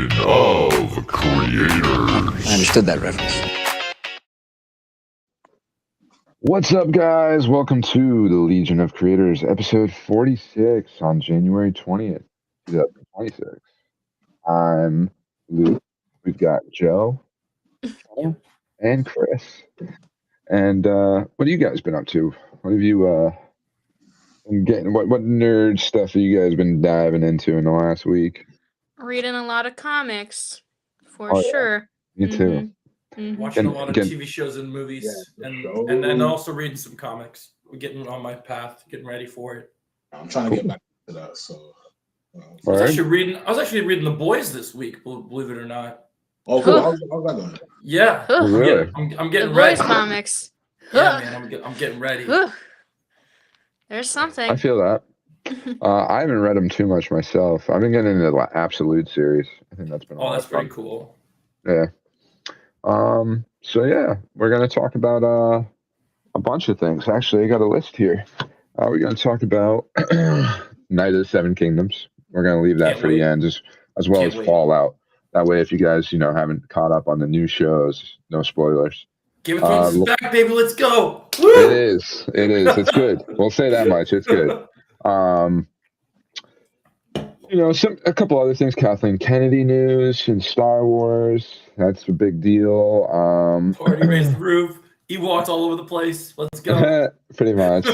Legion of Creators. I understood that reference. What's up, guys? Welcome to the Legion of Creators, episode 46 on January 20th, 2026. I'm Luke. We've got Joe and Chris. And what have you guys been up to? What have you been getting? What nerd stuff have you guys been diving into in the last week? Reading a lot of comics, for Oh, yeah. sure. Me too. Watching a lot of TV shows and movies, and then also reading some comics. We're getting on my path, getting ready for it. I'm trying to get back to that. So, I was actually reading The Boys this week, believe it or not. Oh, cool. How's that going? Yeah, Really? I'm getting The ready. Boys comics. Yeah, man, I'm getting ready. There's something. I feel that. I haven't read them too much myself. I've been getting into the Absolute series. I think that's been a lot that's of fun. pretty cool. Yeah. So yeah, we're gonna talk about a bunch of things. Actually, I got a list here. We're gonna talk about Night of the Seven Kingdoms. We're gonna leave that for the end, as well as Fallout. That way, if you guys haven't caught up on the new shows, no spoilers. Game of Thrones is back, baby. Let's go. Woo! It is. It's good. We'll say that much. It's good. A couple other things. Kathleen Kennedy news and Star Wars. That's a big deal. Already raised the roof. Ewoks all over the place. Let's go. Pretty much.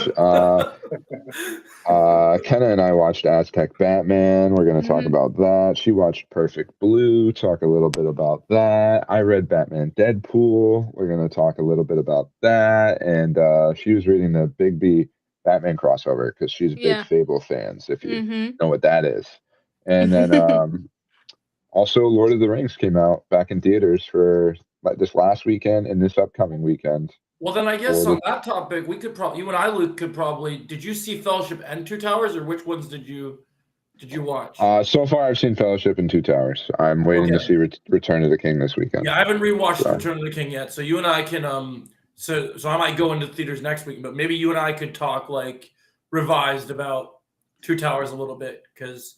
Kenna and I watched Aztec Batman. We're going to talk about that. She watched Perfect Blue. Talk a little bit about that. I read Batman Deadpool. We're going to talk a little bit about that. And she was reading the Big B Batman crossover because she's a big Fable fan, if you know what that is. And then also Lord of the Rings came out back in theaters for this last weekend and this upcoming weekend. Well, then I guess on that topic, we could probably, you and I, Luke, could probably. Did you see Fellowship and Two Towers, or which ones did you watch? So far, I've seen Fellowship and Two Towers. I'm waiting to see Return of the King this weekend. Yeah, I haven't rewatched Return of the King yet, so you and I can So I might go into theaters next week, but maybe you and I could talk like revised about Two Towers a little bit, because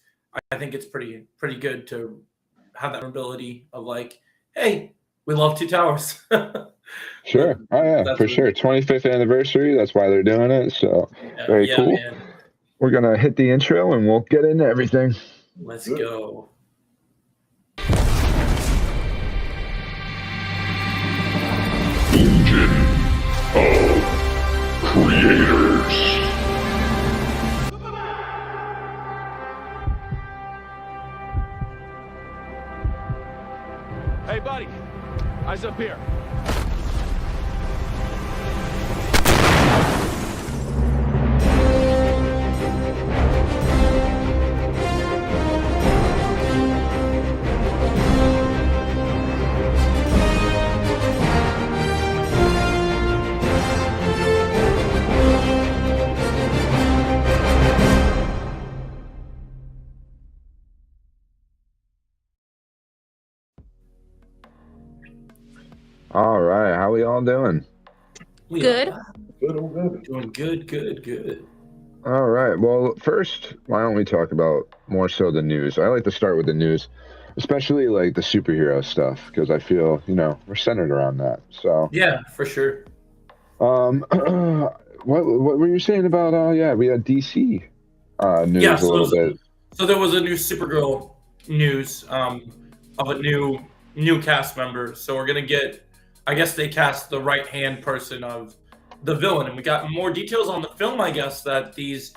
I think it's pretty good to have that ability of like, hey, we love Two Towers. Sure. Oh yeah, for sure. 25th anniversary. That's why they're doing it. So very cool. Man. We're gonna hit the intro and we'll get into everything. Let's go. Legion of Creators. Hey, buddy. Eyes up here. All right, how we all doing? Good. Doing good. All right. Well, first, why don't we talk about more so the news? I like to start with the news, especially like the superhero stuff, because I feel we're centered around that. So yeah, for sure. What were you saying about? We had DC news a little bit. So there was a new Supergirl news of a new cast member. So we're gonna get. I guess they cast the right-hand person of the villain, and we got more details on the film. I guess that these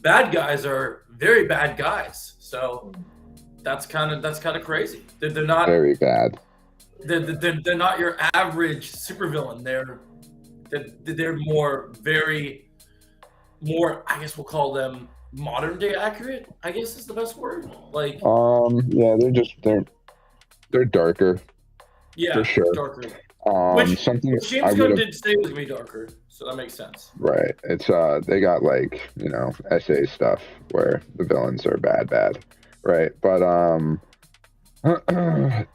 bad guys are very bad guys. So that's kind of crazy. They're not very bad. They're not your average supervillain. They're more. I guess we'll call them modern day accurate. I guess is the best word. Like they're darker. Yeah, for sure. Darker. Which James Gunn did say it was gonna be darker, so that makes sense. Right. It's they got essay stuff where the villains are bad. Right. But Andor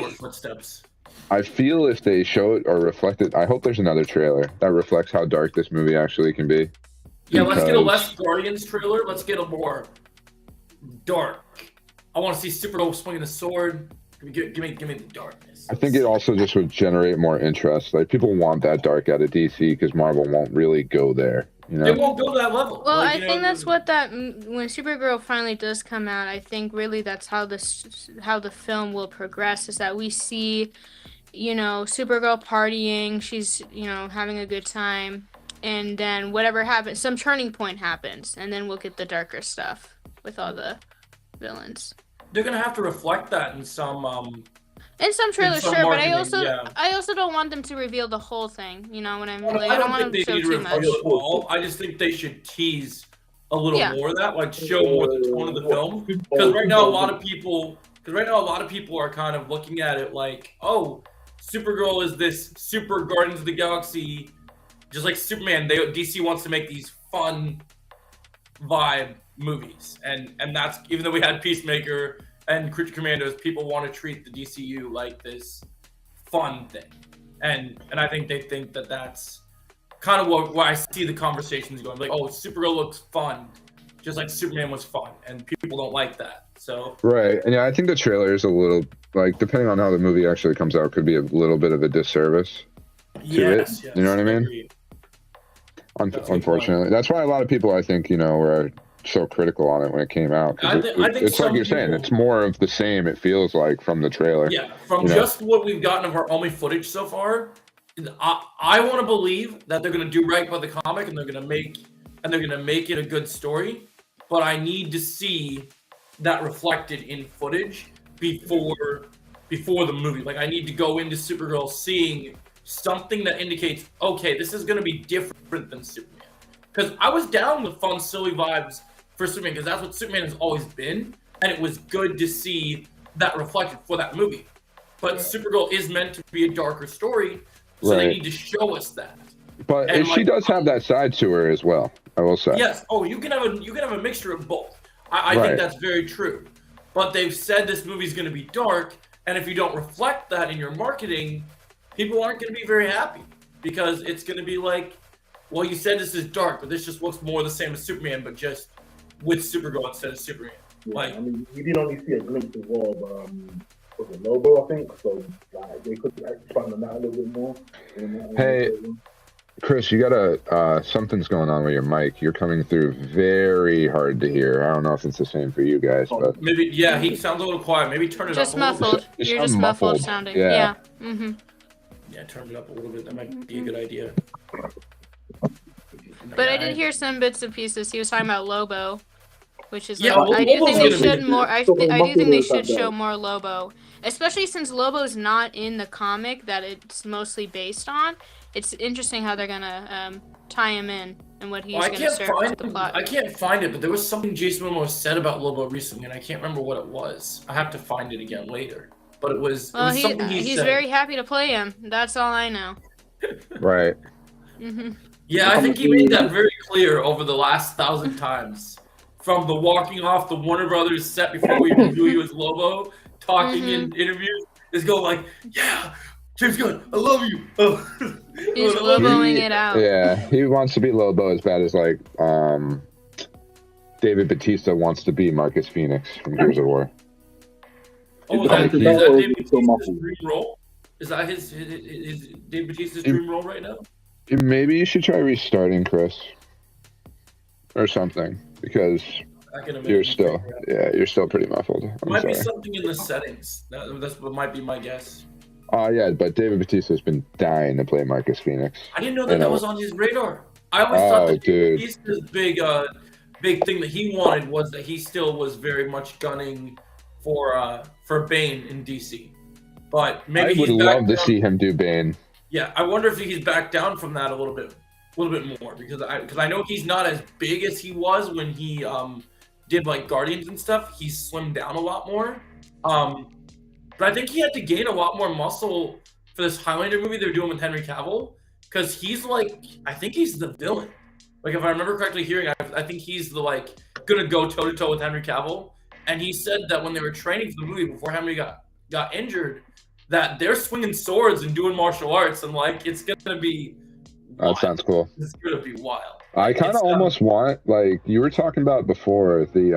footsteps. I feel if they show it or reflect it, I hope there's another trailer that reflects how dark this movie actually can be. Yeah, let's get a less Guardians trailer. Let's get a more dark. I want to see Supergirl swinging a sword. Give me the darkness. I think it also just would generate more interest. Like people want that dark out of DC because Marvel won't really go there. You know? They won't go to that level. Well, Like, I you know, think that's what when Supergirl finally does come out, I think really that's how the film will progress, is that we see, you know, Supergirl partying, she's, you know, having a good time, and then whatever happens, some turning point happens, and then we'll get the darker stuff with all the villains. They're gonna have to reflect that in some trailers, some sure, but marketing, I also don't want them to reveal the whole thing. You know what I mean? Well, Like, I I don't don't want them think to they show need to too much. reveal it all. I just think they should tease a little more of that, like show more the tone of the film. Because right now a lot of people are kind of looking at it like, oh, Supergirl is this super Guardians of the Galaxy, just like Superman. DC wants to make these fun vibe movies, and that's, even though we had Peacemaker and Creature Commandos, people want to treat the DCU like this fun thing, and I think they think that that's kind of where I see the conversations going. Like, oh, Supergirl looks fun, just like Superman was fun, and people don't like that. So Right, and yeah, I think the trailer is a little, like, depending on how the movie actually comes out, could be a little bit of a disservice to yes, it. You know what I mean? agree. Unfortunately, that's why a lot of people, I think, you know, were so critical on it when it came out. 'Cause I think it's like some you're saying, people- it's more of the same. It feels like from the trailer. Yeah, from you know? just what we've gotten of our only footage so far, I want to believe that they're going to do right by the comic, and they're going to make it a good story. But I need to see that reflected in footage before the movie. Like, I need to go into Supergirl seeing something that indicates, okay, this is going to be different than Superman. Because I was down with fun, silly vibes for Superman, because that's what Superman has always been, and it was good to see that reflected for that movie. But Supergirl is meant to be a darker story, so they Right. need to show us that. But And, she like, does have that side to her as well, I will say. Yes. Oh, you can have a mixture of both. I Right. think that's very true. But they've said this movie's going to be dark, and if you don't reflect that in your marketing, people aren't going to be very happy, because it's going to be like, well, you said this is dark, but this just looks more the same as Superman, but just with Supergirl instead of Superman. Yeah, Like, I mean, we did only see a glimpse of was it Lobo, I think. So like, they could expand on that a little bit more. Hey, Chris, you gotta, something's going on with your mic. You're coming through very hard to hear. I don't know if it's the same for you guys, but maybe, yeah, he sounds a little quiet. Maybe turn it Just up a little muffled. bit. You're sound just muffled muffled. sounding. Yeah. Yeah. Mm-hmm. Yeah, turn it up a little bit. That might be a good idea. But I did hear some bits and pieces. He was talking about Lobo, which is Yeah, like, I do Lobo's think they gonna be should more. I So do think they Muffled should is that show bad. more Lobo, especially since Lobo's not in the comic that it's mostly based on. It's interesting how they're gonna tie him in and what he's Well, gonna serve to the plot. I can't find it, but there was something Jason Momoa said about Lobo recently, and I can't remember what it was. I have to find it again later. But it was, Well, something he he's said. very happy to play him. That's all I know. right. Hmm. Yeah, I think he made that very clear over the last 1,000 times. From the walking off the Warner Brothers set before we knew he was Lobo, talking in interviews, is going like, yeah, James Gunn, I love you. He's I love you. Loboing it out. Yeah, he wants to be Lobo as bad as, like, David Bautista wants to be Marcus Phoenix from Gears of War. Oh, is Like, that he's- Dave so Bautista's muffled. dream role? Is that his Dave Bautista's dream role right now? Maybe you should try restarting, Chris, or something, because I can imagine. you're still pretty muffled. I'm Might be sorry. something in the settings. That's what might be my guess. Yeah, but David Bautista's been dying to play Marcus Phoenix. I didn't know You that know. was on his radar. I always thought that dude. Batista's big thing that he wanted was that he still was very much gunning for Bane in DC. But maybe I he's would back love to down. see him do Bane. Yeah, I wonder if he's back down from that a little bit more, because I know he's not as big as he was when he did like Guardians and stuff. He's slimmed down a lot more. But I think he had to gain a lot more muscle for this Highlander movie they're doing with Henry Cavill, because he's like, I think he's the villain. Like, if I remember correctly hearing, I think he's the, like, gonna go toe to toe with Henry Cavill. And he said that when they were training for the movie before Henry got injured, that they're swinging swords and doing martial arts, and like, it's gonna be wild. That sounds cool. It's gonna be wild. I kind It's, of almost want, like you were talking about before, the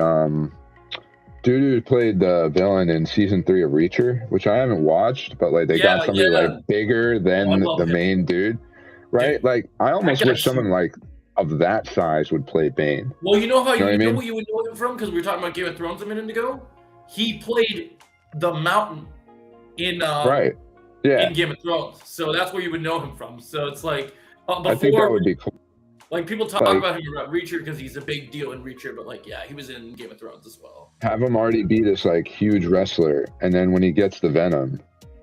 dude who played the villain in season 3 of Reacher, which I haven't watched, but like they got somebody like bigger than the main dude, right? Dude, like I almost wish someone huge. like of that size would play Bane. Well, you know how you know mean? what you would know him from? Because we were talking about Game of Thrones a minute ago. He played the Mountain in right. Yeah. in Game of Thrones, so that's where you would know him from. So it's like before, I think that would be cool. Like people talk Like- about him about Reacher because he's a big deal in Reacher, but like yeah, he was in Game of Thrones as well. Have him already be this like huge wrestler, and then when he gets the Venom,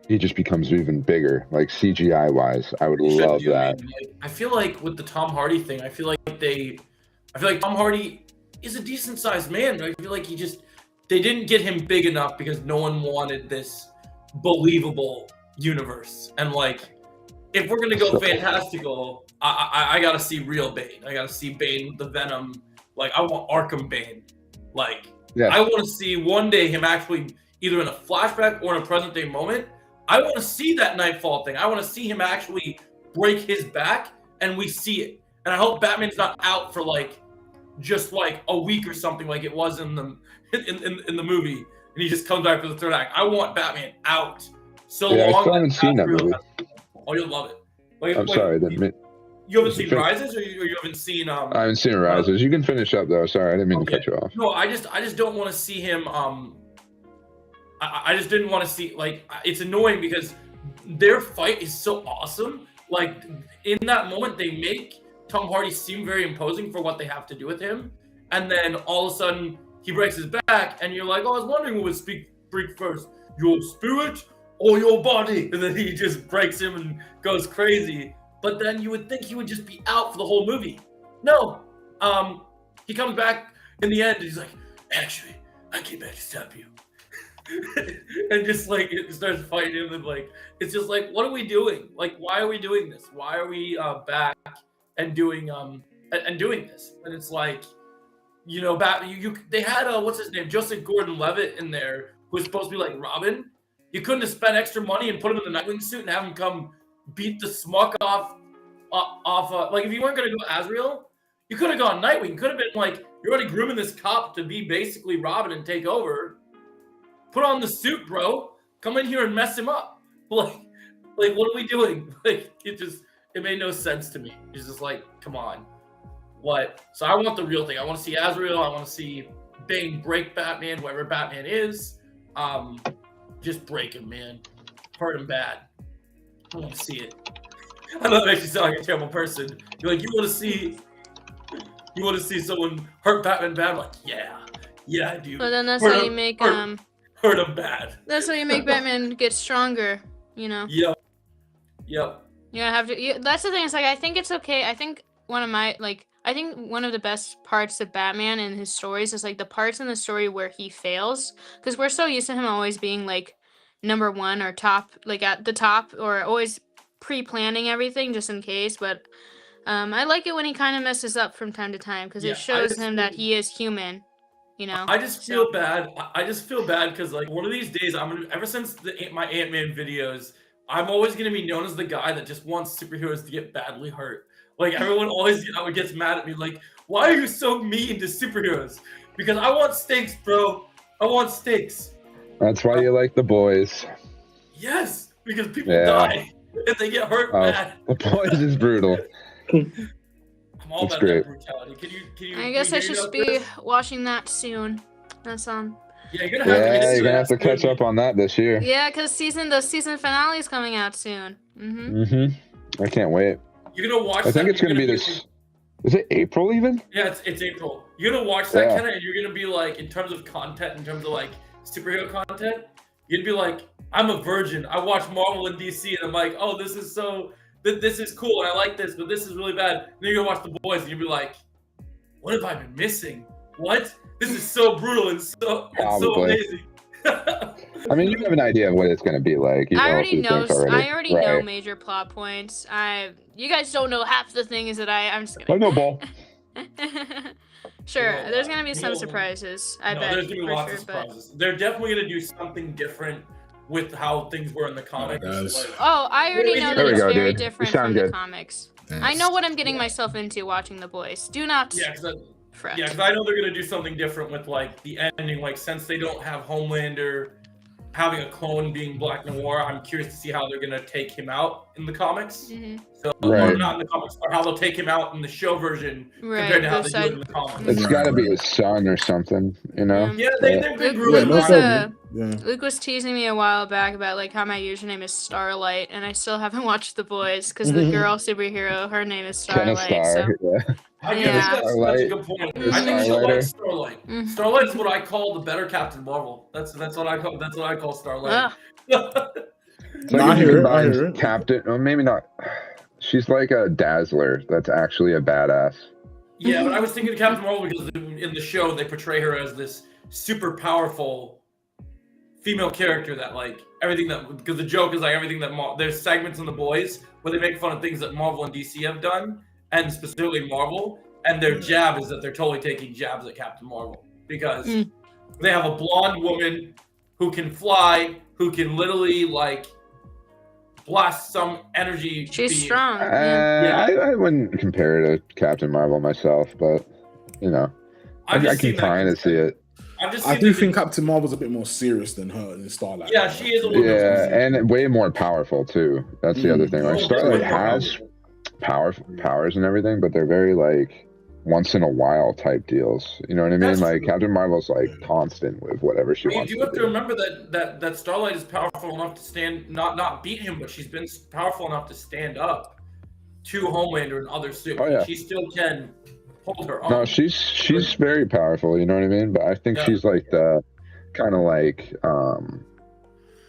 he just becomes even bigger. Like CGI wise, I would They should love do, that. man. Like, I feel like with the Tom Hardy thing, I feel like Tom Hardy is a decent sized man, but I feel like they didn't get him big enough because no one wanted this believable universe. And like, if we're gonna go fantastical, I gotta see real Bane. I gotta see Bane with the Venom. Like, I want Arkham Bane. Like, Yeah. I want to see one day him actually either in a flashback or in a present day moment. I want to see that Nightfall thing. I want to see him actually break his back and we see it. And I hope Batman's not out for like just like a week or something like it was in the movie, and he just comes back for the third act. I want Batman out so Yeah, I long. still haven't seen that movie. Oh, you'll love it. Like, I'm sorry. That you haven't seen Rises, or you haven't seen I haven't seen Rises. You can finish up though. Sorry, I didn't mean to cut you off. No, I just don't want to see him. I just didn't want to see, like, it's annoying because their fight is so awesome. Like, in that moment, they make Tom Hardy seem very imposing for what they have to do with him, and then all of a sudden he breaks his back, and you're like, oh, I was wondering who would speak first, your spirit or your body, and then he just breaks him and goes crazy. But then you would think he would just be out for the whole movie. No, he comes back in the end, and he's like, actually, I came back to stop you. And just like it starts fighting him, and like it's just like, what are we doing? Like, why are we doing this? Why are we back and doing this? And it's like, you know, they had what's his name, Joseph Gordon-Levitt in there, who was supposed to be like Robin. You couldn't have spent extra money and put him in the Nightwing suit and have him come beat the smuck off like, if you weren't gonna go Azrael, you could have gone Nightwing. Could have been like, you're already grooming this cop to be basically Robin and take over. Put on the suit, bro. Come in here and mess him up. Like what are we doing? Like, it made no sense to me. It's just like, come on. What? So I want the real thing. I want to see Azrael. I want to see Bane break Batman, whoever Batman is. Just break him, man. Hurt him bad. I want to see it. I know that makes you sound like a terrible person. You're like, you want to see someone hurt Batman bad? I'm like, yeah, I do. But then that's how you make hurt him bad. That's how you make Batman get stronger, you know. Yep. You have to. That's the thing. It's like, I think it's okay. I think one of the best parts of Batman and his stories is like the parts in the story where he fails, because we're so used to him always being like number one or top, like at the top, or always pre-planning everything just in case. But I like it when he kind of messes up from time to time, because it shows him that he is human. You know, I just feel bad. I just feel bad because like one of these days, ever since my Ant-Man videos, I'm always gonna be known as the guy that just wants superheroes to get badly hurt. Like, everyone always gets mad at me, like, why are you so mean to superheroes? Because I want stakes, bro. I want stakes. That's why you like The Boys. Yes, because people die and they get hurt bad. The Boys is brutal. I'm all about that brutality. Can you? I guess I should be watching that soon. That's Yeah, you're gonna have to catch up on that this year. Yeah, because the season finale is coming out soon. I can't wait. You're gonna watch. I think it's gonna be this. Is it April even? Yeah, it's April. You're gonna watch that kind of, and you're gonna be like, in terms of content, in terms of like superhero content, you'd be like, I'm a virgin. I watch Marvel and DC, and I'm like, oh, this is cool, and I like this, but this is really bad. And then you're gonna watch The Boys, and you'll be like, what have I been missing? What? This is so brutal and so amazing. I mean, you have an idea of what it's going to be like. I already know major plot points. You guys don't know half the things that I'm just kidding. I know, ball. Sure, there's going to be some surprises. I bet. There's going to be lots of surprises. They're definitely going to do something different with how things were in the comics. I already know that it's very different from the comics. Thanks. I know what I'm getting myself into watching The Boys. Do not fresh. Yeah, because I know they're gonna do something different with like the ending. Like since they don't have Homelander having a clone being Black Noir, I'm curious to see how they're gonna take him out in the comics. Mm-hmm. So, Right. or not in the comics, or how they'll take him out in the show version Right, compared to how the they do it side- in the comics. It's got to be his son or something, you know? Yeah, But- they've been Luke, really was, problem. Yeah. Luke was teasing me a while back about like how my username is Starlight, and I still haven't watched The Boys because the girl superhero, her name is Kenna Starlight. Star, So yeah. I guess Yeah. that's a good point. The I think she'll Starlighter. like Starlight. Mhm. Starlight is what I call the better Captain Marvel. That's what I call Starlight. Ugh. It's No, like I if you hear it, I combine hear it. Captain, or maybe not. She's like a Dazzler that's actually a badass. Yeah, but I was thinking of Captain Marvel because in the show they portray her as this super powerful female character that like everything that, because the joke is like everything that there's segments in The Boys where they make fun of things that Marvel and DC have done, and specifically Marvel, and their jab is that they're totally taking jabs at Captain Marvel because they have a blonde woman who can fly, who can literally like blast some energy. She's beam. strong. Yeah. I wouldn't compare her to Captain Marvel myself, but you know, I can kind of see it. I do think Captain Marvel's a bit more serious than her in Starlight. Yeah, she is a little bit more Yeah, serious. and way more powerful too. That's the other thing. Like Oh, Starlight yeah. has powers and everything, but they're very like once in a while type deals. You know what I mean? That's Like true. Captain Marvel's like constant with whatever she But you wants do to have to do. remember that Starlight is powerful enough to stand, not beat him, but she's been powerful enough to stand up to Homelander and other super. Oh, yeah. She still can hold her own. No, she's very powerful. You know what I mean? But I think Yeah. she's like the kind of like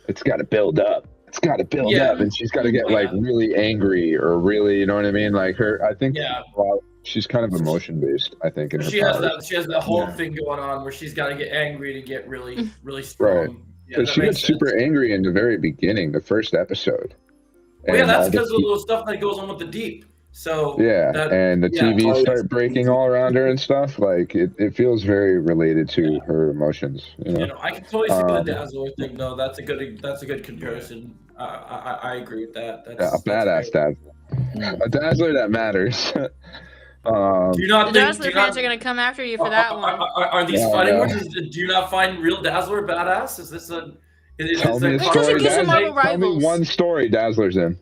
it's got to build up. It's got to build Yeah. up, and she's got to get Oh, like yeah. really angry or really, you know what I mean? Like her, I think. Yeah. Well, she's kind of emotion based. I think in her She has powers. that whole Yeah. thing going on where she's got to get angry to get really strong. Right. Yeah, Because that she makes gets sense. super angry in the very beginning, the first episode. Well, yeah, And that's all the because of the t- little stuff that goes on with the deep. So yeah, that, and the yeah. TVs start breaking all around her and stuff. Like it feels very related to her emotions. You know. You know, I can totally see the Um, Dazzler thing. No, that's a good comparison. I agree with that. That's, Yeah, a badass dazzler. A dazzler that matters. Do you not The think? Dazzler do you fans not, are gonna come after you for that one. Are these Yeah, fighting yeah. words? Do you not find real Dazzler badass? Is this a? Is Tell me a Wait, story. doesn't give some Marvel Tell me rivals. one story Dazzler's in.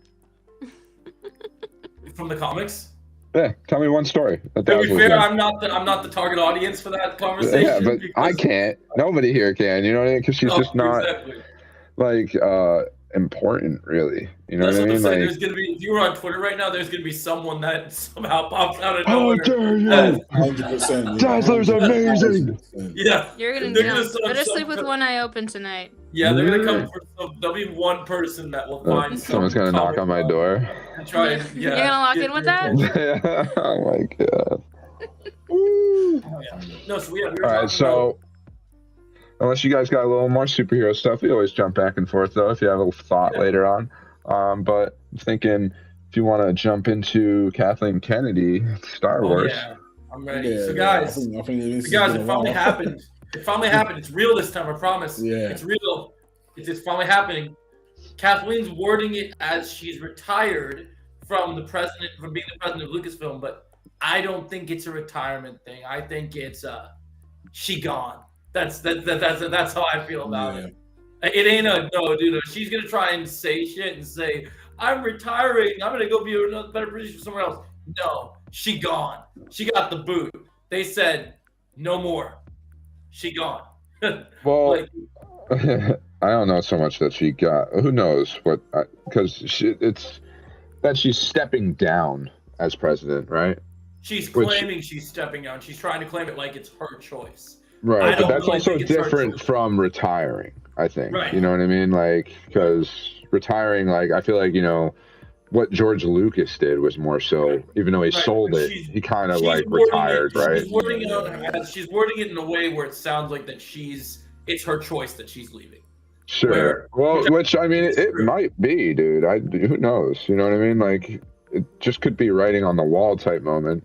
from the comics? Yeah, tell me one story that To be Dazzler's fair, in. I'm not the target audience for that conversation. Yeah, but I because- can't. Nobody here can. You know what I mean? Because she's Oh, just not exactly. like important, really. You know That's what I what I'm mean? saying. Like, There's gonna be, if you were on Twitter right now, there's gonna be someone that somehow pops out of how nowhere. dare you? 100%. Dazzler's amazing. Yeah, You're gonna They're know. gonna start Better some- sleep with one eye open tonight. yeah, they're gonna come for some. There'll be one person that will find. Someone's some gonna knock comic on my book door. and try and yeah. You're gonna lock get in with your that? attention. Yeah. Oh my god. Yeah. No, so we were All right, talking so unless you guys got a little more superhero stuff, we always jump back and forth though. If you have a thought Yeah. later on, but I'm thinking if you want to jump into Kathleen Kennedy, Star about, Wars. yeah, I'm ready. Yeah, so yeah, guys, I think this has guys, been it a finally while. happened. It finally happened. It's real this time. I promise. Yeah. It's real. It's finally happening. Kathleen's wording it as she's retired from being the president of Lucasfilm, but I don't think it's a retirement thing. I think it's she gone. That's how I feel about Yeah. it. It ain't a no, dude. She's gonna try and say shit and say, "I'm retiring. I'm gonna go be another better position somewhere else." No, she gone. She got the boot. They said no more. She gone. Well, Like, I don't know so much that she got. Who knows what? Because it's that she's stepping down as president, right? she's Which- claiming she's stepping down. She's trying to claim it like it's her choice. I Right, but don't that's really also think it's her different choice. from retiring. I think. Right. You know what I mean? Like, because retiring, like, I feel like what George Lucas did was more so. Even though he Right, sold but it, she's- he kind of She's like wording retired, it, right? She's wording it in a way where it sounds like that it's her choice that she's leaving. Sure. Well, which I mean, it might be, dude. Who knows? You know what I mean? Like, it just could be writing on the wall type moment.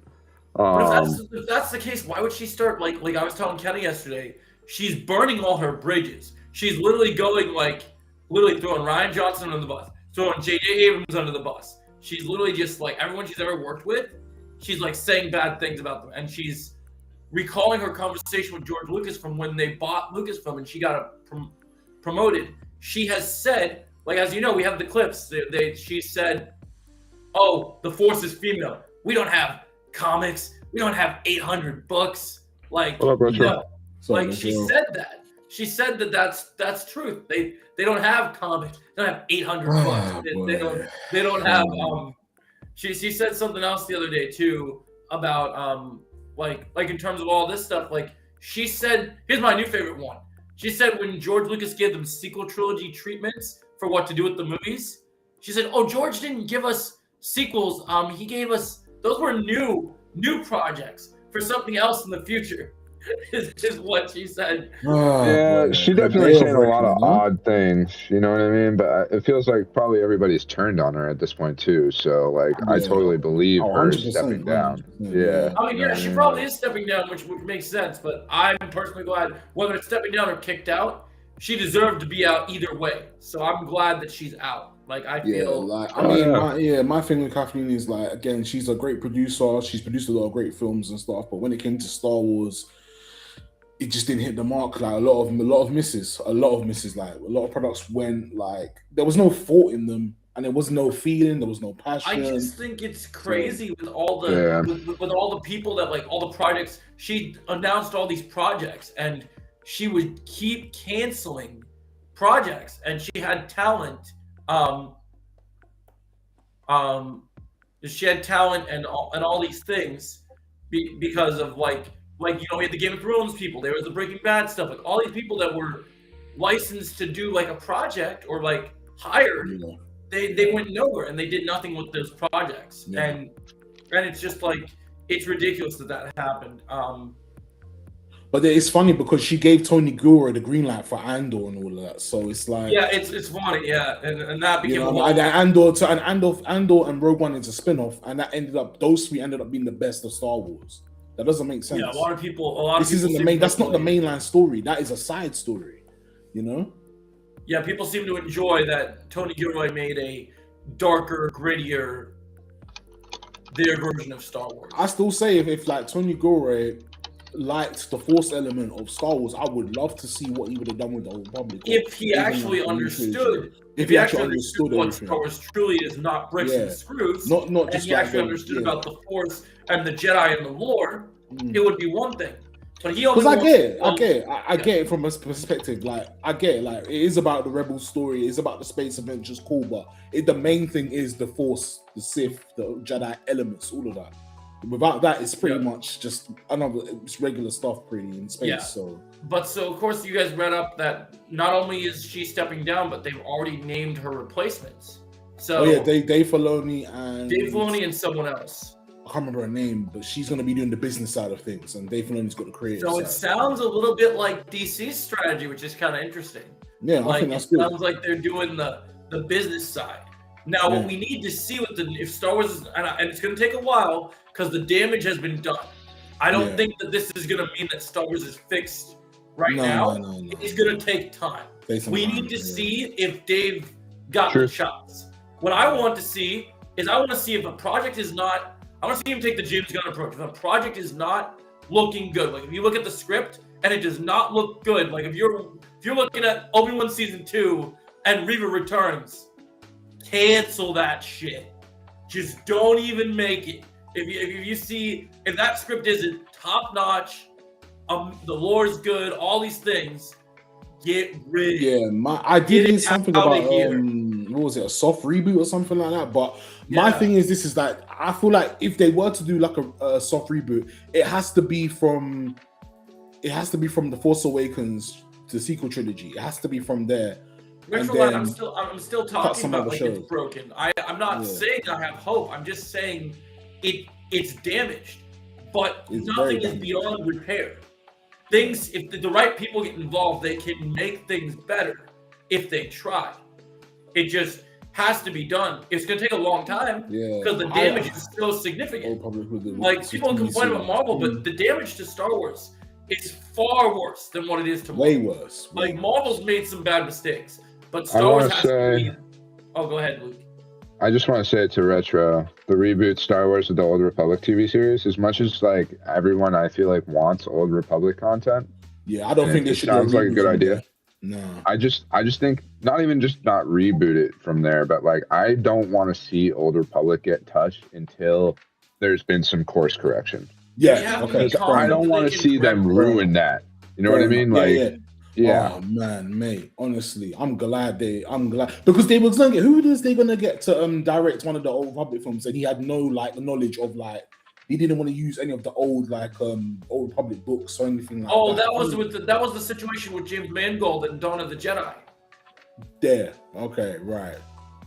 But if that's the case, why would she start like I was telling Kenny yesterday? She's burning all her bridges. She's literally literally throwing Ryan Johnson under the bus, throwing J.J. Abrams under the bus. She's literally just like everyone she's ever worked with. She's like saying bad things about them, and she's recalling her conversation with George Lucas from when they bought Lucasfilm and she got promoted. She has said, like, as you know, we have the clips. She said, "Oh, the Force is female. We don't have comics. We don't have 800 books." Like, like she said that. She said that's truth. They don't have comics. They don't have 800 books. They don't have. She said something else the other day too about like in terms of all this stuff. Like she said, here's my new favorite one. She said when George Lucas gave them sequel trilogy treatments for what to do with the movies, she said, "Oh, George didn't give us sequels. He gave us those were new projects for something else in the future." is what she said. Yeah, she definitely saying a lot of odd things, you know what I mean? But it feels like probably everybody's turned on her at this point too. So like, I totally believe her stepping down. Yeah. I mean, yeah, she probably is stepping down, which makes sense. But I'm personally glad, whether it's stepping down or kicked out, she deserved to be out either way. So I'm glad that she's out. Like I feel. My thing with Kathleen is like, again, she's a great producer. She's produced a lot of great films and stuff. But when it came to Star Wars, it just didn't hit the mark. Like a lot of misses. Like a lot of products went like there was no thought in them, and there was no feeling. There was no passion. I just think it's crazy with all the with all the people that like all the projects. She announced all these projects, and she would keep canceling projects, and she had talent. She had talent and all these things because of like you know, we had the Game of Thrones people, there was the Breaking Bad stuff, like all these people that were licensed to do like a project or like hired, they went nowhere and they did nothing with those projects. And it's just like it's ridiculous that happened. But it's funny because she gave Tony Gilroy the green light for Andor and all of that. So it's like it's funny, and that became Andor and Rogue One is a spin-off, and those three ended up being the best of Star Wars. That doesn't make sense. Yeah, a lot of people. Isn't the main. That's not the mainline story. That is a side story. You know. Yeah, people seem to enjoy that Tony Gilroy made a darker, grittier, their version of Star Wars. I still say if like Tony Gilroy liked the Force element of Star Wars, I would love to see what he would have done with the Old Republic. If he actually understood. If he actually understood what Star Wars truly is, not bricks and screws, not just and he actually understood about the Force and the Jedi and the lore, it would be one thing. But he only I get it from a perspective. Like I get it. Like it is about the Rebel story. It's about the space adventures, cool. But the main thing is the Force, the Sith, the Jedi elements, all of that. Without that, it's pretty much just it's regular stuff, pretty in space. Yeah. So of course, you guys read up that not only is she stepping down, but they've already named her replacements. So Dave Filoni and someone else. I can't remember her name, but she's going to be doing the business side of things, and Dave Filoni's got the creative So side. it sounds a little bit like DC's strategy, which is kind of interesting. Yeah, like, I think that's it good. sounds like they're doing the business side. Now, what we need to see with if Star Wars is, and it's going to take a while because the damage has been done. I don't think that this is going to mean that Star Wars is fixed now. No. It's going to take time. We need to see if Dave got the shots. What I want to see is if a project is not. I want to see him take the James Gunn approach. If a project is not looking good, like if you look at the script and it does not look good, like if you're looking at Obi-Wan Season 2 and Reva Returns, cancel that shit. Just don't even make it. If that script isn't top notch, the lore's good, all these things, get rid. Yeah, I did hear something about what was it, a soft reboot or something like that. But my thing is that I feel like if they were to do like a soft reboot, it has to be from The Force Awakens to the sequel trilogy. It has to be from there. I'm still talking about like it's broken. I'm not saying I have hope. I'm just saying it's damaged, but nothing is beyond repair. Things, if the right people get involved, they can make things better if they try. It just has to be done. It's going to take a long time because the damage is so significant. Like people complain about Marvel, but the damage to Star Wars is far worse than what it is to Marvel. Way worse. Like Marvel's made some bad mistakes. But Star Wars has to be. Oh, go ahead, Luke. I just want to say it to Retro, the reboot Star Wars of the Old Republic TV series, as much as like everyone I feel like wants Old Republic content. Yeah, I don't think it they should. sounds like a good from idea. there. No. I just think not even just not reboot it from there, but like I don't want to see Old Republic get touched until there's been some course correction. Yeah, okay. I don't want to see them ruin that. You know what I mean? Like, yeah. Oh man, mate. Honestly, I'm glad because they was gonna get who is they gonna get to direct one of the Old Republic films, and he had no like knowledge of like he didn't want to use any of the old like Old Republic books or anything like that. Oh, that was the situation with James Mangold and Dawn of the Jedi. There, okay, right.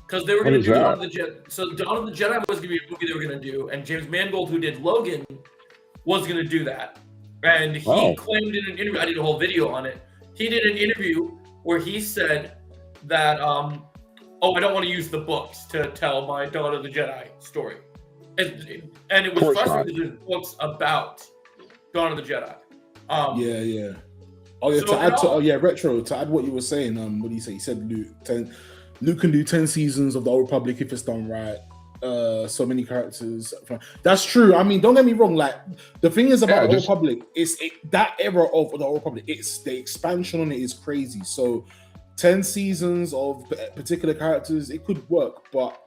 Because they were going to do Dawn of the Jedi. So Dawn of the Jedi was going to be a movie they were going to do, and James Mangold, who did Logan, was going to do that. And he claimed in an interview, I did a whole video on it. He did an interview where he said that, I don't want to use the books to tell my Dawn of the Jedi story. And it was frustrating because there's books about Dawn of the Jedi. Yeah. Oh yeah, Retro, to add what you were saying, what did he say? He said Luke can do 10 seasons of the Old Republic if it's done right. So many characters. That's true. I mean, don't get me wrong. Like the thing is about the Old Republic is that era of the Old Republic. It's the expansion on it is crazy. So 10 seasons of particular characters, it could work. But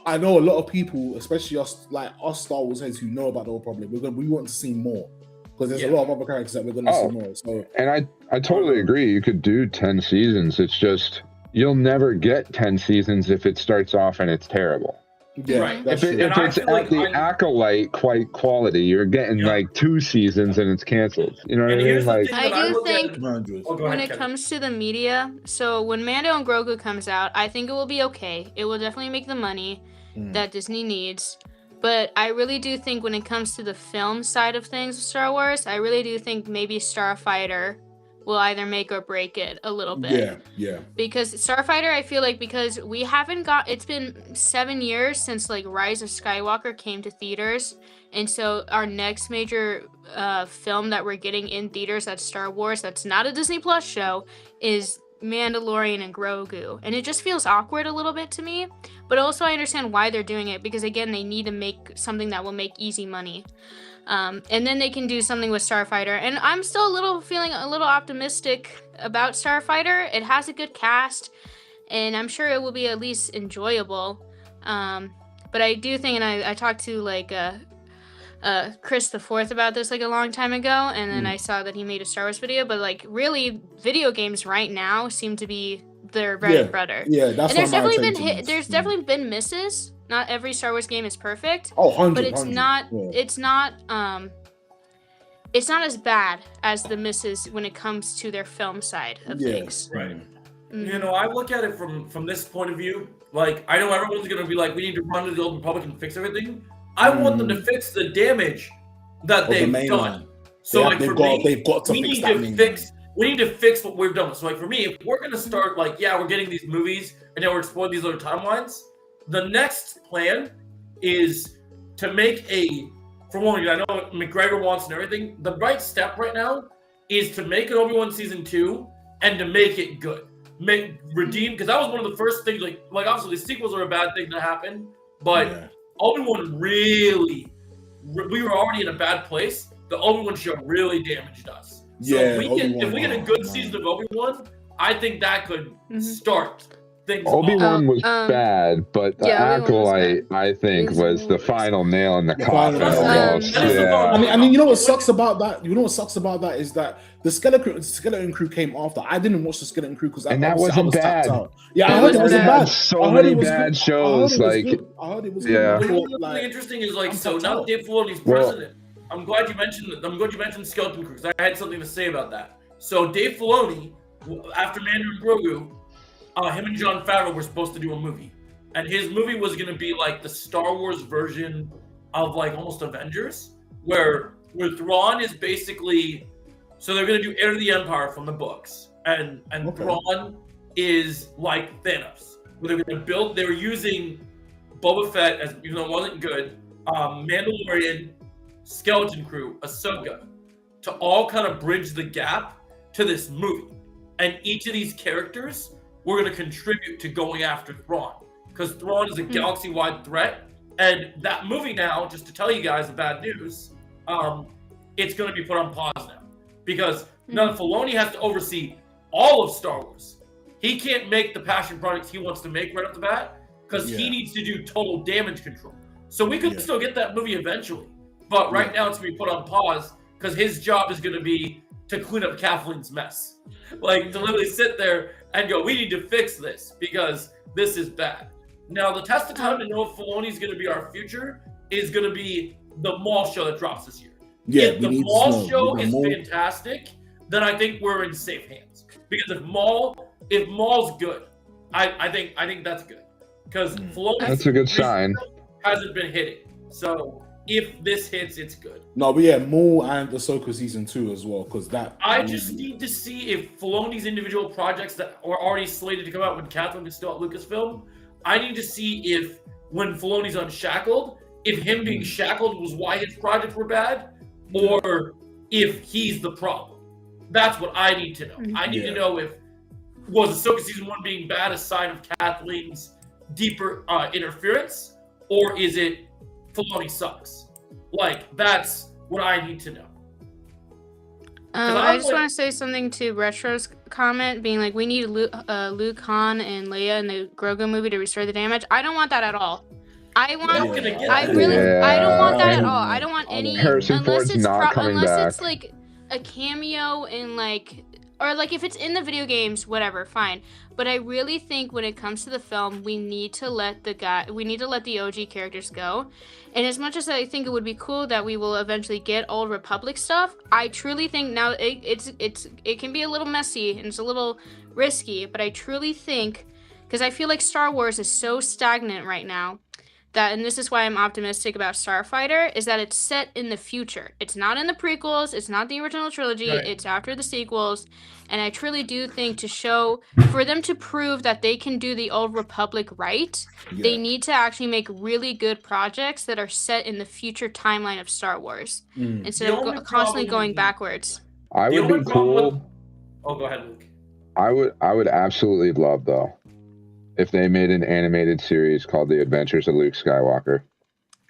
I know a lot of people, especially us Star Wars heads who know about the Old Republic, we want to see more because there's a lot of other characters that we're going to see more. So, and I totally agree. You could do 10 seasons. It's just you'll never get 10 seasons if it starts off and it's terrible. Yeah, right. If it's at the Acolyte quality, you're getting like 2 seasons and it's canceled. You know what I mean? Like, I do think when it comes to the media, so when Mando and Grogu comes out, I think it will be okay. It will definitely make the money that Disney needs. But I really do think when it comes to the film side of things of Star Wars, I really do think maybe Starfighter will either make or break it a little bit. Yeah. Because Starfighter, I feel like because we haven't it's been 7 years since like Rise of Skywalker came to theaters. And so our next major film that we're getting in theaters that's Star Wars, that's not a Disney Plus show, is Mandalorian and Grogu. And it just feels awkward a little bit to me. But also I understand why they're doing it because again, they need to make something that will make easy money. And then they can do something with Starfighter. And I'm still feeling a little optimistic about Starfighter. It has a good cast, and I'm sure it will be at least enjoyable. But I do think, and I talked to like Chris the Fourth about this like a long time ago, and then I saw that he made a Star Wars video. But like really, video games right now seem to be their bread and butter. Yeah, that's. And there's definitely been misses. Not every Star Wars game is perfect. Oh, 100, but it's 100. not. Yeah. It's not as bad as the misses when it comes to their film side of things. Right. You know, I look at it from this point of view. Like, I know everyone's gonna be like, we need to run to the Old Republic and fix everything. I want them to fix the damage that they've done. So like they've got to fix that. We need to fix what we've done. So like for me, if we're gonna start like, we're getting these movies and now we're exploring these other timelines. The next plan is to make for one, I know McGregor wants and everything. The right step right now is to make an Obi-Wan season 2 and to make it good. Redeem, because that was one of the first things, like obviously the sequels are a bad thing to happen, but Obi-Wan we were already in a bad place. The Obi-Wan show really damaged us. So if we get a good season of Obi-Wan, I think that could start things. Obi-Wan was bad, but the Acolyte, I think, was the final nail in the coffin. I mean, you know what sucks about that? You know what sucks about that is that the Skeleton Crew came after. I didn't watch the Skeleton Crew because that wasn't bad. Yeah, I heard it wasn't bad. So many bad shows. I heard it was good. What's really interesting is like, so now Dave Filoni's president. I'm glad you mentioned Skeleton Crew because I had something to say about that. So Dave Filoni, after Mando and Grogu, him and Jon Favreau were supposed to do a movie, and his movie was going to be like the Star Wars version of like almost Avengers, where Thrawn is basically, so they're going to do Heir to the Empire from the books, and Thrawn is like Thanos. Where they were using Boba Fett as, even though it wasn't good, Mandalorian, Skeleton Crew, Ahsoka, to all kind of bridge the gap to this movie, and each of these characters we're going to contribute to going after Thrawn. because Thrawn is a galaxy-wide threat. And that movie now, just to tell you guys the bad news, it's going to be put on pause now. Because now Filoni has to oversee all of Star Wars. He can't make the passion projects he wants to make right off the bat because he needs to do total damage control. So we could still get that movie eventually. But right now it's going to be put on pause because his job is going to be to clean up Kathleen's mess. Like, to literally sit there and go, we need to fix this because this is bad. Now, the test of time to know if Filoni's going to be our future is going to be the Maul show that drops this year. Yeah, if the Maul show is fantastic, then I think we're in safe hands. Because if Maul's good, I think that's good. Because that's a good sign. Hasn't been hitting. So if this hits, it's good. No, but yeah, Maul and Ahsoka season 2 as well, because that. I just need to see if Filoni's individual projects that were already slated to come out when Kathleen was still at Lucasfilm. I need to see if when Filoni's unshackled, if him being shackled was why his projects were bad, or if he's the problem. That's what I need to know. I need to know if was Ahsoka season 1 being bad a sign of Kathleen's deeper interference, or is it Filoni sucks? Like, that's what I need to know. I just want to say something to Retro's comment, being like, we need Luke, Han, and Leia in the Grogu movie to restore the damage. I don't want that at all. I don't want that at all. I don't want any, Harrison Ford's not coming back. It's like a cameo in like, or like if it's in the video games, whatever, fine. But I really think when it comes to the film, we need to let the OG characters go. And as much as I think it would be cool that we will eventually get Old Republic stuff, I truly think now it can be a little messy and it's a little risky, but I truly think, because I feel like Star Wars is so stagnant right now, that, and this is why I'm optimistic about Starfighter, is that it's set in the future. It's not in the prequels, it's not the original trilogy, it's after the sequels, and I truly do think for them to prove that they can do the Old Republic right, they need to actually make really good projects that are set in the future timeline of Star Wars, instead of constantly going backwards. I would be cool. Go ahead, Luke. I would absolutely love, though, if they made an animated series called The Adventures of Luke Skywalker.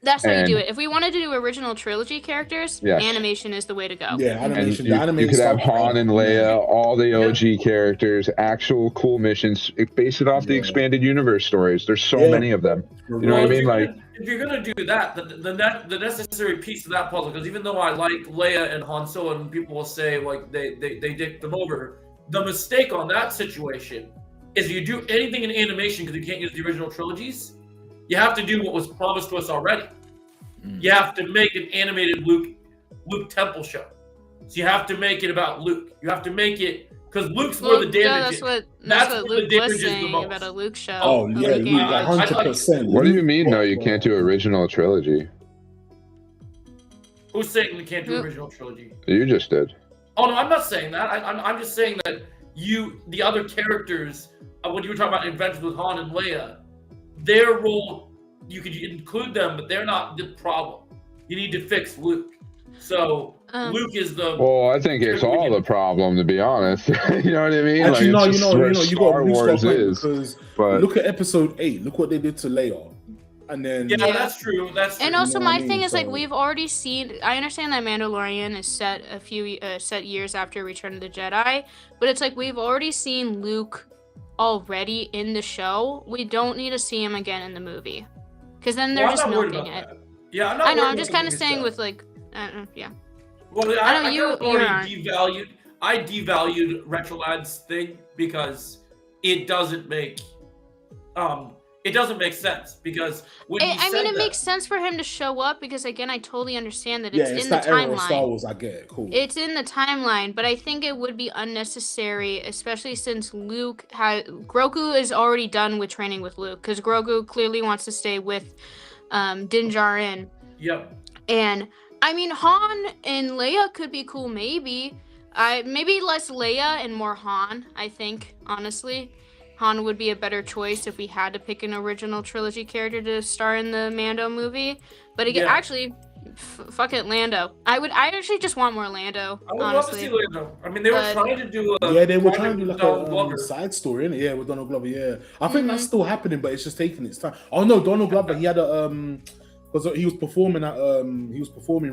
That's how you do it. If we wanted to do original trilogy characters, animation is the way to go. Yeah, animation. You could have Han and Leia, all the OG characters, actual cool missions. Base it off the expanded universe stories. There's so many of them. You know what I mean? Like, if you're gonna do that, the necessary piece of that puzzle, because even though I like Leia and Han Solo, and people will say like they dick them over, the mistake on that situation is you do anything in animation because you can't use the original trilogies, you have to do what was promised to us already. You have to make an animated Luke Temple show. So you have to make it about Luke. You have to make it because Luke's where the damage is. That's what Luke was saying about a Luke show. Oh yeah, Luke, 100%. What do you mean? No, you can't do original trilogy. Who's saying we can't do original trilogy? You just did. Oh no, I'm not saying that. I'm just saying that the other characters, when you were talking about Adventures with Han and Leia, their role, you could include them, but they're not the problem. You need to fix Luke. So Luke is the. Well, I think it's all the problem, to be honest. You know what I mean? Actually, like, you got Wars is. But look at Episode 8. Look what they did to Leia. And then that's true. That's true. And also, my thing is like we've already seen. I understand that Mandalorian is set a few set years after Return of the Jedi, but it's like we've already seen Luke already in the show. We don't need to see him again in the movie, because then they're just milking it. Yeah, I know. I'm just kind of saying with like, yeah. Well, I devalued Retrolad's thing because it doesn't make sense because it makes sense for him to show up because again I totally understand that it's in the era timeline. Of Star Wars, I get it. Cool. It's in the timeline, but I think it would be unnecessary, especially since Grogu is already done with training with Luke because Grogu clearly wants to stay with Din Djarin. Yep. And I mean Han and Leia could be cool maybe. Maybe less Leia and more Han, I think, honestly. Han would be a better choice if we had to pick an original trilogy character to star in the Mando movie. But again, actually, Fuck it, Lando. I actually just want more Lando. I would honestly. love to see Lando. I mean, they were But- trying to do a Yeah, they were trying to do like Donald a Glover. side story, innit? Yeah, with Donald Glover. Yeah, I think that's still happening, but it's just taking its time. Oh no, Donald Glover, he had a because he was performing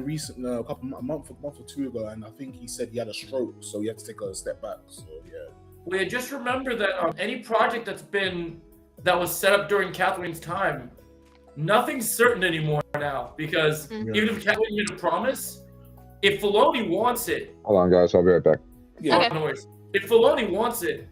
recently a month or two ago, and I think he said he had a stroke, so he had to take a step back. So yeah. Well, yeah, just remember that any project that was set up during Kathleen's time, nothing's certain anymore now, because even if Kathleen made a promise, if Filoni wants it, Hold on, guys. I'll be right back. Yeah. Okay. no worries. If Filoni wants it,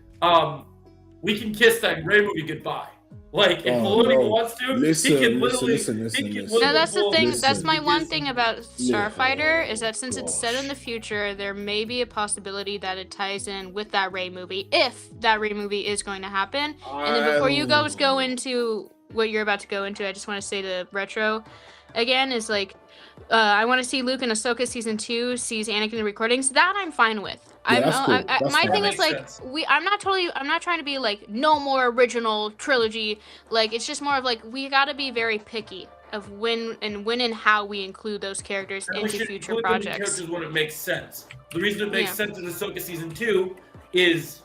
we can kiss that Ray movie goodbye. Like, if Filoni no. wants to, Listen, he can listen, literally. listen, he listen, can listen. No, that's the literally thing. pull- That's my one Disney. thing about Starfighter is that since it's set in the Gosh. future, there may be a possibility that it ties in with that Rey movie, if that Rey movie is going to happen. And then before you guys go into what you're about to go into, I just want to say to Retro again is like, I want to see Luke and Ahsoka season 2 sees Anakin in the recordings. That I'm fine with. that's cool. That's My fine. thing That is makes like sense. I'm not trying to be like no more original trilogy. Like it's just more of like we got to be very picky of when and how we include those characters And we into should future include them in projects. characters when it makes sense. The reason it makes Yeah. sense in Ahsoka season 2 is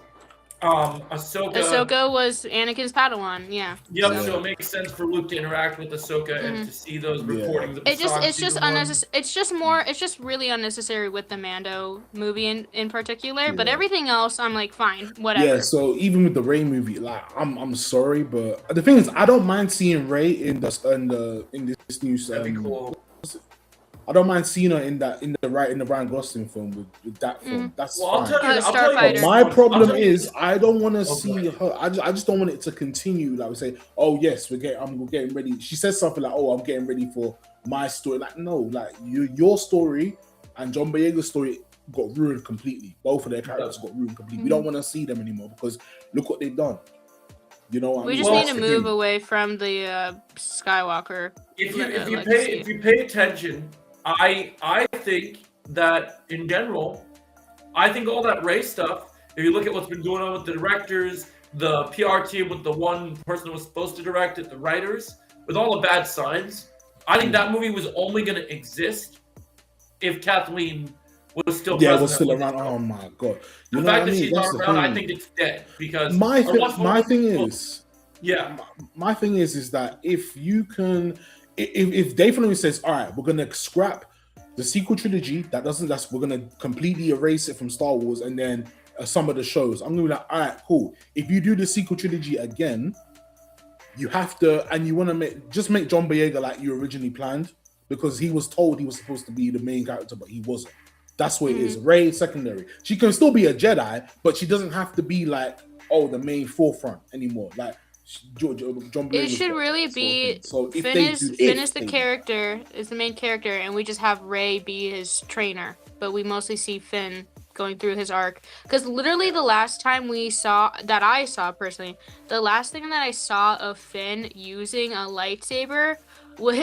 Ahsoka. Ahsoka was Anakin's Padawan. Yeah. Yep, Yeah. so it makes sense for Luke to interact with Ahsoka and to see those Yeah. recordings. Of the It just Saw it's just season one. unnecessary. It's just really unnecessary with the Mando movie in particular. But Yeah. everything else, I'm like fine, whatever. Yeah, so even with the Ray movie, like I'm sorry, but the thing is, I don't mind seeing Ray in this new. That'd be cool. I don't mind seeing her in the Ryan Gosling film with that film. That's Well, I'll fine. tell you, Oh, I'll tell you Starfighter. this My one. problem I'll tell you is this- I don't want to go see ahead. her. I just don't want it to continue. Like we say, oh yes, we're getting ready. She says something like, oh, I'm getting ready for my story. Like no, like your story and John Boyega's story got ruined completely. Both of their characters got ruined completely. We don't want to see them anymore because look what they've done. You know, what I We mean? just Well, need to move away from the Skywalker. if legacy. you pay attention, I think that in general, I think all that Ray stuff. If you look at what's been going on with the directors, the PR team, with the one person who was supposed to direct it, the writers, with all the bad signs, I think that movie was only going to exist if Kathleen was still Yeah, present. was still at around. Lucasfilm. Oh my god! The You know fact what I that mean? she's That's not the around, I thing. think it's dead because My thing well, is. yeah. My thing is that if you can, if Dave Filoni says, all right, we're gonna scrap the sequel trilogy, we're gonna completely erase it from Star Wars, and then some of the shows, I'm gonna be like, all right, cool. If you do the sequel trilogy again, you have to, and you want to make John Boyega like you originally planned, because he was told he was supposed to be the main character, but he wasn't. That's what it is. Rey secondary. She can still be a Jedi, but she doesn't have to be like, oh, the main forefront anymore. Like John Boyega. It should really be so. If Finn is the they- character, is the main character, and we just have Rey be his trainer. But we mostly see Finn going through his arc. Because literally the last time I saw the last thing that I saw of Finn using a lightsaber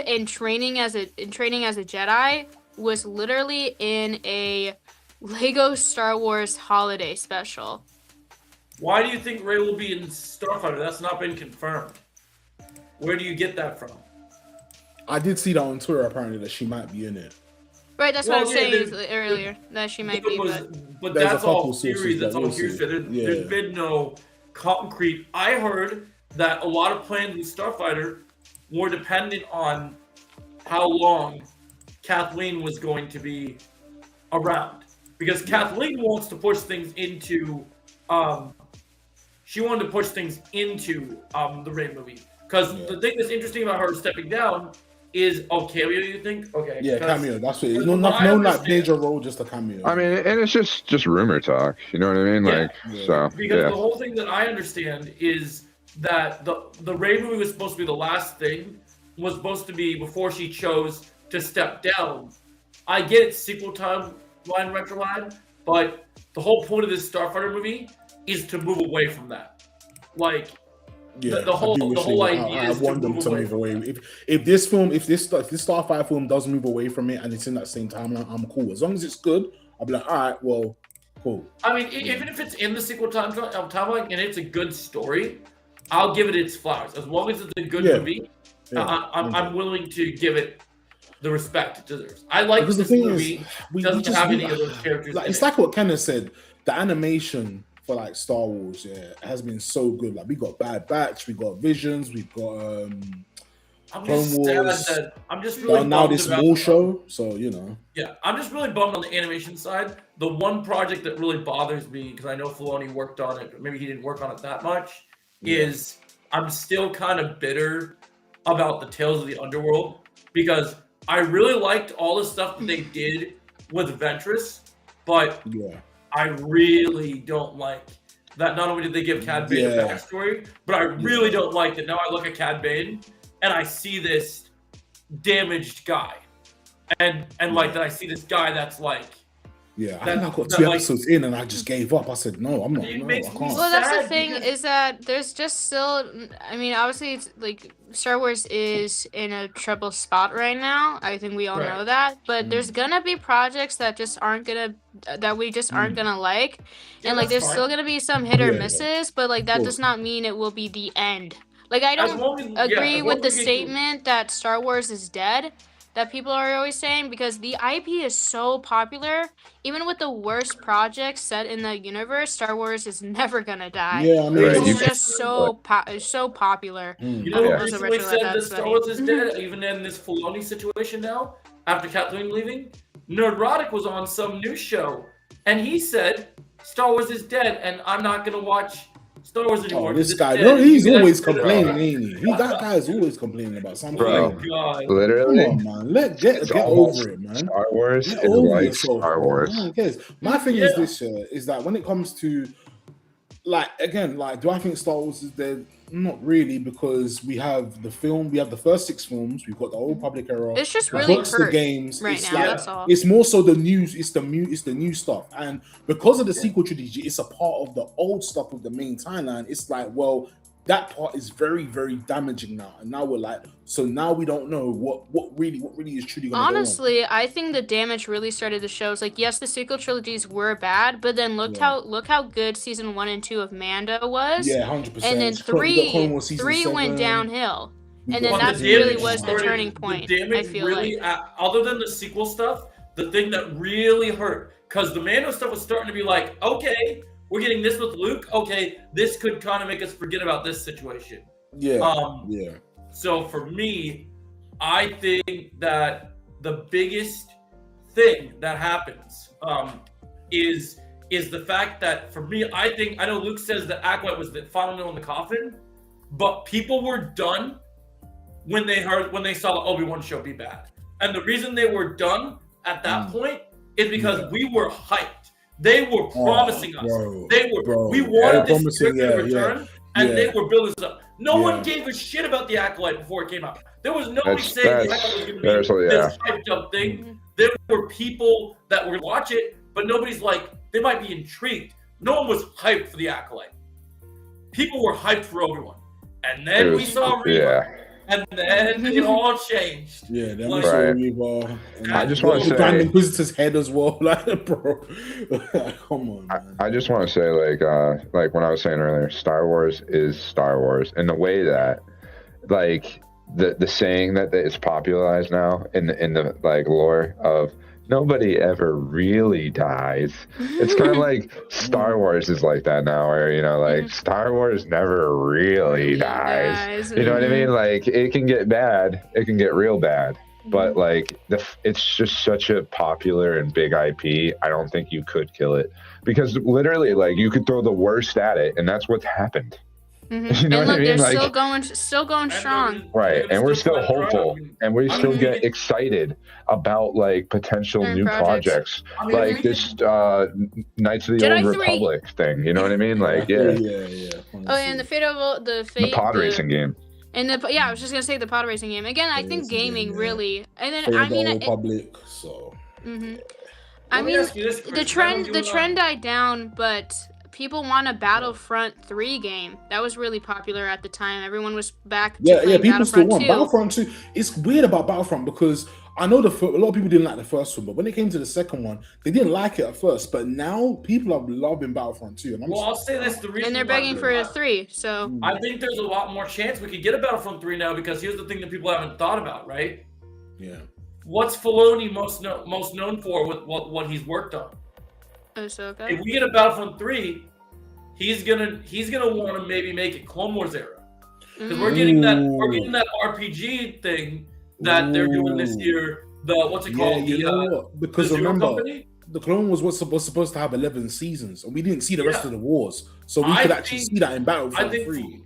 in training as a Jedi was literally in a Lego Star Wars holiday special. Why do you think Ray will be in Starfighter? That's not been confirmed. Where do you get that from? I did see that on Twitter apparently that she might be in it. Right, that's what I was Well, yeah, saying there's- earlier, that she might be, But There's a that's all couple sources theories. That's that all will say. hearsay. Yeah. There's been no concrete. I heard that a lot of plans with Starfighter were dependent on how long Kathleen was going to be around, because Kathleen wants to push things into. She wanted to push things into the Rey movie, because the thing that's interesting about her stepping down is cameo. You think? Okay. Yeah, 'cause- cameo. That's what it is. because No, from not, what I no, like understand- major role, just a cameo. I mean, and it's just rumor talk. You know what I mean? Yeah. Like, Yeah. so Because yeah. the whole thing that I understand is that the Rey movie was supposed to be the last thing, was supposed to be before she chose to step down. I get it's sequel timeline retroline, but the whole point of this Starfighter movie is to move away from that. Like, Yeah, the whole- I do the wish whole they would. idea I is to want them move to away move from away. If this Starfire film does move away from it and it's in that same timeline, I'm cool. As long as it's good, I'll be like, all right, well, cool. I mean, even if it's in the sequel timeline and it's a good story, I'll give it its flowers. As long as it's a good Yeah. movie, Yeah. I'm willing to give it the respect it deserves. I like Because the this thing movie is, we doesn't just have any of those characters. like in it's it. like what Kenneth said. The animation for like Star Wars, has been so good. Like we got Bad Batch, we got Visions, we've got I'm Clone just Wars. sad that I'm just really now bummed this about War show. So Yeah, I'm just really bummed on the animation side. The one project that really bothers me, because I know Filoni worked on it, but maybe he didn't work on it that much, is I'm still kind of bitter about the Tales of the Underworld, because I really liked all the stuff that they did with Ventress, but I really don't like that. Not only did they give Cad Bane a backstory, but I really don't like that. Now I look at Cad Bane and I see this damaged guy, and like that I see this guy that's like. Yeah, I think I got 2 episodes in and I just gave up. I said, no, I'm not. It No, I makes can't. me Well, that's the sad thing because- is that there's just still. I mean, obviously, it's like Star Wars is in a trouble spot right now. I think we all Right. know that. But there's gonna be projects that just aren't gonna that we just aren't gonna like, Yeah, and like that's there's fine. still gonna be some hit or Yeah. misses. But like that does not mean it will be the end. Like I As don't long as- agree as long with the as we get to- statement that Star Wars is dead. That people are always saying, because the IP is so popular. Even with the worst projects set in the universe, Star Wars is never gonna die. Yeah, I mean, Right, It's you just so popular. You know who That was recently originally said that that Star study. Wars is dead, even in this Filoni situation now, after Kathleen leaving? Nerdrotic was on some news show, and he said Star Wars is dead, and I'm not gonna watch Star Wars anymore. Oh, 'cause this it's guy, dead. he's You guys always put it complaining, on. ain't he? That guy is always complaining about something. Bro. Oh, God. Come Literally, on, man. Get it's over almost it, man. Star Wars Get is over like yourself, Star bro. Wars. No one cares. My thing is Yeah. this is that when it comes to like again, like do I think Star Wars is dead? Not really, because we have the first 6 films, we've got the old Public era, It's just the really books, the hurt games. right it's now. like, That's all. it's more so the news, it's the new stuff. And because of the sequel trilogy, it's a part of the old stuff of the main timeline. It's like, well, that part is very, very damaging now. And now we're like, so now we don't know what really is truly going to go on. Honestly, I think the damage really started to show. It's like, yes, the sequel trilogies were bad, but then look how good season 1 and 2 of Mando was. Yeah, 100%. And then We got Clone Wars season 3 went 7. downhill. We And then got- that's the really damage was the started- turning point, The damage I feel really, like. other than the sequel stuff, the thing that really hurt, because the Mando stuff was starting to be like, okay, we're getting this with Luke. Okay, this could kind of make us forget about this situation. Yeah. So for me, I think that the biggest thing that happens is the fact that for me, I know Luke says that Acolyte was the final nail in the coffin, but people were done when they saw the Obi-Wan show be bad. And the reason they were done at that point is because we were hyped. They were promising us. We wanted this character to return, and they were building this up. No one gave a shit about the Acolyte before it came out. There was nobody saying the Acolyte was going to be this hyped up thing. There were people that would watch it, but nobody's like, they might be intrigued. No one was hyped for the Acolyte. People were hyped for Obi-Wan. And then we saw Reva. And then it all changed. Yeah, then Like, we saw Reva. I just want to say, Grand Inquisitor's head as well. Like, bro, come on, man. I just want to say, like when I was saying earlier, Star Wars is Star Wars, in the way that, like, the saying that is popularized now in the like lore of nobody ever really dies. It's kind of like Star Wars is like that now, where like Star Wars never really dies. You know what I mean? Like, it can get bad, it can get real bad, but like it's just such a popular and big IP. I don't think you could kill it, because literally, like, you could throw the worst at it, and that's what's happened. You know and what look, I mean? they're Like, still going strong. right, and we're still hopeful, and we still get excited about like potential new projects, like this Knights of the Jedi Old 3. Republic thing. You know what I mean? Like, yeah. Oh, and the Pod racing game. And I was just gonna say the pod racing game again. I think gaming really, and then Fate I of the mean, Old Republic, so. I Let me mean, ask you this, the Chris. trend died down, but people want a Battlefront 3 game. That was really popular at the time. Everyone was back to playing people still Battlefront want 2. Battlefront 2. It's weird about Battlefront because I know a lot of people didn't like the first one, but when it came to the second one, they didn't like it at first. But now people are loving Battlefront 2. And I'll say this: the reason and they're why begging for a 3. So I think there's a lot more chance we could get a Battlefront 3 now, because here's the thing that people haven't thought about, right? Yeah. what's Filoni most known for with what he's worked on? Ahsoka. If we get a Battlefront 3, he's gonna want to maybe make it Clone Wars era. Because we're getting that RPG thing that they're doing this year. The what's it called? You know what? Because remember, Company? the Clone Wars was supposed to have 11 seasons, and we didn't see the rest of the wars, so we could actually see that in Battlefront 3.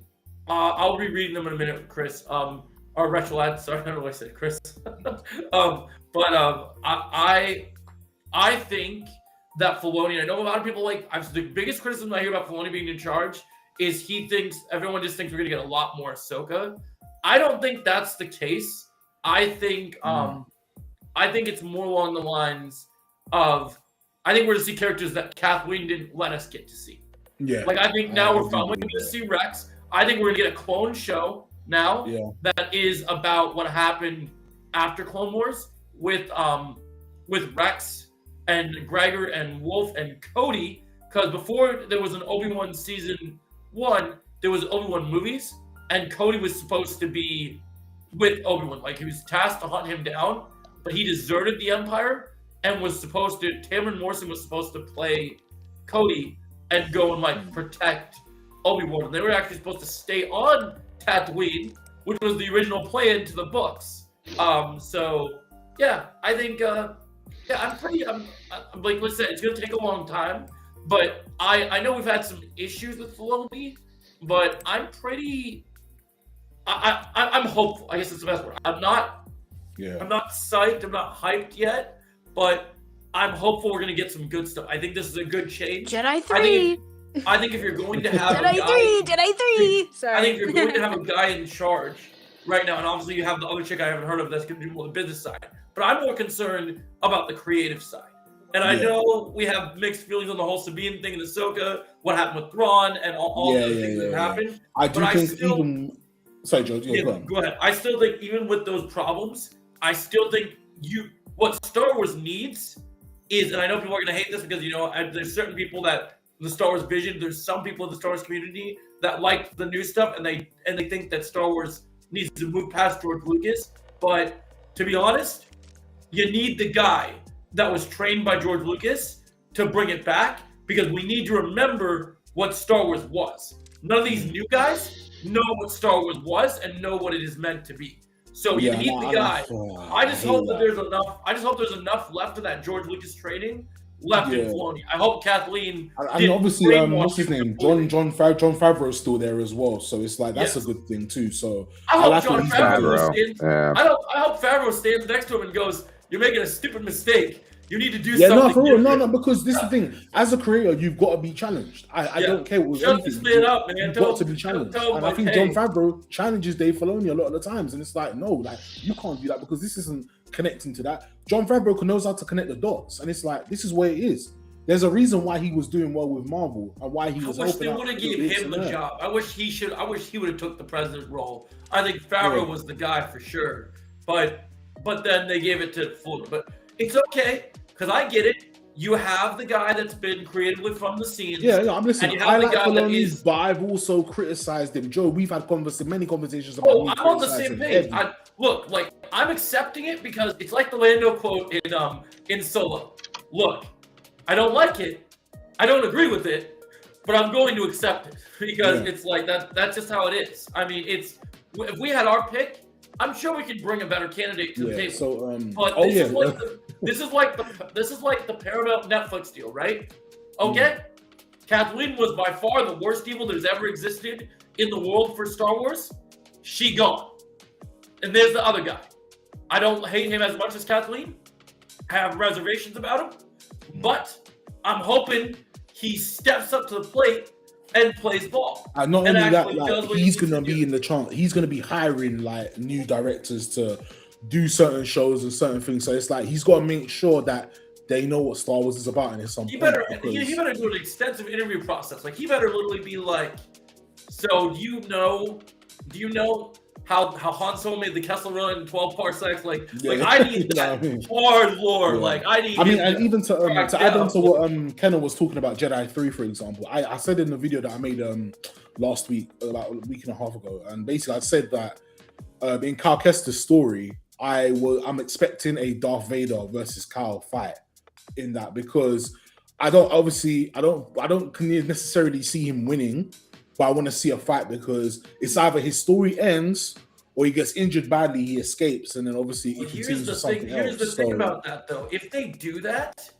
I'll be reading them in a minute, Chris. Or Retrolad. Sorry, I don't know what I said, Chris. I think that Filoni. I know a lot of people the biggest criticism I hear about Filoni being in charge is everyone just thinks we're gonna get a lot more Ahsoka. I don't think that's the case. I think it's more along the lines of I think we're gonna see characters that Kathleen didn't let us get to see. Yeah. I think now we're finally gonna see Rex. I think we're gonna get a clone show now that is about what happened after Clone Wars with Rex and Gregor and Wolf and Cody. Because before there was an Obi-Wan season 1, there was Obi-Wan movies, and Cody was supposed to be with Obi-Wan. He was tasked to hunt him down, but he deserted the Empire and was supposed to. Tamron Morrison was supposed to play Cody and go and protect Obi-Wan. And they were actually supposed to stay on Tatooine, which was the original plan to the books. So yeah, I think I'm like I said, it's gonna take a long time. But I know we've had some issues with Filoni, but I'm pretty. I'm hopeful. I guess that's the best word. I'm not psyched. I'm not hyped yet, but I'm hopeful we're gonna get some good stuff. I think this is a good change. Jedi 3. I think if you're going to have Jedi 3. Sorry. I think if you're going to have a guy in charge right now, and obviously you have the other chick I haven't heard of that's going to do more the business side, but I'm more concerned about the creative side. And I know we have mixed feelings on the whole Sabine thing in Ahsoka, what happened with Thrawn, and all the things that happened. I think even... Sorry, George. Go ahead. I still think even with those problems, I still think what Star Wars needs is, and I know people are going to hate this because, there's certain people that the Star Wars vision, there's some people in the Star Wars community that like the new stuff, and they think that Star Wars needs to move past George Lucas. But to be honest, you need the guy that was trained by George Lucas to bring it back, because we need to remember what Star Wars was. None of these new guys know what Star Wars was and know what it is meant to be. So you need the guy. I just hope that there's enough. I just hope there's enough left of that George Lucas training left in Filoni. I hope Kathleen. And obviously, what's his name? John Favreau is still there as well. So it's that's a good thing too. So I hope John Favreau stands. I hope Favreau stands next to him and goes, "You're making a stupid mistake. You need to do something." No, for real. No, because this is the thing. As a creator, you've got to be challenged. I don't care what anything. Shut this man up, man. You've got to be challenged. And I think John Favreau challenges Dave Filoni a lot of the times, and it's no, you can't do that because this isn't connecting to that. John Favreau knows how to connect the dots, and it's this is where it is. There's a reason why he was doing well with Marvel and why he was. I wish they would have given him the job. I wish he would have took the president role. I think Favreau was the guy for sure, but then they gave it to Filoni. But it's okay, because I get it. You have the guy that's been creatively from the scenes. I'm listening. I like Filoni, but I've also criticized him. Joe, we've had many conversations about. I'm on the same page. Look, I'm accepting it because it's like the Lando quote in Solo. Look, I don't like it. I don't agree with it, but I'm going to accept it because it's that. That's just how it is. I mean, if we had our pick, I'm sure we could bring a better candidate to the table. So, but this is like the Paramount Netflix deal, right? Okay, Kathleen was by far the worst evil there's ever existed in the world for Star Wars. She gone, and there's the other guy. I don't hate him as much as Kathleen. I have reservations about him, but I'm hoping he steps up to the plate and plays ball. And not only that, he's gonna be in the chance. He's gonna be hiring new directors to do certain shows and certain things. So it's he's got to make sure that they know what Star Wars is about, and it's something. He better do an extensive interview process. He better literally be so do you know how Han Solo made the Kessel Run in 12 parsecs? I need hard lore. And even to add on to what Kenna was talking about Jedi 3, for example, I said in the video that I made last week, about a week and a half ago, and basically I said that in Cal Kestis' story, I'm expecting a Darth Vader versus Cal fight in that, because I don't necessarily see him winning, but I want to see a fight, because it's either his story ends or he gets injured badly, he escapes, and then obviously he continues with something else. Here's the thing about that, though. If they do that,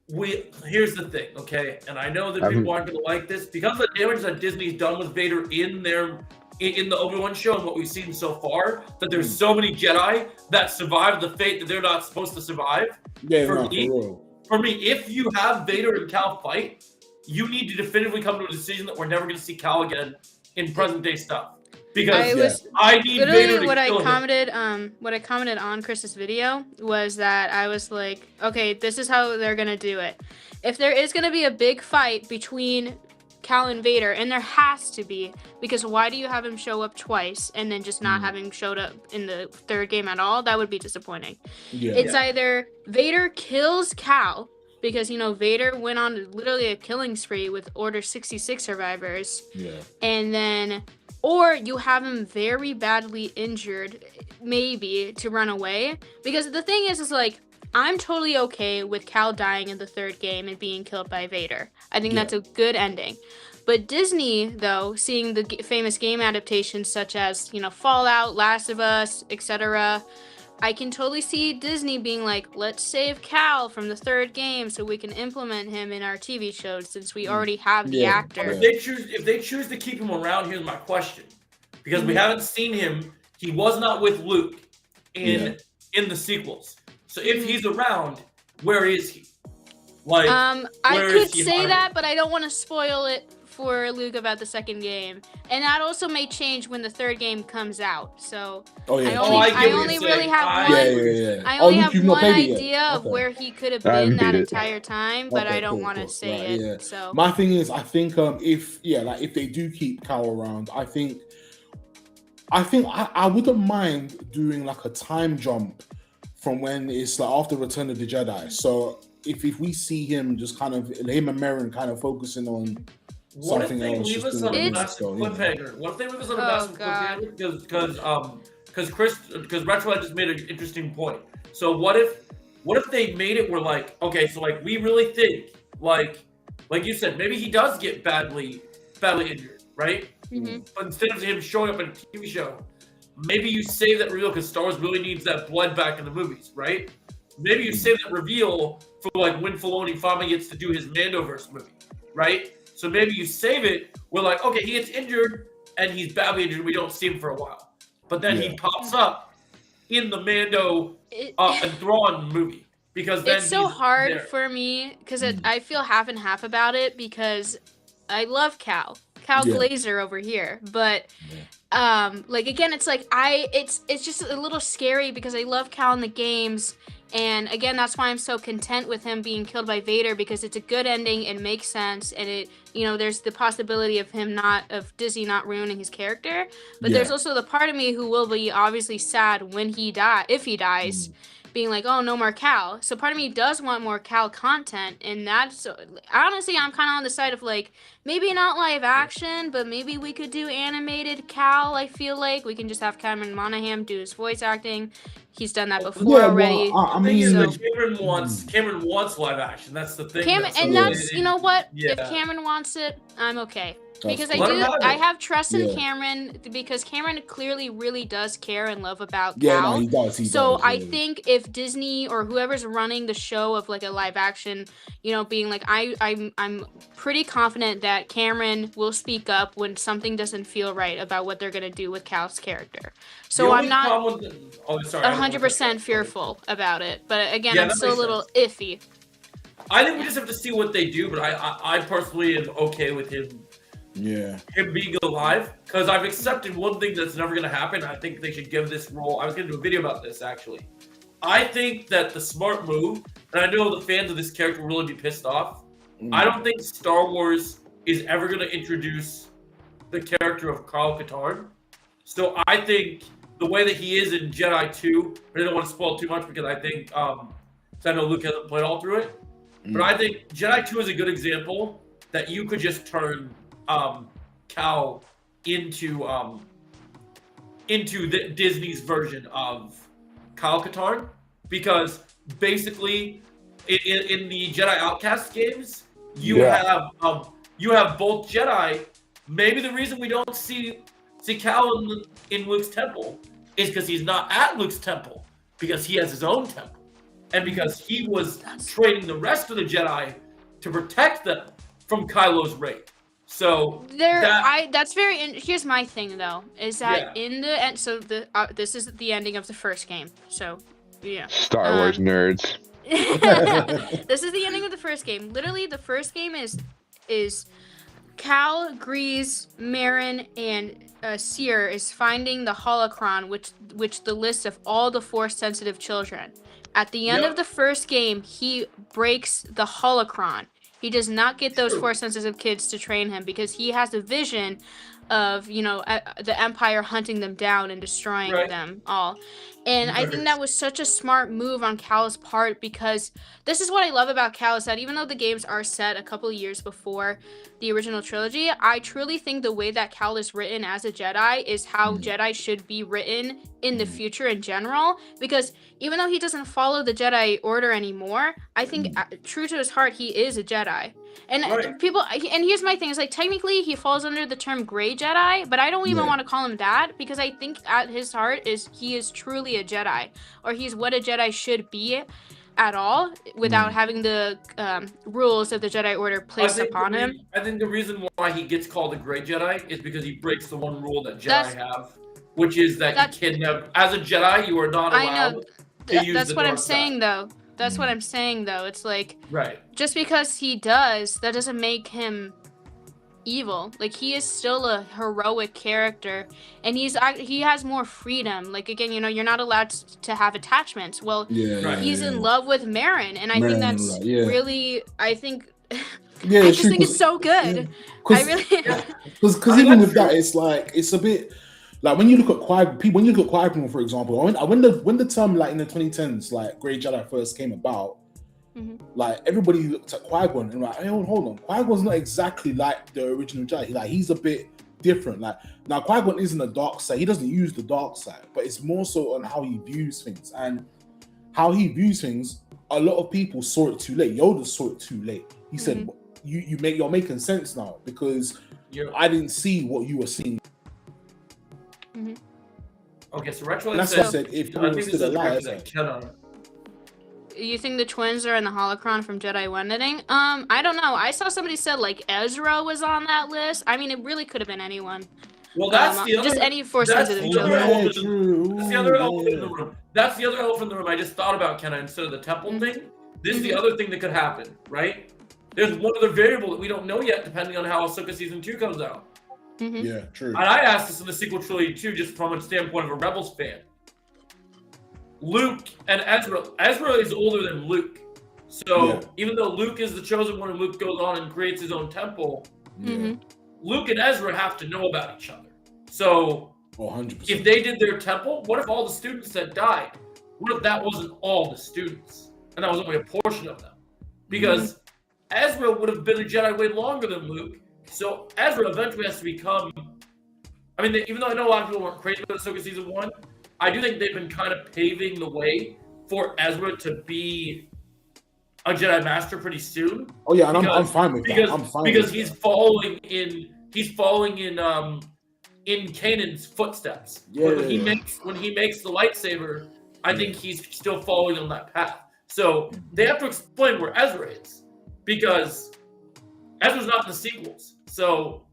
here's the thing, okay? And I know that people aren't going to like this because of the damage that Disney's done with Vader in the Obi-Wan show and what we've seen so far, that there's so many Jedi that survived the fate that they're not supposed to survive. Yeah, For me, if you have Vader and Cal fight, you need to definitively come to a decision that we're never going to see Cal again in present day stuff. Because I need Vader to what kill him. What I commented on Chris's video was that I was like, okay, this is how they're gonna do it. If there is gonna be a big fight between Cal and Vader, and there has to be, because why do you have him show up twice and then just not have him showed up in the third game at all? That would be disappointing. It's either Vader kills Cal, because Vader went on literally a killing spree with Order 66 survivors, and then, or you have him very badly injured, maybe, to run away. Because the thing is like, I'm totally okay with Cal dying in the third game and being killed by Vader. I think that's a good ending. But Disney, though, seeing the famous game adaptations such as, Fallout, Last of Us, etc., I can totally see Disney being like, let's save Cal from the third game so we can implement him in our TV shows, since we already have the actor. If they choose to keep him around, here's my question. Because we haven't seen him, he was not with Luke in the sequels. So if he's around, where is he? Like, I could say that, but I don't want to spoil it for Luke about the second game, and that also may change when the third game comes out. So I only really have one idea of where he could have been that entire time, but I don't want to say it. So my thing is, I think if they do keep Cal around, I think I wouldn't mind doing like a time jump from when it's like after Return of the Jedi. So if we see him just kind of him and Merrin kind of focusing on something else. What if they leave us on a massive cliffhanger? What if they leave us on a massive cliffhanger? Because Retro just made an interesting point. So what if they made it where like, okay, so like we really think like you said, maybe he does get badly injured, right? But instead of him showing up in a TV show, maybe you save that reveal because Star Wars really needs that blood back in the movies, right? Maybe you save that reveal for like when Filoni finally gets to do his Mandoverse movie, right? So maybe you save it where like, okay, he gets injured and he's badly injured. We don't see him for a while, but then he pops up in the Mando and Thrawn movie, because then it's so hard for me because I feel half and half about it, because I love Cal Glazer over here, but like again, it's like it's just a little scary because I love Cal in the games. And again, that's why I'm so content with him being killed by Vader, because it's a good ending, it makes sense, and it, there's the possibility of Disney not ruining his character. But there's also the part of me who will be obviously sad when if he dies, being like, oh, no more Cal. So part of me does want more Cal content, and that's honestly, I'm kind of on the side of like, maybe not live action, but maybe we could do animated Cal. I feel like we can just have Cameron Monaghan do his voice acting. He's done that before already. Cameron wants live action. That's the thing. You know what? If Cameron wants it, I'm okay. Because I have trust in Cameron, because Cameron clearly really does care and love about Cal. He does. I think if Disney or whoever's running the show of like a live action, being like, I'm pretty confident that Cameron will speak up when something doesn't feel right about what they're gonna do with Cal's character. So I'm not 100% fearful about it, but again, I'm still a little iffy. I think we just have to see what they do, but I personally am okay with him being alive, because I've accepted one thing that's never going to happen. I think they should give this role. I was going to do a video about this, actually. I think that the smart move, and I know the fans of this character will really be pissed off, I don't think Star Wars is ever going to introduce the character of Karl Katarn. So I think the way that he is in Jedi 2, I don't want to spoil too much, because I think, so I know Luke hasn't played all through it, but I think Jedi 2 is a good example that you could just turn Cal into Disney's version of Kyle Katarn, because basically in the Jedi Outcast games, you have both Jedi. Maybe the reason we don't see Cal in Luke's temple is because he's not at Luke's temple, because he has his own temple, and because he was training the rest of the Jedi to protect them from Kylo's raid. So that's very. Here's my thing though, is that in the end, so this is the ending of the first game. So yeah, Star Wars nerds. This is the ending of the first game. Literally, the first game is Cal, Grease, Marin, and Seer is finding the holocron, which the list of all the Force-sensitive children. At the end of the first game, he breaks the holocron. He does not get those Force-sensitive kids to train him because he has a vision of, the Empire hunting them down and destroying them all. And I think that was such a smart move on Cal's part, because this is what I love about Cal, is that even though the games are set a couple of years before the original trilogy, I truly think the way that Cal is written as a Jedi is how Jedi should be written in the future in general, because even though he doesn't follow the Jedi Order anymore, I think true to his heart, he is a Jedi. And and here's my thing, is like, technically he falls under the term gray Jedi, but I don't even want to call him that, because I think at his heart he is truly a Jedi, or he's what a Jedi should be at all, without having the rules of the Jedi Order placed upon him. I think the reason why he gets called a gray Jedi is because he breaks the one rule that Jedi have, which is that you kidnap. As a Jedi, you are not allowed to use that's the what I'm dark saying, side. though. That's what I'm saying, though. It's like, just because he does, that doesn't make him evil. Like, he is still a heroic character, and he has more freedom. Like, again, you're not allowed to have attachments. Well, he's in love with Marin, and I think that's really, I think just think it's so good. I really because even with that, it's like, it's a bit like when you look at Qui-Gon, for example, when the term, like, in the 2010s, like, Grey Jedi first came about, like, everybody looked at Qui-Gon and like, hey, hold on, Qui-Gon's not exactly like the original Jedi. Like, he's a bit different. Like, now Qui-Gon isn't a dark side. He doesn't use the dark side, but it's more so on how he views things. And how he views things, a lot of people saw it too late. Yoda saw it too late. He said, you're making sense now, because I didn't see what you were seeing. Okay, so Retro that's said, what I said, if I think this is alive, you think the twins are in the holocron from Jedi Wedding? I don't know. I saw somebody said, like, Ezra was on that list. I mean, it really could have been anyone. Well, that's the other, just any Force-sensitive children. That's the other elephant in the room. That's the other elephant in the room. I just thought about, Kenna, instead of the temple thing. This is the other thing that could happen, right? There's one other variable that we don't know yet, depending on how Ahsoka Season 2 comes out. Yeah, true. And I asked this in the sequel trilogy too, just from a standpoint of a Rebels fan. Luke and Ezra is older than Luke. So even though Luke is the chosen one and Luke goes on and creates his own temple, Luke and Ezra have to know about each other. So 100%. If they did their temple, what if all the students that died? What if that wasn't all the students? And that was only a portion of them? Because Ezra would have been a Jedi way longer than Luke. So Ezra eventually has to become... I mean, even though I know a lot of people weren't crazy about Ahsoka Season 1, I do think they've been kind of paving the way for Ezra to be a Jedi Master pretty soon. Oh yeah, and I'm fine with that. I'm fine because with he's that. following in Kanan's footsteps. Yeah. When he makes the lightsaber, I think he's still following on that path. So they have to explain where Ezra is, because Ezra's not in the sequels. So,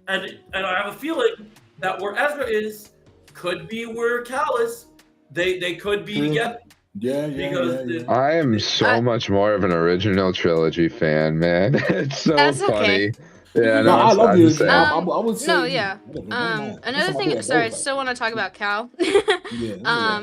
and I have a feeling that where Ezra is could be where Cal is. They could be together. Yeah. I am so much more of an original trilogy fan, man. It's so funny. Yeah, no, I love you. I would say, no, yeah. Another thing, sorry, I still want to talk about Cal.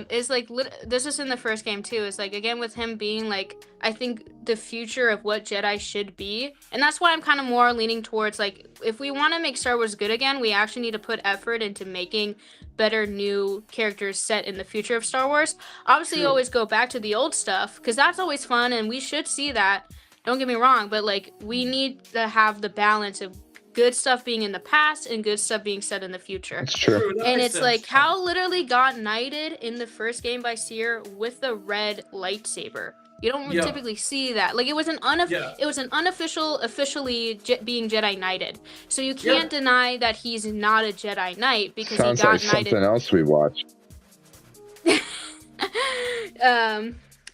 Is like, this is in the first game too. Is like, again, with him being like, I think the future of what Jedi should be, and that's why I'm kind of more leaning towards like, if we want to make Star Wars good again, we actually need to put effort into making better new characters set in the future of Star Wars. Obviously, you always go back to the old stuff because that's always fun, and we should see that. Don't get me wrong, but like, we need to have the balance of good stuff being in the past and good stuff being said in the future. It's true. That And makes it's sense. like Cal literally got knighted in the first game by Seer with the red lightsaber. You don't Yeah. typically see that. Like it was an Yeah. unofficial, officially being Jedi Knighted. So you can't deny that he's not a Jedi Knight because Sounds he got like knighted. something else we watched.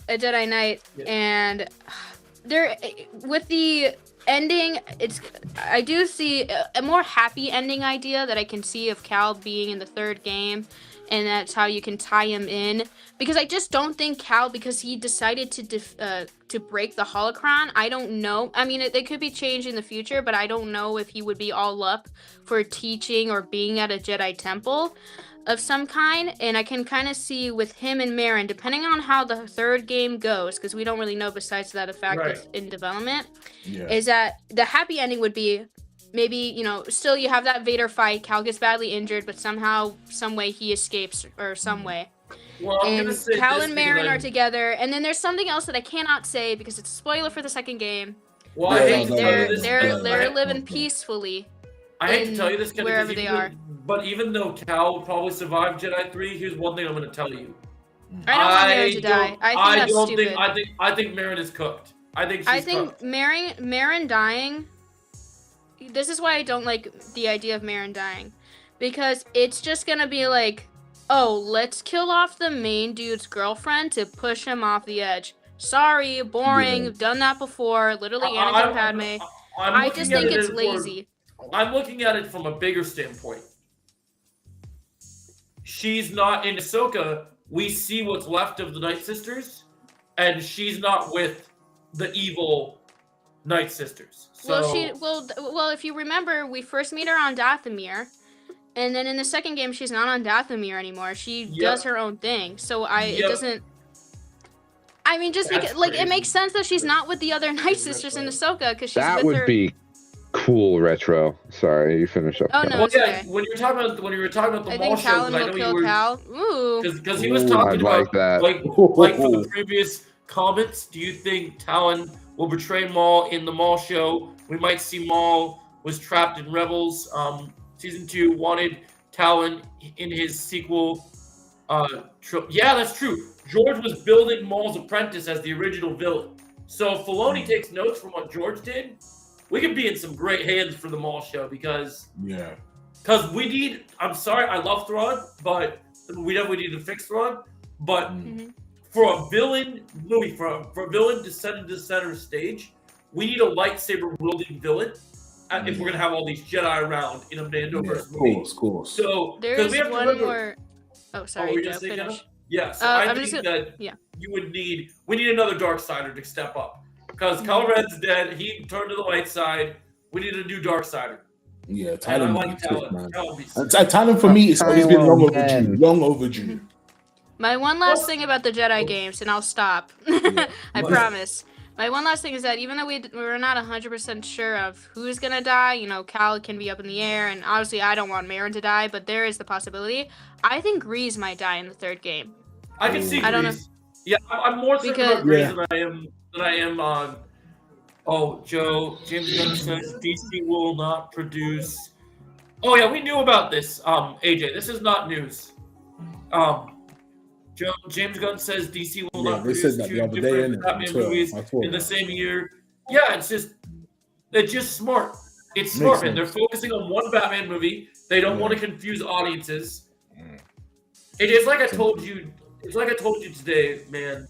A Jedi Knight, Yeah. and there with the ending, I do see a more happy ending idea that I can see of Cal being in the third game, and that's how you can tie him in. Because I just don't think Cal, because he decided to break the holocron. I don't know. I mean, they could be changed in the future, but I don't know if he would be all up for teaching or being at a Jedi temple of some kind. And I can kind of see with him and Marin, depending on how the third game goes, because we don't really know besides that fact Right. it's in development, Yeah. is that the happy ending would be maybe, you know, still you have that Vader fight, Cal gets badly injured, but somehow, some way he escapes, or some way. Well, I'm And gonna say Cal this and because Marin are I'm- together, and then there's something else that I cannot say because it's a spoiler for the second game. Well, I hate to tell you They're this. they're but living okay. peacefully. I hate to in tell you this, Ken, wherever because they even- are. But even though Cal will probably survive Jedi 3, here's one thing I'm gonna tell you. I don't want Marin to die. I think that's don't stupid. I think Marin is cooked. I think she's I think cooked. Marin dying. This is why I don't like the idea of Marin dying, because it's just gonna be like, oh, let's kill off the main dude's girlfriend to push him off the edge. Sorry, boring. Yeah. Done that before. Literally, Anakin and Padme. I just think it's lazy. I'm looking at it from a bigger standpoint. She's not in Ahsoka. We see what's left of the Night Sisters, and she's not with the evil Night Sisters. So, Well, if you remember, we first meet her on Dathomir, and then in the second game, she's not on Dathomir anymore. She Yep. does her own thing. So it Yep. doesn't. I mean, just That's because, like, it crazy. makes sense that she's not with the other Night Sisters in Ahsoka, because she's That with would her. be cool, Retro. Sorry, you finish up. Oh, Cal. no. well, it's yeah, okay. when you were talking about the I mall think show, Callan I know will you kill were Cal. Ooh. because he was Ooh, talking I'd about like that. like from the previous comments. Do you think Talon will betray Maul in the Maul show? We might see Maul was trapped in Rebels. Season 2 wanted Talon in his sequel. Yeah, that's true. George was building Maul's apprentice as the original villain. So if Filoni takes notes from what George did, we could be in some great hands for the Maul show because Yeah. we need. I'm sorry, I love Thrawn, but we definitely need to fix Thrawn. But for a villain movie, for a villain to set into center stage, we need a lightsaber wielding villain. If we're gonna have all these Jedi around in a Mandoverse Of movie, course. so 'cause There's we have to one remember. more. Oh, Oh, sorry, were you Joe. gonna say, Jenna? Finish. Yeah, so I'm I just think gonna- that yeah. we need another Darksider to step up because Kylo Ren's dead. He turned to the light side. We need a new Darksider. Yeah, And I Talon would like be sick, Talon. man. Talon would be And sick. Talon for me, it's always been long Talon, overdue. man. Long overdue. My one last thing about the Jedi games, and I'll stop. I What? promise. My one last thing is that even though we're not 100% sure of who's gonna die, you know, Cal can be up in the air, and obviously I don't want Marin to die, but there is the possibility. I think Grease might die in the third game. I can see I don't know. Grease. Yeah, I'm more certain Because- about Grease Yeah. than I am on. Oh, Joe, James Gunn says DC will not produce. Oh yeah, we knew about this. AJ, this is not news. James Gunn says DC will Yeah, not they produce said that the two other day, different innit, on Batman Twitter. movies I saw in the that. same year. Yeah, it's just smart. It's Makes smart, and they're sense. focusing on one Batman movie. They don't Yeah. want to confuse audiences. It's like I told you. It's like I told you today, man.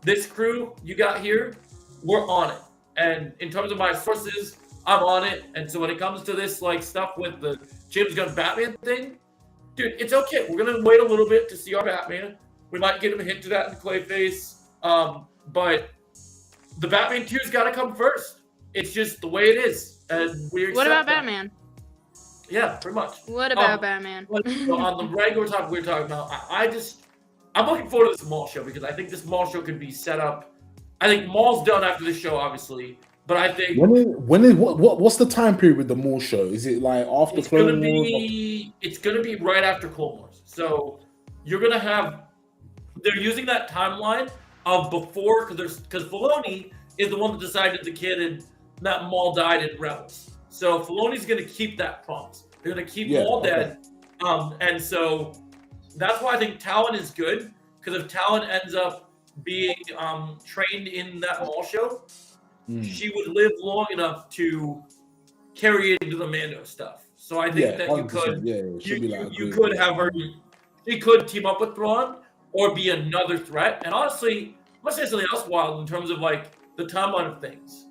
This crew you got here, we're on it. And in terms of my sources, I'm on it. And so when it comes to this like stuff with the James Gunn Batman thing, dude, it's okay. We're gonna wait a little bit to see our Batman. We might get him a hint to that in Clayface. But the Batman 2's got to come first. It's just the way it is, and we. What about accept that. Batman? Yeah, pretty much. What about Um, Batman? So on the regular topic we're talking about, I'm looking forward to this mall show because I think this mall show could be set up. I think mall's done after this show, obviously, but I think What's the time period with the Maul show? Is it like after it's gonna Clone Wars? be right after Clone Wars. So you're gonna have they're using that timeline of before because Filoni is the one that decided the kid and that Maul died in Rebels. So Filoni's going to keep that promise. They're going to keep Maul dead. And so that's why I think Talon is good, because if Talon ends up being trained in that Maul show, she would live long enough to carry it into the Mando stuff. So I think that you could, you could have her. She could team up with Thrawn or be another threat. And honestly, I'm gonna say something else wild in terms of like the timeline of things.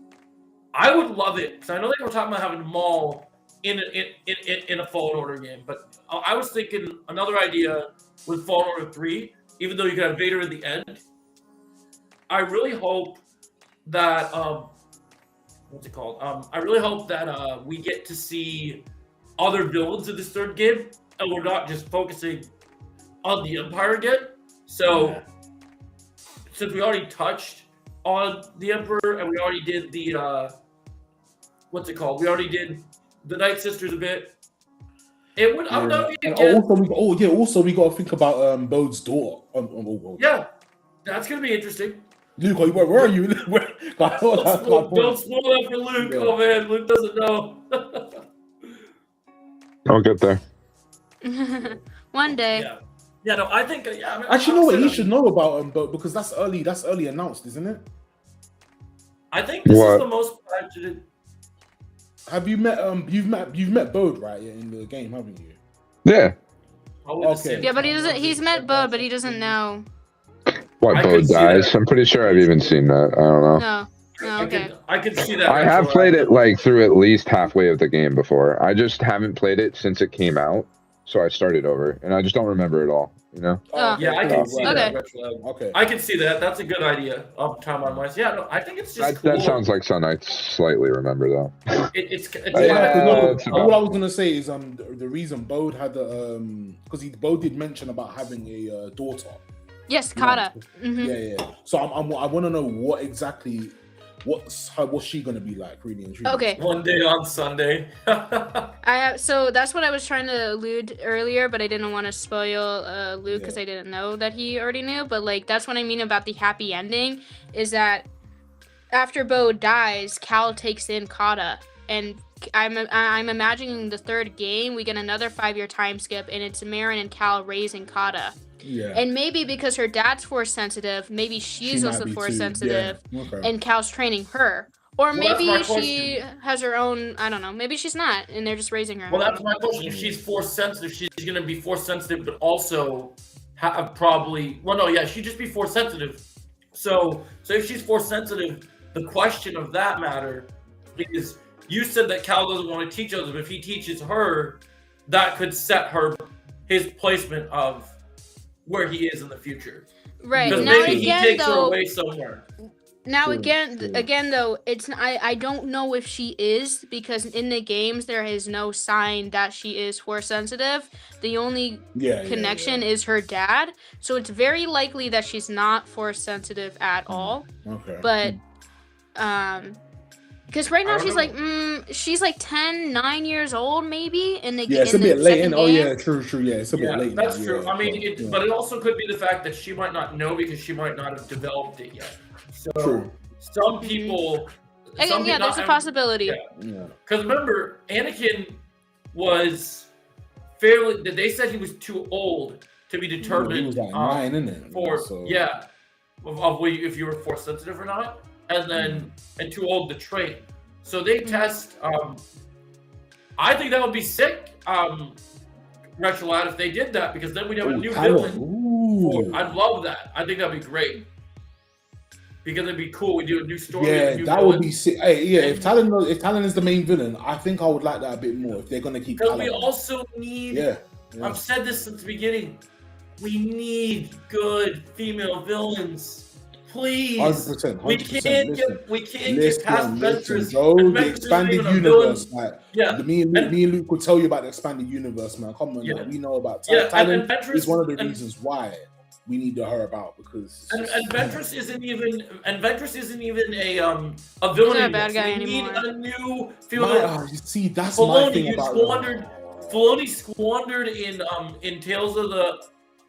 I would love it because I know they were talking about having Maul in a Fallen Order game, but I was thinking another idea with Fallen Order 3, even though you could have Vader at the end. I really hope that what's it called? I really hope that we get to see other villains in this third game, and we're not just focusing on the Empire again. So since we already touched on the Emperor and we already did the what's it called? We already did the Night Sisters a bit. It would. I would not be against. Also we got to think about Bode's daughter. Yeah, that's gonna be interesting. Luke, where are you? Don't spoil that for Luke. Yeah. Oh man, Luke doesn't know. I'll get there. One day. Yeah. No, I think. Yeah, actually, you know what? He should know about Bode because that's early. That's early announced, isn't it? I think this is the most pageant. Have you met you've met Bode, right? In the game, haven't you? Yeah. Okay. Yeah, but he doesn't. He's met Bode, but he doesn't know. Why Bode dies? I'm pretty sure I've even seen that. I don't know. No, okay. I can see that. I have played it like through at least halfway of the game before. I just haven't played it since it came out, so I started over, and I just don't remember it all. You know? Yeah, I can see that. Okay. I can see that. That's a good idea. Timeline-wise, yeah. No, I think it's just cool. That sounds like something I slightly remember though. It's what I was gonna say is the reason Bode had the because Bode did mention about having a daughter. Yes, Kata. Yeah. So I want to know what's she gonna be like, really and truly. Okay. One day on Sunday. So that's what I was trying to allude earlier, but I didn't want to spoil Luke because I didn't know that he already knew. But like that's what I mean about the happy ending is that after Bode dies, Cal takes in Kata, and I'm imagining the third game we get another 5-year time skip, and it's Marin and Cal raising Kata. Yeah. And maybe because her dad's force sensitive, maybe she's also force sensitive, and Cal's training her. Or maybe she has her own, I don't know, maybe she's not, and they're just raising her. Well, that's my question. If she's force sensitive, she's going to be force sensitive, but also she'd just be force sensitive. So if she's force sensitive, the question of that matter is, you said that Cal doesn't want to teach others, but if he teaches her, that could set his placement of where he is in the future. Right. Because now maybe again, he takes though, her away somewhere. Now again though, it's I don't know if she is, because in the games there is no sign that she is force sensitive. The only connection is her dad, so it's very likely that she's not force sensitive at all. Okay. But because right now she's like 9 years old maybe in the game. Yeah, it's a bit late. Oh yeah, true. Yeah, it's a bit late. That's true. I mean, but it also could be the fact that she might not know because she might not have developed it yet. So some people. There's a possibility. Because remember, Anakin was fairly. They said he was too old to be determined. He was like 9, isn't it? If you were force sensitive or not, and too old to train. So they test. I think that would be sick. Retrolad, if they did that, because then we'd have a new villain. I'd love that. I think that'd be great. Because it'd be cool. We do a new story. Yeah, that would be sick. Hey, if Talon is the main villain, I think I would like that a bit more if they're gonna keep. Because we also need. I've said this since the beginning. We need good female villains, please. 100%. We can't get past Ventress. The expanded universe, me and Luke will tell you about the expanded universe, man. Come on, man. We know about Talon. Is one of the reasons why we need to hear about, because and Ventress isn't even a villain. Not a bad guy anymore. We need a new female. See, that's my thing about Filoni squandered in Tales of the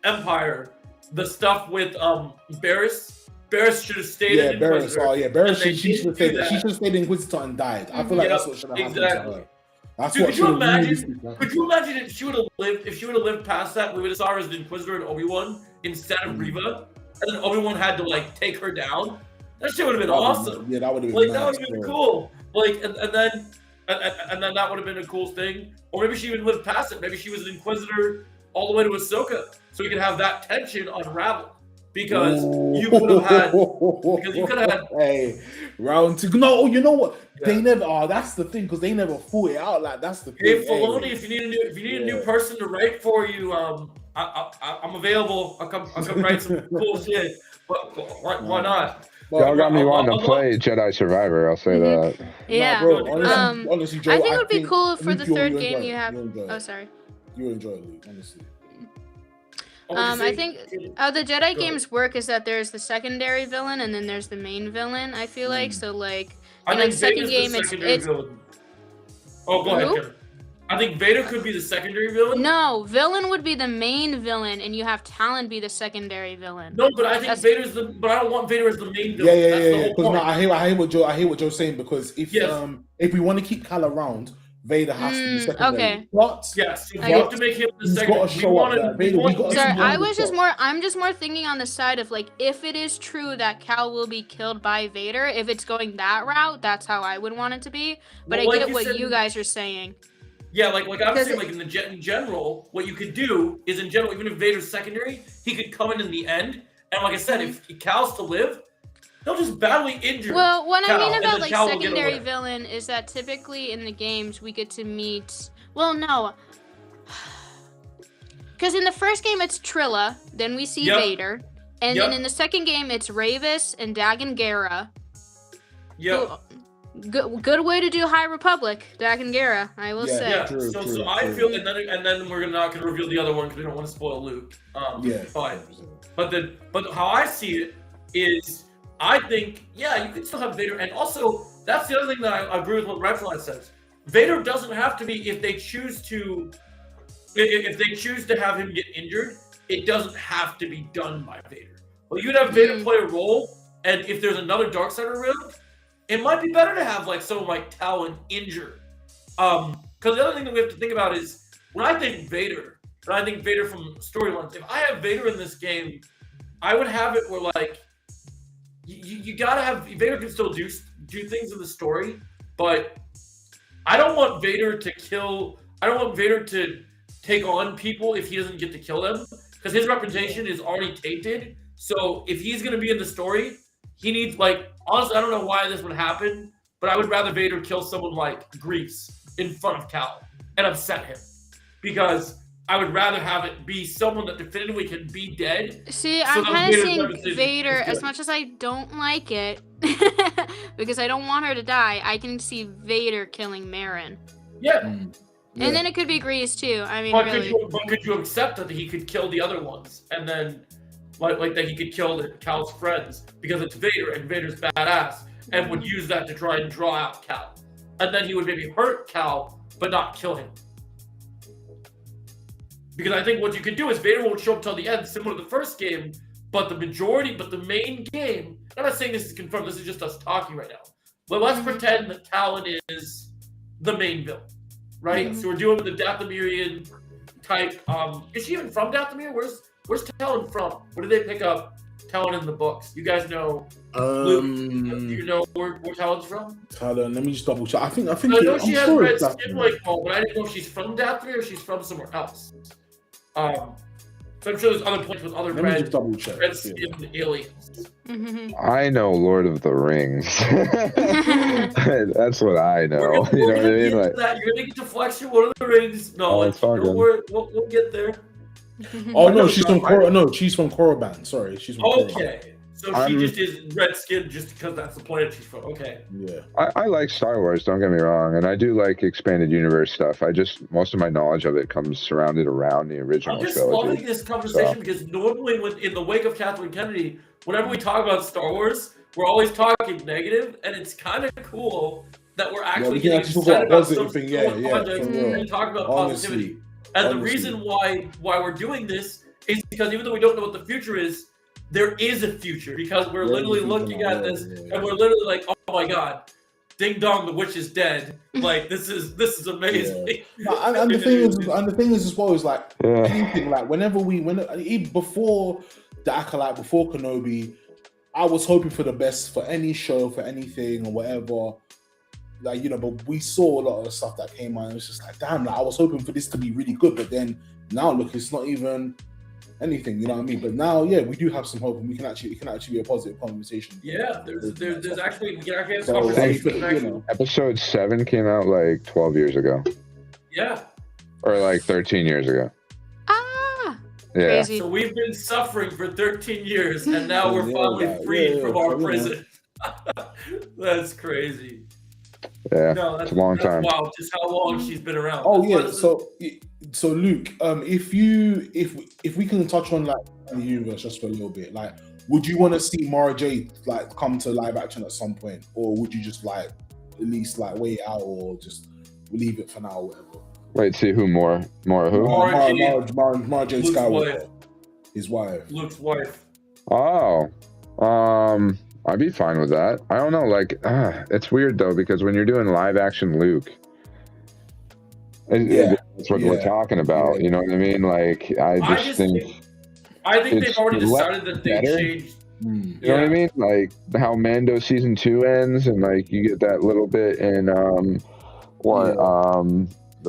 Empire the stuff with Barriss Barris should have stayed Yeah, in Barris. Inquisitor. Oh, yeah, Barris. and they She should have didn't do stayed. She that. should have stayed Inquisitor and died. I feel like that's what should have happened exactly. to her. That's Dude, what could should you have really imagine? Could you imagine if she would have lived? If she would have lived past that, we would have saw her as the Inquisitor and Obi-Wan instead of Reva, and then Obi-Wan had to like take her down. That shit would have been awesome. Yeah, that would have been Like nice, that would have been cool. Like and then that would have been a cool thing. Or maybe she even lived past it. Maybe she was an Inquisitor all the way to Ahsoka, so we could have that tension unravel. Because you could have had. Hey, round two. No, you know what? Yeah. They never. Oh, that's the thing because they never thought it out. Like that's the thing. Hey, Filoni, if you need a new person to write for you, I'm available. I'll come write some cool shit. Why not? Y'all got me wanting to play Jedi Survivor. I'll say that. Yeah. Nah, bro, honestly, Joe, I think it would be cool for the third game enjoy you it. have. You'll enjoy it. Oh, sorry. You enjoy it, Luke, honestly. I think how the Jedi games work is that there's the secondary villain and then there's the main villain. I feel like so like in the second game it's villain. Oh, go ahead, Kevin. I think Vader could be the secondary villain. No, villain would be the main villain, and you have Talon be the secondary villain. No, but I think Vader's the. But I don't want Vader as the main villain. Yeah. Because no, I hear what Joe's saying because if we want to keep Cal around, Vader has to be secondary. Okay. But yes, you have to make him the secondary. Sorry, I'm just more thinking on the side of like if it is true that Cal will be killed by Vader, if it's going that route, that's how I would want it to be. But I get what you guys are saying. Yeah, like I'm saying, like in general, what you could do is in general, even if Vader's secondary, he could come in the end. And like I said, if Cal's to live, they'll just badly injure. Well, what Cal, I mean about like Cal secondary villain is that typically in the games we get to meet. Well, no, because in the first game it's Trilla, then we see Vader, and then in the second game it's Ravis and Dagan Gera. Yep. Good way to do High Republic, Dagan Gera, I will say. Yeah, so I feel, and then we're not going to reveal the other one because we don't want to spoil Luke. Fine. But how I see it is, I think, you can still have Vader, and also that's the other thing that I agree with what Redfly says. Vader doesn't have to be if they choose to have him get injured. It doesn't have to be done by Vader. Well, you'd have Vader play a role, and if there's another Darksaber around, it might be better to have like someone like Talon injured. Because the other thing that we have to think about is when I think Vader from storylines, if I have Vader in this game, I would have it where like you gotta have Vader can still do things in the story, but I don't want Vader to kill. I don't want Vader to take on people if he doesn't get to kill them, because his reputation is already tainted. So if he's gonna be in the story, he needs like. Honestly, I don't know why this would happen, but I would rather Vader kill someone like Grease in front of Cal and upset him, because I would rather have it be someone that definitively can be dead. See, I'm kind of seeing Vader, as much as I don't like it, because I don't want her to die, I can see Vader killing Marin. Yeah. And then it could be Grease too. I mean, really. Could you accept that he could kill the other ones, and then like that he could kill Cal's friends because it's Vader and Vader's badass and would use that to try and draw out Cal, and then he would maybe hurt Cal but not kill him. Because I think what you could do is Vader won't show up till the end, similar to the first game, but the main game. I'm not saying this is confirmed. This is just us talking right now. But let's pretend that Talon is the main villain, right? So we're dealing with the Dathomirian type. Is she even from Dathomir? Where's Talon from? Where did they pick up Talon in the books? You guys know? Luke, do you know where Talon's from? Talon, let me just double check. I think. I know she has red skin like Paul, but I didn't know if she's from Dathomir or she's from somewhere else. So I'm sure there's other points with other red skin aliens. I know Lord of the Rings. That's what I know. You know what I mean? Like, you're gonna get to flex your Lord of the Rings. No, we'll get there. Oh no, she's from Korriban. Sorry, she's from Okay. So she just is red skinned just because that's the planet she's from. Okay. Yeah. I like Star Wars, don't get me wrong, and I do like expanded universe stuff. Most of my knowledge of it comes surrounded around the original trilogy. I'm just loving this conversation because normally in the wake of Kathleen Kennedy, whenever we talk about Star Wars, we're always talking negative, and it's kind of cool that we're actually getting excited about some projects and talk about positivity. And the reason why we're doing this is because even though we don't know what the future is, there is a future because we're literally looking at this and we're literally like, oh my god, ding dong, the witch is dead. Like this is amazing. Yeah. And the thing is as well is like anything like even before the Acolyte, before Kenobi, I was hoping for the best for any show, for anything or whatever. Like, you know, but we saw a lot of the stuff that came out and it was just like, damn, like I was hoping for this to be really good, but then now look, it's not even anything, you know what I mean? But now, yeah, we do have some hope and it can actually be a positive conversation. Yeah, there's actually Episode 7 came out like 12 years ago. Yeah. Or like 13 years ago. Yeah. Crazy. So we've been suffering for 13 years and now we're finally freed from our prison. That's crazy. Yeah, no, it's a long time. Wow, just how long she's been around. Oh yeah, so Luke, if we can touch on like the universe just for a little bit, like, would you want to see Mara Jade like come to live action at some point, or would you just like at least like wait out or just leave it for now, or whatever? Wait, see who more who? Mara Jade Skywalker, his wife. Luke's wife. Oh, I'd be fine with that. I don't know, like, it's weird though because when you're doing live action Luke, that's what we're talking about. You know what I mean? Like, I just think they've already decided that they changed. You know what I mean? Like how Mando season 2 ends, and like you get that little bit in the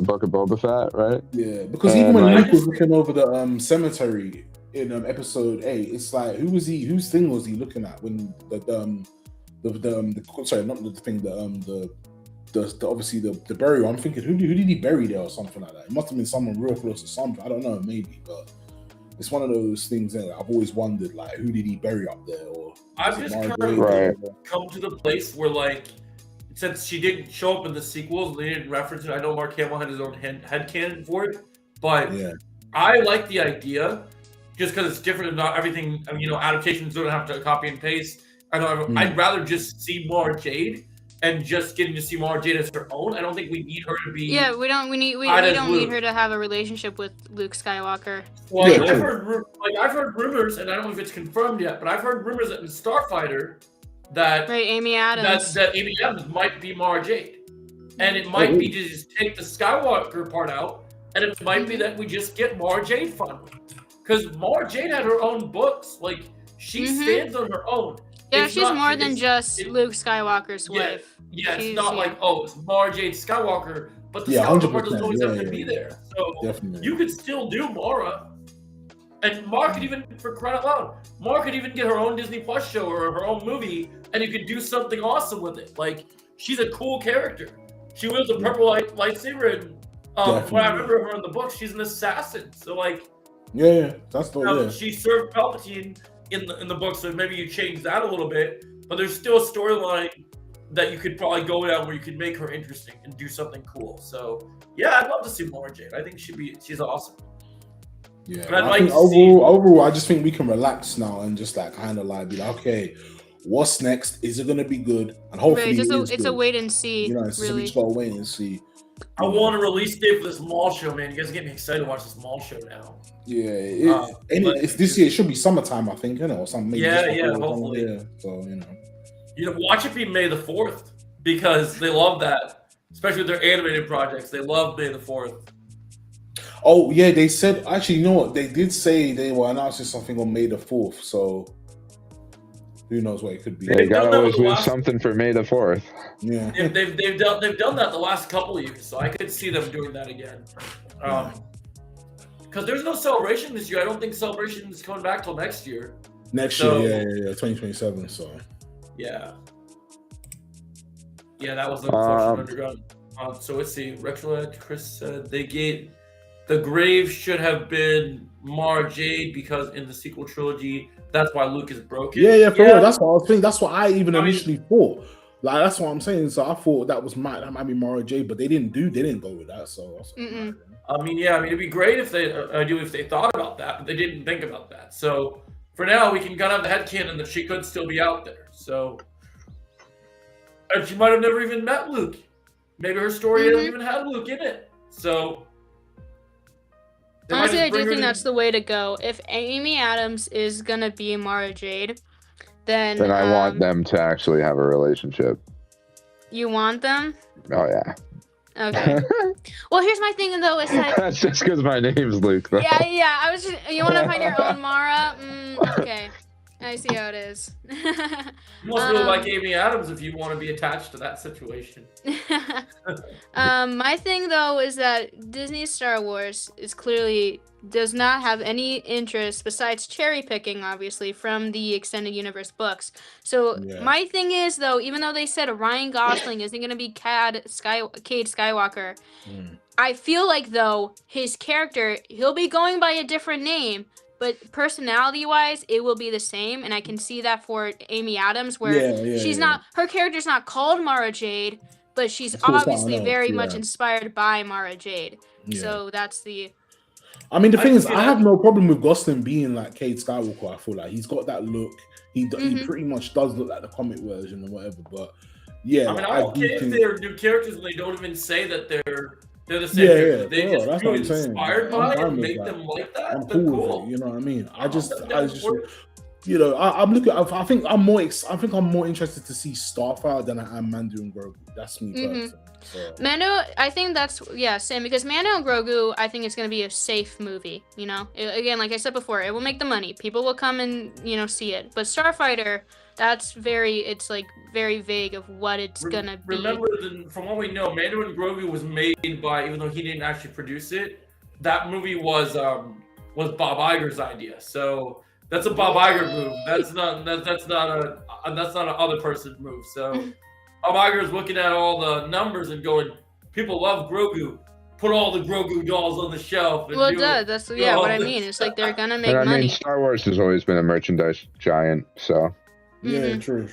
Book of Boba Fett, right? Yeah, because even when Luke was looking over the cemetery in episode 8, it's like whose thing was he looking at when obviously the burial. I'm thinking who did he bury there or something like that? It must have been someone real close to something. I don't know, maybe, but it's one of those things that I've always wondered, like, who did he bury up there? Or I've just kind of come to the place where, like, since she didn't show up in the sequels, they didn't reference it. I know Mark Hamill had his own headcanon for it, but I like the idea just because it's different and not everything. I mean, you know, adaptations don't have to copy and paste. I'd rather just see Mara Jade and just getting to see Mara Jade as her own. I don't think we need her to be. Yeah, we don't need her to have a relationship with Luke Skywalker. Well, I've heard rumors, and I don't know if it's confirmed yet, but I've heard rumors that in Starfighter that Amy Adams that Amy Adams might be Mara Jade, and it might be to just take the Skywalker part out, and it might be that we just get Mara Jade finally, because Mara Jade had her own books, like she stands on her own. Yeah, she's more than just Luke Skywalker's wife. Yeah, it's not like, oh, it's Mara Jade Skywalker, but the Skywalker part doesn't always have to be there. So you could still do Mara. And Mara could even, for crying out loud, Mara could even get her own Disney Plus show or her own movie, and you could do something awesome with it. Like, she's a cool character. She wields a purple lightsaber, and when I remember her in the book, she's an assassin. So, like, that's the she served Palpatine in the book, so maybe you change that a little bit, but there's still a storyline that you could probably go down where you could make her interesting and do something cool. So yeah, I'd love to see Mara Jade. I think she's awesome. Yeah, but I think overall, I just think we can relax now and just like kind of like be like, okay, what's next? Is it gonna be good? And hopefully, it's a wait and see. You know, we just gotta wait and see. I want a release date for this mall show, man. You guys get me excited to watch this mall show now. Yeah, it's this year. It should be summertime, I think, or something. Maybe hopefully. Yeah, so watch it be May the 4th because they love that, especially with their animated projects. They love May the 4th. Oh yeah, they said actually, you know what? They did say they were announcing something on May the 4th. So who knows what it could be? They gotta always leave something for May the 4th. Yeah, they've done that the last couple of years, so I could see them doing that again. Because there's no Celebration this year. I don't think Celebration is coming back till next year. Next year, 2027. So yeah, that was the underground. So let's see. Rexolad, Chris said the grave should have been Mara Jade because in the sequel trilogy, that's why Luke is broken. Yeah, for real. That's what I was thinking. That's what I initially thought. Like that's what I'm saying. So I thought that might be Mara Jade, but they didn't go with that. So it'd be great if they thought about that, but they didn't think about that. So for now, we can kind of have the headcanon that she could still be out there. So, and she might have never even met Luke. Maybe her story hasn't even had Luke in it. So They might Honestly, just I bring do her think to- that's the way to go. If Amy Adams is gonna be Mara Jade, then Then I want them to actually have a relationship. You want them? Oh yeah. Okay. Well, here's my thing though. It's like, That's just because my name's Luke. Though. yeah. I was just. You want to find your own Mara? Okay. I see how it is. You must really like Amy Adams if you want to be attached to that situation. My thing though is that Disney's Star Wars is clearly does not have any interest besides cherry picking, obviously, from the extended universe books. So my thing is though, even though they said Ryan Gosling isn't gonna be Cade Skywalker, I feel like though his character he'll be going by a different name. But personality-wise, it will be the same, and I can see that for Amy Adams, where she's not, her character's not called Mara Jade, but she's obviously very much inspired by Mara Jade. So that's the. I mean, the thing is, I have no problem with Gosling being like Cade Skywalker. I feel like he's got that look. He pretty much does look like the comic version or whatever. But yeah, I mean, I'm okay if they're new characters and they don't even say that they're the same characters. They just that's really what I'm saying. inspired by it and make them like that. I'm cool with it. You know what I mean? I just, you know, I'm looking. I think I'm more interested to see Starfire than I am Mando and Grogu. That's me personally. So. Mando, I think that's same, because Mando and Grogu, I think it's gonna be a safe movie. You know, again, like I said before, it will make the money. People will come and see it. But Starfighter, it's like very vague of what it's gonna be. Remember, from what we know, Mando and Grogu was made by, even though he didn't actually produce it, that movie was Bob Iger's idea. So that's a Bob Iger move. That's not an other person's move. So Bob Iger's looking at all the numbers and going, people love Grogu. Put all the Grogu dolls on the shelf. Well, it does. That's what I mean. It's like they're gonna make money. I mean, Star Wars has always been a merchandise giant, so. Yeah, true.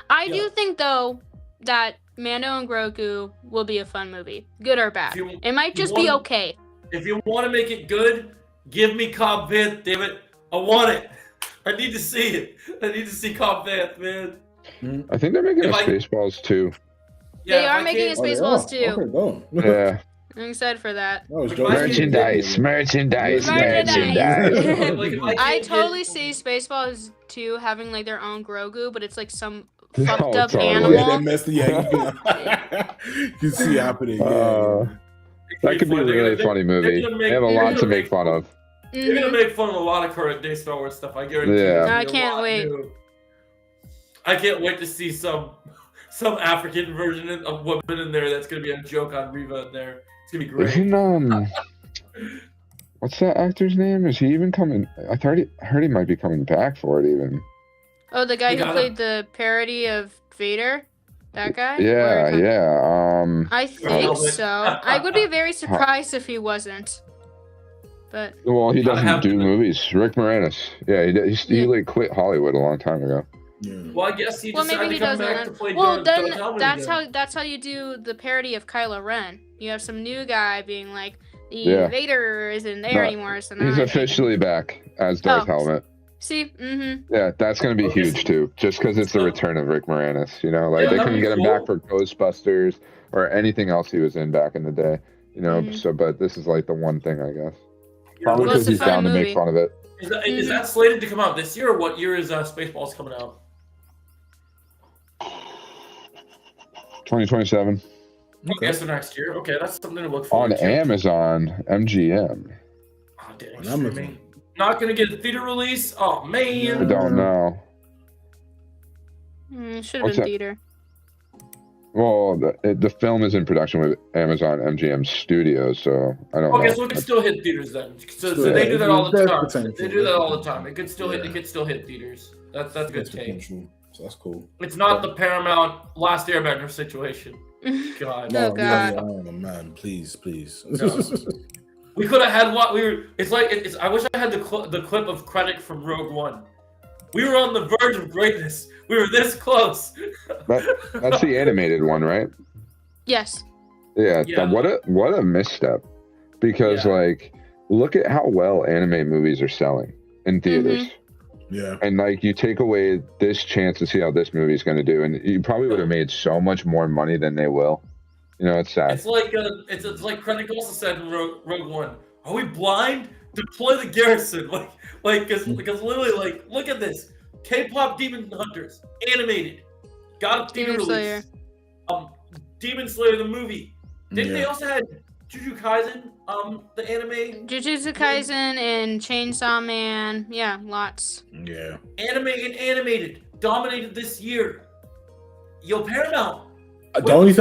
I do think though that Mando and Grogu will be a fun movie, good or bad. It might just be okay. If you want to make it good, give me Cobb Vanth, damn it! I want it. I need to see it. I need to see Cobb Vanth, man. I think they're making Spaceballs too. Yeah, they are making a Spaceballs too. Okay, yeah. I'm excited for that. Merchandise. I totally see Spaceballs 2 having like their own Grogu, but it's like some fucked up animal. Yeah, you see it happening. That could be a really funny movie. They have a lot to make fun of. They're gonna make fun of a lot of current day Star Wars stuff. I guarantee. Yeah. I can't wait. I can't wait to see some African version of woman in there that's gonna be a joke on Reva in there. It's gonna be great. Isn't, what's that actor's name? Is he even coming? I heard he might be coming back for it even. Oh, the guy who played the parody of Vader? That guy? Yeah. I think so. I would be very surprised if he wasn't. But well, he doesn't do movies. Rick Moranis. Yeah, he like quit Hollywood a long time ago. Yeah. Well, I guess he decided to come back to play then that's how you do the parody of Kylo Ren. You have some new guy being like, Vader isn't there anymore. So now he's officially back as Darth Helmet. See, Yeah, that's gonna be huge too. Just because it's the return of Rick Moranis. You know, like they couldn't get him back for Ghostbusters or anything else he was in back in the day. You know, so but this is like the one thing, I guess. Probably because he's down to make fun of it. Is that slated to come out this year, or what year is Spaceballs coming out? 2027. Okay, so next year. Okay, that's something to look forward on to. Amazon, MGM. Oh, damn, not gonna get a theater release. Oh man. I don't know. Should have been theater. Well, the film is in production with Amazon MGM Studios, so I don't know. Okay, so it could still hit theaters then. So they do that all the time. They do that all the time. It could still hit. It could still hit theaters. That's a good take. So that's cool. It's not the Paramount Last Airbender situation. God. No, God. Oh man, please. No. We could have had what we were. It's like I wish I had the clip of Krennic from Rogue One. We were on the verge of greatness. We were this close. That's the animated one, right? Yes. Yeah. What a misstep. Because like, look at how well anime movies are selling in theaters. Yeah. And like, you take away this chance to see how this movie is going to do, and you probably would have made so much more money than they will. You know, it's sad. It's like Krennic also said in Rogue One. Are we blind? Deploy the garrison, because literally, look at this. K-pop Demon Hunters animated, got a theater Demon Slayer. release. Demon Slayer the movie. Didn't they also had Jujutsu Kaisen? The anime. Jujutsu Kaisen and Chainsaw Man. Yeah, lots. Yeah. Anime and animated dominated this year. Yo, Paramount. The only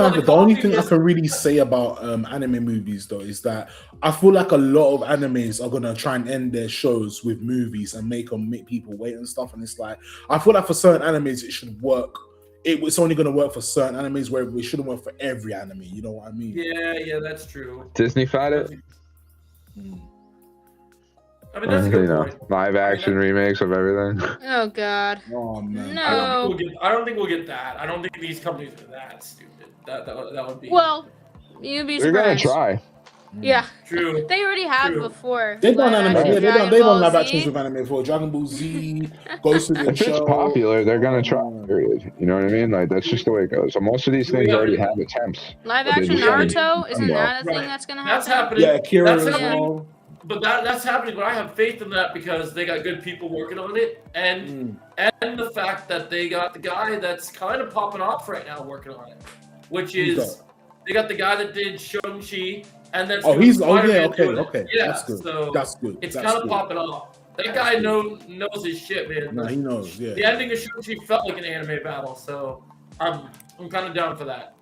thing I can really say about anime movies though is that I feel like a lot of animes are gonna try and end their shows with movies and make people wait and stuff. And it's like I feel like for certain animes it should work. It's only gonna work for certain animes where it shouldn't work for every anime. You know what I mean? Yeah, that's true. Disney fight it. I mean, that's a good point. Live action remakes of everything. Oh God. Oh man. No. I don't think we'll get that. I don't think these companies are that stupid. That would be. Well, you'd be They're gonna surprised. try. Yeah. True. They already have before. They've done Live anime. action Yeah, Dragon they've done Ball live Z. actions with anime before. Dragon Ball Z, Ghost of the If it's Shell. popular, they're gonna try. Period. You know what I mean? Like that's just the way it goes. So most of these things already have attempts. Live But they action just haven't Naruto, done isn't well. that a thing Right. that's gonna That's happen? happening. Yeah, Akira That's as happening. well. But that's happening. But I have faith in that because they got good people working on it, and the fact that they got the guy that's kind of popping off right now working on it, which is they got the guy that did Shang-Chi, and then Okay. Yeah, That's good. So That's good. it's That's kind of good. popping off. That guy knows his shit, man. Nah, he knows. Yeah. The ending of Shang-Chi felt like an anime battle, so I'm kind of down for that.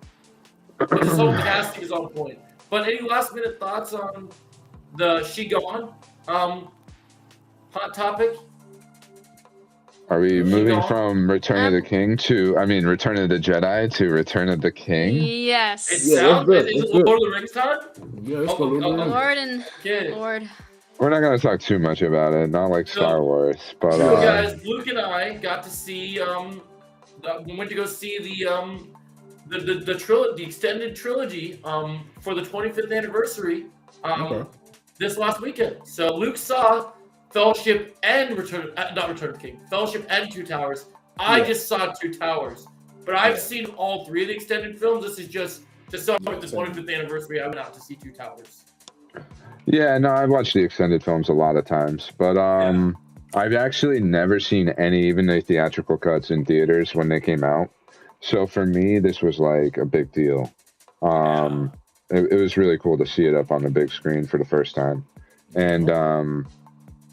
But this whole casting is on point. But any last minute thoughts on the She Gone hot topic? Are we She moving Gone? from Return of the King Return of the Jedi to Return of the King? Yes. It Yeah, sounds. that's good. Is it That's good. Lord of the Rings time? Yeah, let's go. Lord and Yeah. Lord. We're not gonna talk too much about it. Not like Star Wars, but So guys, Luke and I got to see we went to go see the extended trilogy for the 25th anniversary this last weekend. So Luke saw Fellowship and not Return of the King, Fellowship and Two Towers. I just saw Two Towers, but I've seen all three of the extended films. This is just to celebrate the 25th anniversary. I went out to see Two Towers. yeah, no, I've watched the extended films a lot of times, but I've actually never seen any, even the theatrical cuts in theaters when they came out. So for me, this was like a big deal. It was really cool to see it up on the big screen for the first time. And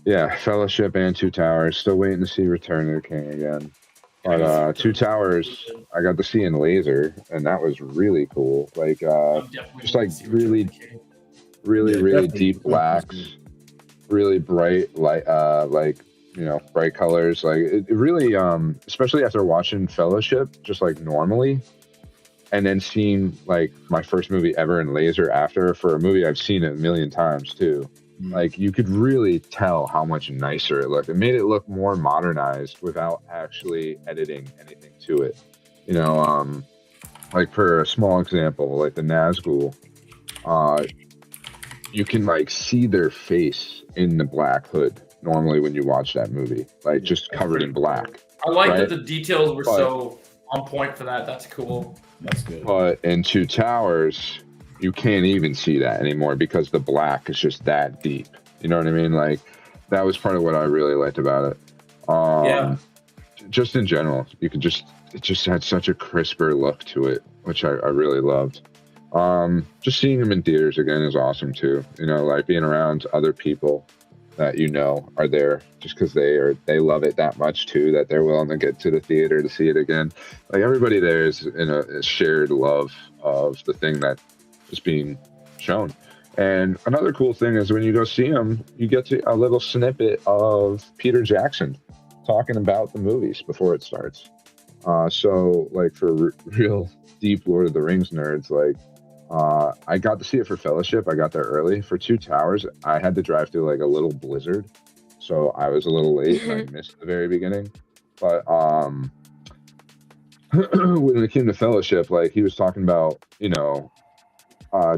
yeah, Fellowship and Two Towers. Still waiting to see Return of the King again. But Two Towers, I got to see in laser, and that was really cool. Like just like really deep blacks, really bright light, like bright colors. Like it really, especially after watching Fellowship, just like normally, and then seeing like my first movie ever in laser after for a movie I've seen it a million times too. Like you could really tell how much nicer it looked. It made it look more modernized without actually editing anything to it. Like for a small example, like the Nazgul, you can like see their face in the black hood normally when you watch that movie, like just covered in black. I like that the details were so on point for that. That's cool. That's good. But in Two Towers, you can't even see that anymore because the black is just that deep. You know what I mean? Like that was part of what I really liked about it. Just in general, it just had such a crisper look to it, which I really loved. Just seeing them in theaters again is awesome too. Like being around other people that are there just because they love it that much too, that they're willing to get to the theater to see it again. Like everybody there is in a shared love of the thing that is being shown. And another cool thing is when you go see them, you get to a little snippet of Peter Jackson talking about the movies before it starts. So like for real deep Lord of the Rings nerds, like I got to see it for Fellowship. I got there early. For Two Towers, I had to drive through like a little blizzard, so I was a little late and I missed the very beginning. But when it came to Fellowship, like he was talking about,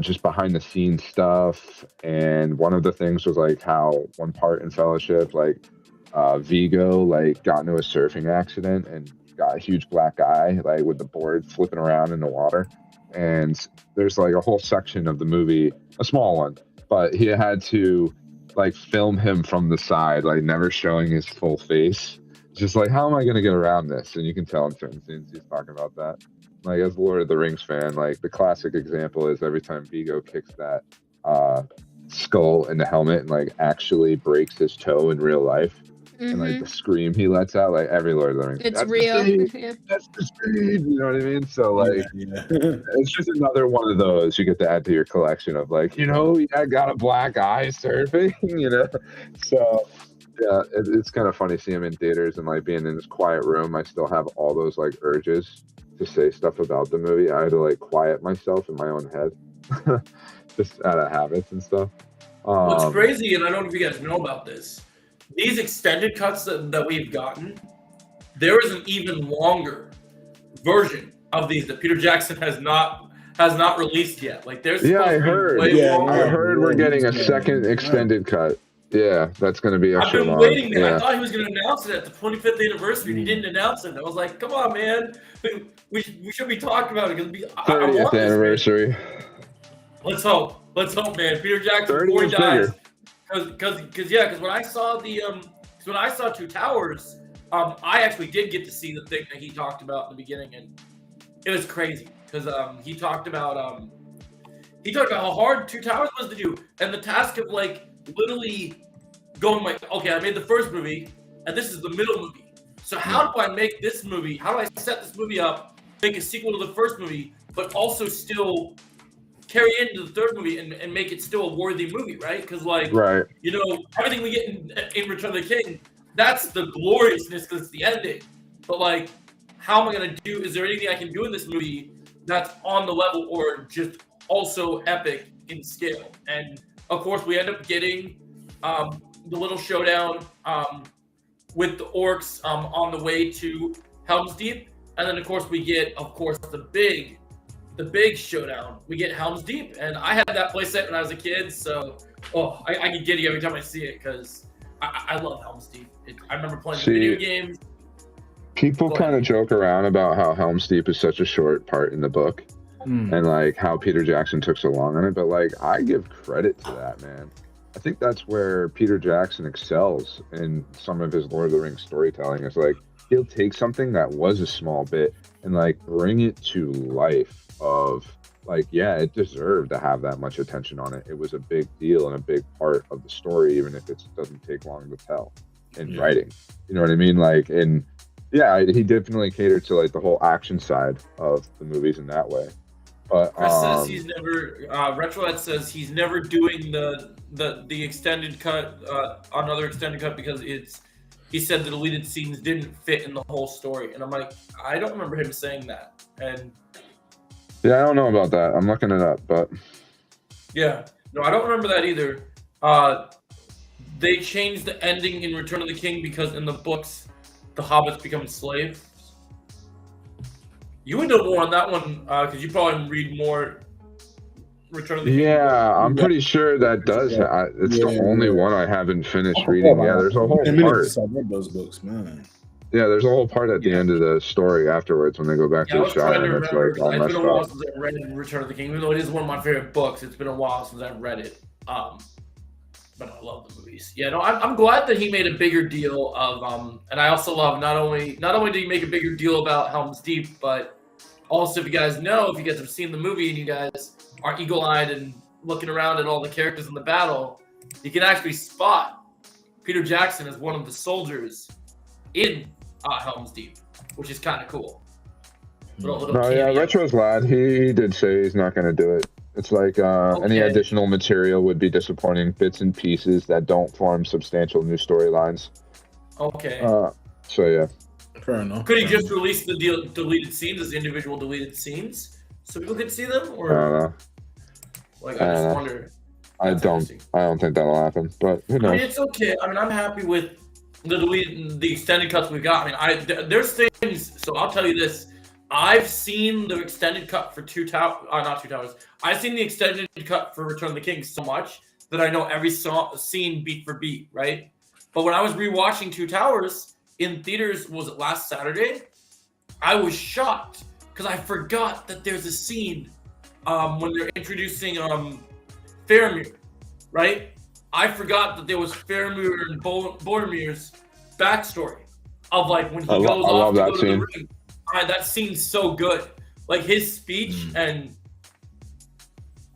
just behind the scenes stuff, and one of the things was like how one part in Fellowship, like Vigo like got into a surfing accident and got a huge black eye, like with the board flipping around in the water. And there's like a whole section of the movie, a small one, but he had to like film him from the side, like never showing his full face. Just like, how am I going to get around this? And you can tell in certain scenes he's talking about that. Like, as a Lord of the Rings fan, like the classic example is every time Vigo kicks that skull in the helmet and like actually breaks his toe in real life. And like the scream he lets out, like every Lord of the Rings. It's That's real. The Yeah. That's the scream. You know what I mean? So like, Yeah. it's just another one of those you get to add to your collection of like, I got a black eye surfing, So yeah, it's kind of funny seeing him in theaters and like being in this quiet room. I still have all those like urges to say stuff about the movie. I had to like quiet myself in my own head, just out of habits and stuff. What's crazy, and I don't know if you guys know about this, these extended cuts that we've gotten, there is an even longer version of these that Peter Jackson has not released yet. Like there's I heard. I heard we're getting a second extended cut. Yeah, that's going to be I've extra been long. waiting, man. Yeah. I thought he was going to announce it at the 25th anniversary, and he didn't announce it. I was like, come on, man. We should be talking about it. 30th anniversary. Let's hope, man. Peter Jackson 30 before he is dies. bigger. Because when I saw Two Towers, I actually did get to see the thing that he talked about in the beginning, and it was crazy because he talked about how hard Two Towers was to do, and the task of like literally going like, okay, I made the first movie, and this is the middle movie. So how do I make this movie? How do I set this movie up, make a sequel to the first movie, but also still carry into the third movie and make it still a worthy movie, right? Because everything we get in Return of the King, that's the gloriousness, that's the ending. But like, how am I gonna do? Is there anything I can do in this movie that's on the level or just also epic in scale? And of course, we end up getting the little showdown with the orcs on the way to Helm's Deep, and then of course we get the big showdown. We get Helm's Deep, and I had that playset when I was a kid, so I get giddy every time I see it because I love Helm's Deep. I remember playing the video games. People kind of joke around about how Helm's Deep is such a short part in the book, and like how Peter Jackson took so long on it, but like I give credit to that, man. I think that's where Peter Jackson excels in some of his Lord of the Rings storytelling. It's like he'll take something that was a small bit and like bring it to life of like, yeah, it deserved to have that much attention on it. It was a big deal and a big part of the story, even if it doesn't take long to tell in writing. You know what I mean? Like, and yeah, he definitely catered to like the whole action side of the movies in that way. But Chris says he's never. Retrohead says he's never doing the extended cut, another extended cut because he said the deleted scenes didn't fit in the whole story, and I'm like, I don't remember him saying that, and. Yeah, I don't know about that. I'm looking it up, but yeah, no, I don't remember that either. They changed the ending in Return of the King because in the books, the hobbits become slaves. You would know more on that one because you probably read more Return of the King. Yeah, I'm pretty sure that does. It's the only one I haven't finished reading. Yeah, there's a whole part. I read those books, man. Yeah, there's a whole part at the end of the story afterwards when they go back to the Shire, and it's like all messed It's been a while up. since I read Return of the King, even though it is one of my favorite books. It's been a while since I've read it. But I love the movies. Yeah, no, I'm glad that he made a bigger deal of and I also love not only did he make a bigger deal about Helm's Deep, but also if you guys have seen the movie and you guys are eagle-eyed and looking around at all the characters in the battle, you can actually spot Peter Jackson as one of the soldiers in Helm's Deep, which is kind of cool. Retro's lad. He did say he's not going to do it. It's like any additional material would be disappointing bits and pieces that don't form substantial new storylines. Okay. So yeah. Fair enough. Could he just release the deleted scenes as individual deleted scenes so people could see them? Or I don't know. Like I just wonder. I don't think that'll happen. But who knows? I mean, it's okay. I mean, I'm happy with the extended cuts we got. I mean, there's things. So I'll tell you this. I've seen the extended cut for not Two Towers. I've seen the extended cut for Return of the King so much that I know every scene beat for beat, right? But when I was rewatching Two Towers in theaters, was it last Saturday? I was shocked because I forgot that there's a scene when they're introducing Faramir right? I forgot that there was Faramir and Boromir's backstory of like when he goes off to go to the ring. That scene's so good. Like his speech, and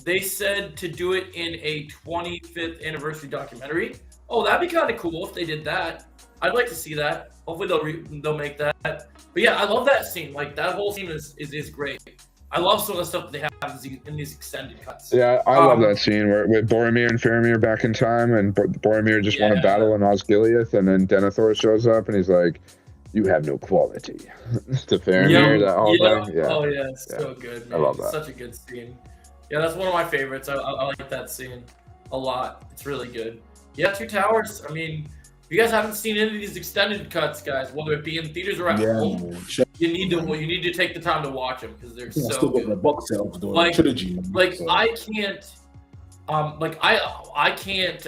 they said to do it in a 25th anniversary documentary. Oh, that'd be kind of cool if they did that. I'd like to see that. Hopefully they'll make that. But yeah, I love that scene. Like that whole scene is great. I love some of the stuff that they have in these extended cuts. Yeah, I love that scene where with Boromir and Faramir back in time, and Boromir just won a battle in Osgiliath, and then Denethor shows up, and he's like, "You have no quality." To Faramir, that whole thing. Yeah. Oh yeah, it's so good, man. I love that. Such a good scene. Yeah, that's one of my favorites. I like that scene a lot. It's really good. Yeah, Two Towers. I mean, if you guys haven't seen any of these extended cuts, guys, whether it be in theaters or at home, you need to take the time to watch them because they're so still good. got the box set of the Like, trilogy. So. I can't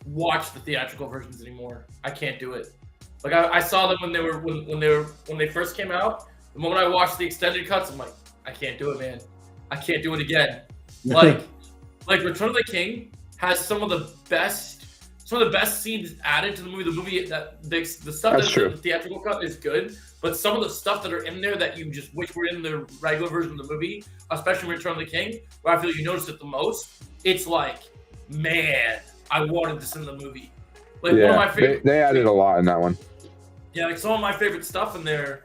watch the theatrical versions anymore. I can't do it. Like I saw them when they first came out. The moment I watched the extended cuts, I'm like, I can't do it, man. I can't do it again. Like Return of the King has some of the best scenes added to the movie. The movie the stuff that's in the theatrical cut is good, but some of the stuff that are in there that you just wish were in the regular version of the movie, especially Return of the King, where I feel you notice it the most. It's like, man, I wanted this in the movie. Like one of my favorite. They added a lot in that one. Yeah, like some of my favorite stuff in there.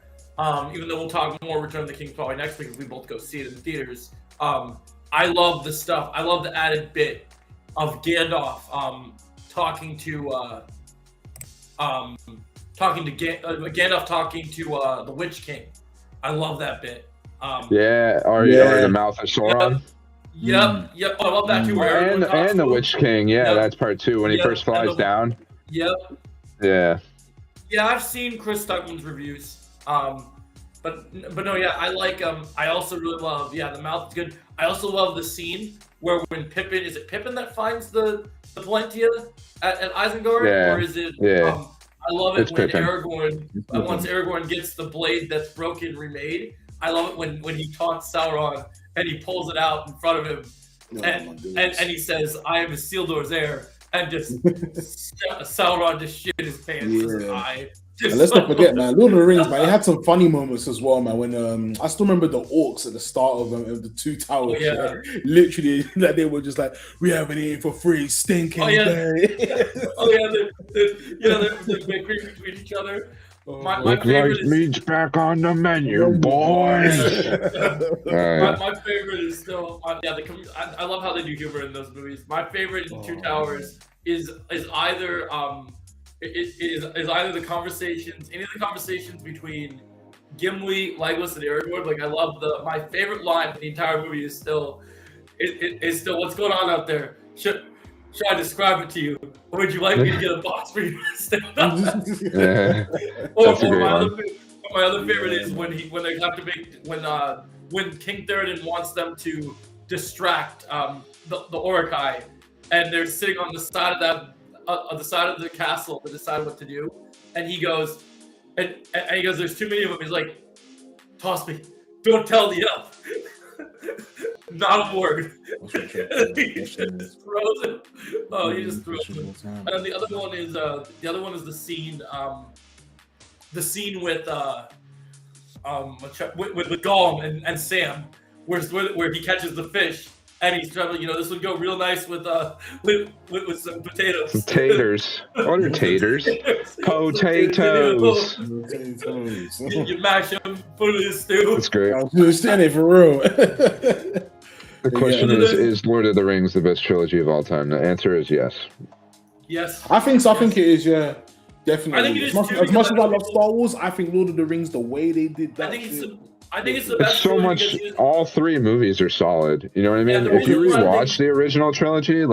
Even though we'll talk more Return of the King probably next week if we both go see it in the theaters. I love the stuff. I love the added bit of Gandalf talking to Gandalf talking to the Witch King. I love that bit. Or the mouth of Sauron. Yep. Oh, I love that too. And the Witch King. Yeah, that's part 2 when he first flies down. Yep. Yeah. Yeah, I've seen Chris Stuckman's reviews. But no, yeah, I like I also really love the mouth is good. I also love the scene where when Pippin that finds the Valentia at Isengard, or is it? Yeah. I love it when Pippin. once Aragorn gets the blade that's broken remade. I love it when he taunts Sauron and he pulls it out in front of him, and he says, "I am Isildur's heir," and just Sauron just shit his pants. And let's not forget, man, Lord of the Rings, man, it had some funny moments as well, man. When I still remember the orcs at the start of the Two Towers. Oh, yeah. Literally, like they were just like, "We haven't eaten for free, stinking day." They're bickering between each other. My favorite is meat's back on the menu, boys. my favorite is still I love how they do humor in those movies. My favorite in Two Towers is either either the conversations, any of the conversations between Gimli, Legolas, and Aragorn. Like I love my favorite line in the entire movie is still what's going on out there. Should I describe it to you, or would you like me to get a box for you to stand up? My other favorite is when they have to make when King Theoden wants them to distract the Uruk-hai, and they're sitting on the side of the castle to decide what to do, and he goes, there's too many of them. He's like, toss me, don't tell the elf. Not a word. He just throws it. Oh, he just throws it. And then the other one is the scene with Gollum and Sam, where he catches the fish. And he's trying to, this would go real nice with some potatoes. Some taters. What are taters? Potatoes. You mash them, put it in a stew. That's great. I was understanding for real. The question is Lord of the Rings the best trilogy of all time? The answer is yes. Yes. I think so. I think it is, yeah. Definitely. I think it is too, as much as I love Star Wars, I think Lord of the Rings, the way they did that. I think it's the best. It's so much. All 3 movies are solid. You know what I mean? If you rewatch the original trilogy,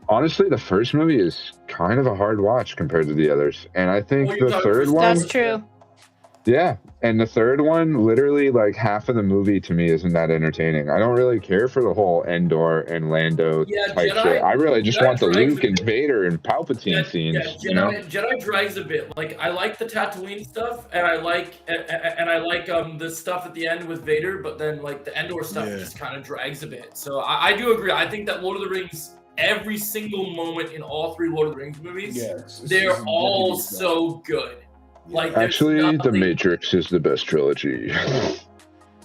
honestly, the first movie is kind of a hard watch compared to the others, and I think the third one. That's true. Yeah, and the third one, literally, half of the movie to me isn't that entertaining. I don't really care for the whole Endor and Lando type shit. I really just want the Luke and Vader and Palpatine scenes. Jedi drags a bit. Like I like the Tatooine stuff, and I like the stuff at the end with Vader, but then the Endor stuff just kind of drags a bit. So I do agree. I think that Lord of the Rings every single moment in all 3 Lord of the Rings movies, Yes, they're all so good. Like, there's Actually, The nothing- Matrix is the best trilogy.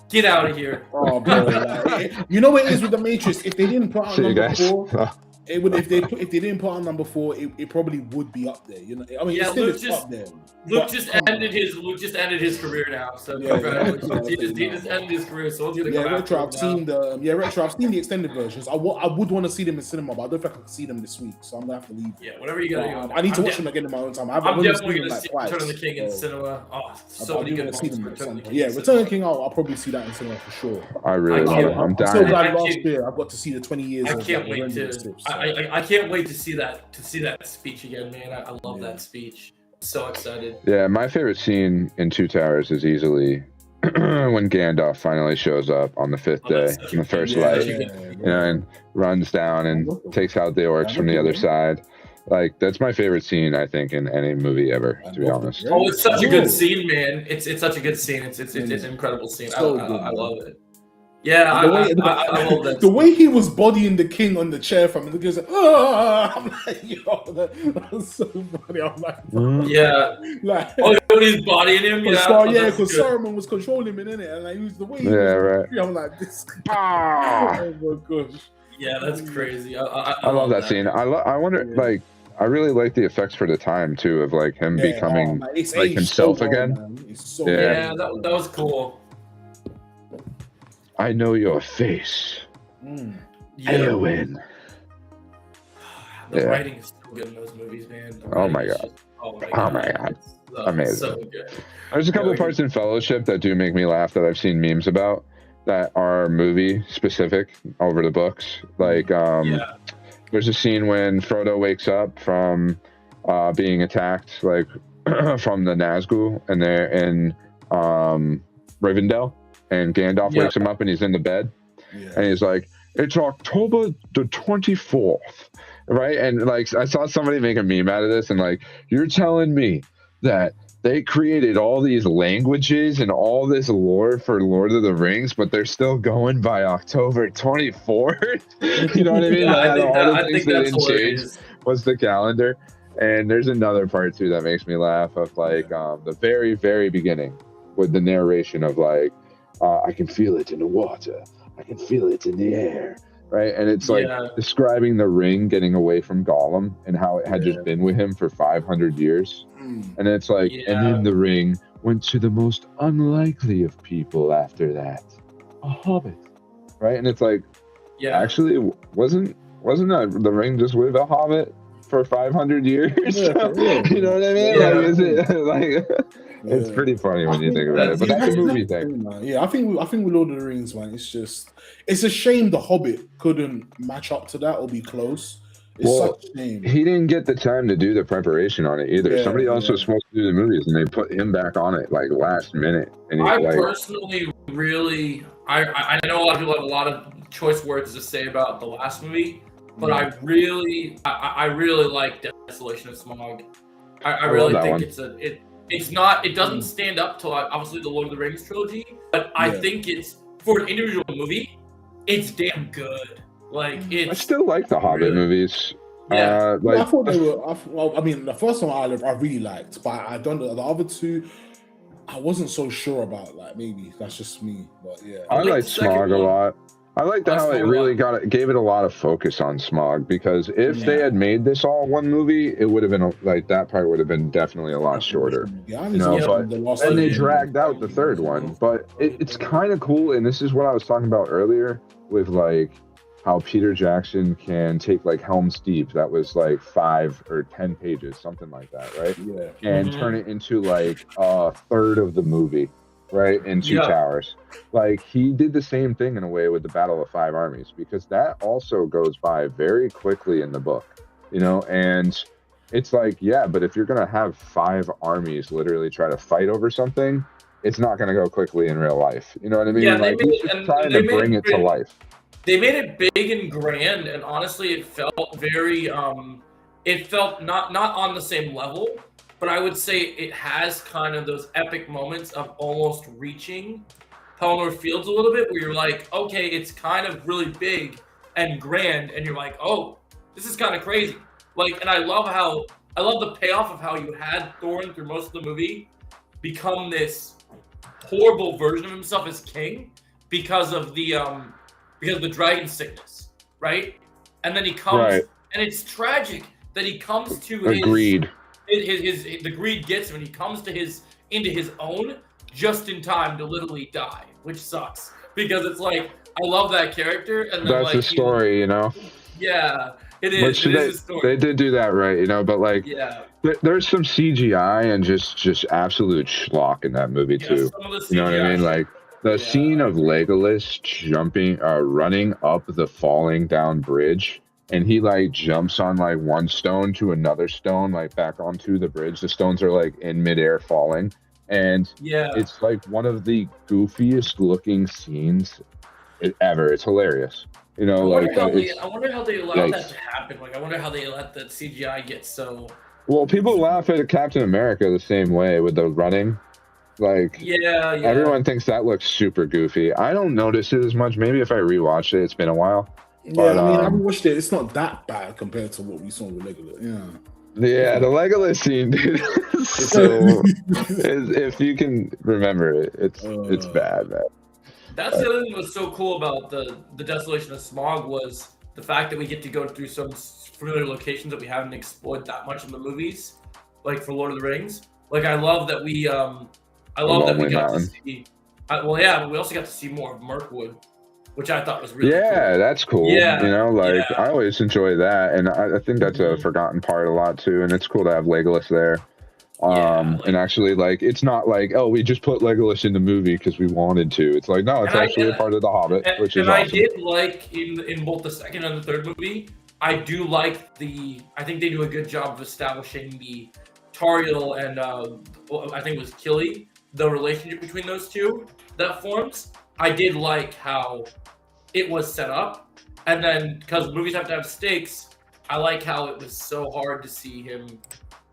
Get out of here. Oh, bro! Like, you know what it is with the Matrix? If they didn't put out See you number guys. 4, it would. If they didn't put out number 4, it probably would be up there. You know, I mean, Yeah, it still Luke is just- up there. Luke But just come on. ended his career now. So Yeah, congratulations. yeah, he just ended his career. So he's gonna Yeah, come after retro. him I've now. seen the retro. I've seen the extended versions. I would want to see them in cinema, but I don't think I can see them this week, so I'm gonna have to leave. Yeah, whatever you gotta do. I need to watch them again in my own time. I've I'm only definitely seen them gonna like see twice. Return of the King in so cinema. Oh, I so do many good want to see moments. them for at Return some of the point. King. Yeah, in Return cinema. of the King. I'll probably see that in cinema for sure. I really I love can't- it. I'm I'm so dying. glad I last can't- year I got to see the 20 years. I of can't the wait Rendering to. strips, so. I can't wait to see that speech again, man. I love that speech. So excited. Yeah, my favorite scene in Two Towers is easily when Gandalf finally shows up on the 5th Oh, day, that's such in a the first good- light, such a good- you know, and runs down and takes out the orcs from the other side. Like, that's my favorite scene, I think, in any movie ever, to be honest. Oh, it's such a good Oh. scene, man. It's such a good scene. It's an incredible scene. So I good, love it. Yeah, The way, I love that. the way he was bodying the king on the chair from him, the kid's like, oh, I'm like, yo, that's so funny. I'm like, Yeah. like, Oh, when he's bodying him, yeah. because That's good. Saruman was controlling him in it, and like, he was the way. He Yeah, was, right. I'm like, this. Ah! Oh my gosh. Yeah, that's crazy. I love that scene. I wonder, Yeah. like, I really like the effects for the time, too, of, like, him Yeah, becoming, man, it's like, aged himself so well, again. man. It's so Yeah. Yeah, that was cool. I know your face, Yeah. Eowyn. The Yeah. writing is so good in those movies, man. The Oh my writing is God. just- oh Oh my God. It's so, Amazing. So good. There's a couple Yeah, parts in Fellowship that do make me laugh that I've seen memes about that are movie specific over the books. Like, Yeah. there's a scene when Frodo wakes up from being attacked, like from the Nazgul, and they're in Rivendell, and Gandalf Yeah. wakes him up and he's in the bed, Yeah. and he's like, "It's October the 24th," right? And like, I saw somebody make a meme out of this, and like, you're telling me that they created all these languages and all this lore for Lord of the Rings, but they're still going by October 24th. You know what I mean? Yeah, Like, all the I things think they that's didn't change hilarious. was the calendar. And there's another part too that makes me laugh of like the very, very beginning with the narration of like, I can feel it in the water, I can feel it in the air, right? And it's like Yeah. describing the ring getting away from Gollum and how it had just been with him for 500 years. And it's like, and Yeah. then the ring went to the most unlikely of people after that, a hobbit, right? And it's like, Yeah. actually, wasn't that the ring just with a hobbit for 500 years? Yeah, for real. You know what I mean? Yeah. Like, is it like? It's Yeah. pretty funny when you think about it, but that's- that's a movie thing. Yeah, I think with Lord of the Rings, man, it's a shame the Hobbit couldn't match up to that or be close. It's Well, such a shame. He didn't get the time to do the preparation on it either. Yeah, Somebody else yeah. was supposed to do the movies, and they put him back on it like last minute. And I he's like, personally really, I know a lot of people have a lot of choice words to say about the last movie, but I really like Desolation of Smog. I really that think one. it doesn't stand up to obviously the Lord of the Rings trilogy, but I Yeah. think it's for an individual movie, it's damn good. Like I it's still like the Hobbit really- movies. Yeah. I Like, thought they were. I mean, the first one I really liked, but I don't know the other two. I wasn't so sure about. Like maybe that's just me, but yeah. I like like the second Smog a one. lot. I liked That's how it the really one. gave it a lot of focus on Smog, because if they Yeah. had made this all one movie, it would have been like that part would have been definitely a lot shorter. Yeah, I You know, need to but watch the last and one. they dragged out the third one, but it's kind of cool. And this is what I was talking about earlier with like how Peter Jackson can take like Helm's Deep, that was like 5 or 10 pages, something like that, right? Yeah. And Mhm. turn it into like a third of the movie, right? In Two Yeah. Towers. Like he did the same thing in a way with the Battle of Five Armies, because that also goes by very quickly in the book, you know? And it's like, yeah, but if you're going to have 5 armies literally try to fight over something, it's not going to go quickly in real life. You know what I mean? Yeah, they like made he's it- just and trying they to made bring it it to big. life. They made it big and grand, and honestly, it felt very. It felt not on the same level, but I would say it has kind of those epic moments of almost reaching Pelennor Fields a little bit, where you're like, okay, it's kind of really big and grand, and you're like, oh, this is kind of crazy. Like, and I love the payoff of how you had Thorin through most of the movie become this horrible version of himself as king because of the dragon sickness, right? And then he comes, and it's tragic that he comes to the greed gets him, and he comes to into his own just in time to literally die, which sucks because it's like I love that character, and then that's the story, you know. Yeah, it is. It is a story. They did do that right, you know, but like, there's some CGI and just absolute schlock in that movie too. You know what I mean? Like the scene of Legolas running up the falling down bridge, and he like jumps on like one stone to another stone, like back onto the bridge. The stones are like in midair falling, and it's like one of the goofiest looking scenes ever. It's hilarious. You know, I wonder how they allowed that to happen. Like, I wonder how they let the CGI get so. Well, people laugh at Captain America the same way with the running. Like, everyone thinks that looks super goofy. I don't notice it as much. Maybe if I rewatch it, it's been a while. Yeah, I mean, I watched it. It's not that bad compared to what we saw with Legolas. Yeah, the Legolas scene, dude. So, if you can remember it, it's bad, man. That's the other thing that was so cool about the Desolation of Smaug was the fact that we get to go through some familiar locations that we haven't explored that much in the movies, like for Lord of the Rings. Like I love that we got to see. But we also got to see more of Mirkwood, which I thought was really cool. That's cool. Yeah, you know, like I always enjoy that, and I think that's a forgotten part a lot too. And it's cool to have Legolas there. And actually, like, it's not like, oh, we just put Legolas in the movie because we wanted to. It's like, no, it's actually a part of The Hobbit, which is awesome. I did like in both the second and the third movie, I do like I think they do a good job of establishing the Tauriel and I think it was Killy, the relationship between those two that forms. I did like how it was set up, and then because movies have to have stakes, I like how it was so hard to see him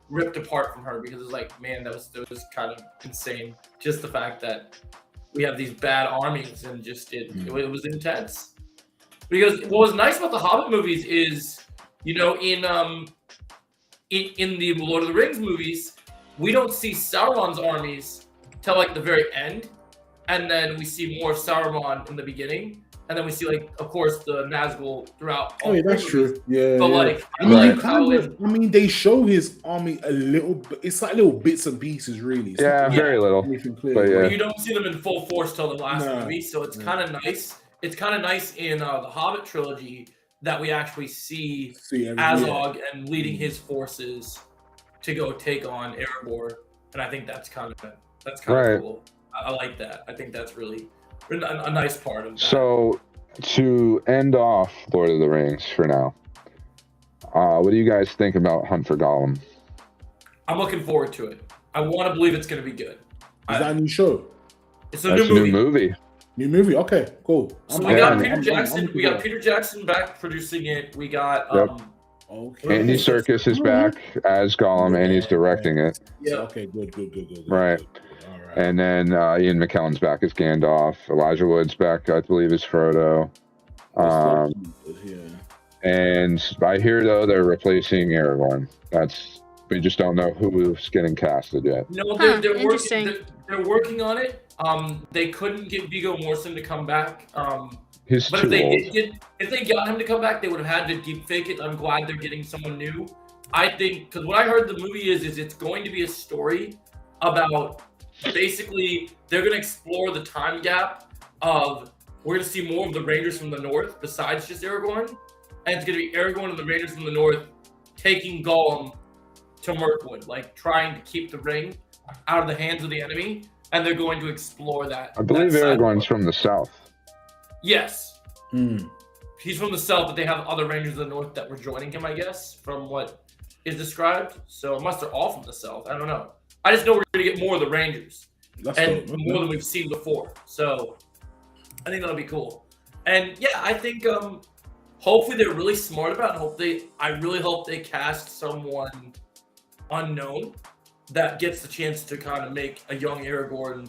ripped apart from her because it's like, man, that was kind of insane. Just the fact that we have these bad armies and just it was intense. Because what was nice about the Hobbit movies is, you know, in the Lord of the Rings movies, we don't see Sauron's armies till like the very end, and then we see more of Sauron in the beginning. And then we see, like, of course, the Nazgul throughout. That's true. Yeah. But like, I mean, they show his army a little bit. It's like little bits and pieces, really. It's very little. But you don't see them in full force till the last movie, so it's kind of nice. It's kind of nice in the Hobbit trilogy that we actually see Azog and leading his forces to go take on Erebor, and I think that's kind of cool. I like that. I think that's really a nice part of that. So, to end off Lord of the Rings for now, what do you guys think about Hunt for Gollum? I'm looking forward to it. I want to believe it's going to be good. Is that a new show? It's a new movie. New movie? Okay, cool. So we got Peter Jackson. We got Peter Jackson back producing it. We got Andy Serkis is back as Gollum, and he's directing it. Yeah. Okay. Good. Right. All right. And then Ian McKellen's back as Gandalf. Elijah Wood's back, I believe, as Frodo. And I hear though they're replacing Aragorn. We just don't know who's getting casted yet. No, they're working on it. They couldn't get Viggo Mortensen to come back. He's but too old. If they got him to come back, they would have had to deep fake it. I'm glad they're getting someone new. I think because what I heard the movie is it's going to be a story about basically they're going to explore the time gap of we're going to see more of the Rangers from the North besides just Aragorn, and it's going to be Aragorn and the Rangers from the North taking Gollum to Mirkwood, like trying to keep the ring out of the hands of the enemy, and they're going to explore that. I believe Aragorn's from the South. Yes. He's from the South, but they have other Rangers of the North that were joining him, I guess, from what is described. So unless they're all from the South, I don't know. I just know we're going to get more of the Rangers more than we've seen before. So I think that'll be cool. And yeah, I think hopefully they're really smart about it. I really hope they cast someone unknown that gets the chance to kind of make a young Aragorn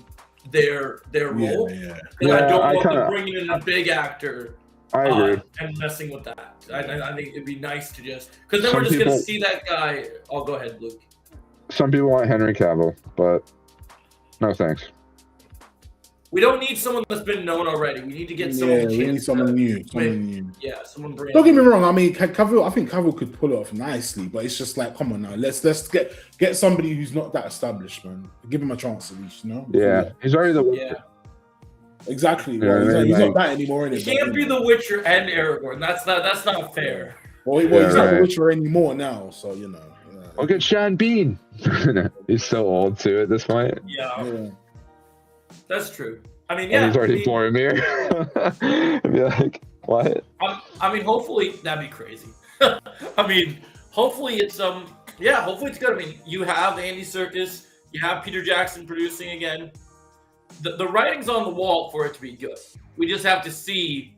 their role. I don't want them bringing in a big actor I agree. And messing with that. I think it'd be nice to just because then Some we're just gonna people- see that guy. Oh, go ahead, Luke. Some people want Henry Cavill, but no thanks. We don't need someone that's been known already. We need to get someone. Yeah, with a we need chance someone to new. win. Someone new. Yeah, someone brand. Don't get me new. wrong. I mean, Cavill. I think Cavill could pull it off nicely, but it's just like, come on now, let's get somebody who's not that established, man. Give him a chance at least, you know. Yeah, he's already the Yeah. Exactly. Yeah, Well, I mean, he's like- not that anymore. He can't be the Witcher and Aragorn. That's not fair. Well, Yeah, he's not right. the Witcher anymore now, so you know. Look at Sean Bean. He's so old too at this point. Yeah, Yeah. that's true. I mean, And yeah. he's already I mean, Boromir. I'd be like, what? I mean, hopefully that'd be crazy. I mean, hopefully it's hopefully it's good. I mean, you have Andy Serkis, you have Peter Jackson producing again. The writing's on the wall for it to be good. We just have to see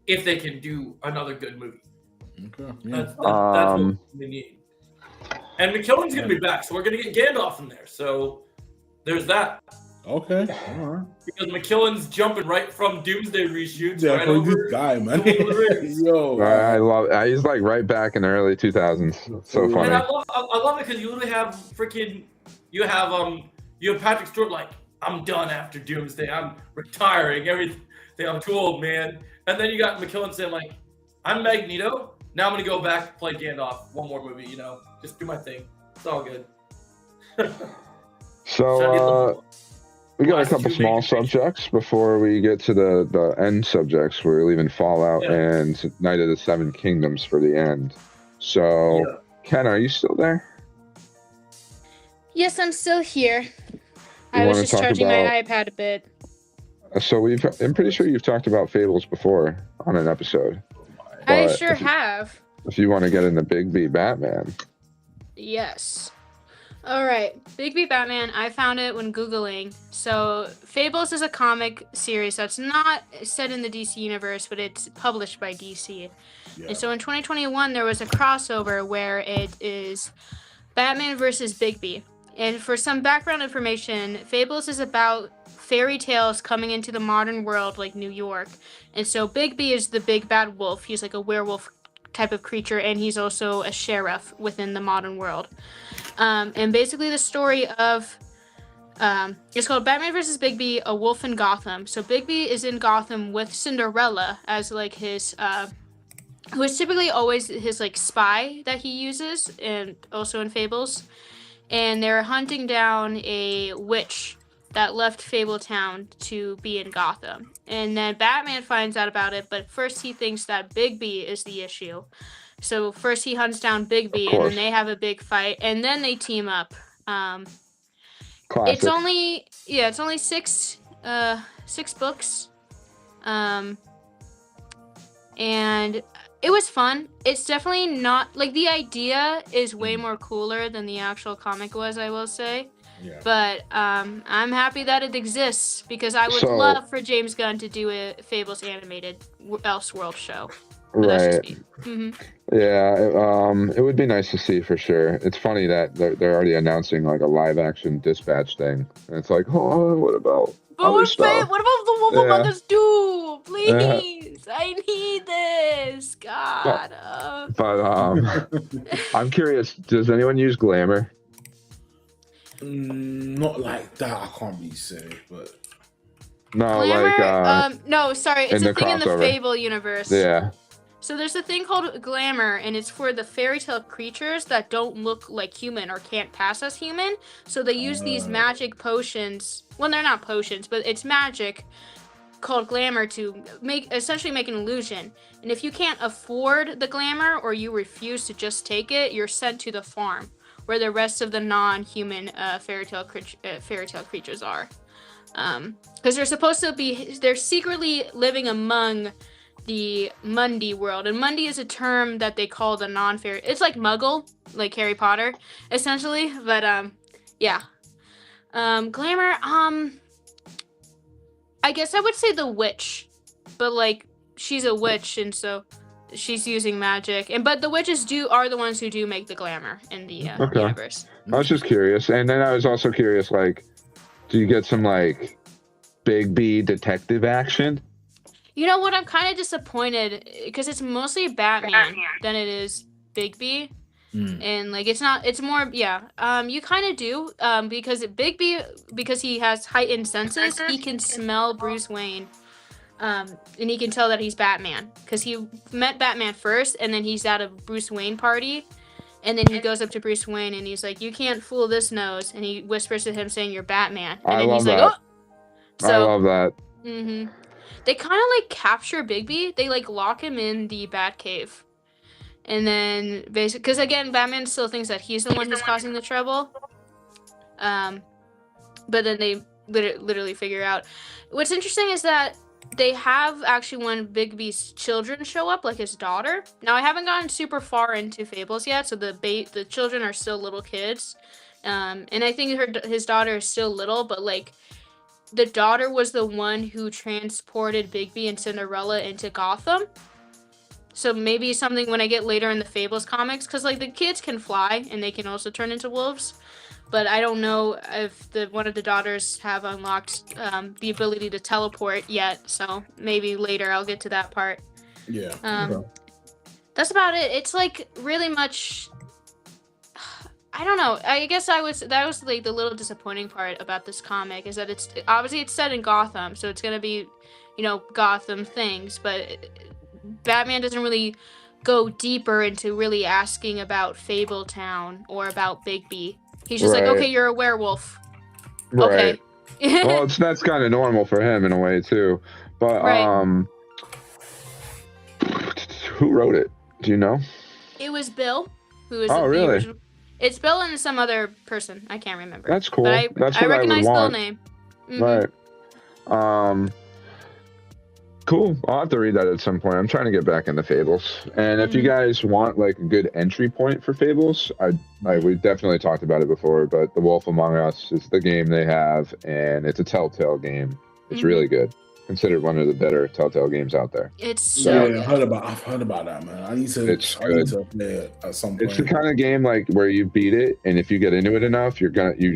if they can do another good movie. Okay. Yeah. That's what we need. And McKellen's gonna be back, so we're gonna get Gandalf in there. So there's that. Okay. All right. Because McKellen's jumping right from Doomsday reshoots Yeah, right bro, over. this guy, man. to Lord of the Rings. Yo. I love. He's like right back in the early 2000s. So And funny. I love it because you literally have you have Patrick Stewart like, I'm done after Doomsday. I'm retiring. Everything. I'm too old, man. And then you got McKellen saying like, I'm Magneto. Now I'm gonna go back and play Gandalf. One more movie, just do my thing. It's all good. So we got a Last couple two small major subjects before we get to the end subjects. We're leaving Fallout Yeah. and Night of the Seven Kingdoms for the end. So, Yeah. Ken, are you still there? Yes, I'm still here. You I was wanna just talk charging my about- iPad a bit. So I'm pretty sure you've talked about Fables before on an episode. I But sure if you- have. If you want to get into Big B Batman, Yes. All right, Big B Batman. I found it when Googling. So, Fables is a comic series that's not set in the DC universe, but it's published by DC. Yeah. And so in 2021, there was a crossover where it is Batman versus Big B. And for some background information, Fables is about fairy tales coming into the modern world, like New York. And so Big B is the big bad wolf. He's like a werewolf type of creature, and he's also a sheriff within the modern world. And basically the story of it's called Batman versus Big B, A Wolf in Gotham. So Big B is in Gotham with Cinderella as like his who is typically always his like spy that he uses, and also in Fables. And they're hunting down a witch that left Fabletown to be in Gotham. And then Batman finds out about it, but first he thinks that Big B is the issue. So first he hunts down Big B, and course. then they have a big fight, and then they team up. classic. It's only six books, and it was fun. It's definitely not like the idea is way more cooler than the actual comic was, I will say. Yeah. But I'm happy that it exists because I would So- love for James Gunn to do a Fables animated Elseworld show. But that's Right. just me. Yeah, it would be nice to see for sure. It's funny that they're already announcing like a live action Dispatch thing, and it's like, oh, what about But other what stuff? about the Wolf Yeah. Among Us 2? Please, I need this. God. But I'm curious. Does anyone use Glamour? Not like that. I can't really say, but No, Glamour? like No, sorry. It's in a the thing in the crossover. Fable universe. yeah. So there's a thing called Glamour, and it's for the fairy tale creatures that don't look like human or can't pass as human. So they use these magic potions. Well, they're not potions, but it's magic called Glamour to essentially make an illusion. And if you can't afford the Glamour or you refuse to just take it, you're sent to the farm where the rest of the non-human fairy tale creatures are. Because they're secretly living among the Mundy world, and Mundy is a term that they call the non-fairy. It's like Muggle, like Harry Potter, essentially. But yeah, Glamour. I guess I would say the witch, but like she's a witch, and so she's using magic. But the witches are the ones who do make the Glamour in the Okay. universe. I was just curious, and then I was also curious, like, do you get some like Big B detective action? You know what? I'm kind of disappointed because it's mostly Batman than it is Bigby. And like it's more you kind of do because Bigby, because he has heightened senses, he can smell Bruce Wayne, and he can tell that he's Batman because he met Batman first, and then he's at a Bruce Wayne party, and then he goes up to Bruce Wayne and he's like, "You can't fool this nose," and he whispers to him saying, "You're Batman," and I then love he's that. like, "Oh." I So love that. they kind of like capture Bigby. They like lock him in the Batcave. And then basically, because again, Batman still thinks that he's the one who's causing the trouble. But then they literally figure out. What's interesting is that they have actually one of Bigby's children show up, like his daughter. Now I haven't gotten super far into Fables yet, so the children are still little kids. And I think his daughter is still little, but like the daughter was the one who transported Bigby and Cinderella into Gotham. So maybe something when I get later in the Fables comics, because like the kids can fly and they can also turn into wolves, but I don't know if one of the daughters have unlocked the ability to teleport yet. So maybe later I'll get to that part. Yeah. That's about it. It's like really much. I don't know. I guess that was like the little disappointing part about this comic is that it's obviously it's set in Gotham, so it's gonna be, Gotham things, but Batman doesn't really go deeper into really asking about Fabletown or about Bigby. He's just like, Right. okay, you're a werewolf. Right. Okay. Well, that's kind of normal for him in a way too. But Right. who wrote it? Do you know? It was Bill, who is Oh, the really? original. It's Bill and some other person. I can't remember. That's cool. But That's I what I would recognize Bill's want. name. Mhm. Right. Cool. I'll have to read that at some point. I'm trying to get back into Fables. And if you guys want like a good entry point for Fables, we definitely talked about it before, but The Wolf Among Us is the game they have, and it's a Telltale game. It's really good. Considered one of the better Telltale games out there. It's so good. I've heard about that, man. I need to play it at some point. It's the kind of game like where you beat it, and if you get into it enough, you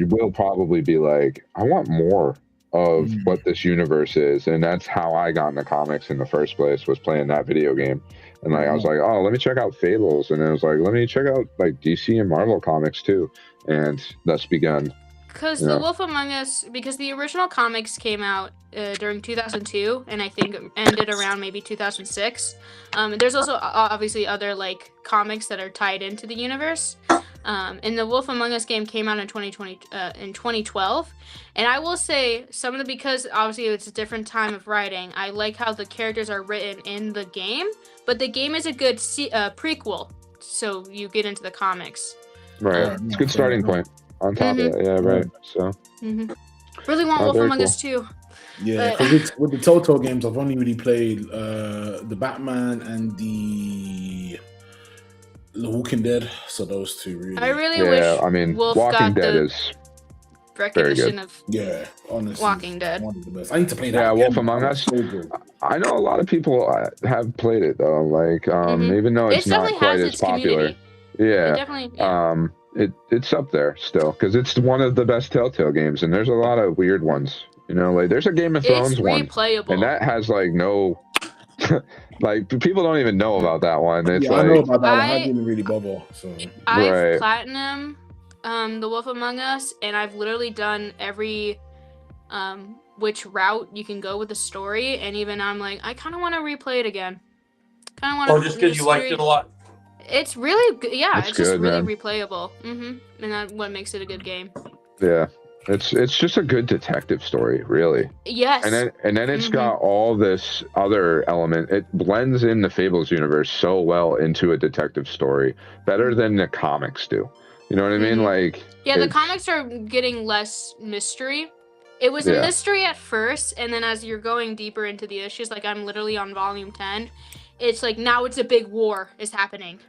will probably be like, I want more of what this universe is. And that's how I got into comics in the first place, was playing that video game. And like I was like, oh, let me check out Fables, and then I was like, let me check out like DC and Marvel comics too, and thus begun. Because The Wolf Among Us, because the original comics came out during 2002, and I think ended around maybe 2006. There's also obviously other like comics that are tied into the universe. And The Wolf Among Us game came out in 2012. And I will say because obviously it's a different time of writing, I like how the characters are written in the game, but the game is a good prequel, so you get into the comics. Right. It's a good starting point. On top of it, yeah, right. So, really want Wolf Among Us too. Yeah, because with the Telltale games, I've only really played the Batman and the Walking Dead. So those two really. I really wish. I mean, Wolf Walking got Dead the is recognition of honestly, Walking Dead. One of the best. I need to play that. Yeah, again. Wolf Among Us. So good. I know a lot of people have played it though. Like, even though it's not quite as popular. Community. Yeah. It definitely. It's up there still because it's one of the best Telltale games, and there's a lot of weird ones. Like there's a Game of Thrones one, and that has like no, like people don't even know about that one. It's I know about that one. I didn't really bother. So I've platinum, The Wolf Among Us, and I've literally done every, which route you can go with the story, and even I'm like, I kind of want to replay it again. Kind of want to. Oh, just because you liked it a lot. It's really good. Yeah, it's just good, really man. replayable. And that's what makes it a good game. Yeah, it's just a good detective story, really. Yes. And then it's got all this other element. It blends in the Fables universe so well into a detective story, better than the comics do. You know what I mean? Like the comics are getting less mystery. It was a mystery at first, and then as you're going deeper into the issues, like I'm literally on volume 10, it's like now it's a big war is happening.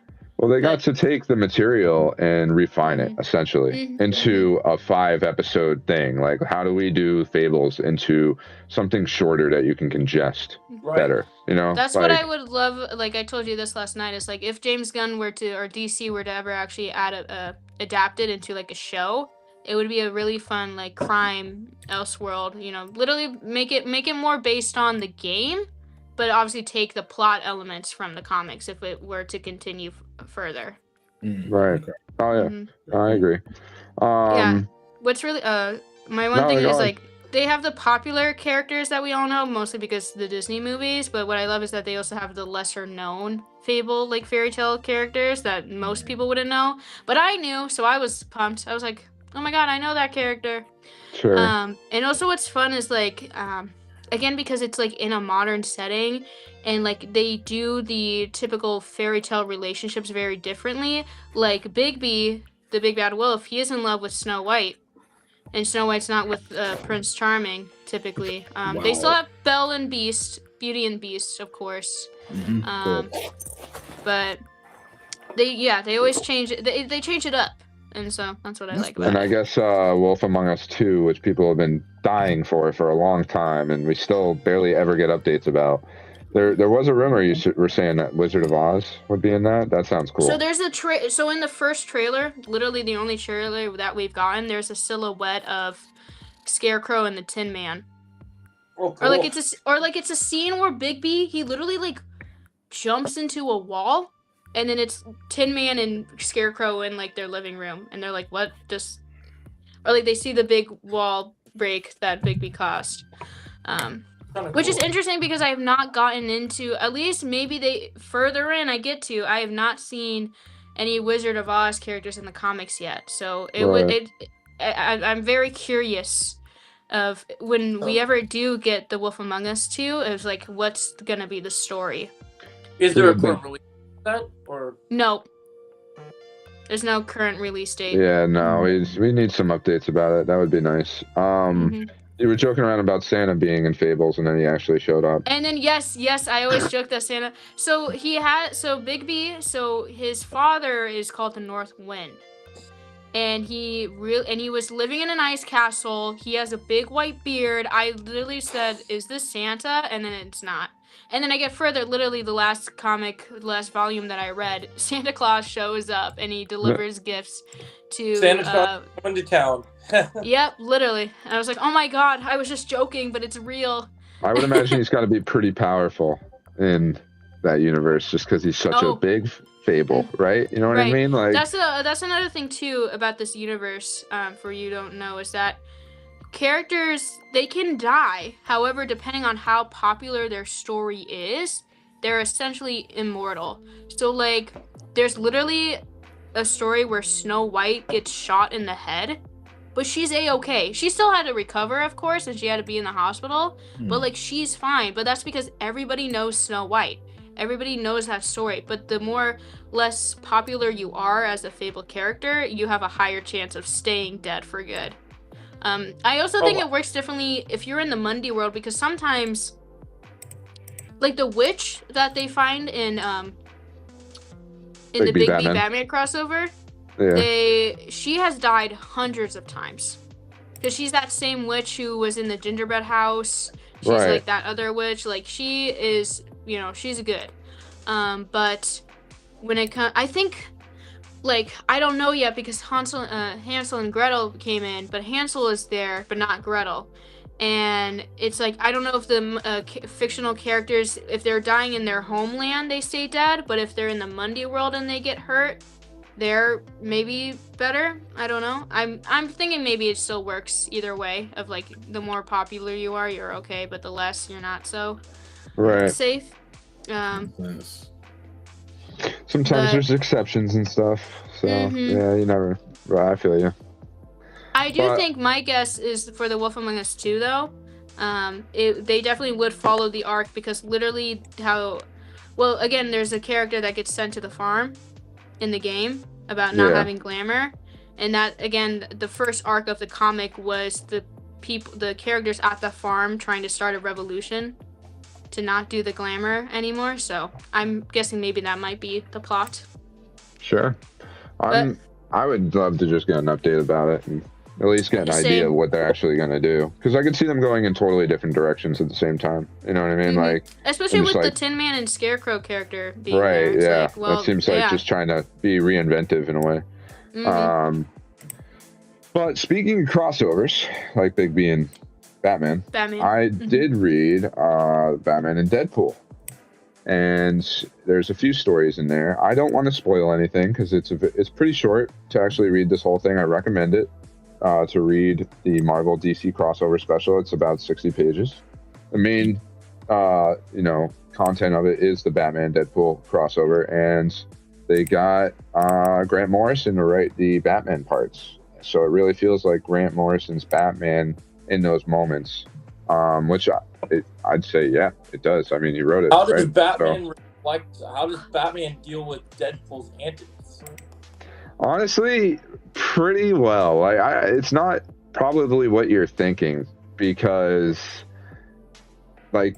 Well, they got to take the material and refine it essentially into a 5-episode thing. Like, how do we do Fables into something shorter that you can congest better? That's like, what I would love. Like I told you this last night, is like if James Gunn or DC were to ever actually adapt it into like a show, it would be a really fun like crime Elseworld. Literally make it more based on the game but obviously take the plot elements from the comics if it were to continue further. Right. Okay. Oh yeah, Mhm. I agree. Yeah. What's really my one No, thing go is on. like they have the popular characters that we all know mostly because the Disney movies, but what I love is that they also have the lesser known fable like fairy tale characters that most people wouldn't know, but I knew, so I was pumped. I was like, "Oh my god, I know that character." Sure. And also what's fun is like again because it's like in a modern setting and like they do the typical fairy tale relationships very differently. Like Bigby, the big bad wolf, he is in love with Snow White. And Snow White's not with Prince Charming typically. They still have Belle and Beast, Beauty and Beast, of course. Cool. But they always change it. They change it up, and so that's what I like about And it. I guess Wolf Among Us 2, which people have been dying for a long time, and we still barely ever get updates about. There was a rumor you were saying that Wizard of Oz would be in that. That sounds cool. So there's a so in the first trailer, literally the only trailer that we've gotten, there's a silhouette of Scarecrow and the Tin Man. Oh, Or like it's a scene where Bigby, he literally like jumps into a wall, and then it's Tin Man and Scarecrow in like their living room, and they're like, "What?" Just or like they see the big wall break that Bigby caused. Which is interesting because I have not gotten into, at least maybe they further in I get to, I have not seen any Wizard of Oz characters in the comics yet. So I'm very curious of when we ever do get the Wolf Among Us 2, is like what's gonna be the story. Is there a current release for that or No. There's no current release date. Yeah, no, we need some updates about it. That would be nice. You were joking around about Santa being in Fables, and then he actually showed up. And then yes, I always joke that Santa. So Bigby. So his father is called the North Wind, and he was living in an ice castle. He has a big white beard. I literally said, "Is this Santa?" And then it's not. And then I get further. Literally, the last volume that I read, Santa Claus shows up and he delivers gifts to Santa Claus coming to town. Yep, literally. And I was like, "Oh my god, I was just joking, but it's real." I would imagine he's got to be pretty powerful in that universe, just because he's such a big fable, right? You know what I mean? Like that's another thing too about this universe. For you don't know, is that characters, they can die. However, depending on how popular their story is, they're essentially immortal. So like, there's literally a story where Snow White gets shot in the head. But she's A-okay. She still had to recover, of course, and she had to be in the hospital. But, like, she's fine. But that's because everybody knows Snow White. Everybody knows that story. But the less popular you are as a fable character, you have a higher chance of staying dead for good. I also think it works differently if you're in the Mundy world, because sometimes, like, the witch that they find in the Big B Batman crossover... Yeah. She has died hundreds of times. Because she's that same witch who was in the gingerbread house. She's like that other witch. Like, she is, she's good. But when it comes, I think, like, I don't know yet because Hansel and Gretel came in, but Hansel is there, but not Gretel. And it's like, I don't know if the fictional characters, if they're dying in their homeland, they stay dead. But if they're in the Mundy world and they get hurt, they're maybe better. I don't know. I'm thinking maybe it still works either way. Of like, the more popular you are, you're okay, but the less, you're not so safe. Yes. Sometimes there's exceptions and stuff. So yeah, you never. Right, I feel you. I do think my guess is for the Wolf Among Us 2 though. They definitely would follow the arc, because literally again, there's a character that gets sent to the farm in the game about not having glamour, and that, again, the first arc of the comic was the characters at the farm trying to start a revolution to not do the glamour anymore. So I'm guessing maybe that might be the plot. Sure. I would love to just get an update about it and at least get an idea of what they're actually going to do, because I could see them going in totally different directions at the same time. You know what I mean? Like, especially with the Tin Man and Scarecrow character being right. there. Yeah, like, well, that seems like just trying to be reinventive in a way. But speaking of crossovers, like Bigby and Batman, I did read Batman and Deadpool and there's a few stories in there. I don't want to spoil anything because it's pretty short to actually read this whole thing. I recommend it to read the Marvel DC crossover special. It's about 60 pages. The main content of it is the Batman Deadpool crossover, and they got Grant Morrison to write the Batman parts. So it really feels like Grant Morrison's Batman in those moments, which I'd say, yeah, it does. I mean, he wrote it. How does right? Batman how does Batman deal with Deadpool's antics? Honestly, pretty well. It's not probably what you're thinking, because, like,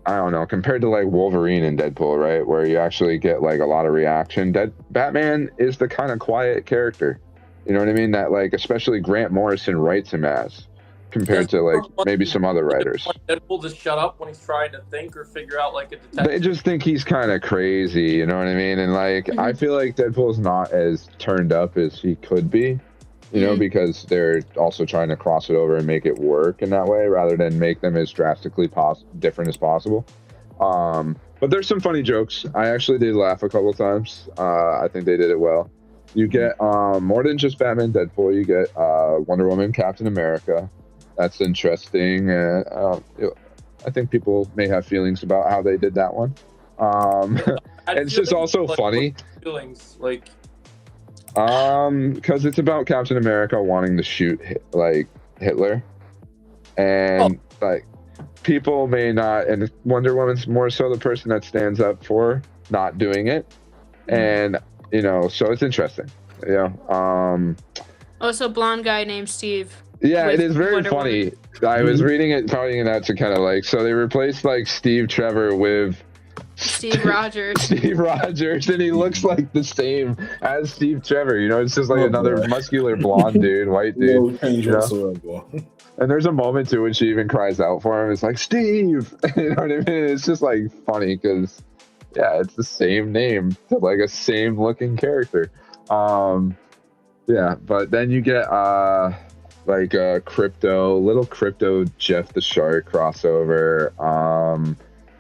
I don't know, compared to like Wolverine and Deadpool, right, where you actually get like a lot of reaction, Batman is the kind of quiet character, you know what I mean, that like especially Grant Morrison writes him as, compared to like maybe some other writers. Deadpool just shut up when he's trying to think or figure out like a detective. They just think he's kind of crazy, you know what I mean, and like I feel like Deadpool's not as turned up as he could be, you know, because they're also trying to cross it over and make it work in that way rather than make them as drastically different as possible. But there's some funny jokes. I actually did laugh a couple times. I think they did it well. You get more than just Batman Deadpool. You get Wonder Woman, Captain America. That's interesting. I think people may have feelings about how they did that one. It's just also funny. Feelings like... because it's about Captain America wanting to shoot like Hitler, and like people may not, and Wonder Woman's more so the person that stands up for not doing it, and so it's interesting. Also, blonde guy named Steve. Yeah, it is very Wonder funny. Woman. I was reading it, pointing it out to kind of like, so they replaced like Steve Trevor with Steve Rogers. Steve Rogers, and he looks like the same as Steve Trevor. It's just like another muscular blonde dude, white dude. No change whatsoever. And there's a moment too when she even cries out for him. It's like, Steve, you know what I mean? It's just like funny because, yeah, it's the same name to like a same looking character. Yeah, but then you get like a little crypto Jeff the Shark crossover.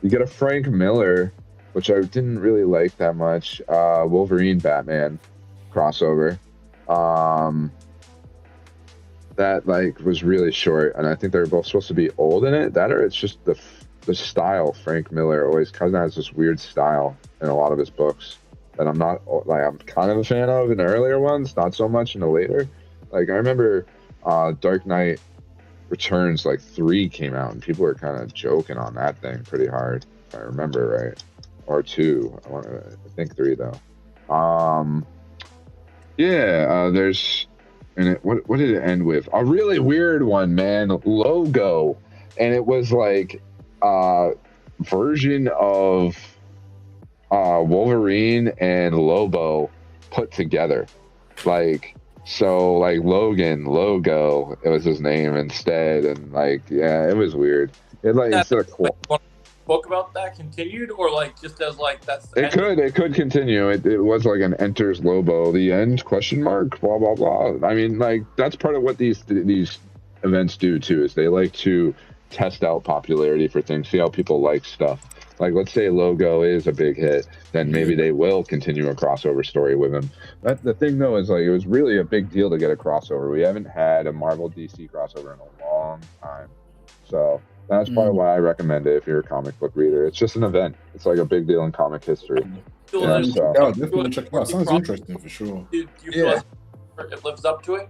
You get a Frank Miller, which I didn't really like that much. Wolverine Batman crossover. That like was really short, and I think they were both supposed to be old in it. That or it's just the style. Frank Miller always kind of has this weird style in a lot of his books that I'm not like. I'm kind of a fan of in the earlier ones, not so much in the later. Like I remember Dark Knight Returns, like 3 came out, and people were kind of joking on that thing pretty hard, if I remember right, or 2. I think 3 though. There's, and what did it end with? A really weird one, man. Logo, and it was like version of Wolverine and Lobo put together, like. So like Logo, it was his name instead, and like it was weird. It like instead of book about that continued, or like just as like that's the it could continue. It was like an enters Lobo, the end ? Blah blah blah. I mean, like that's part of what these events do too, is they like to test out popularity for things, see how people like stuff. Like, let's say Logo is a big hit, then maybe they will continue a crossover story with him. The thing, though, is like it was really a big deal to get a crossover. We haven't had a Marvel DC crossover in a long time. So that's part of why I recommend it if you're a comic book reader. It's just an event. It's like a big deal in comic history. Yeah, definitely check it out. Sounds interesting for sure. Do you feel like it lives up to it?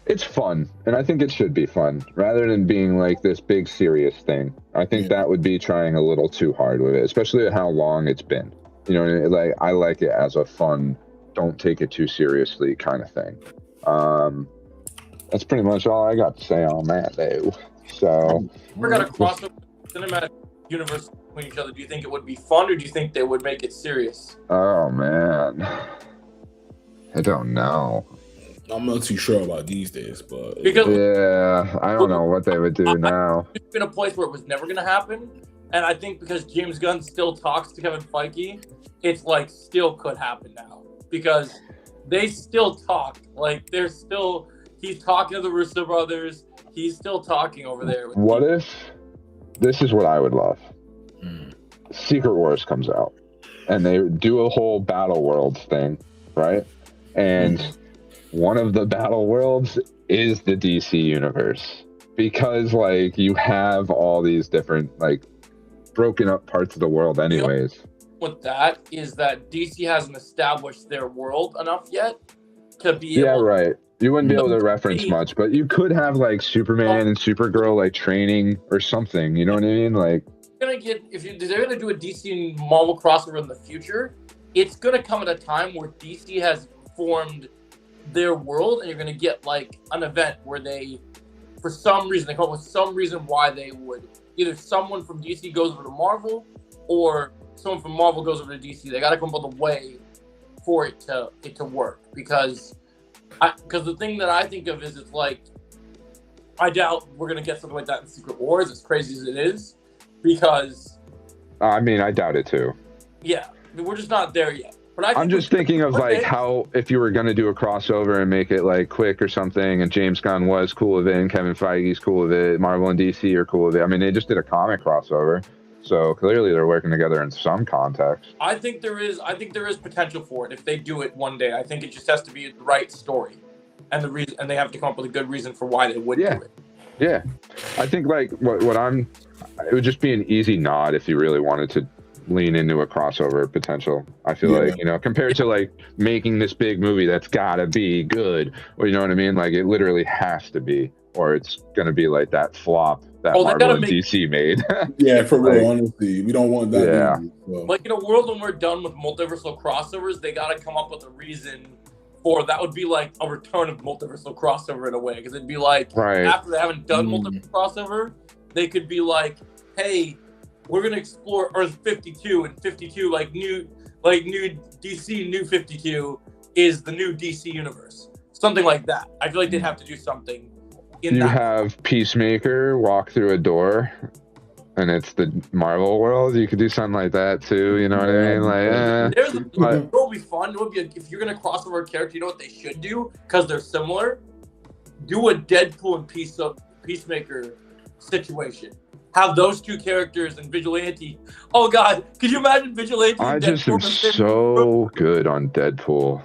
It's fun, and I think it should be fun, rather than being like this big serious thing. I think that would be trying a little too hard with it, especially how long it's been. Like I like it as a fun, don't take it too seriously kind of thing. That's pretty much all I got to say on that, though. So we're gonna cross the cinematic universe between each other. Do you think it would be fun, or do you think they would make it serious? Oh man, I don't know. I'm not too sure about these days, but I don't know what they would do now. It's been a place where it was never going to happen, and I think because James Gunn still talks to Kevin Feige, it's like still could happen now because they still talk. Like he's talking to the Russo brothers. He's still talking over there. What if this is what I would love. Secret Wars comes out, and they do a whole Battle Worlds thing, right? And one of the Battle Worlds is the DC universe, because like you have all these different like broken up parts of the world anyways. With that is that DC hasn't established their world enough yet to be Yeah, able right. You wouldn't be able to to reference be- much, but you could have like Superman and Supergirl like training or something. You know what I mean? Like, gonna get they're gonna do a DC and Marvel crossover in the future, it's gonna come at a time where DC has formed their world, and you're gonna get like an event where they, for some reason, they come up with some reason why they would either someone from DC goes over to Marvel or someone from Marvel goes over to DC. They gotta come up with a way for it to work, because the thing that I think of is it's like I doubt we're gonna get something like that in Secret Wars, as crazy as it is. Because I mean, I doubt it too. yeah, we're just not there yet. But I'm just thinking of like how if you were going to do a crossover and make it like quick or something, and James Gunn was cool with it, and Kevin Feige's cool with it, Marvel and DC are cool with it. I mean, they just did a comic crossover, so clearly they're working together in some context. I think there is potential for it if they do it one day. I think it just has to be the right story, and the reason, and they have to come up with a good reason for why they would do it. Yeah, I think like it would just be an easy nod if you really wanted to lean into a crossover potential. I feel like, you know, compared to like making this big movie that's gotta be good, or you know what I mean? Like it literally has to be, or it's gonna be like that flop that Marvel and DC made. Yeah, for real, honestly, we don't want that. Yeah. Movie, so. Like in a world when we're done with multiversal crossovers, they gotta come up with a reason. Or that would be like a return of multiversal crossover in a way, because it'd be like after they haven't done multiversal crossover, they could be like, "Hey, we're gonna explore Earth 52, and 52 like new DC New 52 is the new DC universe, something like that." I feel like they'd have to do something. You have Peacemaker walk through a door, and it's the Marvel world. You could do something like that too. You know what I mean? Like, it would be fun. It would be if you're gonna cross over a character, you know what they should do, because they're similar. Do a Deadpool and Peacemaker situation. Have those two characters and Vigilante. Oh God, could you imagine Vigilante? I just am so good on Deadpool.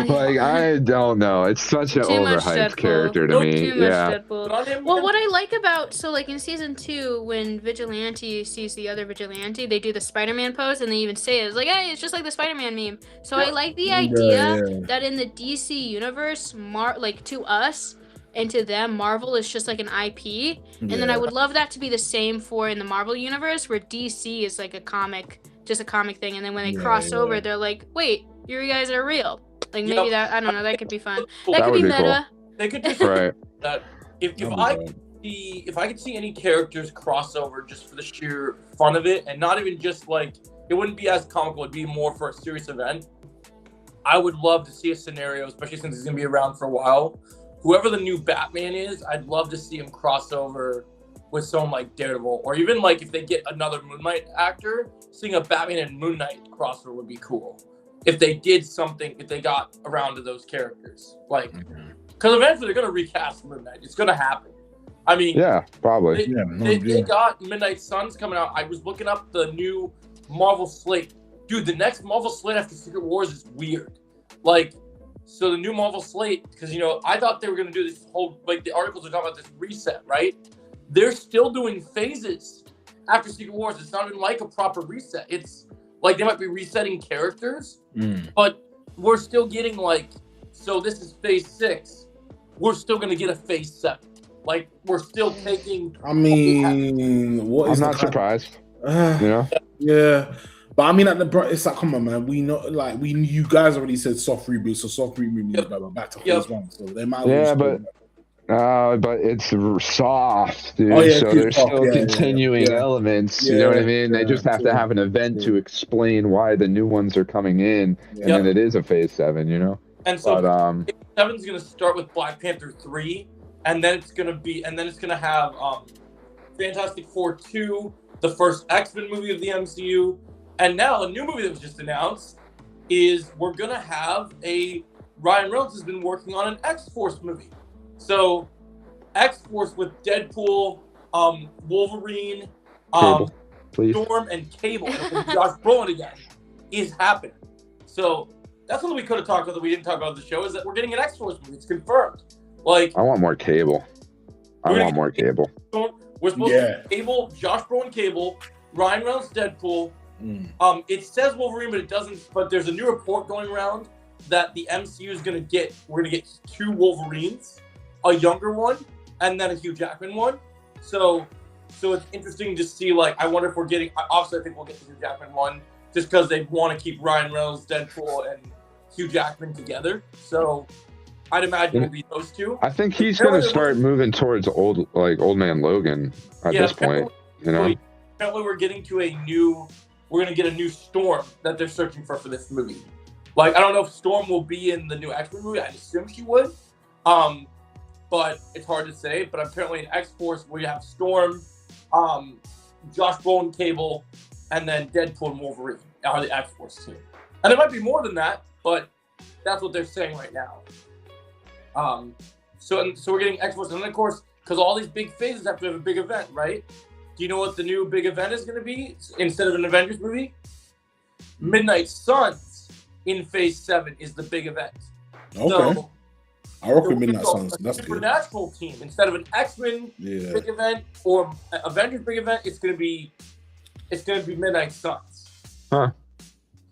Like I don't know, it's such an overhyped character to me. Yeah. Well, what I like about like in season 2, when Vigilante sees the other Vigilante, they do the Spider-Man pose, and they even say it. It's like, hey, it's just like the Spider-Man meme. So I like the idea that in the DC universe, like to us. And to them, Marvel is just like an IP. And then I would love that to be the same for in the Marvel universe, where DC is like a comic thing. And then when they cross over, they're like, wait, you guys are real. Like maybe that, I don't know, that could be fun. That could be meta. Cool. They could do that. If I could see any characters crossover just for the sheer fun of it, and not even just like, it wouldn't be as comical, it'd be more for a serious event. I would love to see a scenario, especially since he's going to be around for a while. Whoever the new Batman is, I'd love to see him cross over with someone like Daredevil, or even like if they get another Moon Knight actor, seeing a Batman and Moon Knight crossover would be cool. If they did something, if they got around to those characters, like, because eventually they're gonna recast Moon Knight. It's gonna happen. I mean, yeah, probably. They got Midnight Suns coming out. I was looking up the new Marvel slate. Dude, the next Marvel slate after Secret Wars is weird. Like. So the new Marvel slate, because, you know, I thought they were going to do this whole, like, the articles are talking about this reset, right? They're still doing phases after Secret Wars. It's not even like a proper reset. It's like they might be resetting characters, but we're still getting, like, so this is phase 6. We're still going to get a phase 7. Like, we're still taking... I mean, what is I'm not surprised. You know? Yeah. But I mean, it's like, come on, man. We know, like, you guys already said soft reboot, so soft reboot means back to phase 1. So they might. Yeah, but it's soft, dude. So there's still continuing elements. You know what I mean? They just have to have an event to explain why the new ones are coming in, and then it is a phase 7. You know. And so, 7's gonna start with Black Panther 3, and then it's gonna have Fantastic Four 2, the first X-Men movie of the MCU. And now a new movie that was just announced is we're gonna have Ryan Reynolds has been working on an X-Force movie. So X-Force with Deadpool, Wolverine, Cable, please. Storm, and Cable, and Josh Brolin again is happening. So that's something we could have talked about that we didn't talk about on the show, is that we're getting an X-Force movie. It's confirmed. Like, I want more Cable. We're gonna want more Cable. we're supposed to get Cable, Josh Brolin Cable, Ryan Reynolds Deadpool. It says Wolverine, but it doesn't. But there's a new report going around that the MCU is gonna get. We're gonna get 2 Wolverines, a younger one, and then a Hugh Jackman one. So it's interesting to see. Like, I wonder if we're getting. Obviously, I think we'll get the Hugh Jackman one, just because they want to keep Ryan Reynolds, Deadpool, and Hugh Jackman together. So I'd imagine it'll be those 2. I think he's going to start moving towards old man Logan at this point. You know. Apparently, we're getting to we're going to get a new Storm that they're searching for this movie. Like, I don't know if Storm will be in the new X-Men movie. I assume she would. But it's hard to say. But apparently in X-Force, we have Storm, Josh Brolin, Cable, and then Deadpool and Wolverine are the X-Force team. And there might be more than that, but that's what they're saying right now. So we're getting X-Force. And then, of course, because all these big phases have to have a big event, right? Do you know what the new big event is going to be instead of an Avengers movie? Midnight Suns in Phase 7 is the big event. Okay. So, I work with Midnight Suns. That's good. Supernatural team. Instead of an X-Men big event or Avengers big event, it's gonna be Midnight Suns. Huh.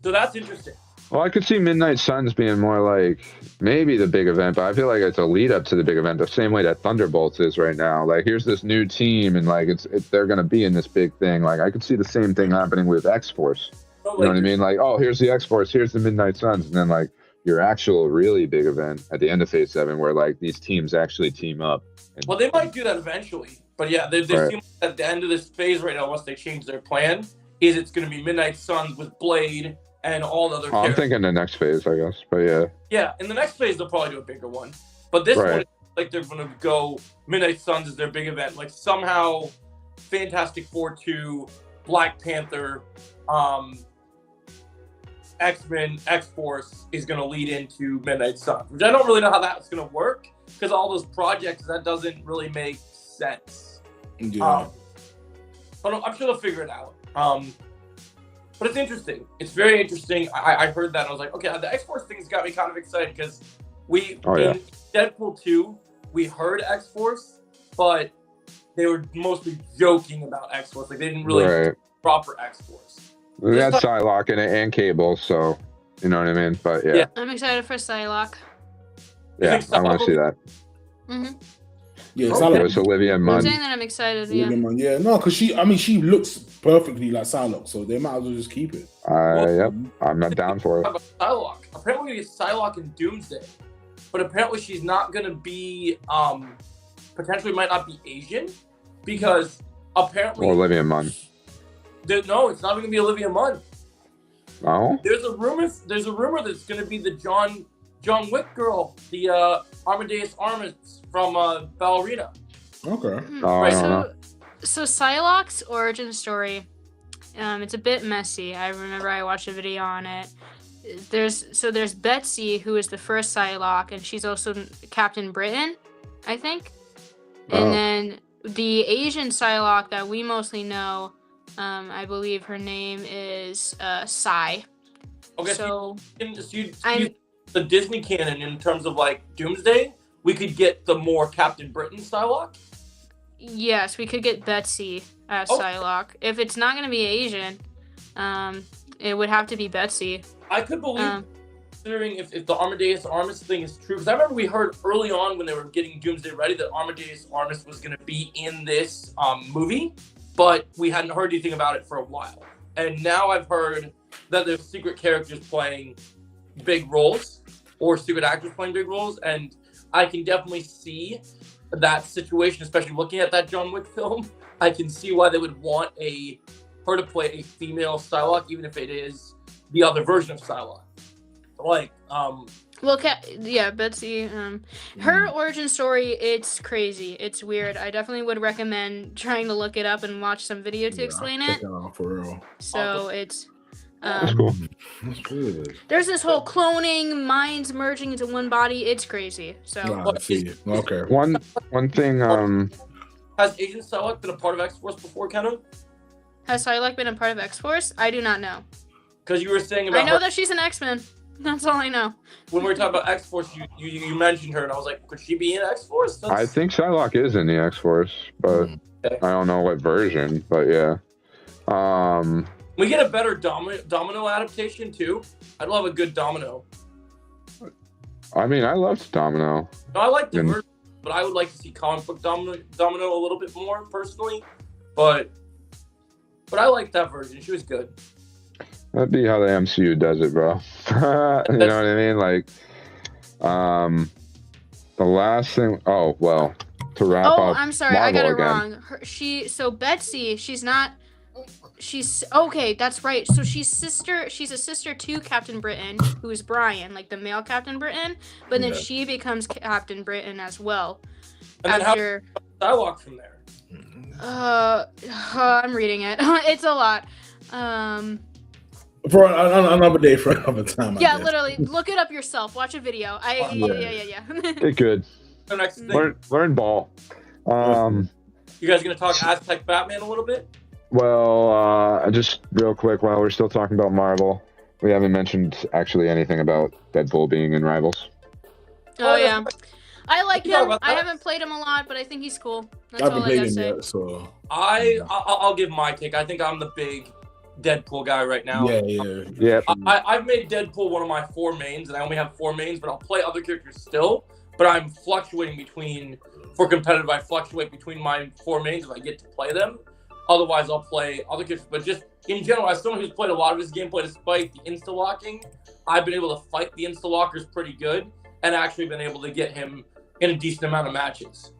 So that's interesting. Well, I could see Midnight Suns being more like maybe the big event, but I feel like it's a lead up to the big event, the same way that Thunderbolts is right now. Like, here's this new team, and like they're gonna be in this big thing. Like, I could see the same thing happening with X-Force. So, You know what I mean? Like, oh, here's the X-Force, here's the Midnight Suns, and then like your actual really big event at the end of Phase 7 where like these teams actually team up. Well, they might do that eventually, but yeah, they seem like at the end of this phase right now, unless they change their plan, is it's going to be Midnight Suns with Blade and all the other characters. I'm thinking the next phase, I guess, but yeah. Yeah, in the next phase they'll probably do a bigger one, but this one, like, they're going to go Midnight Suns is their big event. Like, somehow Fantastic Four 2, Black Panther, X-Men, X-Force is going to lead into Midnight Suns, which I don't really know how that's going to work, because all those projects, that doesn't really make sense. Yeah. But I'm sure they'll figure it out. But it's interesting. It's very interesting. I heard that, and I was like, okay, the X-Force thing's got me kind of excited, because in Deadpool 2, we heard X-Force, but they were mostly joking about X-Force. Like, they didn't really proper X-Force. We had Psylocke in it and Cable, so you know what I mean. But yeah. I'm excited for Psylocke. Yeah, I want to see that. Mm-hmm. Yeah, It was Olivia Munn. I'm saying that I'm excited. Yeah, no, because she looks perfectly like Psylocke, so they might as well just keep it. Yep, I'm not down for it. Psylocke. Apparently, we get Psylocke in Doomsday, but apparently she's not gonna be potentially might not be Asian, because apparently Olivia Munn. No, it's not even gonna be Olivia Munn. Oh. There's a rumor that it's gonna be the John Wick girl, the Amadeus Armas from Ballerina. Okay. So Psylocke's origin story, it's a bit messy. I remember I watched a video on it. There's Betsy, who is the first Psylocke, and she's also Captain Britain, I think. And then the Asian Psylocke that we mostly know, I believe her name is Psy. Okay, so the Disney canon in terms of like Doomsday, we could get the more Captain Britain Psylocke. Yes, we could get Betsy as Psylocke. If it's not going to be Asian, it would have to be Betsy. I could believe, considering if the Amadeus Armas thing is true, because I remember we heard early on when they were getting Doomsday ready that Amadeus Armas was going to be in this movie, but we hadn't heard anything about it for a while. And now I've heard that there's secret characters playing big roles, or secret actors playing big roles, and I can definitely see that situation, especially looking at that John Wick film. I can see why they would want her to play a female Psylocke, even if it is the other version of Psylocke. Like, Betsy. Her origin story, it's crazy. It's weird. I definitely would recommend trying to look it up and watch some video to explain it. For real. So it's. That's cool. That's good. There's this whole cloning, minds merging into one body. It's crazy. So I see. Okay. One thing Has Agent Psylocke been a part of X-Force before, Kenna? Has Psylocke been a part of X-Force? I do not know. Because you were saying about I know her, that she's an X-Men. That's all I know. when we were talking about X-Force, you mentioned her, and I was like, could she be in X-Force? I think Psylocke is in the X-Force, but Okay. I don't know what version. But yeah. We get a better Domino adaptation, too. I'd love a good Domino. I mean, I loved Domino. No, I like the And- version, but I would like to see comic book Domino a little bit more, personally. But I like that version. She was good. That'd be how the MCU does it, bro. You know what I mean? Like, the last thing. Oh well, to wrap Oh, up. I'm sorry, I got it Marvel again. wrong. So Betsy, she's okay, that's right. So she's a sister to Captain Britain, who is Brian, like the male Captain Britain, but then Yeah. she becomes Captain Britain as well. And then After how Psylocke from there? I'm reading it. It's a lot. For another day, for another time. I Yeah, guess. literally, look it up yourself. Watch a video. Yeah. It could The next thing, learn ball. you guys gonna talk Aztec Batman a little bit? Well, just real quick, while we're still talking about Marvel, we haven't mentioned actually anything about Deadpool being in Rivals. Oh yeah, I like Yeah, him. about I that. haven't played him a lot, but I think he's cool. That's I haven't all I played gotta him say. yet, so I'll give my take. I think I'm the big Deadpool guy right now. yeah. Yep. I've made Deadpool one of my 4 mains, and I only have 4 mains, but I'll play other characters still. But I'm fluctuating between, for competitive, I fluctuate between my 4 mains if I get to play them. Otherwise, I'll play other characters. But just in general, as someone who's played a lot of his gameplay, despite the insta-locking, I've been able to fight the insta-lockers pretty good, and actually been able to get him in a decent amount of matches.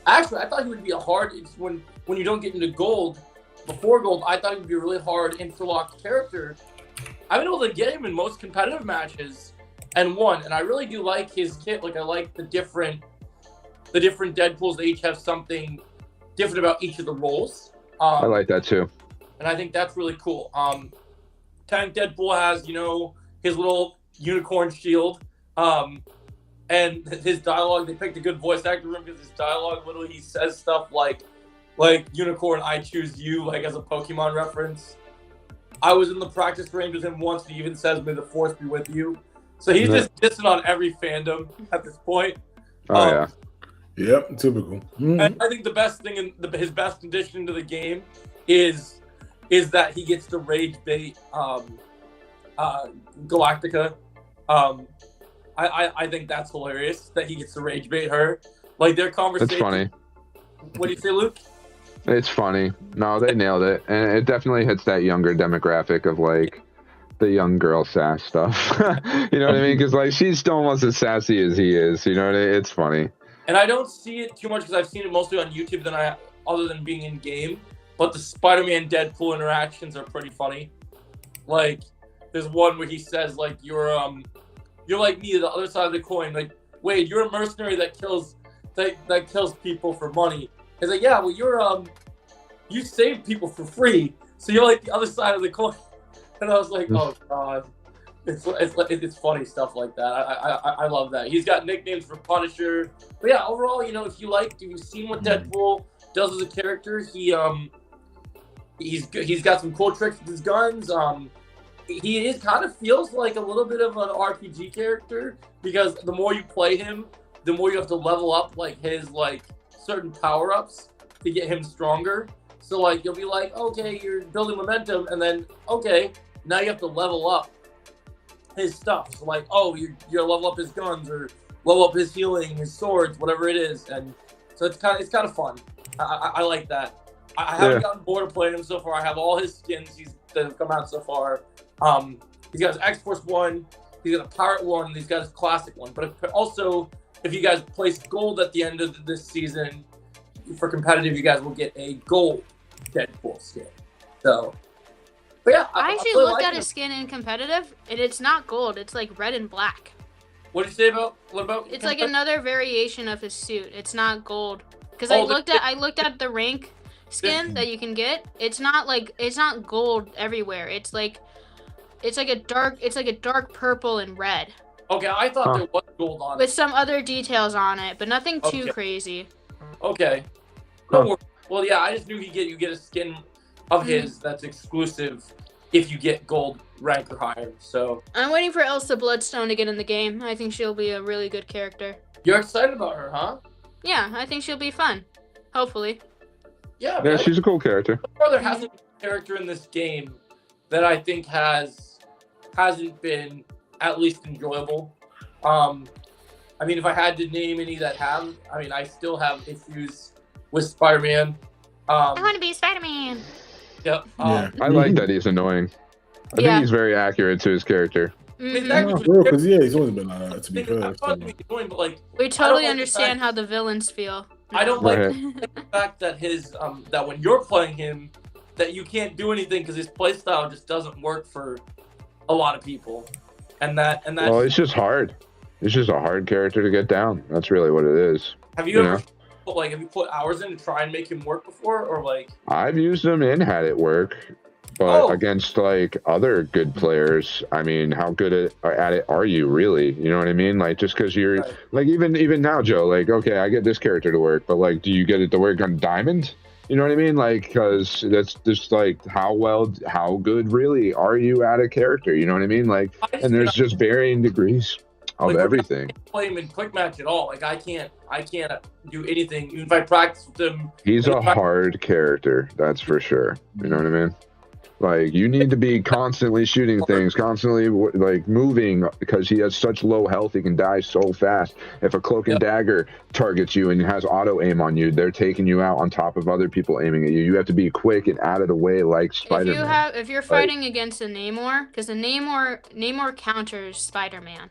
Actually, I thought he would be a hard, when you don't get into gold, before gold, I thought he would be a really hard insta-locked character. I've been able to get him in most competitive matches and won, and I really do like his kit. Like, I like the different Deadpools. They each have something different about each of the roles. I like that too. And I think that's really cool. Tank Deadpool has, his little unicorn shield. And his dialogue, they picked a good voice actor for him because his dialogue, literally, he says stuff like unicorn, I choose you, like as a Pokemon reference. I was in the practice range with him once, and he even says, may the force be with you. So he's just dissing on every fandom at this point. Oh yeah. Yep, typical. And I think the best thing in his best addition to the game is that he gets to rage bait Galactica. I think that's hilarious that he gets to rage bait her. Like their conversation. It's funny. What do you say, Luke? It's funny. No, they nailed it, and it definitely hits that younger demographic of like the young girl sass stuff. You know what I mean? Because like she's still almost as sassy as he is. You know what I mean? It's funny. And I don't see it too much because I've seen it mostly on YouTube other than being in game. But the Spider-Man Deadpool interactions are pretty funny. Like there's one where he says like you're like me, the other side of the coin. Like Wade, you're a mercenary that kills people for money. He's like, yeah, well you save people for free, so you're like the other side of the coin. And I was like, oh god. It's funny stuff like that. I love that. He's got nicknames for Punisher. But yeah, overall, if you've seen what Deadpool does as a character, he's got some cool tricks with his guns. He kind of feels like a little bit of an RPG character because the more you play him, the more you have to level up like his like certain power-ups to get him stronger. So like you'll be like, okay, you're building momentum, and then okay, now you have to level up his stuff. So like, oh, you're level up his guns or level up his healing, his swords, whatever it is. And so it's kind of fun. I like that. I haven't gotten bored of playing him so far. I have all his skins that have come out so far. He's got his X-Force one, he's got a Pirate one, and he's got his Classic one. But also, if you guys place gold at the end of this season for competitive, you guys will get a gold Deadpool skin. So. But yeah, I actually really looked like at him. his skin in competitive, and it's not gold. It's like red and black. What did you say about what about? It's like another variation of his suit. It's not gold. Because Oh, I looked at the rank skin that you can get. It's not gold everywhere. It's like a dark purple and red Okay, I thought there was gold on with it. some other details on it, but nothing too Okay. crazy. Okay. No Huh. worries. Well, yeah, I just knew you get a skin of his that's exclusive if you get gold rank or higher. So I'm waiting for Elsa Bloodstone to get in the game. I think she'll be a really good character. you're excited about her, huh? Yeah, I think she'll be fun. Hopefully. Yeah, Yeah, man. she's a cool character. So far, there hasn't been a character in this game that I think hasn't been at least enjoyable. I mean, if I had to name any that have, I mean, I still have issues with Spider-Man. I want to be Spider-Man. Yeah. Yeah. I like that he's annoying. I think he's very accurate to his character. Mhm. No, bro, because he's always been like that, to be fair. I'm not to be annoying, but like, We totally like the understand fact- how the villains feel. I don't like Right. the fact that his that when you're playing him, that you can't do anything because his playstyle just doesn't work for a lot of people, and that Well, it's just hard. It's just a hard character to get down. That's really what it is. have you ever know? have you put hours in to try and make him work before, or like? I've used them and had it work, but Oh. against like other good players, I mean, how good at it are you really? You know what I mean? Like just because you're Right. like even now, Joe. Like okay, I get this character to work, but like, do you get it to work on Diamond? You know what I mean? Like because that's just like how good really are you at a character? You know what I mean? Like, and there's just varying degrees of Like, everything. play him in quick match at all. Like I can't do anything. Even if I practice with him, He's a hard character, that's for sure. You know what I mean? Like you need to be constantly shooting things, constantly like moving because he has such low health. He can die so fast. If a cloak and dagger targets you and has auto aim on you, they're taking you out on top of other people aiming at you. You have to be quick and out of the way like Spider-Man. If you're fighting against a Namor, because the Namor counters Spider-Man.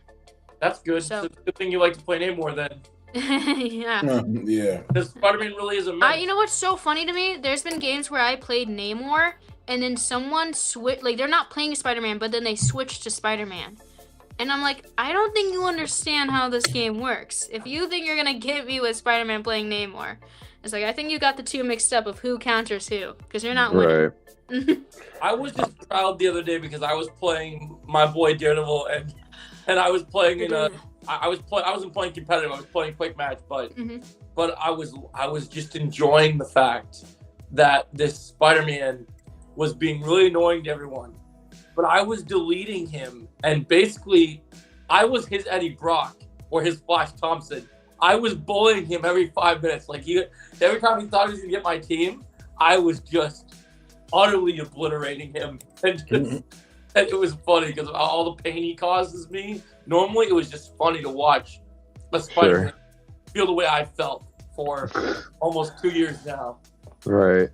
that's good. So- It's a good thing you like to play Namor then. Yeah. Yeah. Because Spider-Man really is a menace. You know what's so funny to me? There's been games where I played Namor, and then someone like they're not playing Spider-Man, but then they switch to Spider-Man. And I'm like, I don't think you understand how this game works. If you think you're gonna get me with Spider-Man playing Namor, it's like I think you got the two mixed up of who counters who, because you're not winning. Right. I was just proud the other day because I was playing my boy Daredevil and I was playing in a I wasn't playing competitive. I was playing quick match, but Mhm. but I was just enjoying the fact that this Spider-Man was being really annoying to everyone. But I was deleting him, and basically, I was his Eddie Brock or his Flash Thompson. I was bullying him every 5 minutes. Like every time he thought he was gonna get my team, I was just utterly obliterating him, and it was funny because of all the pain he causes me. Normally, it was just funny to watch a Spider-Man feel the way I felt for almost 2 years now. Right.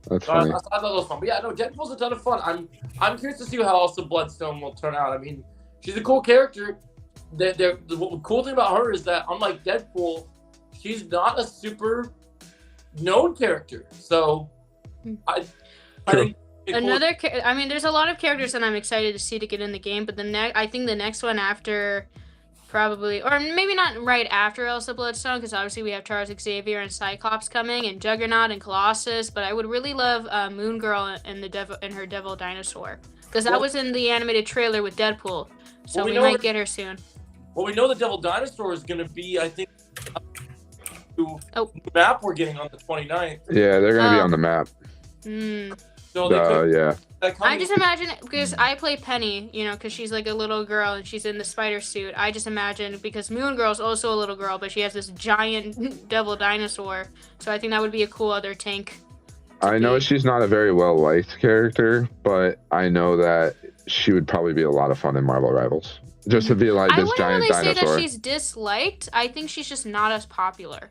That's So funny. I thought that was fun. But yeah, no, Deadpool's a ton of fun. I'm curious to see how Elsa Bloodstone will turn out. I mean, she's a cool character. The cool thing about her is that unlike Deadpool, she's not a super known character. So I think I mean, there's a lot of characters that I'm excited to see to get in the game, but I think the next one after, probably, or maybe not right after Elsa Bloodstone, because obviously we have Charles Xavier and Cyclops coming, and Juggernaut and Colossus. But I would really love Moon Girl and her Devil Dinosaur, because that was in the animated trailer with Deadpool. So Well, we we know might that- get her soon. Well, we know the Devil Dinosaur is going to be, I think, new map we're getting on the 29th. Yeah, they're gonna be on the map. So they could, Yeah. I just imagine, because I play Penny, you know, because she's like a little girl and she's in the spider suit. I just imagine, because Moon Girl's also a little girl, but she has this giant devil dinosaur. So I think that would be a cool other tank. I know she's not a very well liked character, but I know that she would probably be a lot of fun in Marvel Rivals. Just to be like I this wouldn't giant really say dinosaur. that she's disliked. I think she's just not as popular.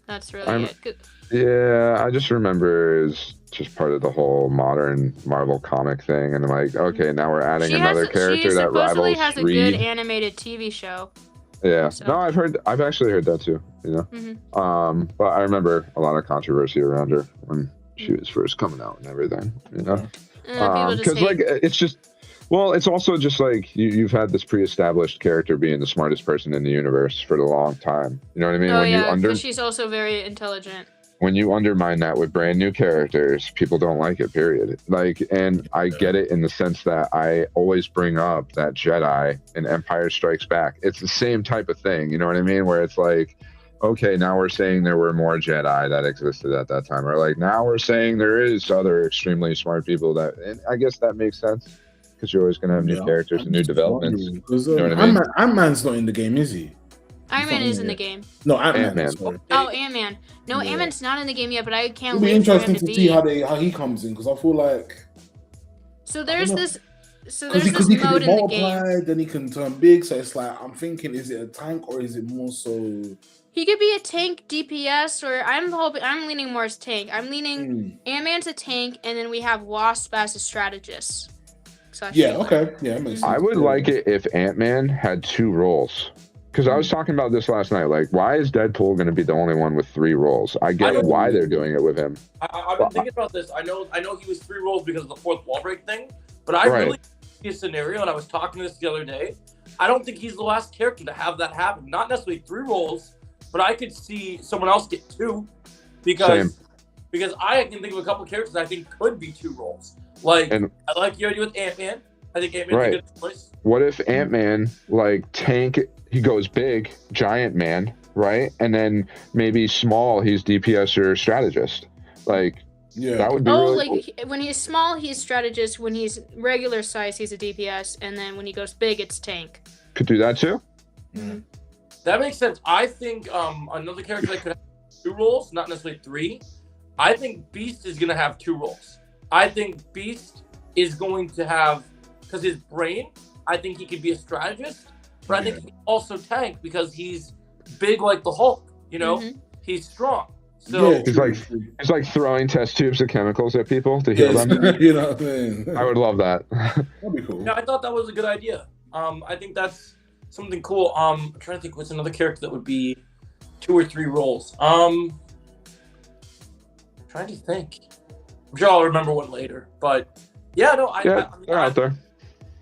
That's really it. Yeah, I just remember it's just part of the whole modern Marvel comic thing, and I'm like, okay, now we're adding another character she that supposedly rivals has a Reed. good animated TV show. Yeah, So. no, I've actually heard that too. You know, Mhm. but I remember a lot of controversy around her when she was first coming out and everything. You know, People just because hate. like it's just. Well, it's also just like you've had this pre-established character being the smartest person in the universe for a long time. You know what I mean? Oh when yeah, because she's also very intelligent. when you undermine that with brand new characters, people don't like it, period. Like, and I get it in the sense that I always bring up that Jedi in Empire Strikes Back. It's the same type of thing, you know what I mean? Where it's like, okay, now we're saying there were more Jedi that existed at that time, or like now we're saying there is other extremely smart people that, and I guess that makes sense because you're always gonna have new characters and new developments. Because You know what I mean? Ant-Man's not in the game, is he? Iron He's Man not is in it. the game. No, Ant-Man. Ant-Man. Sorry. Oh, Ant-Man. No, Yeah. Ant-Man's not in the game yet, but I can't It'll be wait for him interesting to to be. see how he comes in because I feel like So there's know. this. So because there's he this can mode be in the game. multiplied, then he can turn big. So it's like I'm thinking, is it a tank or is it more so? He could be a tank DPS, or I'm leaning more as tank. I'm leaning Ant-Man's a tank, and then we have Wasp as a strategist. Yeah. Okay. Yeah. That makes sense. I would like it if Ant-Man had 2 roles. Because I was talking about this last night. Like, why is Deadpool going to be the only one with 3 roles? I get why they're doing it with him. I've been thinking about this. I know he was 3 roles because of the fourth wall break thing, but I really see a scenario, and I was talking to this the other day. I don't think he's the last character to have that happen. Not necessarily 3 roles, but I could see someone else get 2 because I can think of a couple of characters I think could be 2 roles. Like, I like your idea with Ant-Man. I think Ant-Man's a good choice. What if Ant-Man, like, tank, he goes big, giant man, right? And then maybe small, he's DPS or strategist. Like, that would be really cool. When he's small, he's strategist. When he's regular size, he's a DPS. And then when he goes big, it's tank. Could do that too? Mm-hmm. That makes sense. I think another character that could have 2 roles, not necessarily 3. I think Beast is going to have 2 roles. I think Beast is going to have, because his brain, I think he could be a strategist, but I think he also tank because he's big like the Hulk, you know? He's strong. So he's like throwing test tubes of chemicals at people to heal them. You know what I mean? I would love that. That'd be cool. Yeah, I thought that was a good idea. I think that's something cool. I'm trying to think what's another character that would be 2 or 3 roles. Trying to think. I'm sure I'll remember one later, but yeah, no, they're out there.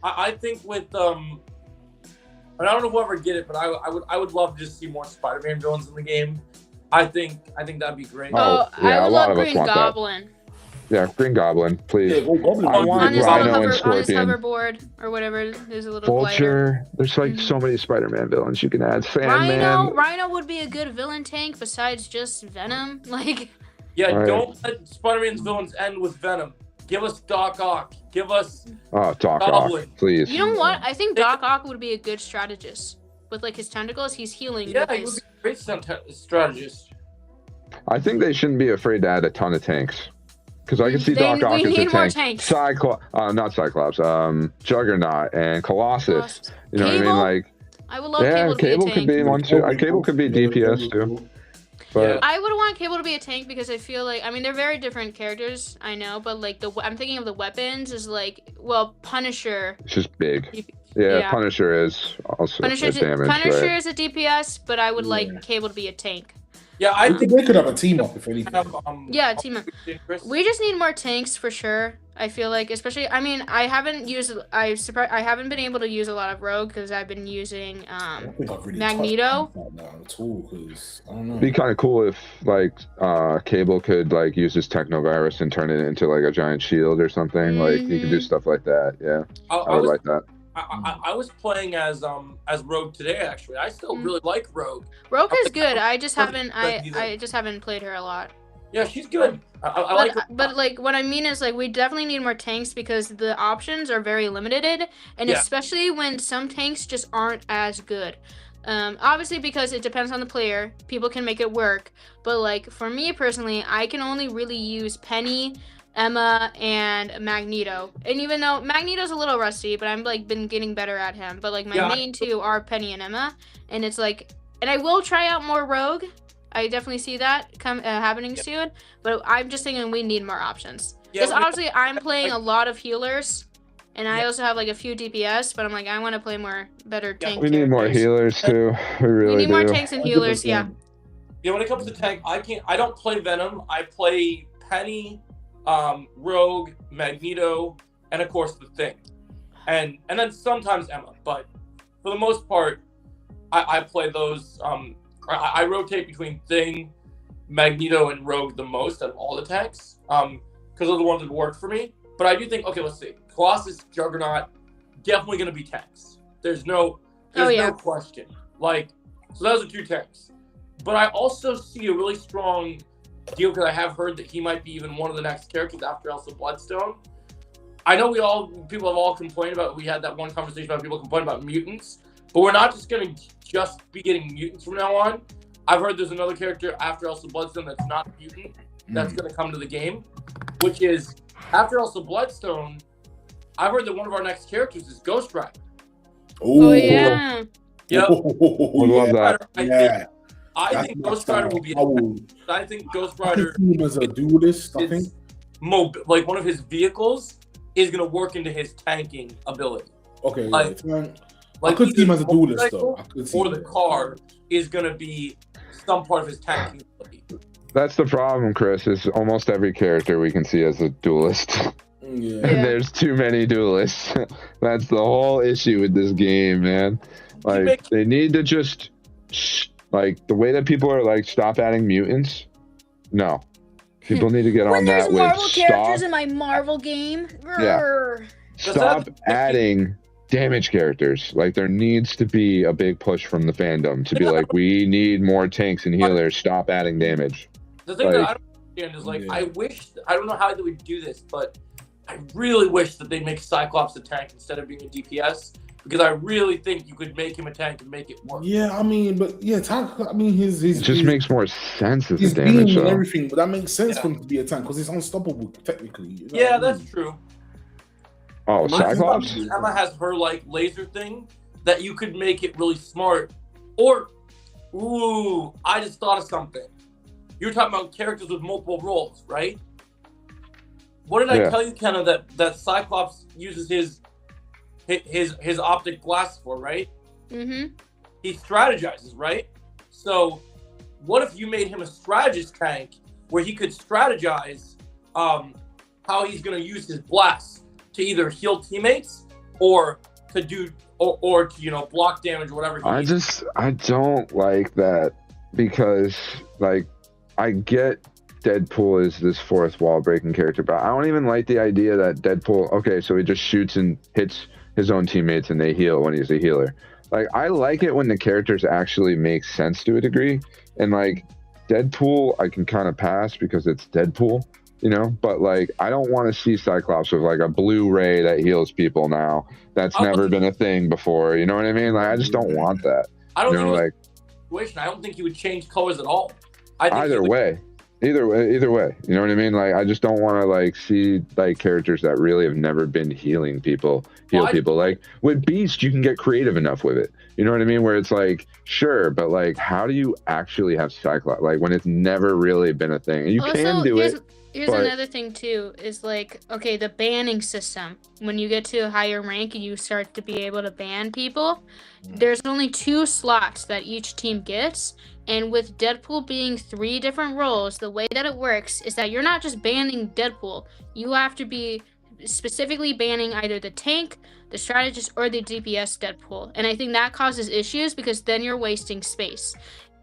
I think with and I don't know whoever get it, but I would love to just see more Spider-Man villains in the game. I think that'd be great. Oh, yeah, I would a lot love of us Green want Goblin. Yeah, Green Goblin, please. Yeah, Goblin. I want On his Rhino and on his Scorpion. hoverboard or whatever. There's a little Vulture. glider. There's like so many Spider-Man villains you can add. Sandman. Rhino would be a good villain tank besides just Venom. Like. Yeah, don't let Spider-Man's villains end with Venom. Give us Doc Ock. Give us Doc Goblin. Ock, please. You know what? I think Doc Ock would be a good strategist. With like his tentacles, he's healing. Yeah, he would be a great strategist. I think they shouldn't be afraid to add a ton of tanks. Because I can see Doc Ock as a need more tank. tanks. Not Cyclops. Juggernaut and Colossus. You know what I mean? Like, I would love Cable to be a tank. Could be one too. Cable could be DPS too. But I would want Cable to be a tank because I feel like, I mean, they're very different characters, I know, but like I'm thinking of the weapons is like, well, Punisher. It's just big. Yeah, Punisher is also Punisher a damage. Punisher is a DPS, but I would like Cable to be a tank. Yeah, I think they could have a team up if anything. Team up. We just need more tanks for sure. I feel like, especially, I mean, I haven't been able to use a lot of Rogue because I've been using Magneto. It'd be kind of cool if like Cable could like use his Technovirus and turn it into like a giant shield or something. Like he could do stuff like that. Yeah, I would like that. I was playing as Rogue today. Actually, I still really like Rogue. Rogue is good. I just haven't played her a lot. Yeah, she's good. I like her. But like what I mean is like we definitely need more tanks because the options are very limited, and especially when some tanks just aren't as good. Obviously because it depends on the player, people can make it work. But like for me personally, I can only really use Penny, Emma, and Magneto. And even though Magneto's a little rusty, but I'm like been getting better at him. But like my main 2 are Penny and Emma, and it's like, and I will try out more Rogue. I definitely see that happening soon, but I'm just thinking we need more options. Because obviously I'm playing a lot of healers, and I also have like a few DPS, but I'm like, I want to play better tank. We need more healers too. We really need more tanks and healers, Yeah, when it comes to tank, I don't play Venom. I play Penny, Rogue, Magneto, and of course the Thing. And then sometimes Emma, but for the most part, I play those I rotate between Thing, Magneto, and Rogue the most of all the tanks, because they're the ones that work for me. But I do think, okay, let's see. Colossus, Juggernaut, definitely going to be tanks. There's no question. Like, so those are 2 tanks. but I also see a really strong deal because I have heard that he might be even one of the next characters after Elsa Bloodstone. I know people have all complained about. We had that one conversation about people complaining about mutants, but we're not just gonna be getting mutants from now on. I've heard there's another character after Elsa Bloodstone that's not a mutant that's gonna come to the game, which is after Elsa Bloodstone. I've heard that one of our next characters is Ghost Rider. Oh yeah. Yep. Would love that. I think Ghost Rider will be. I think Ghost Rider as a duelist. I think like one of his vehicles is gonna work into his tanking ability. Okay. Like I could see him as a duelist though. Or the car is gonna be some part of his tanking ability. That's the problem, Chris. Is almost every character we can see as a duelist. Yeah. And there's too many duelists. That's the whole issue with this game, man. Like they need to just like the way that people are like stop adding mutants. No, people need to get on that with Marvel characters stop. in my Marvel game. Yeah. Stop adding damage characters. Like there needs to be a big push from the fandom to be like, we need more tanks and healers. Stop adding damage. The thing that I don't understand is like I don't know how they would do this, but I really wish that they'd make Cyclops a tank instead of being a DPS, because I really think you could make him a tank and make it work. Yeah, I mean, but yeah, tank. I mean, his it just makes more sense as a his damage beam and though. everything, but that makes sense for him to be a tank because he's unstoppable technically. You know Yeah, what I mean? that's true. Oh, Cyclops? Emma has her like laser thing that you could make it really smart. Or, ooh, I just thought of something. You're talking about characters with multiple roles, right? What did I tell you, Kenna, that Cyclops uses his optic blast for, right? Mm-hmm. He strategizes, right? So, what if you made him a strategist tank where he could strategize how he's going to use his blast to either heal teammates or to do or to block damage or whatever. I don't like that because like I get Deadpool is this fourth wall breaking character, but I don't even like the idea that Deadpool, okay, so he just shoots and hits his own teammates and they heal when he's a healer. Like, I like it when the characters actually make sense to a degree. And like Deadpool, I can kind of pass because it's Deadpool, but like, I don't want to see Cyclops with like a blue ray that heals people now. That's never been a thing before. You know what I mean? Like, I just don't want that. I don't think situation. I don't think he would change colors at all. I think either way. Either way, you know what I mean? Like, I just don't want to like see like characters that really have never been healing people heal people. Like with Beast, you can get creative enough with it. You know what I mean? Where it's like, sure, but like, how do you actually have Cyclops? Like when it's never really been a thing. And you can do it. Here's another thing too, is like, okay, the banning system. When you get to a higher rank and you start to be able to ban people, there's only 2 slots that each team gets. And with Deadpool being 3 different roles, the way that it works is that you're not just banning Deadpool. You have to be specifically banning either the tank, the strategist, or the DPS Deadpool. And I think that causes issues because then you're wasting space.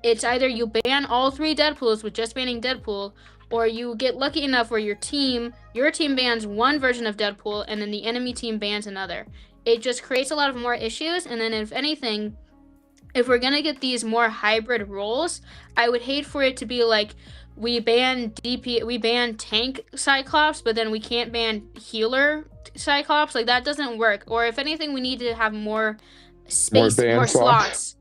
It's either you ban all 3 Deadpools with just banning Deadpool, or you get lucky enough where your team bans one version of Deadpool and then the enemy team bans another. It just creates a lot of more issues. And then if anything, if we're gonna get these more hybrid roles, I would hate for it to be like we ban tank Cyclops, but then we can't ban healer Cyclops. Like that doesn't work. Or if anything, we need to have more space, more slots.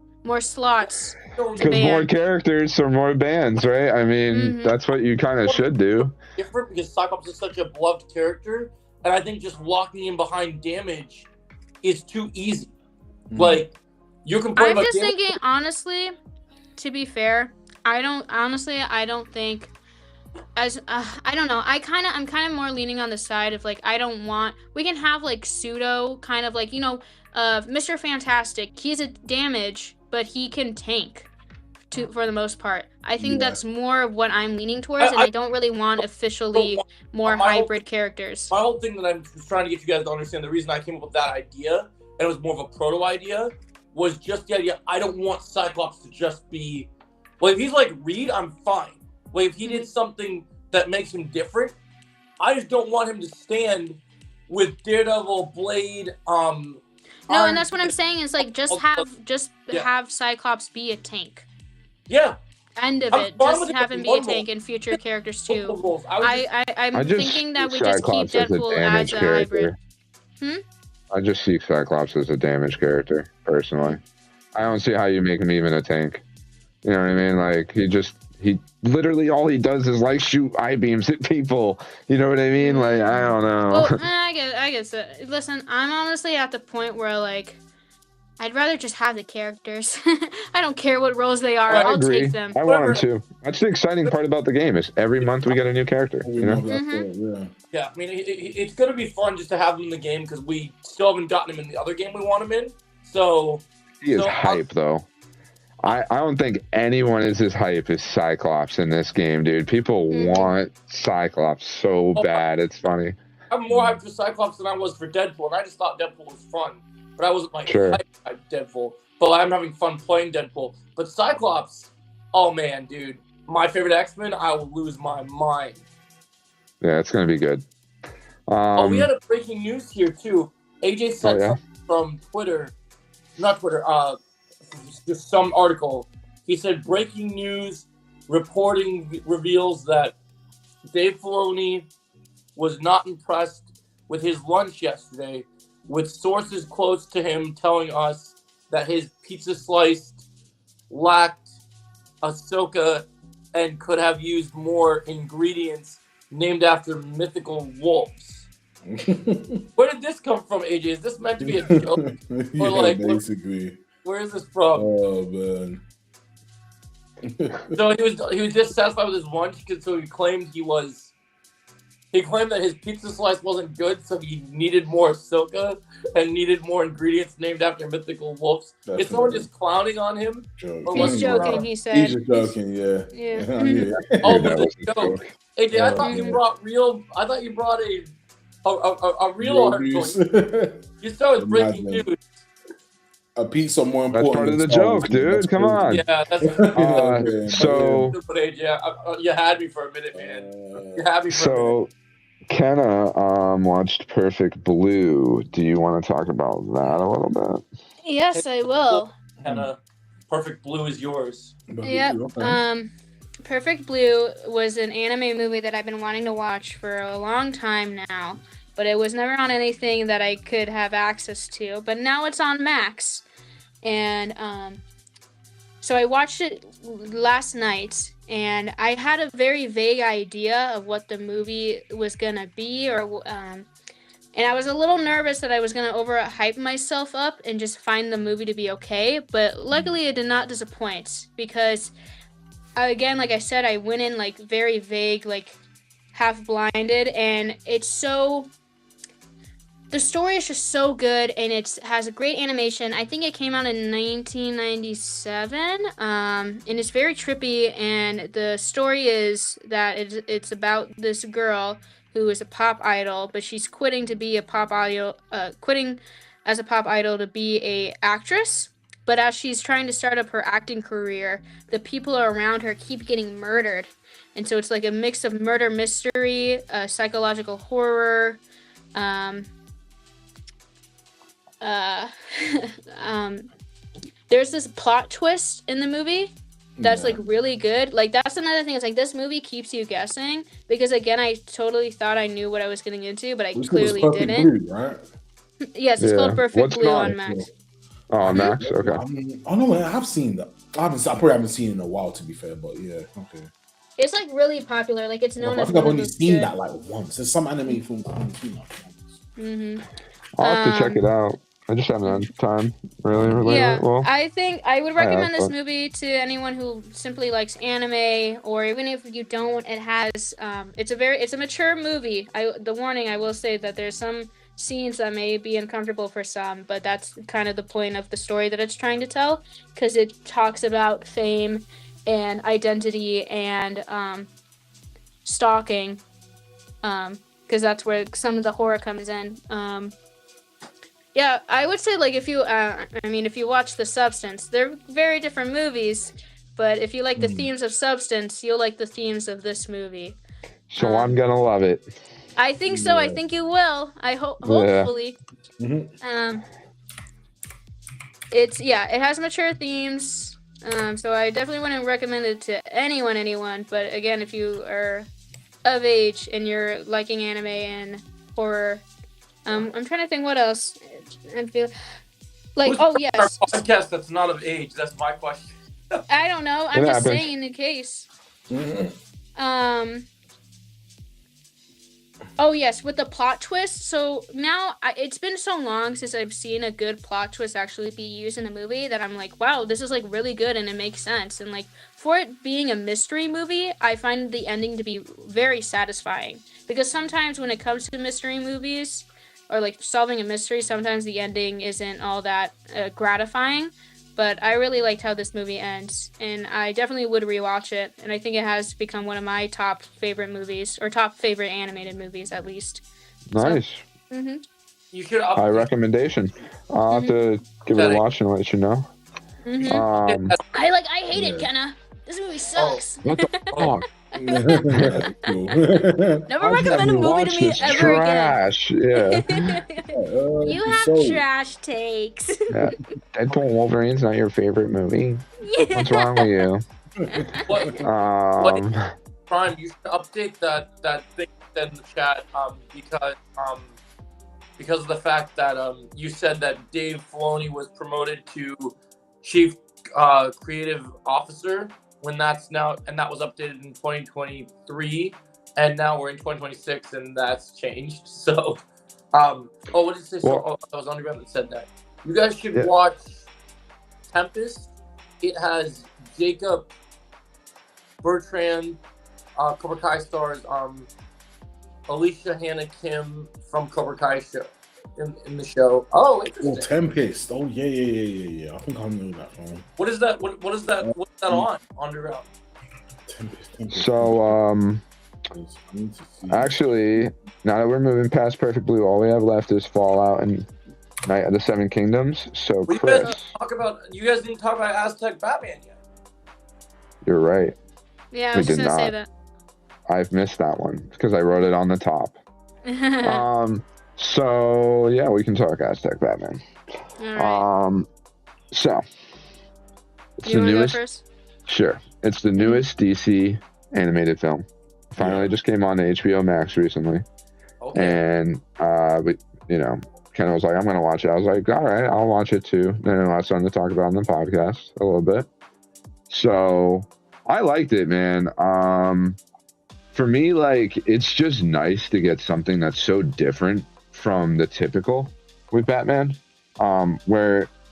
Because more characters or more bands, right? I mean, that's what you kind of should do. Different because Cyclops is such a beloved character, and I think just locking him behind damage is too easy. Like you're complaining about. I'm just thinking, honestly. To be fair, I don't think. I don't know. I'm kind of more leaning on the side of like we can have like pseudo kind of like Mr. Fantastic. He's a damage, but he can tank for the most part. I think that's more of what I'm leaning towards, and I don't really want officially more hybrid characters. My whole thing that I'm trying to get you guys to understand, the reason I came up with that idea, and it was more of a proto idea, was just the idea. I don't want Cyclops to just be. Well, if he's like Reed, I'm fine. Like if he did something that makes him different, I just don't want him to stand with Daredevil, Blade. No, and that's what I'm saying is like have Cyclops be a tank. Yeah. end of I'm it. fine Just with it have with him be a one tank role. and future characters Multiple too. roles. I'm I just thinking see that we just keep Cyclops as a Deadpool damage as a hybrid. character. I just see Cyclops as a damage character, personally. I don't see how you make him even a tank. You know what I mean? Like, he literally all he does is like shoot eye beams at people. You know what I mean? Like, I don't know. Well, I guess. Listen, I'm honestly at the point where like, I'd rather just have the characters. I don't care what roles they are. I I'll agree. take them. I want him to. That's the exciting part about the game is every month we get a new character. You know? Yeah. Yeah, I mean, it's going to be fun just to have him in the game because we still haven't gotten him in the other game we want him in. So He is hype, though. I don't think anyone is as hype as Cyclops in this game, dude. People want Cyclops so bad. It's funny. I'm more hyped for Cyclops than I was for Deadpool, and I just thought Deadpool was fun. But I wasn't like Sure. hyped by Deadpool. But I'm having fun playing Deadpool. But Cyclops, oh man, dude. My favorite X-Men, I will lose my mind. Yeah, it's going to be good. We had a breaking news here, too. AJ sent something from Twitter. Not Twitter, just some article. He said, breaking news, reporting reveals that Dave Filoni was not impressed with his lunch yesterday, with sources close to him telling us that his pizza slice lacked Ahsoka and could have used more ingredients named after mythical wolves. Where did this come from, AJ? Is this meant to be a joke? Yeah, like, basically. Where is this from? Oh man. So he was dissatisfied with his lunch because he claimed that his pizza slice wasn't good, so he needed more Ahsoka and needed more ingredients named after mythical wolves. Is someone just clowning on him? He's joking, he said. He's just joking, yeah. Yeah. Oh, it was a joke. AJ, I thought you brought a real article. You started breaking news. A pizza more That's important. part of the than Star joke, Wars. dude. That's Come crazy. on. Yeah, that's So But AJ, you had me for a minute, man. You had me for a minute. Kenna watched Perfect Blue. Do you want to talk about that a little bit? Yes, I will. Kenna, Perfect Blue is yours. Yep. Perfect Blue was an anime movie that I've been wanting to watch for a long time now, but it was never on anything that I could have access to. But now it's on Max, and so I watched it last night, and I had a very vague idea of what the movie was gonna be, and I was a little nervous that I was gonna overhype myself up and just find the movie to be okay. But luckily, it did not disappoint because. Again, like I said, I went in like very vague, like half blinded, and it's so. The story is just so good, and it has a great animation. I think it came out in 1997, and it's very trippy. And the story is that it's about this girl who is a pop idol, but she's quitting to be a pop idol, quitting as a pop idol to be a actress. But as she's trying to start up her acting career, the people around her keep getting murdered. And so it's like a mix of murder mystery, psychological horror. There's this plot twist in the movie that's like really good. Like that's another thing. It's like this movie keeps you guessing because again, I totally thought I knew what I was getting into, but I clearly didn't. Blue, right? Yes, it's called Perfect Blue on Max. Oh, Max. Okay. Oh no, I've seen that. I probably haven't seen it in a while, to be fair. But yeah, okay. It's like really popular. Like it's known I as. think I've only seen that like once. There's some animated films I've only seen that once. I'll have to check it out. I just haven't had time, really. Yeah, well, I think I would recommend this movie to anyone who simply likes anime, or even if you don't. It has it's a mature movie. The warning, I will say that there's some scenes that may be uncomfortable for some, but that's kind of the point of the story that it's trying to tell, because it talks about fame and identity and stalking, because that's where some of the horror comes in. Yeah, I would say like if you watch The Substance, they're very different movies, but if you like the themes of Substance, you'll like the themes of this movie. So I'm gonna love it. I think so. I think you will. Hopefully. Yeah. It has mature themes. So I definitely wouldn't recommend it to anyone. But again, if you are of age and you're liking anime and horror, I'm trying to think what else. I feel like, Who's oh our yes, podcast that's not of age? That's my question. I don't know. I'm It just happens. saying in case. Mhm. Oh yes, with the plot twist. So now it's been so long since I've seen a good plot twist actually be used in a movie that I'm like, wow, this is like really good and it makes sense. And like for it being a mystery movie, I find the ending to be very satisfying because sometimes when it comes to mystery movies or like solving a mystery, sometimes the ending isn't all that gratifying. But I really liked how this movie ends, and I definitely would rewatch it. And I think it has become one of my top favorite movies, or top favorite animated movies, at least. Nice. You should High recommendation. I'll have to give it a watch and let you know. I hate it, Kenna. This movie sucks. What the fuck? Never recommend a movie to me ever trash. again. Yeah. You have trash takes. Yeah. Deadpool and Wolverine's not your favorite movie. What's wrong with you? What? Prime, you should update that thing in the chat because of the fact that you said that Dave Filoni was promoted to chief creative officer when that's now, and that was updated in 2023, and now we're in 2026 and that's changed. So what did it say? So I was underground that said that you guys should watch Tempest. It has Jacob Bertrand, Cobra Kai stars Alicia Hannah Kim from Cobra Kai show in the show. Oh, interesting. Tempest. Oh yeah. I think I know that one. What is that? What is that? What's that on Underground? Tempest. So actually, now that we're moving past Perfect Blue, all we have left is Fallout and Night of the Seven Kingdoms. So You Chris, guys didn't talk about Aztec Batman yet. you're right. Yeah, I We was just did gonna say not. I've missed that one because I wrote it on the top. that. So yeah, we can talk Aztec Batman. All right. So it's You the want to go newest. first? Sure, it's the newest DC animated film. Finally, just came on HBO Max recently, and Ken was like, "I'm gonna watch it." I was like, "All right, I'll watch it too." Then I had something to talk about on the podcast a little bit. So I liked it, man. For me, like, it's just nice to get something that's so different from the typical with Batman. And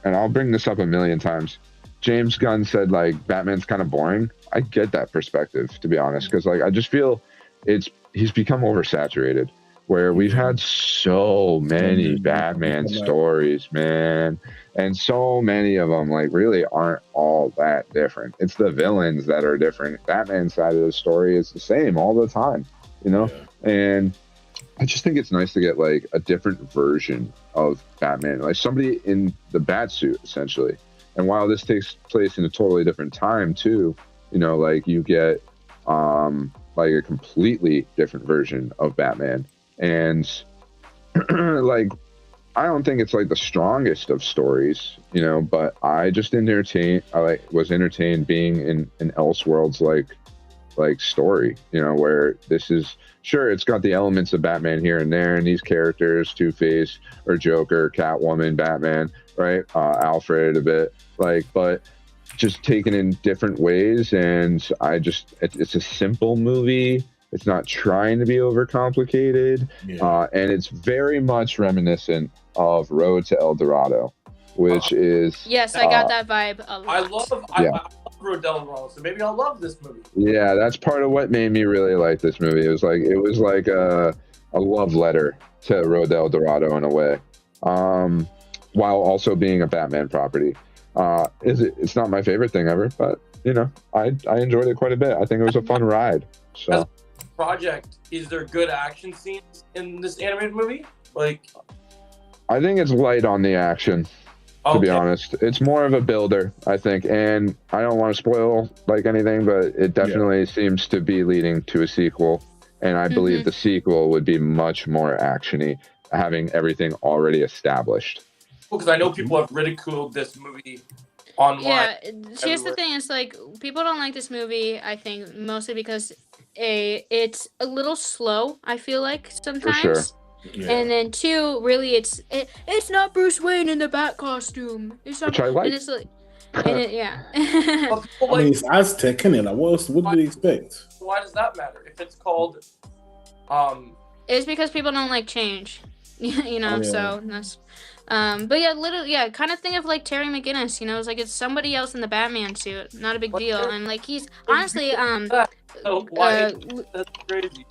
I'll bring this up a million times. James Gunn said, like, Batman's kind of boring. I get that perspective, to be honest, because, like, I just feel he's become oversaturated, where we've had so many Batman stories, man, and so many of them, like, really aren't all that different. It's the villains that are different. Batman's side of the story is the same all the time, and I just think it's nice to get, like, a different version of Batman, like somebody in the Batsuit, essentially. And while this takes place in a totally different time too, like, you get like a completely different version of Batman. And like, I don't think it's like the strongest of stories, but I just was entertained being in an Elseworlds like story, where this is, sure, it's got the elements of Batman here and there, and these characters, Two-Face or Joker, Catwoman, Batman, right? Alfred a bit, but just taken in different ways. And it's a simple movie. It's not trying to be overcomplicated. And it's very much reminiscent of Road to El Dorado, which is... Yes, I got that vibe a lot. I love Road to El Dorado, so maybe I'll love this movie. Yeah, that's part of what made me really like this movie. It was like a love letter to Road to El Dorado in a way, while also being a Batman property. It's not my favorite thing ever, but I enjoyed it quite a bit. I think it was a fun ride. So, project, is there good action scenes in this animated movie? Like, I think it's light on the action, to be honest. It's more of a builder, I think, and I don't want to spoil like anything, but it definitely seems to be leading to a sequel, and I believe the sequel would be much more actiony, having everything already established. Because I know people have ridiculed this movie online. Yeah, here's the everywhere. thing: it's like people don't like this movie. I think mostly because it's a little slow. I feel like For sure. sometimes, Yeah. and then two, really, it's not Bruce Wayne in the bat costume. It's not, Which I like. and it's like, and it, yeah. But people I mean, like, it's Aztec, isn't it? Like, what else? What do they expect? why does that matter? If it's called, It's because people don't like change, you know. Yeah. So that's, but yeah, literally, yeah, kind of think of like Terry McGinnis. You know, it's like it's somebody else in the Batman suit, not a big But deal, there- and like he's honestly, so why? Lu- That's crazy.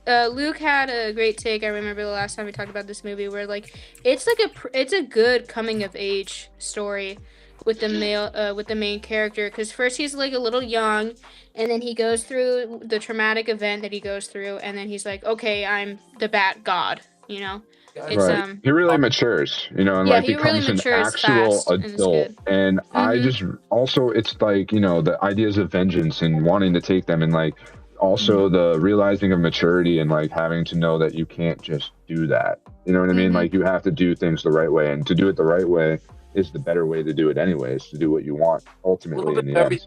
Luke had a great take. I remember the last time we talked about this movie, where like it's like it's a good coming of age story with the main character, because first he's like a little young, and then he goes through the traumatic event that he goes through, and then he's like, okay, I'm the Bat God, you know. It's Right. He really matures, you know, and yeah, like he really becomes an matures actual fast, and it's adult. good. And I Mhm. just also, it's like, you know, the ideas of vengeance and wanting to take them, and like also the realizing of maturity and like having to know that you can't just do that. You know what I mean? Mhm. Like you have to do things the right way, and to do it the right way is the better way to do it anyways, to do what you want A ultimately little in bit the of end.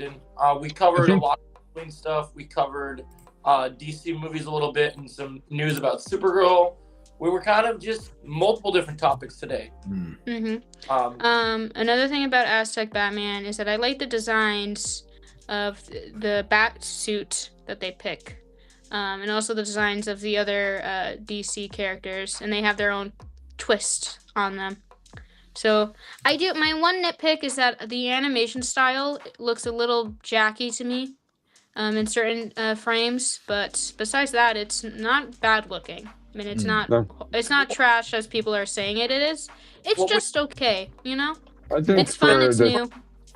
everything. We covered a think- lot of clean stuff. We covered DC movies a little bit and some news about Supergirl. We were kind of just multiple different topics today. Mhm. Um, Another thing about Aztec Batman is that I like the designs of the bat suit that they pick, and also the designs of the other DC characters, and they have their own twist on them. So I do. My one nitpick is that the animation style looks a little jacky to me, in certain frames. But besides that, it's not bad looking. I mean, it's not. No. It's not trash as people are saying it is. It's What would- just okay. You know, I think it's fun. for It's the new.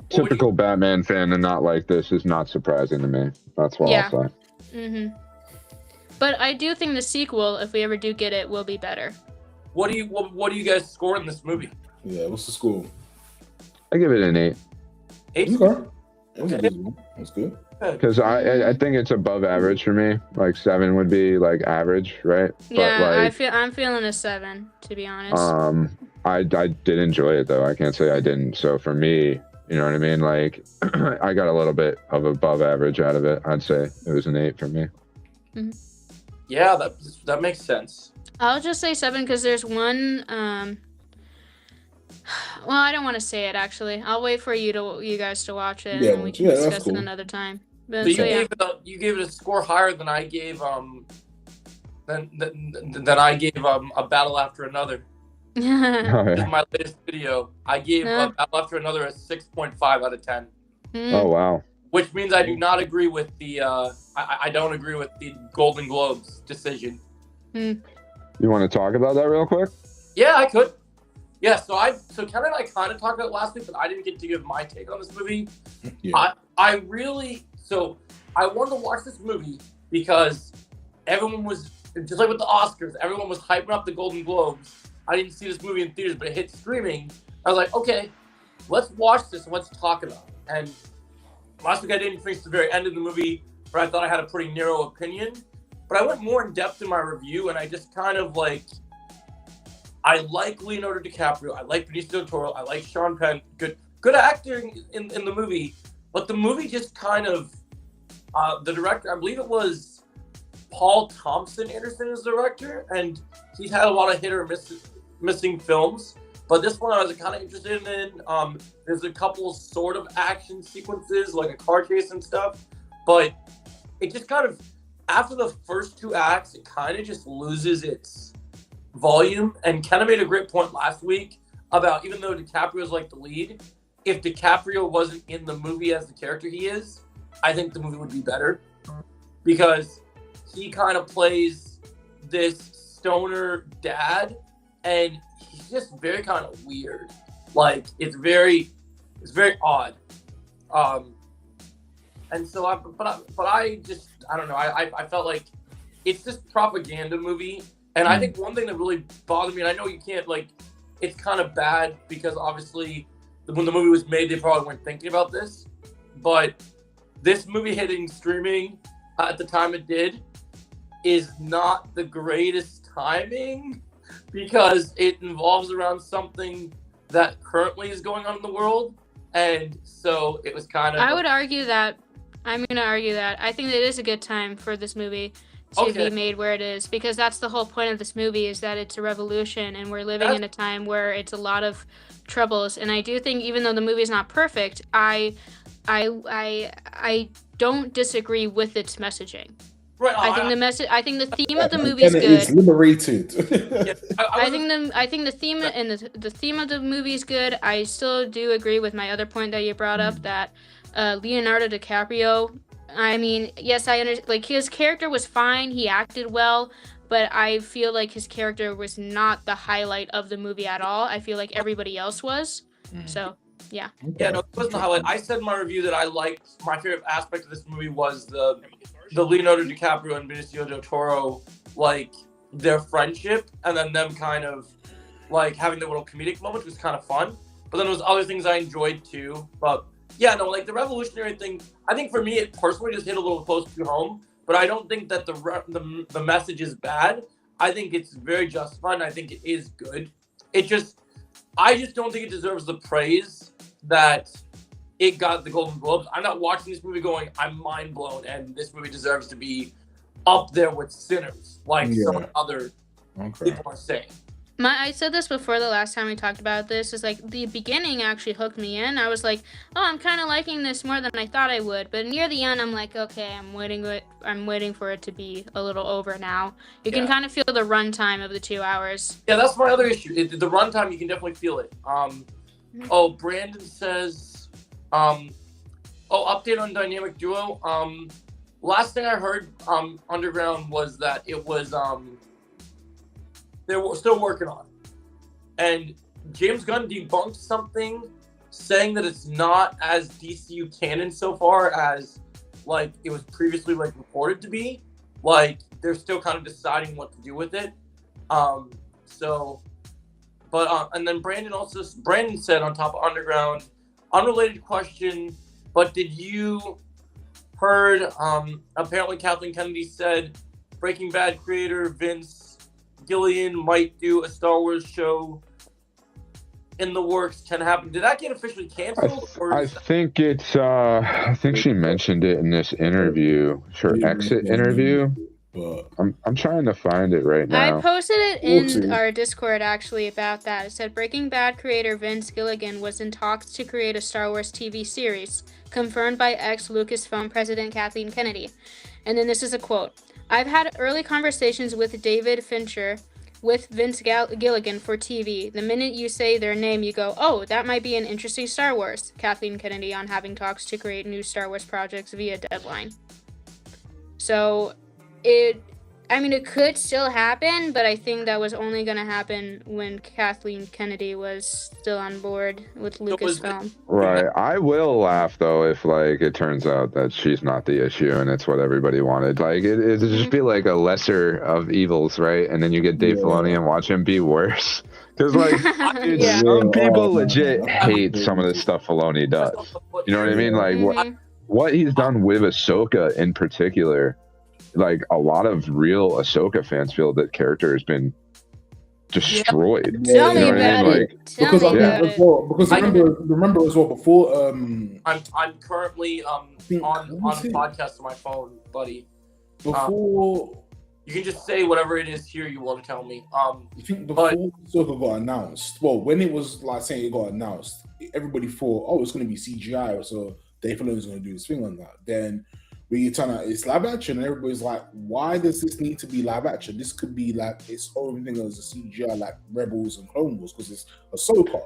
typical Batman fan to not like this is not surprising to me. That's what Yeah. I'll say. Mhm. But I do think the sequel, if we ever do get it, will be better. what do you guys score in this movie? Yeah, what's the score? I give it an 8 8. Okay. That was a good one. That's good. because I think it's above average for me. Like 7 would be like average, right? Yeah, But like, I'm feeling a 7, to be honest. I did enjoy it though. I can't say I didn't. So for me, you know what I mean? Like I got a little bit of above average out of it. I'd say it was an 8 for me. Yeah, that makes sense. I'll just say 7 because there's one. Well, I don't want to say it actually. I'll wait for you guys to watch it, Yeah, and we can that's discuss cool. it another time. But So so yeah. you gave it a score higher than I gave than I gave A Battle After Another. Oh, This yeah. is my latest video. I gave No. A Battle After Another a 6.5 out of 10, Oh wow. which means I do not agree with the I don't agree with the Golden Globes decision. You want to talk about that real quick? Yeah, I could. Yeah, so Kevin and I kind of talked about it last week, but I didn't get to give my take on this movie. Yeah. I wanted to watch this movie because everyone was, just like with the Oscars, everyone was hyping up the Golden Globes. I didn't see this movie in theaters, but it hit streaming. I was like, okay, let's watch this and let's talk about it. And last week I didn't finish the very end of the movie, where I thought I had a pretty narrow opinion. But I went more in depth in my review, and I just kind of like, I like Leonardo DiCaprio, I like Benicio del Toro, I like Sean Penn, good acting in the movie, but the movie just kind of, the director, I believe it was Paul Thompson Anderson is the director, and he's had a lot of hit or missing films, but this one I was kind of interested in. There's a couple sort of action sequences, like a car chase and stuff, but it just kind of, after the first 2 acts, it kind of just loses its volume. And Kenna made a great point last week about, even though DiCaprio is like the lead, if DiCaprio wasn't in the movie as the character he is, I think the movie would be better, because he kind of plays this stoner dad, and he's just very kind of weird. Like it's very odd. And so I don't know. I felt like it's this propaganda movie. And I think one thing that really bothered me, and I know you can't, like, it's kind of bad because obviously when the movie was made, they probably weren't thinking about this. But this movie hitting streaming at the time it did is not the greatest timing, because it involves around something that currently is going on in the world. and so it was kind of. I would argue that. I'm gonna argue that. I think that it is a good time for this movie to be made where it is, because that's the whole point of this movie, is that it's a revolution, and we're living in a time where it's a lot of troubles. And I do think, even though the movie is not perfect, I don't disagree with its messaging. Right. I think the message. I think the theme of the movie is good. It's liberated. I think the theme and the theme of the movie is good. I still do agree with my other point that you brought up, that Leonardo DiCaprio. I mean, yes, I understand. Like, his character was fine. He acted well, but I feel like his character was not the highlight of the movie at all. I feel like everybody else was. So. Yeah. Yeah, no, it wasn't the highlight. I said in my review that I liked, my favorite aspect of this movie was the Leonardo DiCaprio and Benicio del Toro, like, their friendship, and then them kind of, like, having the little comedic moments was kind of fun. But then there was other things I enjoyed too. But yeah, no, like the revolutionary thing, I think for me it personally just hit a little close to home. But I don't think that the message is bad. I think it's very justified, and I think it is good. I just don't think it deserves the praise that it got the Golden Globes. I'm not watching this movie going, I'm mind blown, and this movie deserves to be up there with Sinners, like some other people are saying. I said this before the last time we talked about this, is like the beginning actually hooked me in. I was like, oh, I'm kind of liking this more than I thought I would. But near the end, I'm like, okay, I'm waiting for it to be a little over now. You can kind of feel the runtime of the 2 hours. Yeah, that's my other issue. The runtime, you can definitely feel it. Oh, Brandon says, update on Dynamic Duo. Last thing I heard, Underground, was that it was, they were still working on it. And James Gunn debunked something saying that it's not as DCU canon so far as, like, it was previously, like, reported to be. Like, they're still kind of deciding what to do with it. And then Brandon said on top of Underground, unrelated question, but did you heard, apparently Kathleen Kennedy said Breaking Bad creator Vince Gillian might do a Star Wars show in the works. Can happen. Did that get officially canceled? I think it's, I think she mentioned it in this interview, her exit interview. I'm trying to find it right now. I posted it in our Discord actually about that. It said Breaking Bad creator Vince Gilligan was in talks to create a Star Wars TV series, confirmed by ex-Lucasfilm president Kathleen Kennedy. And then this is a quote. I've had early conversations with David Fincher, with Vince Gilligan for TV. The minute you say their name, you go, oh, that might be an interesting Star Wars. Kathleen Kennedy on having talks to create new Star Wars projects via Deadline. So it could still happen, but I think that was only going to happen when Kathleen Kennedy was still on board with Lucasfilm. Right. I will laugh, though, if, like, it turns out that she's not the issue and it's what everybody wanted. Like, it'd just be, like, a lesser of evils, right? And then you get Dave Filoni and watch him be worse. Because, like, dude, some people legit hate some of the stuff Filoni does. You know what I mean? Like, what he's done with Ahsoka in particular, like, a lot of real Ahsoka fans feel that character has been destroyed. Tell me about it. Because remember as well before. I'm currently on podcast on my phone, buddy. Before you can just say whatever it is here you want to tell me. I think before Ahsoka got announced, well, when it was like saying it got announced, everybody thought, oh, it's going to be CGI, so Dave Filoni's going to do his thing on that. Then when you turn out it's live action, and everybody's like, why does this need to be live action? This could be like its own thing as a CGI, like Rebels and Clone Wars, because it's Ahsoka.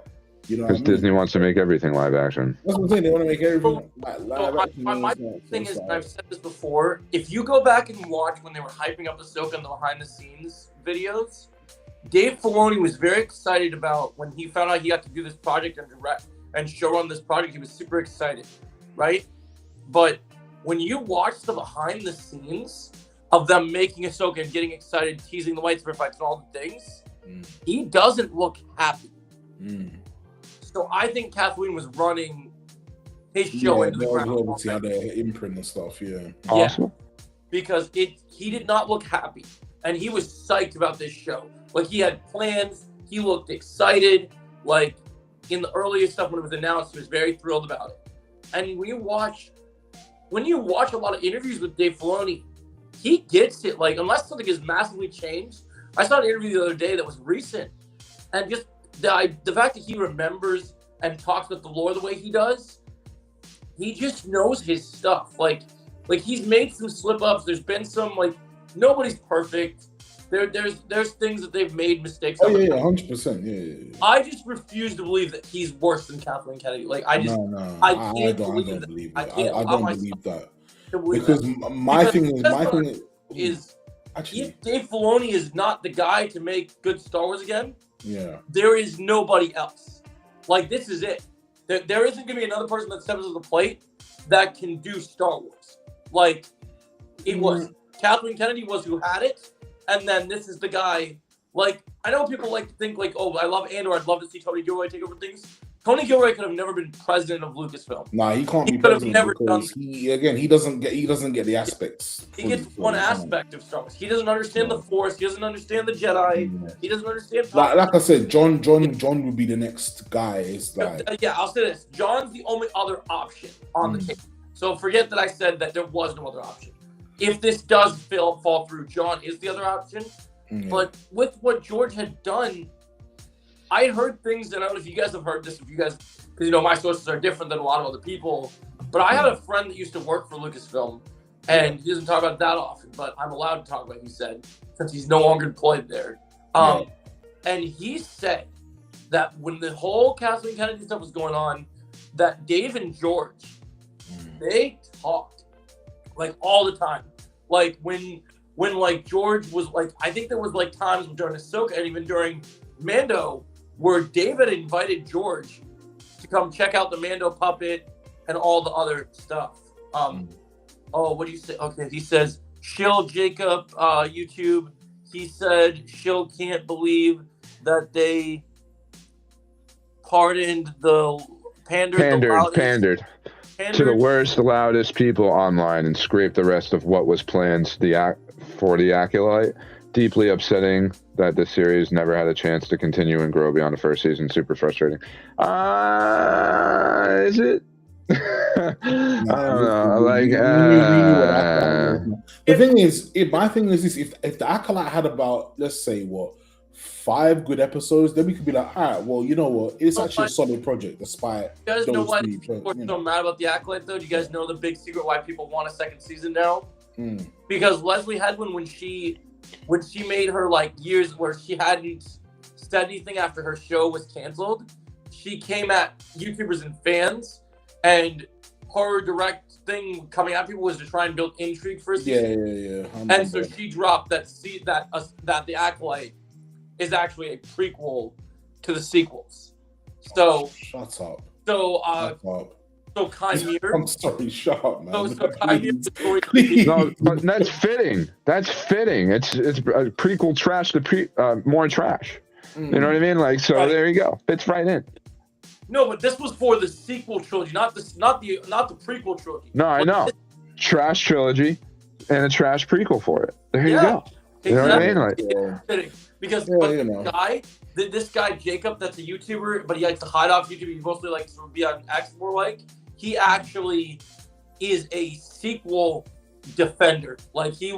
You know, because Disney wants to make everything live action. That's what I'm saying. They want to make everything live action. My thing is, and I've said this before, if you go back and watch when they were hyping up Ahsoka in the behind the scenes videos, Dave Filoni was very excited about when he found out he got to do this project and direct and showrun this project. He was super excited, right? But when you watch the behind the scenes of them making Ahsoka and getting excited, teasing the lightsaber fights and all the things, he doesn't look happy. So I think Kathleen was running his show into the ground. Obviously had their imprint and stuff, Awesome. Because he did not look happy. And he was psyched about this show. Like, he had plans. He looked excited. Like, in the earlier stuff when it was announced, he was very thrilled about it. And when you watch a lot of interviews with Dave Filoni, he gets it. Like, unless something has massively changed. I saw an interview the other day that was recent, and just the fact that he remembers and talks about the lore the way he does, he just knows his stuff. Like he's made some slip ups. There's been some, like, nobody's perfect. There's things that they've made mistakes. Oh yeah, 100%. Yeah. I just refuse to believe that he's worse than Kathleen Kennedy. Like, I just, No, I don't can't believe believe that. that. I can't I allow don't myself believe that. to believe Because that. my Because thing the best part is actually, if Dave Filoni is not the guy to make good Star Wars again, yeah, there is nobody else. Like, this is it. There isn't going to be another person that steps to the plate that can do Star Wars. Like, it was Kathleen Kennedy was who had it, and then this is the guy. Like, I know people like to think, like, oh, I love Andor, I'd love to see Tony Gilroy take over things. Tony Gilroy could have never been president of Lucasfilm. nah, he can't be could have president never because he doesn't get the aspects. He gets one aspect of Star Wars. He doesn't understand the Force. He doesn't understand the Jedi. He doesn't understand. Like I said, John would be the next guy. It's like, yeah, I'll say this: John's the only other option on the table. So forget that I said that there was no other option. If this does fall through, John is the other option. But with what George had done, I heard things, and I don't know if you guys have heard this, because my sources are different than a lot of other people. But I had a friend that used to work for Lucasfilm, and he doesn't talk about that often, but I'm allowed to talk about it, he said, since he's no longer employed there. And he said that when the whole Kathleen Kennedy stuff was going on, that Dave and George, they talked, like, all the time. Like, when like George was like, I think there was like times during Ahsoka and even during Mando where David invited George to come check out the Mando puppet and all the other stuff. Oh, what do you say? Okay, he says Shill Jacob, YouTube. He said Shill can't believe that they pardoned the pandered to the worst, loudest people online and scraped the rest of what was planned for the Acolyte. Deeply upsetting that the series never had a chance to continue and grow beyond the first season. Super frustrating. Is it? I don't know. Like, the thing is, my thing is this: if the Acolyte had about, let's say, 5 good episodes, then we could be like, all right, well, you know what? It's actually a solid project, despite. You guys know why people are so mad about the Acolyte, though? Do you guys know the big secret why people want a second season now? Because Leslie Headland, when she made her, like, years where she hadn't said anything after her show was canceled, she came at YouTubers and fans, and her direct thing coming at people was to try and build intrigue for a season. Yeah. And so she dropped that the Acolyte is actually a prequel to the sequels. So shut up. So Chimere. I'm sorry, shut up, man. So Chimere. No, but that's fitting. That's fitting. It's a prequel trash to more trash. You know what I mean? Like, so there you go. Fits right in. No, but this was for the sequel trilogy, not the prequel trilogy. No, I know. Trash trilogy and a trash prequel for it. There you go. You know what I mean? Like, because this guy Jacob, that's a YouTuber, but he likes to hide off YouTube. He mostly likes to be on X more. Like, he actually is a sequel defender. Like, he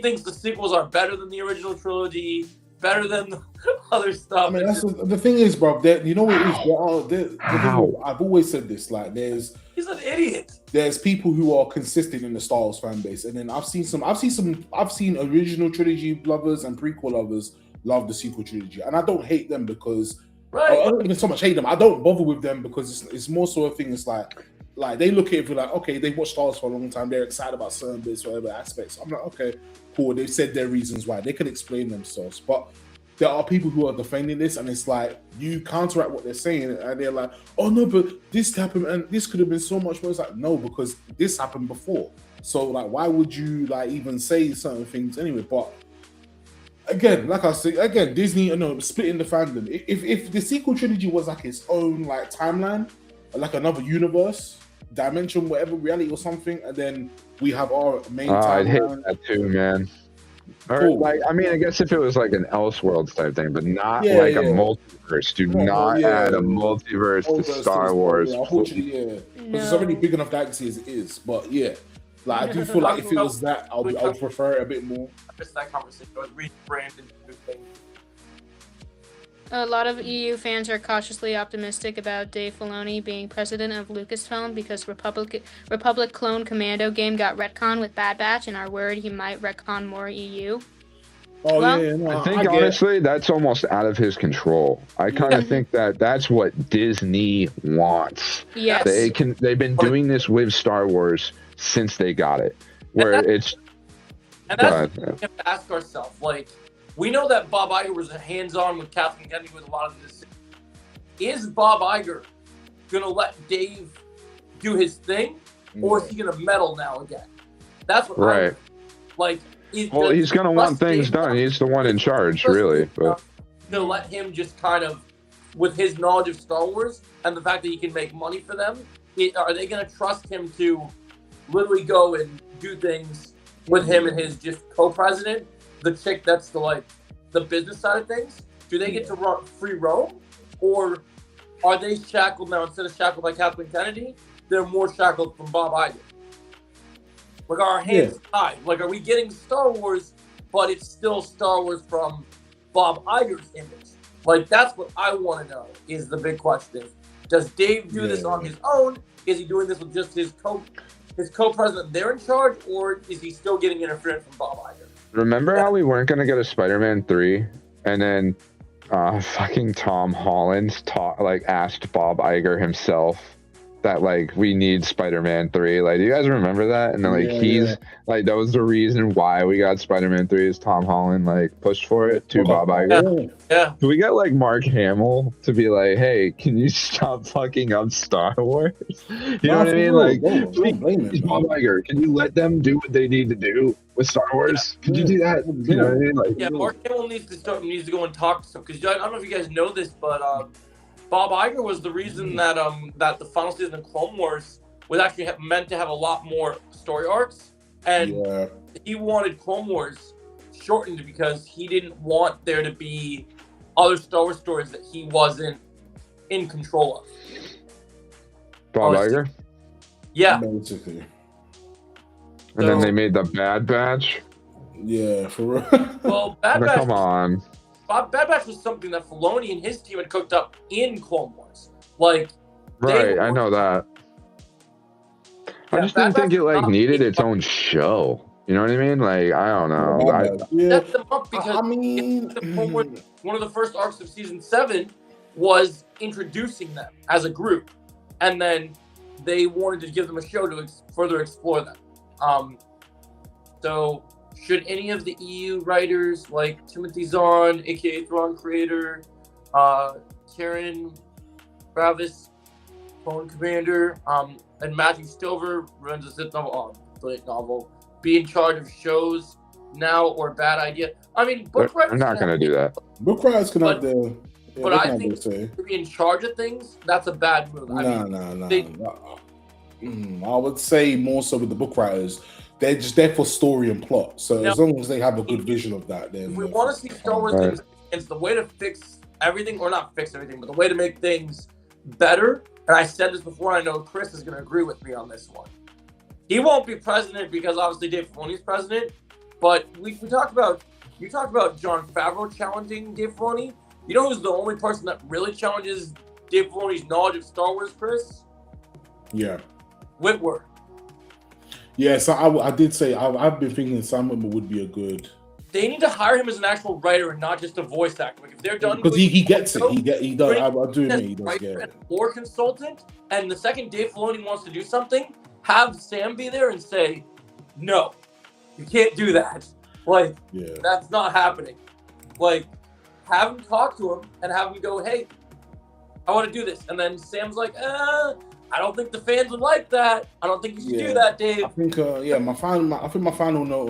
thinks the sequels are better than the original trilogy, better than the other stuff. I mean, the thing is, bro. You know what it is? I've always said this. Like, he's an idiot. There's people who are consistent in the Star Wars fan base, and then I've seen original trilogy lovers and prequel lovers love the sequel trilogy, and I don't hate them because I don't even so much hate them. I don't bother with them because it's more so a thing. It's like they look at it like, okay, they've watched Star Wars for a long time. They're excited about certain bits, whatever aspects. I'm like, okay, cool. They've said their reasons why. They can explain themselves, but there are people who are defending this, and it's like you counteract what they're saying, and they're like, "Oh no, but this happened, and this could have been so much more." It's like, no, because this happened before. So, like, why would you even say certain things anyway? But again, like I said, Disney, splitting the fandom. If the sequel trilogy was like its own timeline, like another universe, dimension, whatever, reality or something, and then we have our main timeline. I'd hate that too, man. Or Cool. like, I mean, I guess if it was like an Elseworlds type thing, but not Yeah, like a yeah. multiverse. Do No, not yeah. add a multiverse to Multiverse Star Wars. Yeah, unfortunately, yeah. Because it's already big enough galaxy as it is. But yeah, like I do feel like if it was that, I'll prefer it a bit more. I missed that conversation. I was rebranding new things. A lot of EU fans are cautiously optimistic about Dave Filoni being president of Lucasfilm because Republic Clone Commando game got retconned with Bad Batch, and are worried he might retcon more EU. Oh Well, yeah, no, I think get honestly, that's almost out of his control. I kind of think that that's what Disney wants. Yes. They've been doing this with Star Wars since they got it, where it's. And that's what we have to ask ourselves. Like, we know that Bob Iger was hands-on with Kathleen Kennedy with a lot of this. Is Bob Iger gonna let Dave do his thing, or is he gonna meddle now again? That's what Right. like. Well, he's gonna want things done. He's the one in charge, really. But to let him just kind of, with his knowledge of Star Wars and the fact that he can make money for them, are they gonna trust him to literally go and do things with him and his just co-president, the chick that's the business side of things? Do they get to run free roam, or are they shackled now? Instead of shackled by Kathleen Kennedy, they're more shackled from Bob Iger. Like, our hands tied. Like, are we getting Star Wars, but it's still Star Wars from Bob Iger's image? Like, that's what I want to know is the big question. Does Dave do this on his own? Is he doing this with just his co-president there in charge, or is he still getting interference from Bob Iger? remember how we weren't gonna get a Spider-Man 3, and then fucking Tom Holland asked Bob Iger himself that we need Spider-Man 3. Like, do you guys remember that? And then he's like, that was the reason why we got Spider-Man 3 is Tom Holland pushed for it to Bob Iger. Yeah. Do we get Mark Hamill to be like, hey, can you stop fucking up Star Wars? You know what I mean? Please, Bob Iger, can you let them do what they need to do with Star Wars? Could you do that? You know what I mean? Mark Hamill needs to go and talk to some, because I don't know if you guys know this, but Bob Iger was the reason that that the final season of Clone Wars was actually meant to have a lot more story arcs, and he wanted Clone Wars shortened because he didn't want there to be other Star Wars stories that he wasn't in control of. Bob Iger? Yeah. Basically. And then they made the Bad Batch? Yeah, for real. Well, Bad Batch. Come on. Bad Batch was something that Filoni and his team had cooked up in Clone Wars. Right, I know that. I just didn't think it needed its own show. You know what I mean? I don't know. Set them up because one of the first arcs of season 7 was introducing them as a group, and then they wanted to give them a show to further explore them. So, should any of the EU writers like Timothy Zahn, aka Thrawn creator, Karen Travis, Clone Commander, and Matthew Stover runs a Sith novel, be in charge of shows now, or bad idea? I mean, book writers. I'm not going to do that. Book writers can have the. But I think to be in charge of things, that's a bad move. No. I would say more so with the book writers. They're just there for story and plot. So as long as they have a good vision of that, then if we want to see Star Wars things, it's the way to fix everything, or not fix everything, but the way to make things better. And I said this before, I know Chris is going to agree with me on this one. He won't be president because obviously Dave Filoni's president, but you talked about Jon Favreau challenging Dave Filoni. You know who's the only person that really challenges Dave Filoni's knowledge of Star Wars, Chris? Yeah. Whitworth. Yeah, so I did say I've been thinking Sam Whitmer would be a good. They need to hire him as an actual writer and not just a voice actor. If they're done, because he gets it. He does. I do admit he does get it. Or consultant, and the second Dave Filoni wants to do something, have Sam be there and say, "No, you can't do that. That's not happening." Have him talk to him and have him go, "Hey, I want to do this," and then Sam's like, I don't think the fans would like that. I don't think you should do that, Dave. I think, my final note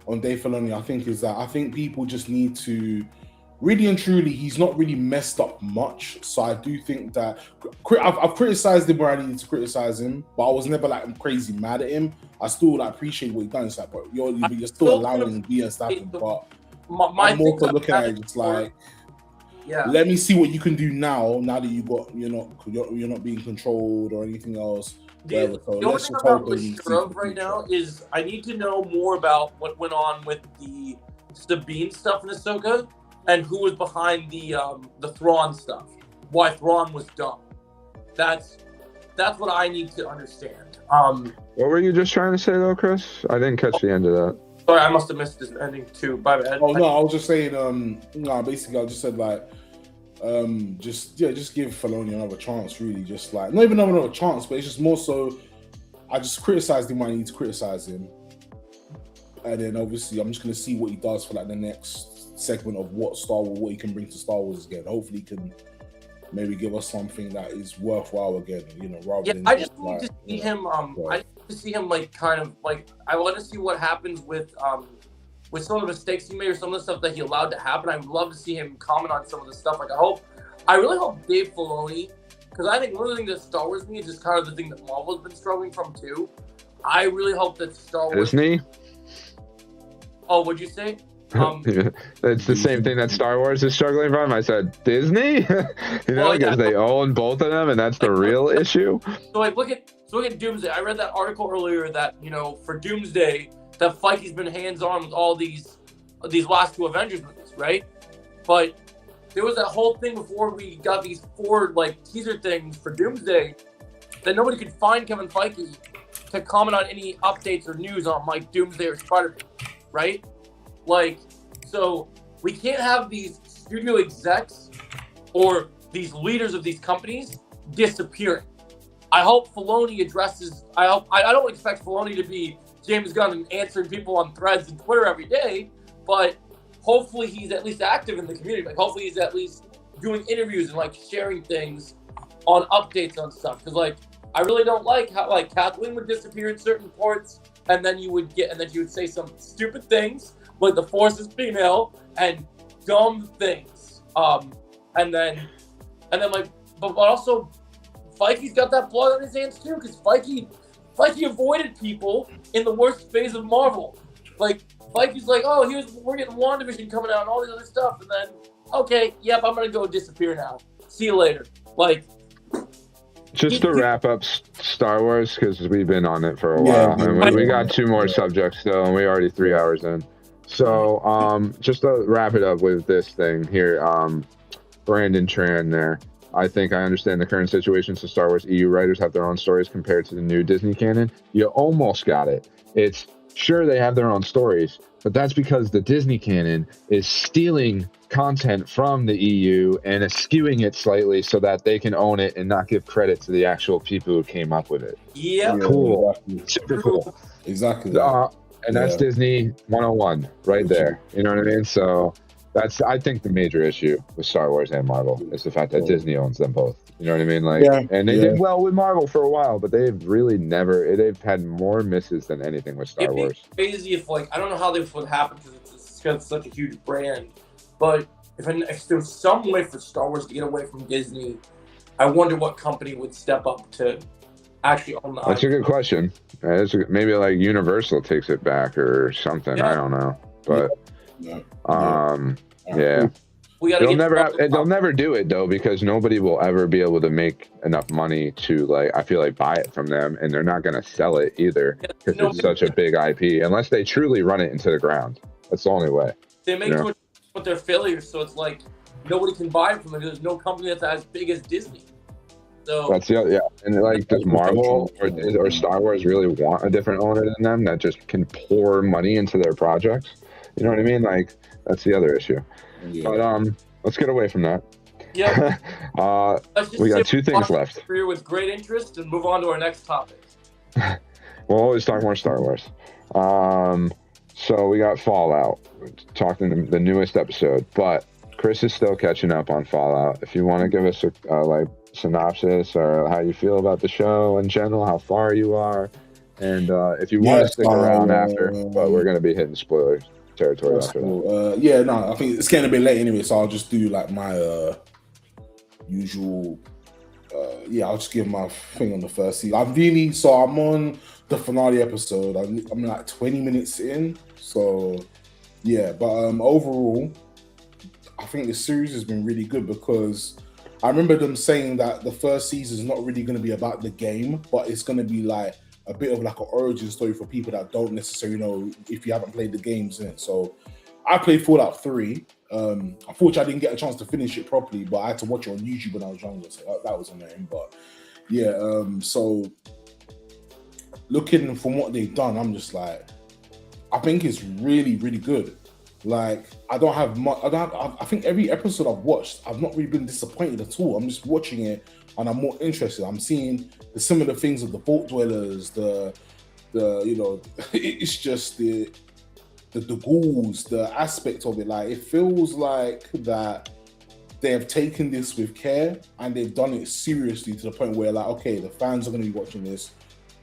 on Dave Filoni, I think, is that I think people just need to really and truly, he's not really messed up much. So I do think that I've criticized him where I needed to criticize him, but I was never like crazy mad at him. I still like appreciate what he done. It's like, but you're still allowing BS to happen. But I'm more for looking at it just like, let me see what you can do now. Now that you're not being controlled or anything else. The only thing I'm not really sure of right now is I need to know more about what went on with the Sabine stuff in Ahsoka and who was behind the Thrawn stuff. Why Thrawn was dumb. That's what I need to understand. What were you just trying to say though, Chris? I didn't catch the end of that. Sorry, I must have missed this ending too. My bad. Oh no, I was just saying. Basically, I just said like, just give Filoni another chance. Really, just like not even another chance, but it's just more so. I just criticized him when I need to criticize him, and then obviously I'm just gonna see what he does for like the next segment of what he can bring to Star Wars again. Hopefully, he can maybe give us something that is worthwhile again. Rather than I just need to see him. I need to see him like kind of like I want to see what happens with some of the mistakes he made or some of the stuff that he allowed to happen. I would love to see him comment on some of the stuff. Like I really hope Dave Filoni, because I think one of the things that Star Wars needs is kind of the thing that Marvel's been struggling from too. I really hope that Star Wars. Disney. Oh, what'd you say? It's the same thing that Star Wars is struggling from. I said Disney, because they own both of them, and that's the real issue. So look at Doomsday. I read that article earlier that for Doomsday, that Feige's been hands-on with all these last two Avengers movies, right? But there was that whole thing before we got these 4 teaser things for Doomsday that nobody could find Kevin Feige to comment on any updates or news on Doomsday or Spider-Man, right? So we can't have these studio execs or these leaders of these companies disappearing. I hope Filoni addresses. I don't expect Filoni to be James Gunn and answering people on threads and Twitter every day, but hopefully he's at least active in the community. Hopefully he's at least doing interviews and sharing things on updates on stuff. Because I really don't like how Kathleen would disappear in certain ports, and then you would say some stupid things. Like the Force is female and dumb things, and then but also Feige's got that blood on his hands too, because Feige avoided people in the worst phase of Marvel. Feige's we're getting WandaVision coming out and all this other stuff, and then okay, yep, I'm gonna go disappear now. See you later. Just to wrap up Star Wars, because we've been on it for a while, and we got 2 more subjects still, and we're already 3 hours in. So, just to wrap it up with this thing here, Brandon Tran there. I think I understand the current situation. So Star Wars EU writers have their own stories compared to the new Disney canon. You almost got it. It's sure they have their own stories, but that's because the Disney canon is stealing content from the EU and skewing it slightly so that they can own it and not give credit to the actual people who came up with it. Yeah. Cool. Super cool. Exactly. And that's Disney 101 right there. You know what I mean? So that's, I think, the major issue with Star Wars and Marvel is the fact that Disney owns them both. You know what I mean? And they did well with Marvel for a while, but they've really they've had more misses than anything with Star Wars. It'd be crazy if I don't know how this would happen because it's got such a huge brand, but if there was some way for Star Wars to get away from Disney, I wonder what company would step up to actually own the That's a good question. Maybe Universal takes it back or something. I don't know, but they'll never do it though, because nobody will ever be able to make enough money to I feel buy it from them, and they're not going to sell it either because it's such a big IP unless they truly run it into the ground. That's the only way. They make too much with their failures, so it's nobody can buy it from them. There's no company that's as big as Disney. So that's and does Marvel or Star Wars really want a different owner than them that just can pour money into their projects? You know what I mean? That's the other issip. But let's get away from that. Yeah. We got 2 things left. Career with great interest, and move on to our next topic. We'll always talk more Star Wars. So we got Fallout. Talking the newest episode, but Chris is still catching up on Fallout. If you want to give us a synopsis or how you feel about the show in general, how far you are, and if you want to stick around after, but we're going to be hitting spoilers. territory That's after that. cool. Yeah, no, I think it's getting a bit late anyway, so I'll just do like my usual. I'll just give my thing on the first season. I'm on the finale episode. I'm like 20 minutes in, so yeah. But overall, I think the series has been really good because I remember them saying that the first season is not really going to be about the game, but it's going to be like a bit of like an origin story for people that don't necessarily know if you haven't played the games in it. So I played Fallout 3. Unfortunately, I didn't get a chance to finish it properly, but I had to watch it on YouTube when I was younger, so that was annoying. But yeah, so looking from what they've done, I'm just like, I think it's really, really good. Like, I think every episode I've watched, I've not really been disappointed at all. I'm just watching it and I'm more interested. I'm seeing the similar things of the vault dwellers, it's just the ghouls, the aspect of it. Like, it feels like that they have taken this with care and they've done it seriously to the point where, like, okay, the fans are going to be watching this.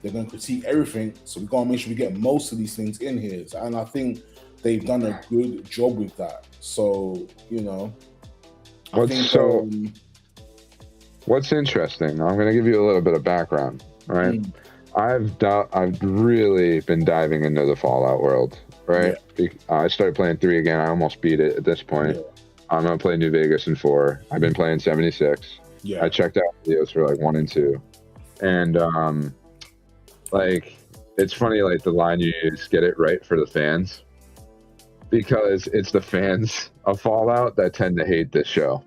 They're going to critique everything. So we got to make sure we get most of these things in here. And I think they've done a good job with that. So, what's interesting, I'm going to give you a little bit of background, right? I've really been diving into the Fallout world, right? Yeah. I started playing 3 again. I almost beat it at this point. Yeah. I'm going to play New Vegas in 4. I've been playing 76. Yeah. I checked out videos for like 1 and 2. And like, it's funny, like the line you use, get it right for the fans. Because it's the fans of Fallout that tend to hate this show.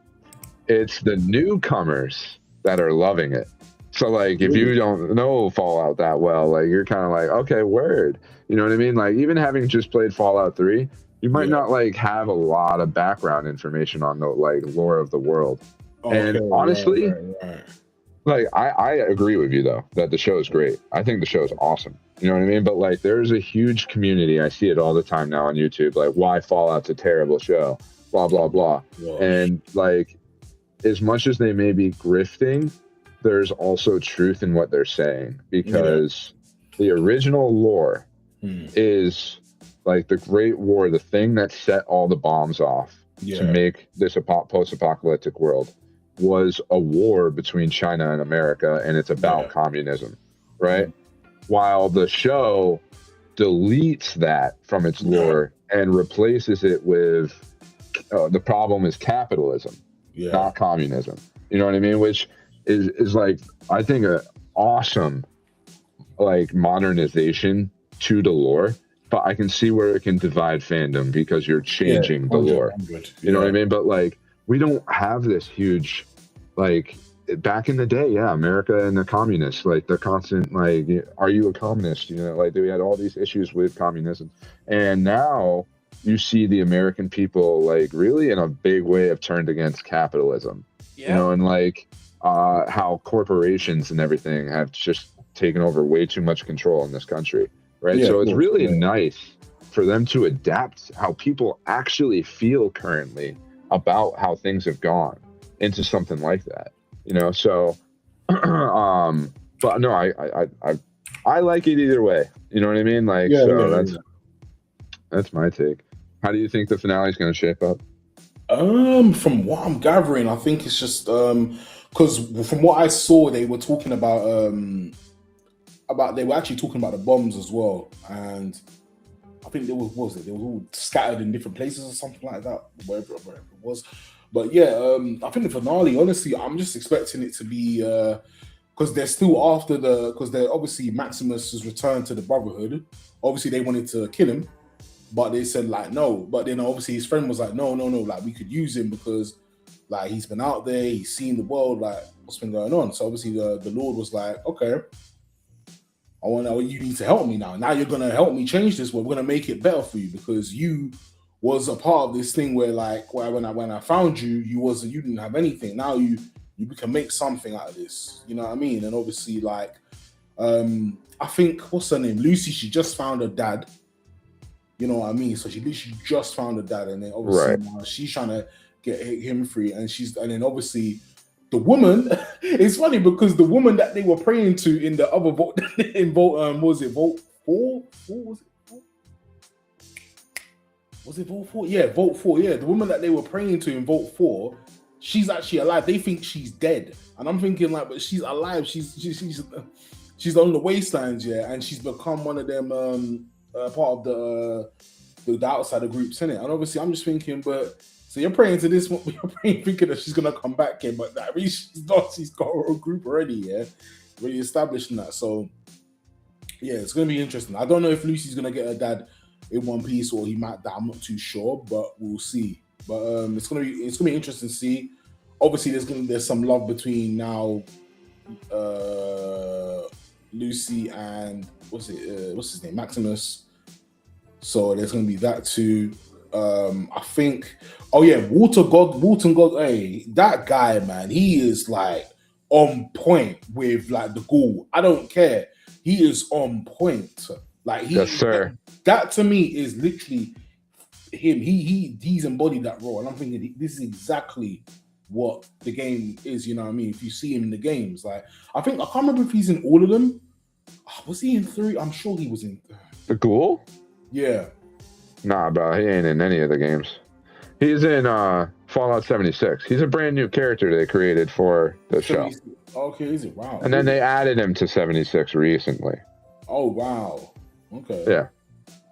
It's the newcomers that are loving it. So, like, if you don't know Fallout that well, like, you're kind of like, okay, word. You know what I mean? Like, even having just played Fallout 3, you might not, like, have a lot of background information on the, like, lore of the world. And honestly, like, I agree with you, though, that the show is great. I think the show is awesome. You know what I mean? But, like, there's a huge community. I see it all the time now on YouTube. Like, why Fallout's a terrible show, blah, blah, blah. And, like, as much as they may be grifting, there's also truth in what they're saying. Because the original lore is, like, the Great War, the thing that set all the bombs off to make this post-apocalyptic world, was a war between China and America, and it's about communism, right? While the show deletes that from its lore and replaces it with the problem is capitalism, not communism. You know what I mean? Which is like, I think, a awesome, like, modernization to the lore. But I can see where it can divide fandom because you're changing the lore. You know what I mean? But, like, we don't have this huge, like, back in the day, America and the communists, like, the constant, like, are you a communist? You know, like, we had all these issues with communism. And now you see the American people, like, really in a big way have turned against capitalism. You know, and, like, how corporations and everything have just taken over way too much control in this country, right? So it's really nice for them to adapt how people actually feel currently about how things have gone into something like that. You know, so, but no, I like it either way. You know what I mean? Like, that's my take. How do you think the finale is going to shape up? From what I'm gathering, I think it's just because from what I saw, they were talking about they were actually talking about the bombs as well, and I think they were all scattered in different places or something like that, wherever it was. But I think the finale, honestly, I'm just expecting it to be because they're still after because they're obviously Maximus has returned to the Brotherhood. Obviously, they wanted to kill him, but they said, like, no. But then obviously his friend was like, no, like, we could use him because, like, he's been out there, he's seen the world, like, what's been going on. So obviously the Lord was like, okay, you need to help me now. Now you're gonna help me change this. We're gonna make it better for you because you was a part of this thing where, like, when I found you, you didn't have anything. Now you can make something out of this. You know what I mean? And obviously, like, I think, what's her name? Lucy, she just found her dad. You know what I mean? So she literally just found her dad, and then obviously now she's trying to get him free, and then obviously the woman. It's funny because the woman that they were praying to in the other vote, was it Vote 4? Was it 4? Was it Vote 4? Yeah, Vote 4. Yeah, the woman that they were praying to in Vote 4, she's actually alive. They think she's dead, and I'm thinking like, but she's alive. She's on the wastelands, yeah, and she's become one of them part of the outsider groups in it. And obviously, I'm just thinking, but so you're praying to this one, you're praying thinking that she's gonna come back here, but that means she's not. She's got her own group already, yeah, really establishing that. So yeah, it's gonna be interesting. I don't know if Lucy's gonna get her dad in one piece or he might die. I'm not too sure, but we'll see. But it's gonna be interesting to see. Obviously, there's some love between now Lucy and what's his name, Maximus. So there's gonna be that too. I think. Oh yeah, Walton Gog. Hey, that guy, man, he is like on point with like the ghoul. I don't care. He is on point. Like yes, sir. That to me is literally him. He's embodied that role, and I'm thinking this is exactly what the game is. You know what I mean? If you see him in the games, like I can't remember if he's in all of them. Was he in 3? I'm sure he was in. The ghoul? Yeah. Nah, bro, he ain't in any of the games. He's in Fallout 76. He's a brand new character they created for the show. Okay, is it? Wow. And then they added him to 76 recently. Oh, wow. Okay. Yeah.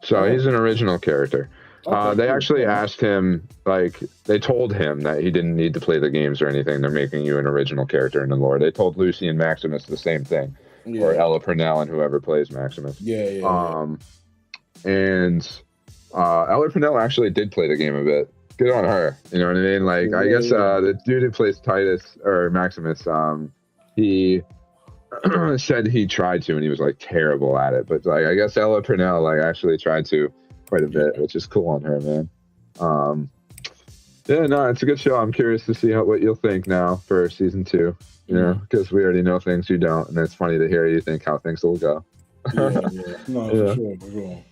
So he's an original character. Okay, they cool. actually asked him, like, they told him that he didn't need to play the games or anything. They're making you an original character in the lore. They told Lucy and Maximus the same thing. Yeah. Or Ella Purnell and whoever plays Maximus. Yeah. And Ella Purnell actually did play the game a bit. Good on her. You know what I mean? Like, I guess the dude who plays Titus or Maximus, he said he tried to and he was like terrible at it. But like, I guess Ella Purnell like actually tried to quite a bit, which is cool on her, man. Yeah, no, it's a good show. I'm curious to see what you'll think now for season 2. You know, because we already know things you don't, and it's funny to hear you think how things will go. No, for sure.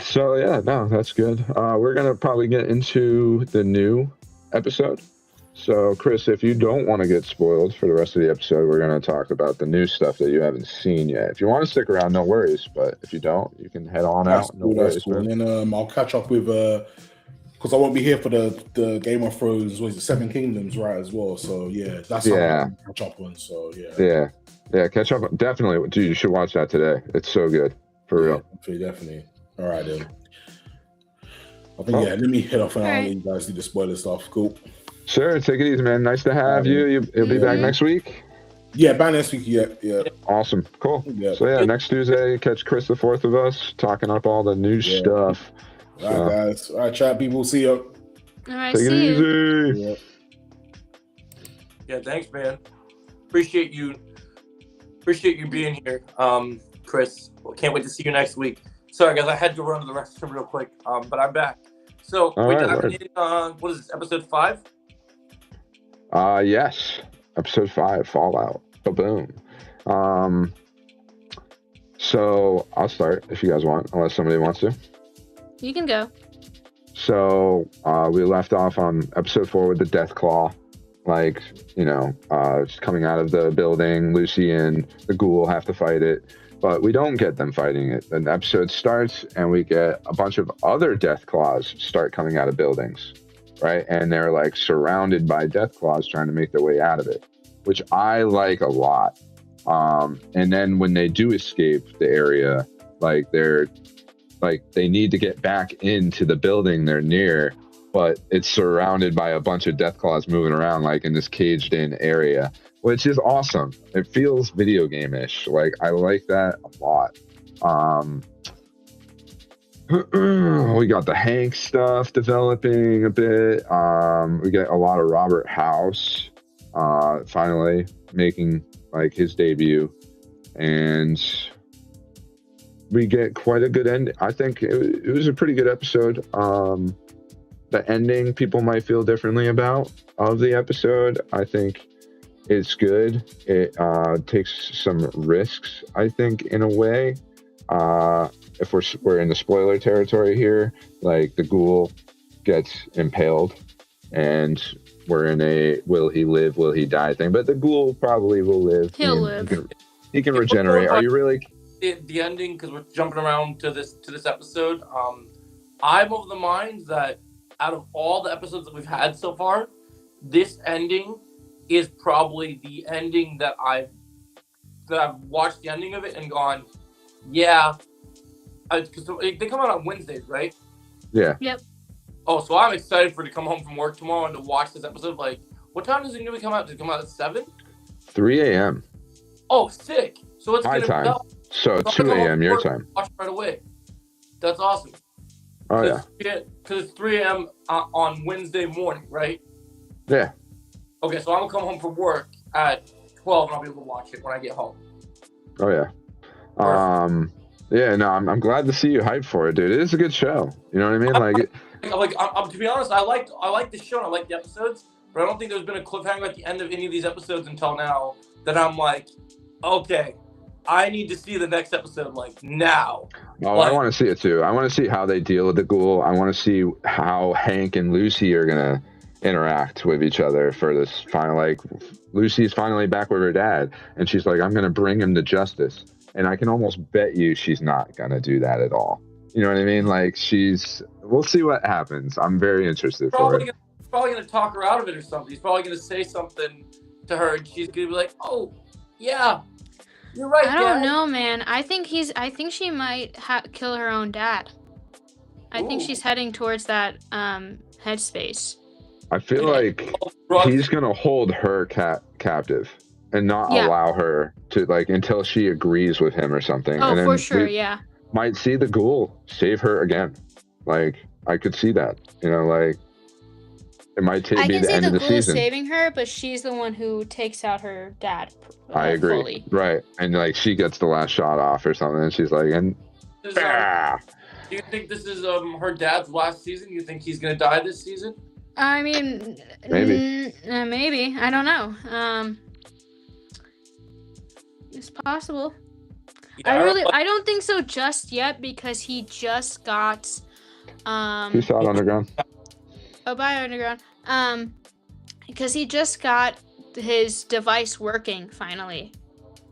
So yeah, no, that's good. We're gonna probably get into the new episode. So Chris, if you don't want to get spoiled for the rest of the episode, we're gonna talk about the new stuff that you haven't seen yet. If you want to stick around, no worries. But if you don't, you can head on out. No worries. Cool. And then I'll catch up with because I won't be here for the Game of Thrones, was it 7 Kingdoms, right, as well. So yeah, that's something I can catch up on. So yeah, catch up. Definitely, dude, you should watch that today. It's so good, for real. Definitely. All right then. I think let me head off and I'll let you guys do the spoiler stuff. Cool. Sure, take it easy, man. Nice to have you. You'll be back next week. Yeah, back next week. Yeah. Awesome, cool. Yeah. So yeah, next Tuesday, catch Chris the Fourth of us talking up all the new stuff. All right, guys. All right, chat people. See you. All right, take it easy. Yeah. Yeah, thanks, man. Appreciate you being here, Chris. Well, can't wait to see you next week. Sorry, guys, I had to run to the restroom real quick, but I'm back. So we're diving in. What is this? Episode 5? Yes, episode 5, Fallout. Boom. So I'll start if you guys want, unless somebody wants to. You can go. So we left off on episode 4 with the Death Claw, like, you know, just coming out of the building. Lucy and the ghoul have to fight it, but we don't get them fighting it. An episode starts and we get a bunch of other Death Claws start coming out of buildings, right? And they're like surrounded by Death Claws trying to make their way out of it, which I like a lot. And then when they do escape the area, like they need to get back into the building they're near, but it's surrounded by a bunch of Death Claws moving around like in this caged in area, which is awesome. It feels video game-ish. Like, I like that a lot. We got the Hank stuff developing a bit. We get a lot of Robert House finally making like his debut, and we get quite a good end. I think it was a pretty good episode. The ending people might feel differently about of the episode. I think it's good. It takes some risks, I think, in a way. If we're in the spoiler territory here, like the ghoul gets impaled and we're in a will he live, will he die thing. But the ghoul probably will live. He'll live. He can regenerate. Are you really the ending, because we're jumping around to this episode. I'm of the mind that out of all the episodes that we've had so far, this ending is probably the ending that I've watched the ending of it and gone, yeah, because they come out on Wednesdays, right? Yeah. Yep. Oh, so I'm excited for to come home from work tomorrow and to watch this episode. Like, what time does the movie come out? Does it come out at 7? 3 a.m. Oh, sick. So it's My gonna time. be out. So I'm 2 gonna come home a.m. from your work and time. watch it right away. That's awesome. Oh yeah. Because it's 3 a.m. On Wednesday morning, right? Yeah. Okay, so I'm gonna come home from work at 12 and I'll be able to watch it when I get home. Oh yeah. Yeah. No, I'm glad to see you hyped for it, dude. It is a good show. You know what I mean? I'm to be honest, I like the show and I like the episodes, but I don't think there's been a cliffhanger at the end of any of these episodes until now that I'm like, okay, I need to see the next episode like now. Oh, Like, I want to see it too. I want to see how they deal with the ghoul. I want to see how Hank and Lucy are gonna interact with each other for this final. Like, Lucy's finally back with her dad, and she's like, "I'm gonna bring him to justice." And I can almost bet you she's not gonna do that at all. You know what I mean? Like, we'll see what happens. I'm very interested for it. He's probably gonna talk her out of it or something. He's probably gonna say something to her, and she's gonna be like, "Oh, yeah, you're right." I don't Dad." know, man. I think she might kill her own dad. I think Ooh. she's heading towards that headspace. I feel like he's gonna hold her captive and not allow her to, like, until she agrees with him or something. Oh, and then for sure, we yeah. might see the ghoul save her again. Like, I could see that. You know, like, it might be the end of the ghoul season. saving her, but she's the one who takes out her dad. I agree. Fully. Right, and like she gets the last shot off or something, and she's like, "And Do you think this is her dad's last season? You think he's gonna die this season? I mean, Maybe. maybe. I don't know. It's possible. Yeah, I don't think so just yet because he just got He saw it underground." Bye Underground. Because he just got his device working finally.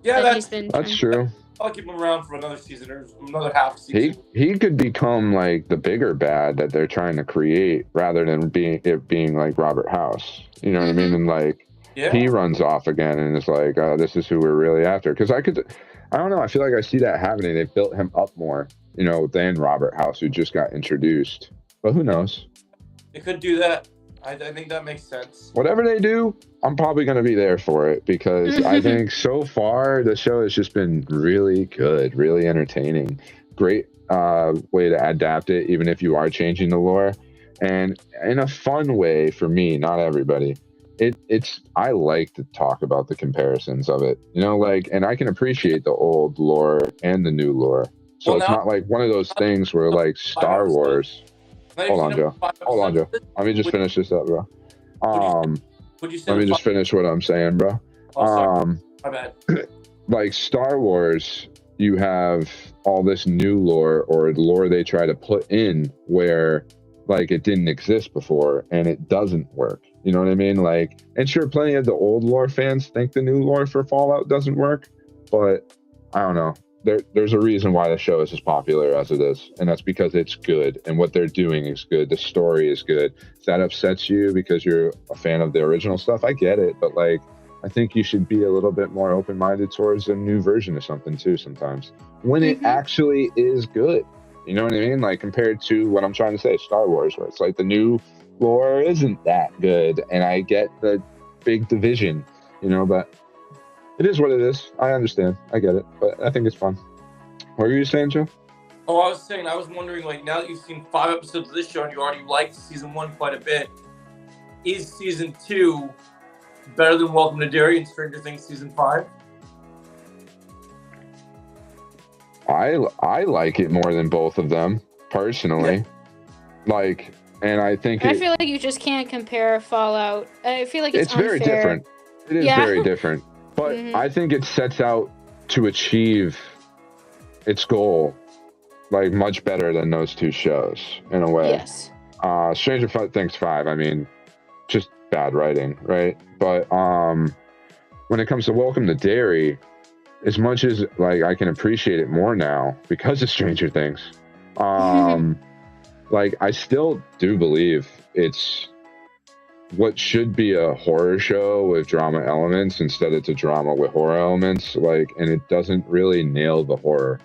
Yeah, That's true. I'll keep him around for another season or another half season. He could become like the bigger bad that they're trying to create, rather than being like Robert House. You know what I mean? And like he runs off again and is like, "Oh, this is who we're really after." Because I don't know. I feel like I see that happening. They built him up more, you know, than Robert House, who just got introduced. But who knows? They could do that. I think that makes sense. Whatever they do, I'm probably going to be there for it, because I think so far the show has just been really good, really entertaining. Great way to adapt it, even if you are changing the lore, and in a fun way for me, not everybody. I like to talk about the comparisons of it, you know, like, and I can appreciate the old lore and the new lore. So it's not like one of those things where like Star Wars. Hold on, Joe. Let me just finish this up, bro. Would you say Let me just finish what I'm saying, bro. My bad. Like Star Wars, you have all this new lore, or lore they try to put in where like it didn't exist before, and it doesn't work. You know what I mean? Like, and sure, plenty of the old lore fans think the new lore for Fallout doesn't work, but I don't know. There's a reason why the show is as popular as it is, and that's because it's good, and what they're doing is good. The story is good. If that upsets you because you're a fan of the original stuff, I get it, but like, I think you should be a little bit more open-minded towards a new version of something too sometimes, when it actually is good. You know what I mean? Like, compared to what I'm trying to say, Star Wars, where it's like the new lore isn't that good, and I get the big division, you know, but it is what it is. I understand. I get it. But I think it's fun. What were you saying, Joe? Oh, I was wondering, like, now that you've seen 5 episodes of this show and you already liked season 1 quite a bit, is season 2 better than Welcome to Derry and Stranger Things season 5? I like it more than both of them, personally. Like, and I think I feel like you just can't compare Fallout. I feel like it's very different. It is very different. But I think it sets out to achieve its goal, like, much better than those two shows, in a way. Yes. Stranger Things 5, I mean, just bad writing, right? But when it comes to Welcome to Derry, as much as like I can appreciate it more now because of Stranger Things, like I still do believe it's what should be a horror show with drama elements. Instead it's a drama with horror elements, like, and it doesn't really nail the horror,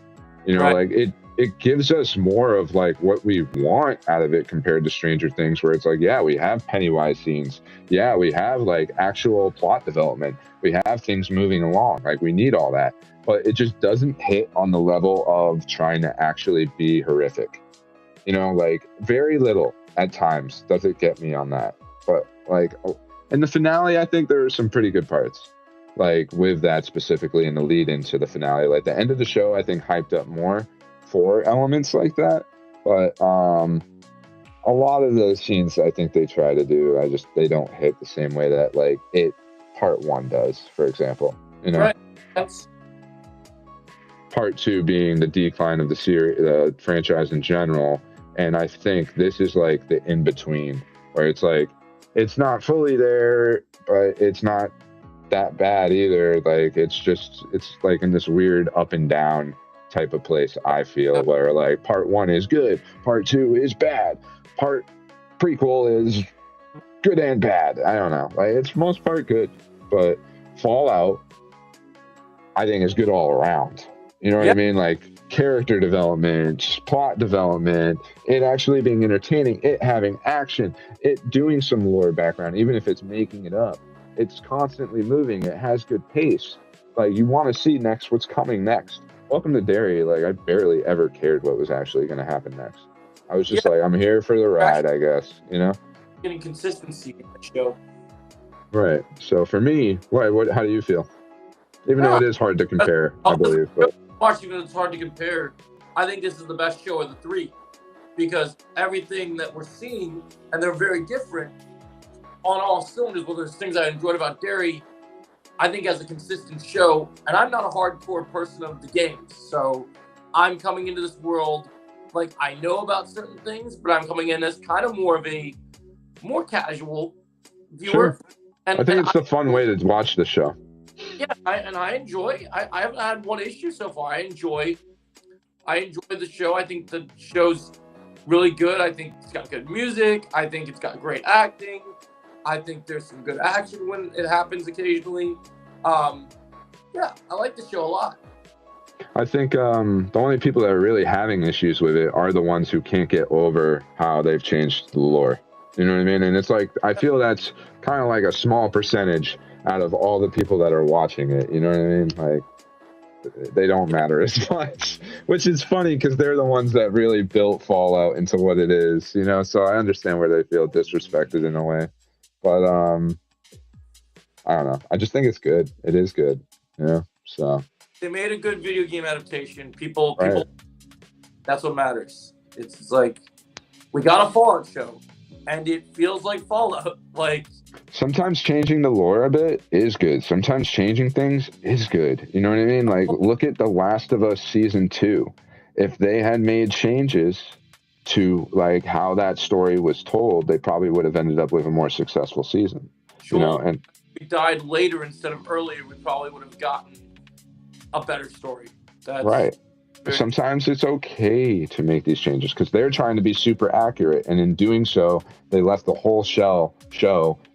you know. Right. Like it gives us more of like what we want out of it compared to Stranger Things, where it's like, yeah, we have Pennywise scenes, yeah, we have like actual plot development, we have things moving along, like we need all that, but it just doesn't hit on the level of trying to actually be horrific, you know. Like very little at times does it get me on that. But like in the finale, I think there are some pretty good parts, like with that specifically in the lead into the finale. Like the end of the show, I think hyped up more for elements like that. But a lot of those scenes I think they try to do, they don't hit the same way that like part 1 does, for example. You know, Right. That's part 2 being the decline of the series, the franchise in general. And I think this is like the in between, where it's like, it's not fully there, but it's not that bad either. Like it's like in this weird up and down type of place, I feel, where like part 1 is good, part 2 is bad, part prequel is good and bad. I don't know. Like it's most part good, but Fallout, I think, is good all around. You know what I mean? Like character development, plot development, it actually being entertaining, it having action, it doing some lore background, even if it's making it up. It's constantly moving. It has good pace. Like you want to see next what's coming next. Welcome to Derry. Like I barely ever cared what was actually going to happen next. I was just like, I'm here for the ride, I guess. You know, getting consistency in the show. Right. So for me, how do you feel? Even though it is hard to compare, I believe, but. Even it's hard to compare. I think this is the best show of the 3 because everything that we're seeing, and they're very different on all cylinders. Well, there's things I enjoyed about Derry, I think, as a consistent show. And I'm not a hardcore person of the games, so I'm coming into this world like I know about certain things, but I'm coming in as kind of more of a more casual viewer. Sure. And I think it's the fun way to watch the show. Yeah, I enjoy. I haven't had one issue so far. I enjoy the show. I think the show's really good. I think it's got good music. I think it's got great acting. I think there's some good action when it happens occasionally. Yeah, I like the show a lot. I think the only people that are really having issues with it are the ones who can't get over how they've changed the lore. You know what I mean? And it's like, I feel that's kind of like a small percentage out of all the people that are watching it. You know what I mean? Like, they don't matter as much, which is funny because they're the ones that really built Fallout into what it is, you know? So I understand where they feel disrespected in a way. But I don't know. I just think it's good. It is good. You know? So they made a good video game adaptation. People, right. That's what matters. It's like, we got a Fallout show, and it feels like Fallout. Like, sometimes changing the lore a bit is good. Sometimes changing things is good. You know what I mean? Like, look at The Last of Us Season 2. If they had made changes to, like, how that story was told, they probably would have ended up with a more successful season. sure, You know, and if we died later instead of earlier, we probably would have gotten a better story. That's right. very- Sometimes it's okay to make these changes because they're trying to be super accurate. And in doing so, they left the whole show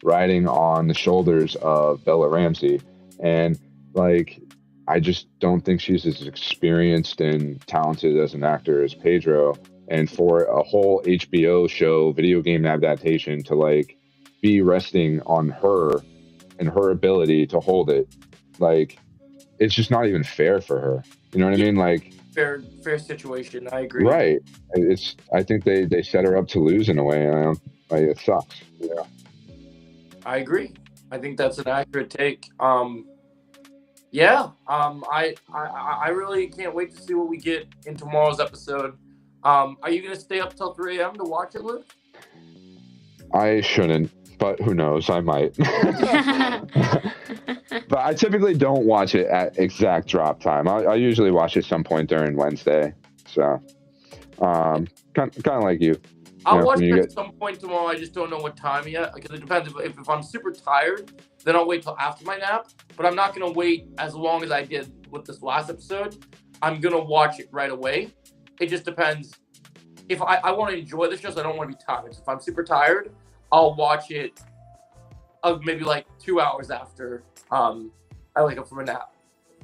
riding on the shoulders of Bella Ramsey. And, like, I just don't think she's as experienced and talented as an actor as Pedro. And for a whole HBO show, video game adaptation to, like, be resting on her and her ability to hold it, like, it's just not even fair for her. You know what I mean? Like, fair situation. I agree. right. I think they set her up to lose in a way. And I don't, like, it sucks. Yeah. I agree. I think that's an accurate take. Yeah. I really can't wait to see what we get in tomorrow's episode. Are you gonna stay up till 3 a.m. to watch it, Luke? I shouldn't, but who knows? I might. But I typically don't watch it at exact drop time. I usually watch it some point during Wednesday. So, kind of like you. I'll Yeah, watch when it you at some point tomorrow. I just don't know what time yet because it depends. If I'm super tired, then I'll wait till after my nap. But I'm not gonna wait as long as I did with this last episode. I'm gonna watch it right away. It just depends. If I want to enjoy the show, so I don't want to be tired. If I'm super tired, I'll watch it maybe like 2 hours after I wake up from a nap.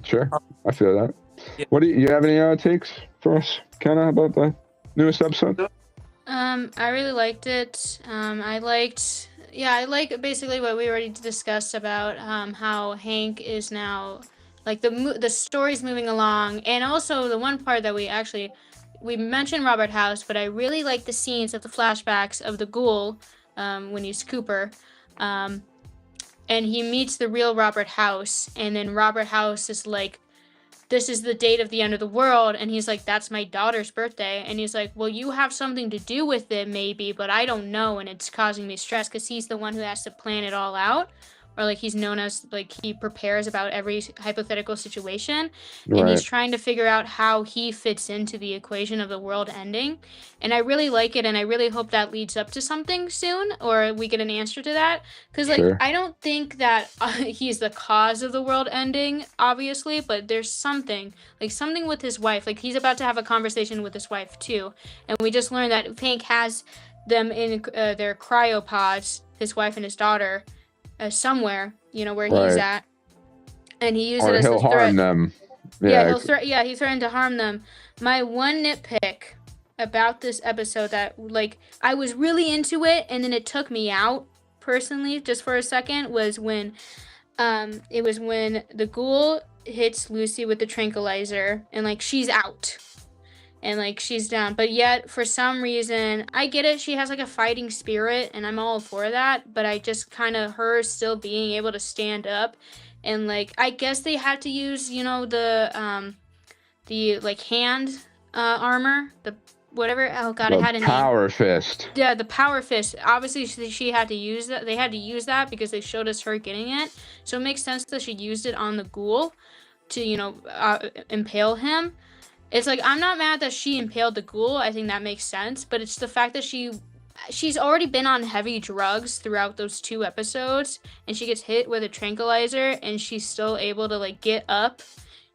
Sure, I feel that. Yeah. What do you have any takes for us, Kenna, about the newest episode? I really liked it. I like basically what we already discussed about how Hank is now like the story's moving along, and also the one part that we mentioned Robert House, but I really like the scenes of the flashbacks of the ghoul when he's Cooper, and he meets the real Robert House, and then Robert House is like, this is the date of the end of the world, and he's like, that's my daughter's birthday, and he's like, well, you have something to do with it maybe, but I don't know, and it's causing me stress because he's the one who has to plan it all out, or like he's known as like he prepares about every hypothetical situation, and he's trying to figure out how he fits into the equation of the world ending, and I really like it, and I really hope that leads up to something soon, or we get an answer to that, because like I don't think that he's the cause of the world ending, obviously, but there's something with his wife, like he's about to have a conversation with his wife too, and we just learned that Hank has them in their cryopods, his wife and his daughter, somewhere, where he's at, and he uses it as a threat. Harm them. He threatened to harm them. My one nitpick about this episode that like I was really into it and then it took me out personally just for a second was when the ghoul hits Lucy with the tranquilizer and like she's out. And like she's down, but yet for some reason, I get it, she has like a fighting spirit and I'm all for that, but I just kind of her still being able to stand up, and like I guess they had to use the like hand armor, the whatever, oh god, it had a name. Power fist. Yeah, the power fist. Obviously she had to use that, they had to use that because they showed us her getting it, so it makes sense that she used it on the ghoul to impale him. It's like, I'm not mad that she impaled the ghoul. I think that makes sense. But it's the fact that she's already been on heavy drugs throughout those 2 episodes. And she gets hit with a tranquilizer. And she's still able to, like, get up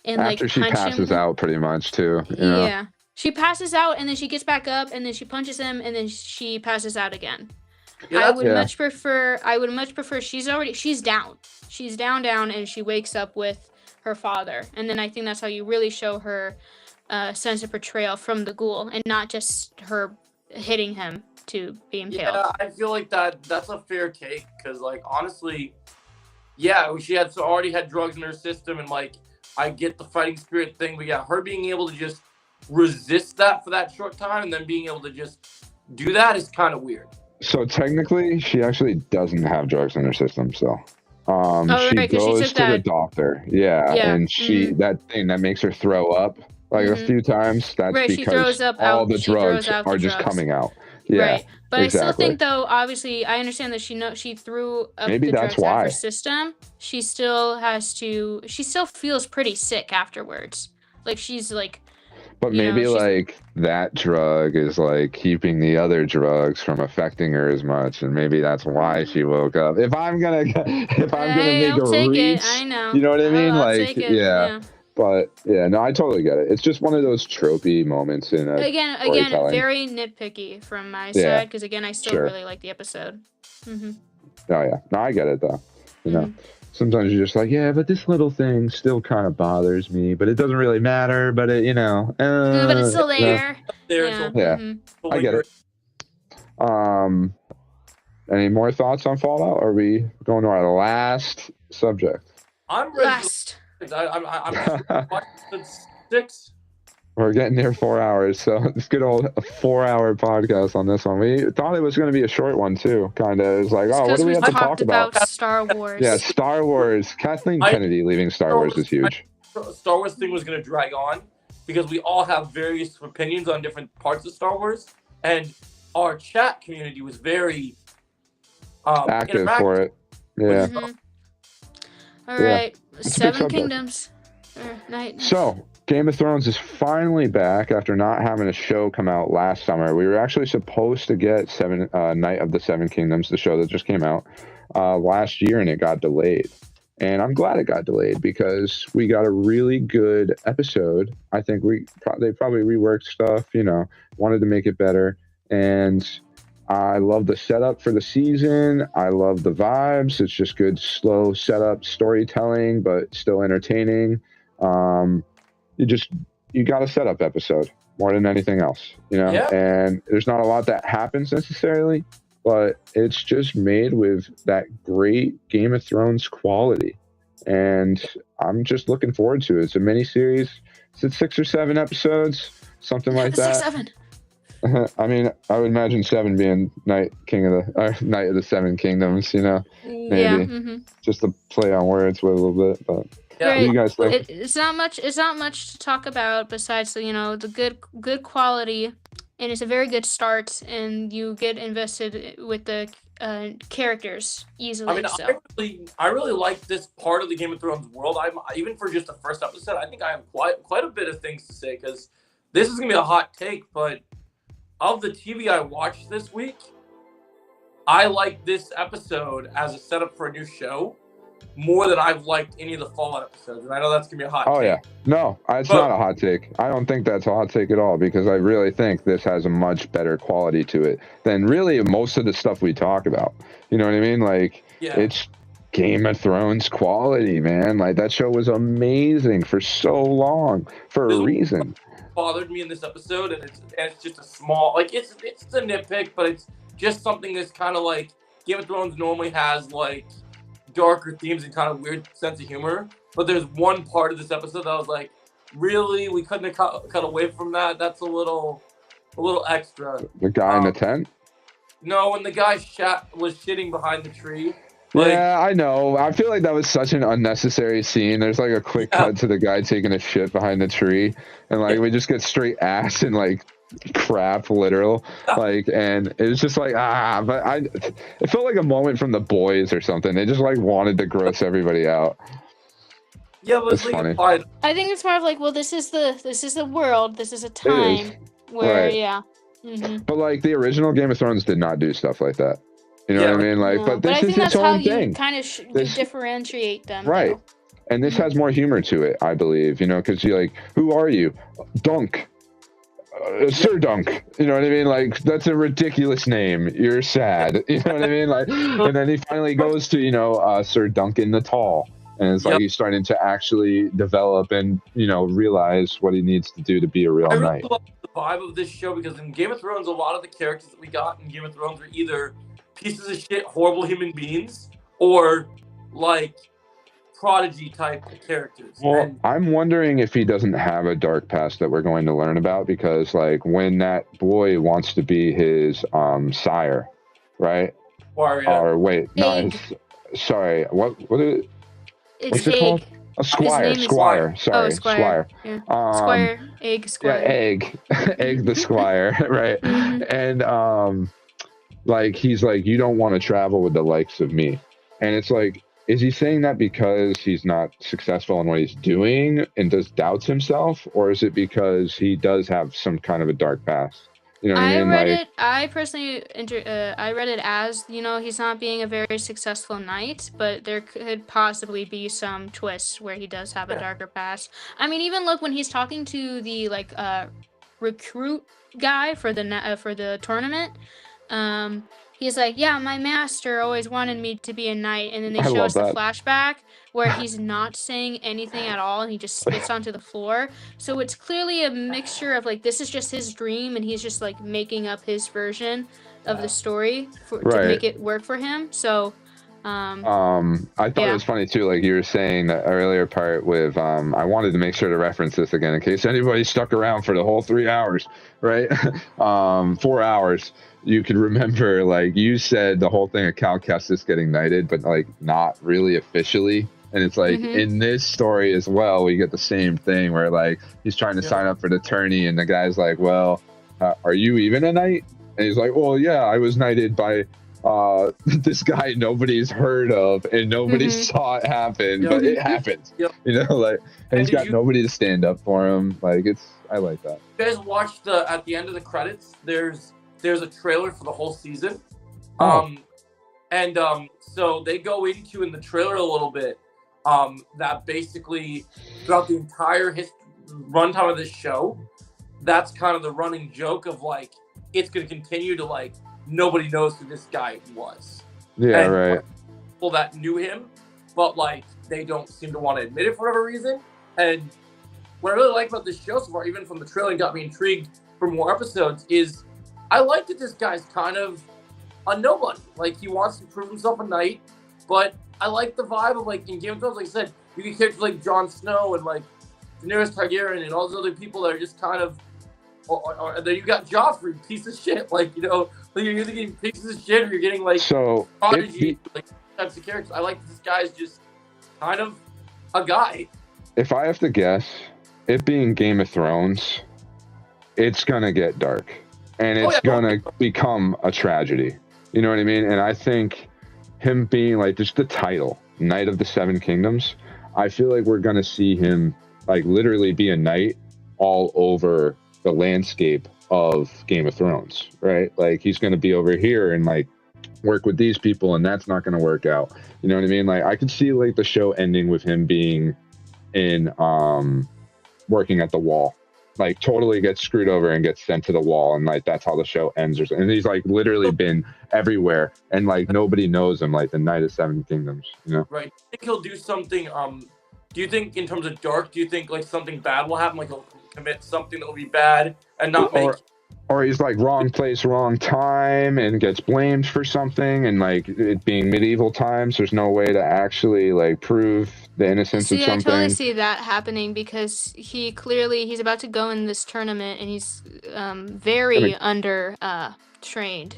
and, After like, she punch passes him. out pretty much, too. Yeah. She passes out, and then she gets back up, and then she punches him, and then she passes out again. I would much prefer she's down. She's down, and she wakes up with her father. And then I think that's how you really show her sense of portrayal from the ghoul, and not just her hitting him to be impaled. Yeah, I feel like that's a fair take, because like honestly, yeah, she already had drugs in her system, and like I get the fighting spirit thing, but yeah, her being able to just resist that for that short time and then being able to just do that is kind of weird. So technically, she actually doesn't have drugs in her system, so. Right, she goes to the doctor, and that thing that makes her throw up like a few times, that's because she throws up all the drugs are just coming out. Yeah, right. But exactly. I still think, though, obviously, I understand that she threw up Maybe the that's drugs out of why. her system. She still feels pretty sick afterwards. Like, she's like... But maybe like that drug is like keeping the other drugs from affecting her as much, and maybe that's why she woke up. If I'm gonna make a reach, I know. You know what I mean? I'll like, take it. yeah. But yeah, no, I totally get it. It's just one of those tropey moments in a again, very nitpicky from my side, because again, I still really like the episode. Mm-hmm. Oh yeah, no, I get it though. You know, sometimes you're just like, yeah, but this little thing still kind of bothers me, but it doesn't really matter. But it, but it's still there. I get it. Any more thoughts on Fallout? Or are we going to our last subject? I'm ready. I'm 6. We're getting near 4 hours, so it's good old 4-hour podcast on this one. We thought it was going to be a short one too, kind of. It's like, what do we have to talk about? Star Wars. Yeah, Star Wars. Kathleen Kennedy leaving Star Wars is huge. Star Wars thing was going to drag on because we all have various opinions on different parts of Star Wars, and our chat community was very active for it. Yeah. All right, 7 Kingdoms. Night. So, Game of Thrones is finally back after not having a show come out last summer. We were actually supposed to get Night of the Seven Kingdoms, the show that just came out last year, and it got delayed. And I'm glad it got delayed because we got a really good episode. I think they probably reworked stuff, wanted to make it better. And I love the setup for the season. I love the vibes. It's just good, slow setup storytelling, but still entertaining. You got a setup episode more than anything else, Yeah. And there's not a lot that happens necessarily, but it's just made with that great Game of Thrones quality. And I'm just looking forward to it. It's a mini series. It's 6 or 7 episodes, something like that. 6, 7. I mean, I would imagine 7 being Night of the Seven Kingdoms, maybe Yeah. just to play on words with a little bit. But Yeah. what do you guys think? It's not much. It's not much to talk about besides the good quality, and it's a very good start, and you get invested with the characters easily. I mean, so. I really like this part of the Game of Thrones world. Even for just the first episode, I think I have quite a bit of things to say because this is gonna be a hot take. But of the TV I watched this week, I like this episode as a setup for a new show more than I've liked any of the Fallout episodes. And I know that's gonna be a hot take. Oh yeah, no, it's not a hot take. I don't think that's a hot take at all because I really think this has a much better quality to it than really most of the stuff we talk about. You know what I mean? Like, it's Game of Thrones quality, man. Like, that show was amazing for so long for a reason. Bothered me in this episode, and it's just a small, like, it's a nitpick, but it's just something that's kind of like Game of Thrones normally has, like, darker themes and kind of weird sense of humor. But there's one part of this episode that I was like, really, we couldn't have cut away from that. That's a little extra. The guy in the tent? No, when the guy was shitting behind the tree. Yeah, I know. I feel like that was such an unnecessary scene. There's like a quick cut to the guy taking a shit behind the tree, and like we just get straight ass and like crap, literal. Like, and it was just like but it felt like a moment from The Boys or something. They just like wanted to gross everybody out. Yeah, but it's funny. I think it's more of like, well, this is the world. This is a time where, But like the original Game of Thrones did not do stuff like that. You know what I mean? Like, but this I think is that's its how own thing. you kind of you differentiate them, right? though. And this has more humor to it, I believe. Because you're like, who are you, Dunk? Sir Dunk, you know what I mean? Like, that's a ridiculous name. You're sad, you know what I mean? Like, and then he finally goes to Sir Duncan the Tall, and it's like he's starting to actually develop and realize what he needs to do to be a real knight. I love the vibe of this show because in Game of Thrones, a lot of the characters that we got in Game of Thrones were either pieces of shit, horrible human beings, or like prodigy type characters. Well, I'm wondering if he doesn't have a dark past that we're going to learn about, because like when that boy wants to be his sire, right? Or wait, no, sorry, what is it? It's what's it called? A squire. Sorry, Squire. Yeah. Squire, Egg, Squire. Yeah, Egg the Squire, right? And like he's like, you don't want to travel with the likes of me, and it's like, is he saying that because he's not successful in what he's doing and does doubts himself, or is it because he does have some kind of a dark past? You know what I mean? I personally, I read it as, he's not being a very successful knight, but there could possibly be some twists where he does have a darker past. I mean, even look when he's talking to the recruit guy for the tournament. He's like, yeah, my master always wanted me to be a knight, and then they show us the flashback where he's not saying anything at all, and he just spits onto the floor. So it's clearly a mixture of like, this is just his dream, and he's just like making up his version of the story to make it work for him. So I thought it was funny too, like you were saying that earlier part with I wanted to make sure to reference this again in case anybody stuck around for the whole 3 hours, right? 4 hours. You could remember, like you said, the whole thing of Cal Kestis getting knighted, but like not really officially. And it's like in this story as well, we get the same thing where like he's trying to sign up for the tourney, and the guy's like, well, are you even a knight? And he's like, well, yeah, I was knighted by this guy nobody's heard of and nobody saw it happen, but it happened. Yep. Like, and he's did got nobody to stand up for him. Like, I like that. You guys watched at the end of the credits, there's a trailer for the whole season. So they go into in the trailer a little bit that basically throughout the entire runtime of this show, that's kind of the running joke of like it's going to continue to like nobody knows who this guy was. Yeah, and right. People that knew him, but like they don't seem to want to admit it for whatever reason. And what I really like about this show so far, even from the trailer, and got me intrigued for more episodes, is I like that this guy's kind of a nobody. Like, he wants to prove himself a knight, but I like the vibe of, like, in Game of Thrones, like I said, you get characters like Jon Snow and, like, Daenerys Targaryen and all those other people that are just kind of, or then you got Joffrey, piece of shit. Like, you know, like you're either getting pieces of shit or you're getting, like, prodigy, like, types of characters. I like this guy's just kind of a guy. If I have to guess, it being Game of Thrones, it's gonna get dark, and it's gonna become a tragedy. You know what I mean? And I think him being like just the title, Knight of the Seven Kingdoms, I feel like we're gonna see him like literally be a knight all over the landscape of Game of Thrones, right? Like he's gonna be over here and like work with these people, and that's not gonna work out. You know what I mean? Like I could see like the show ending with him being in working at the wall, like totally gets screwed over and gets sent to the wall, and like that's how the show ends. And he's like literally been everywhere, and like nobody knows him, like the Knight of Seven Kingdoms, you know? Right. I think he'll do something. Do you think in terms of dark, do you think like something bad will happen? Like he'll commit something that will be bad and not make. Or he's like wrong place, wrong time, and gets blamed for something, and like it being medieval times, there's no way to actually like prove the innocence of something. I totally see that happening because he's about to go in this tournament and he's very under trained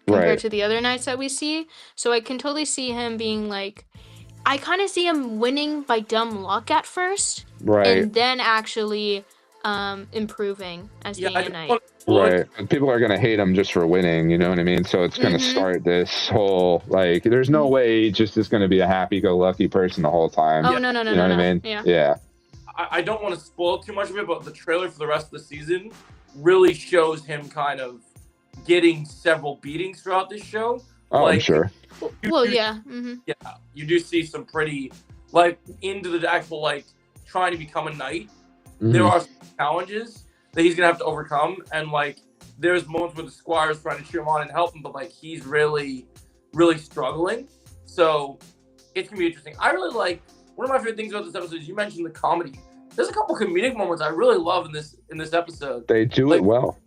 compared to the other knights that we see. So I can totally see him being like, I kind of see him winning by dumb luck at first, and then actually improving as being a knight. Right. And people are going to hate him just for winning, you know what I mean? So it's going to start this whole, like, there's no way he just is going to be a happy-go-lucky person the whole time. Oh, no, no, you know what I mean? Yeah. I don't want to spoil too much of it, but the trailer for the rest of the season really shows him kind of getting several beatings throughout this show. Oh, like, I'm sure. Yeah, you do see some pretty, like, into the actual, like, trying to become a knight. There are some challenges that he's gonna have to overcome, and like there's moments where the squire's trying to cheer him on and help him, but like he's really struggling. So it's gonna be interesting. I really like, one of my favorite things about this episode is you mentioned the comedy. There's a couple comedic moments I really love in this episode. They do it well.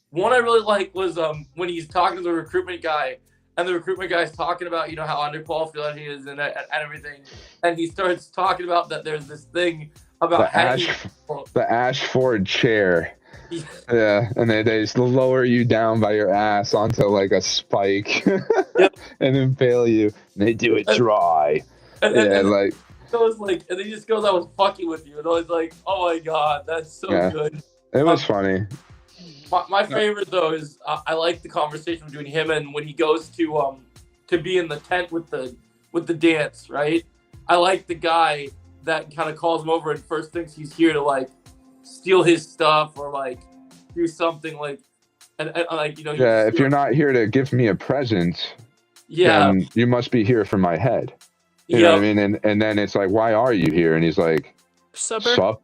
One I really like was when he's talking to the recruitment guy, and the recruitment guy's talking about, you know, how underqualified he is and everything, and he starts talking about that there's this thing about the Ashford chair. Yeah, and they just lower you down by your ass onto like a spike and impale you. And they do it dry. And he just goes, I was fucking with you. And I was like, oh my God, that's so good. It was funny. My favorite though is I like the conversation between him and when he goes to be in the tent with the dance, right? I like the guy that kind of calls him over and first thinks he's here to like steal his stuff or like do something like and like, you know, if you're not here to give me a present, then you must be here for my head. You know what I mean? And then it's like, why are you here? And he's like, supper?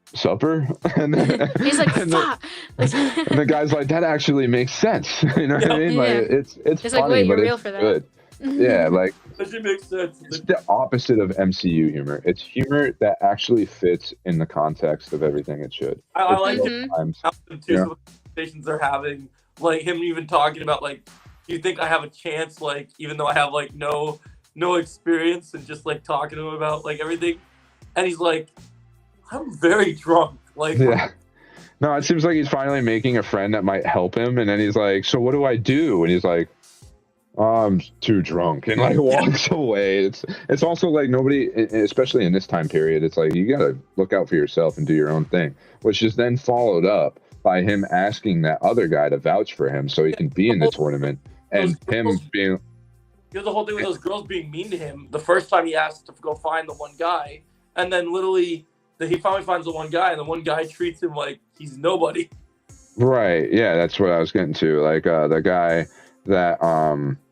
And then, he's like, fuck. And the guy's like, that actually makes sense. You know what I mean? Like it's funny, like, wait, you're but real it's for that. good. Yeah, like that should make sense. It's the opposite of MCU humor. It's humor that actually fits in the context of everything it should. I like it. Some conversations they're having, like him even talking about like, do you think I have a chance? Like, even though I have like no experience, and just like talking to him about like everything, and he's like, I'm very drunk. Like, no, it seems like he's finally making a friend that might help him, and then he's like, so what do I do? And he's like, I'm too drunk, and like walks away. It's also like nobody, especially in this time period, it's like you gotta look out for yourself and do your own thing, which is then followed up by him asking that other guy to vouch for him so he can be in the tournament, and him being You have the whole thing with those girls being mean to him. The first time he asked to go find the one guy, and then literally he finally finds the one guy, and the one guy treats him like he's nobody. Right. Yeah, that's what I was getting to. Like the guy that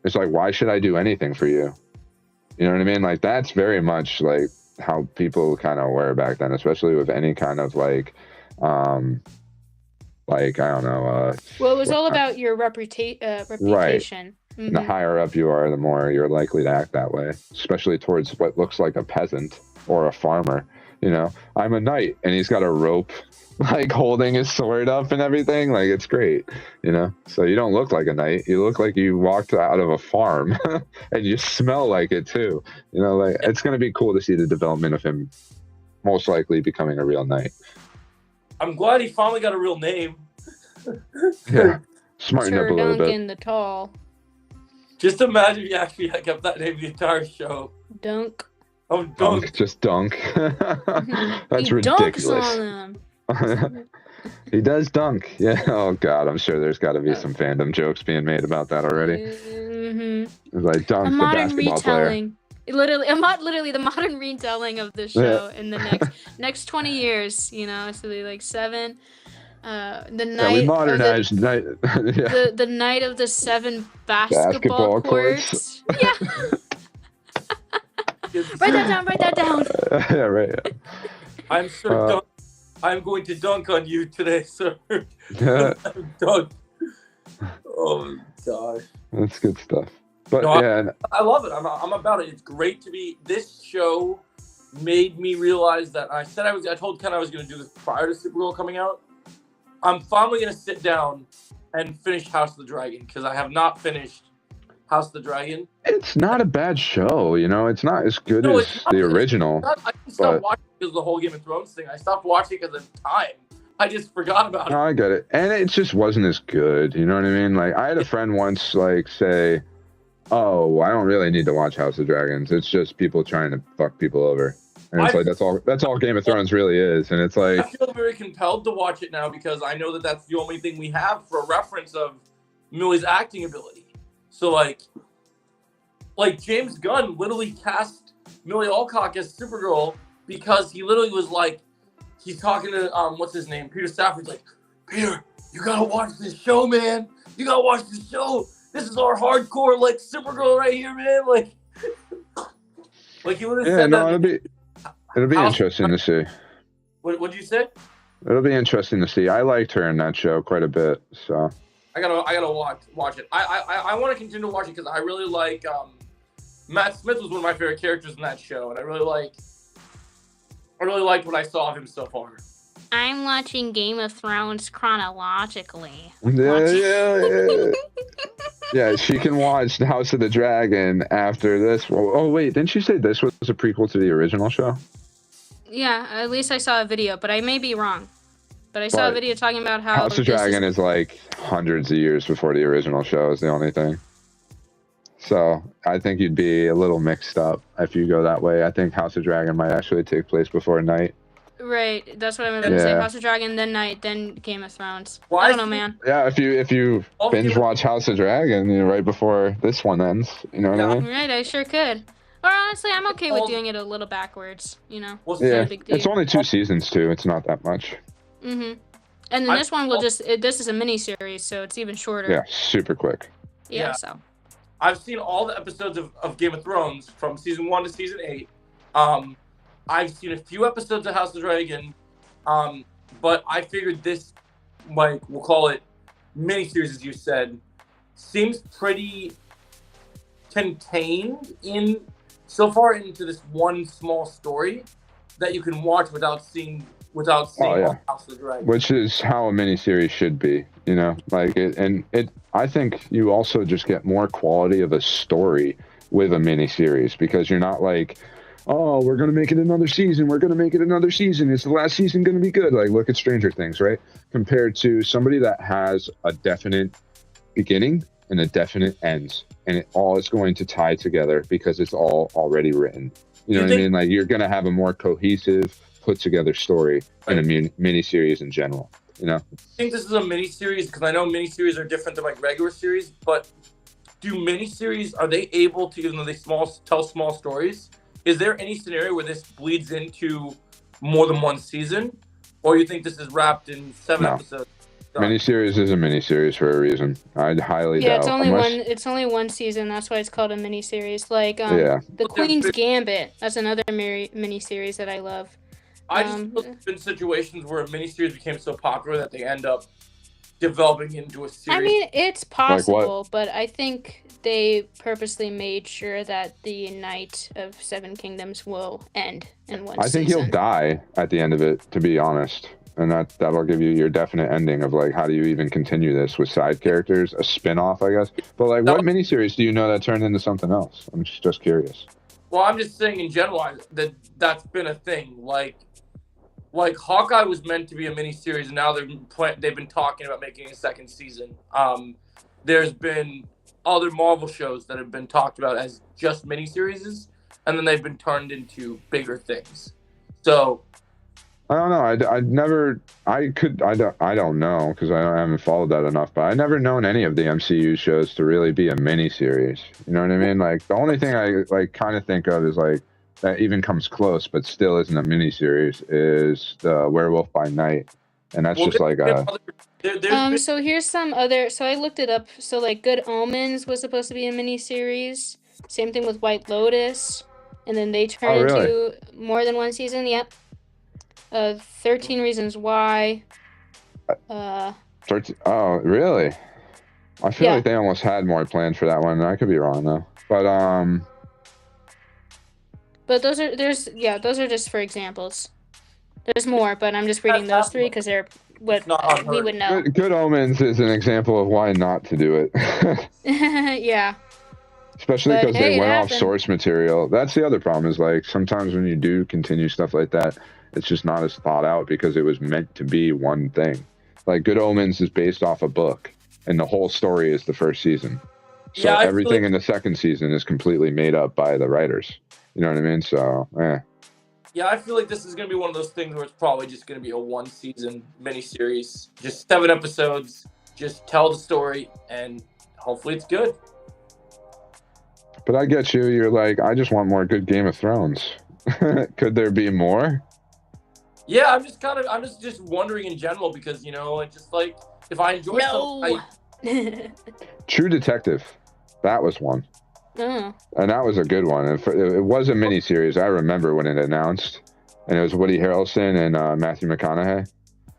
is like, why should I do anything for you? You know what I mean? Like that's very much like how people kind of were back then, especially with any kind of like I don't know. Well, it was all about your reputation. Right. And the higher up you are, the more you're likely to act that way, especially towards what looks like a peasant or a farmer. You know, I'm a knight, and he's got a rope, like holding his sword up and everything. Like it's great, you know. So you don't look like a knight. You look like you walked out of a farm, and you smell like it too. You know, like it's gonna be cool to see the development of him, most likely becoming a real knight. I'm glad he finally got a real name. Yeah, smarten up a little bit. Duncan the Tall. Just imagine he actually kept that name the entire show. Dunk. Oh, Dunk. Just dunk. That's he ridiculous. Dunks on them. He does dunk. Yeah. Oh God, I'm sure there's got to be some fandom jokes being made about that already. Mm-hmm. It's like Dunk, the basketball player. Literally the modern retelling of the show in the next 20 years. You know, so like 7. The night. We modernized night. The night of the 7 basketball courts. Yeah. Write that down. Yeah, right. Yeah. I'm sure I'm going to dunk on you today, sir. Dunk. Oh gosh. That's good stuff. But no, yeah, I love it. I'm about it. It's great to be. This show made me realize that I told Ken I was going to do this prior to Supergirl coming out. I'm finally going to sit down and finish House of the Dragon because I have not finished House of the Dragon. It's not a bad show, you know. It's not as good as the original. I didn't stop watching because of the whole Game of Thrones thing. I stopped watching because of time. I just forgot about it. No, I get it. And it just wasn't as good, you know what I mean? Like, I had a friend once, like, say, oh, I don't really need to watch House of Dragons. It's just people trying to fuck people over. And it's like, that's all Game of Thrones really is. And it's like... I feel very compelled to watch it now because I know that that's the only thing we have for a reference of Millie's acting ability. So, like James Gunn literally cast Millie Alcock as Supergirl because he literally was like, he's talking to, what's his name? Peter Stafford's like, Peter, you gotta watch this show, man. You gotta watch this show. This is our hardcore, like, Supergirl right here, man. Like he literally said that. It'll be interesting to see. What'd you say? It'll be interesting to see. I liked her in that show quite a bit, so. I gotta watch it. I want to continue to watch it because I really like Matt Smith was one of my favorite characters in that show, and I really liked what I saw of him so far. I'm watching Game of Thrones chronologically. Yeah, she can watch the House of the Dragon after this. Oh wait, didn't you say this was a prequel to the original show? Yeah, at least I saw a video, but I may be wrong. But I saw a video talking about how House of Dragon is like hundreds of years before the original show is the only thing. So I think you'd be a little mixed up if you go that way. I think House of Dragon might actually take place before Night. Right, that's what I'm going to say. House of Dragon, then Night, then Game of Thrones. I don't know, man. Yeah, if you binge watch House of Dragon, you know, right before this one ends, you know what I mean? Right, I sure could. Or honestly, I'm okay with doing it a little backwards, you know. Yeah, it's only 2 seasons too. It's not that much. Mm-hmm. And then this one will this is a mini series, so it's even shorter. Yeah, super quick. Yeah. So. I've seen all the episodes of Game of Thrones from season 1 to season 8. I've seen a few episodes of House of the Dragon, but I figured this, like, we'll call it miniseries, as you said, seems pretty contained so far into this one small story that you can watch without seeing House of the Dragon. Which is how a miniseries should be, you know, like it. I think you also just get more quality of a story with a miniseries because you're not like, oh, we're gonna make it another season. We're gonna make it another season. Is the last season gonna be good? Like, look at Stranger Things, right? Compared to somebody that has a definite beginning and a definite end, and it all is going to tie together because it's all already written. You know what I mean? Like, you're gonna have a more cohesive, put together story in a miniseries in general. You know, I think this is a miniseries because I know miniseries are different than like regular series, but do miniseries, are they able to, even though they tell small stories, is there any scenario where this bleeds into more than one season? Or you think this is wrapped in 7 No. episodes? Done? Miniseries is a miniseries for a reason. I'd highly Yeah, doubt. it's only Unless, one. It's only one season. That's why it's called a miniseries. Like Yeah. the Queen's Gambit. That's another miniseries that I love. I just feel there's been situations where a miniseries became so popular that they end up developing into a series. I mean, it's what? possible, but I think they purposely made sure that the Night of Seven Kingdoms will end in one I think season. he'll die at the end of it, to be honest. And that'll give you your definite ending of like, how do you even continue this with side characters, a spin-off, I guess. But like, what miniseries do you know that turned into something else? I'm just curious. Well, I'm just saying in general that's been a thing. Like Hawkeye was meant to be a miniseries, and now they've been talking about making a second season. There's been other Marvel shows that have been talked about as just miniseries, and then they've been turned into bigger things. So I don't know. I don't know because I haven't followed that enough. But I never known any of the MCU shows to really be a miniseries. You know what I mean? Like the only thing I like kind of think of is like that even comes close, but still isn't a miniseries. Is the Werewolf by Night, and that's just like a. So here's some other. So I looked it up. So like Good Omens was supposed to be a miniseries. Same thing with White Lotus, and then they turned into more than one season. Yep. 13 Reasons Why. 13, oh, really? I feel like they almost had more planned for that one. I could be wrong though. But those are those are just for examples. There's more, but I'm just reading those three because they're what we would know. Good Omens is an example of why not to do it. Yeah. Especially because they went off source material. That's the other problem is like sometimes when you do continue stuff like that, it's just not as thought out because it was meant to be one thing. Like Good Omens is based off a book, and the whole story is the first season. So everything in the second season is completely made up by the writers. You know what I mean? So, Yeah, I feel like this is going to be one of those things where it's probably just going to be a one-season miniseries. Just 7 episodes. Just tell the story, and hopefully it's good. But I get you. You're like, I just want more good Game of Thrones. Could there be more? Yeah, I'm just wondering in general because, you know, it's just like, if I enjoy something. True Detective. That was one. And that was a good one. It was a miniseries. I remember when it announced. And it was Woody Harrelson and Matthew McConaughey.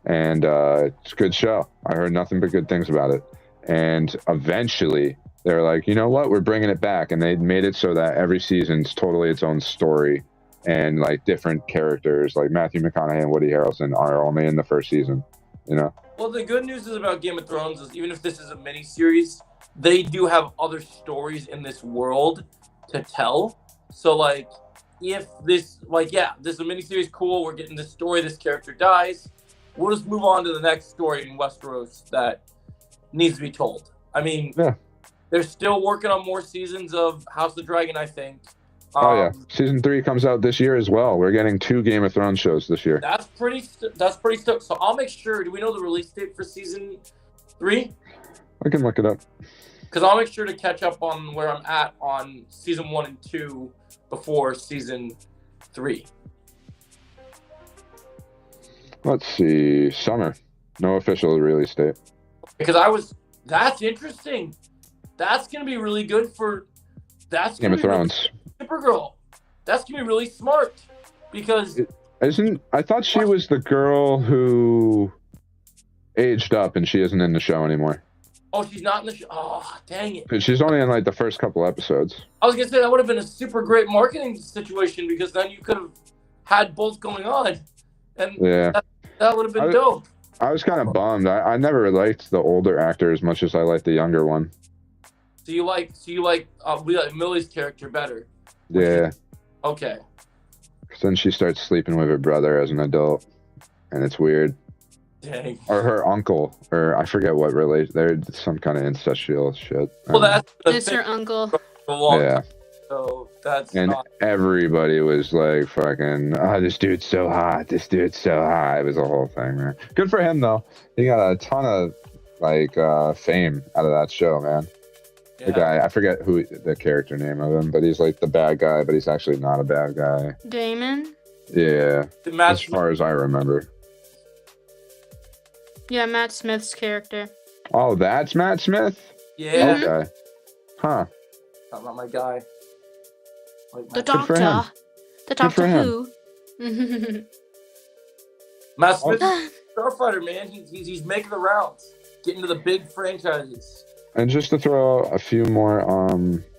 And it's a good show. I heard nothing but good things about it. And eventually, they were like, you know what? We're bringing it back. And they made it so that every season's totally its own story. And like different characters, like Matthew McConaughey and Woody Harrelson are only in the first season, you know? Well, the good news is about Game of Thrones is even if this is a miniseries, they do have other stories in this world to tell. So like, if this, this is a miniseries, cool, we're getting this story, this character dies, we'll just move on to the next story in Westeros that needs to be told. I mean, they're still working on more seasons of House of the Dragon, I think. Season 3 comes out this year as well. We're getting 2 Game of Thrones shows this year. That's pretty stoked. So I'll make sure. Do we know the release date for season 3? I can look it up. Because I'll make sure to catch up on where I'm at on season 1 and 2 before season 3. Let's see. Summer. No official release date. Because that's interesting. That's going to be really good for... That's Game of Thrones. Supergirl. That's going to be really smart. Because... I thought she was the girl who aged up and she isn't in the show anymore. Oh, she's not in the show? Oh, dang it. She's only in like the first couple episodes. I was going to say that would have been a super great marketing situation because then you could have had both going on. And that would have been dope. I was kind of bummed. I never liked the older actor as much as I liked the younger one. So you like Millie's character better? Yeah. Okay. Then she starts sleeping with her brother as an adult, and it's weird. Dang. Or her uncle, or I forget what relation. They're some kind of incestual shit. Well, it's her uncle. Yeah. So that's everybody was like, "Fucking, this dude's so hot. This dude's so hot." It was a whole thing, man. Good for him though. He got a ton of fame out of that show, man. The guy, I forget who the character name of him, but he's like the bad guy, but he's actually not a bad guy. Damon? Yeah, Matt as far as I remember. Yeah, Matt Smith's character. Oh, that's Matt Smith? Yeah, Okay. Huh. talking about my guy. Like The Good for him. Doctor. The Doctor him. Who? Matt Smith, Starfighter, man. He's making the rounds, getting to the big franchises. And just to throw a few more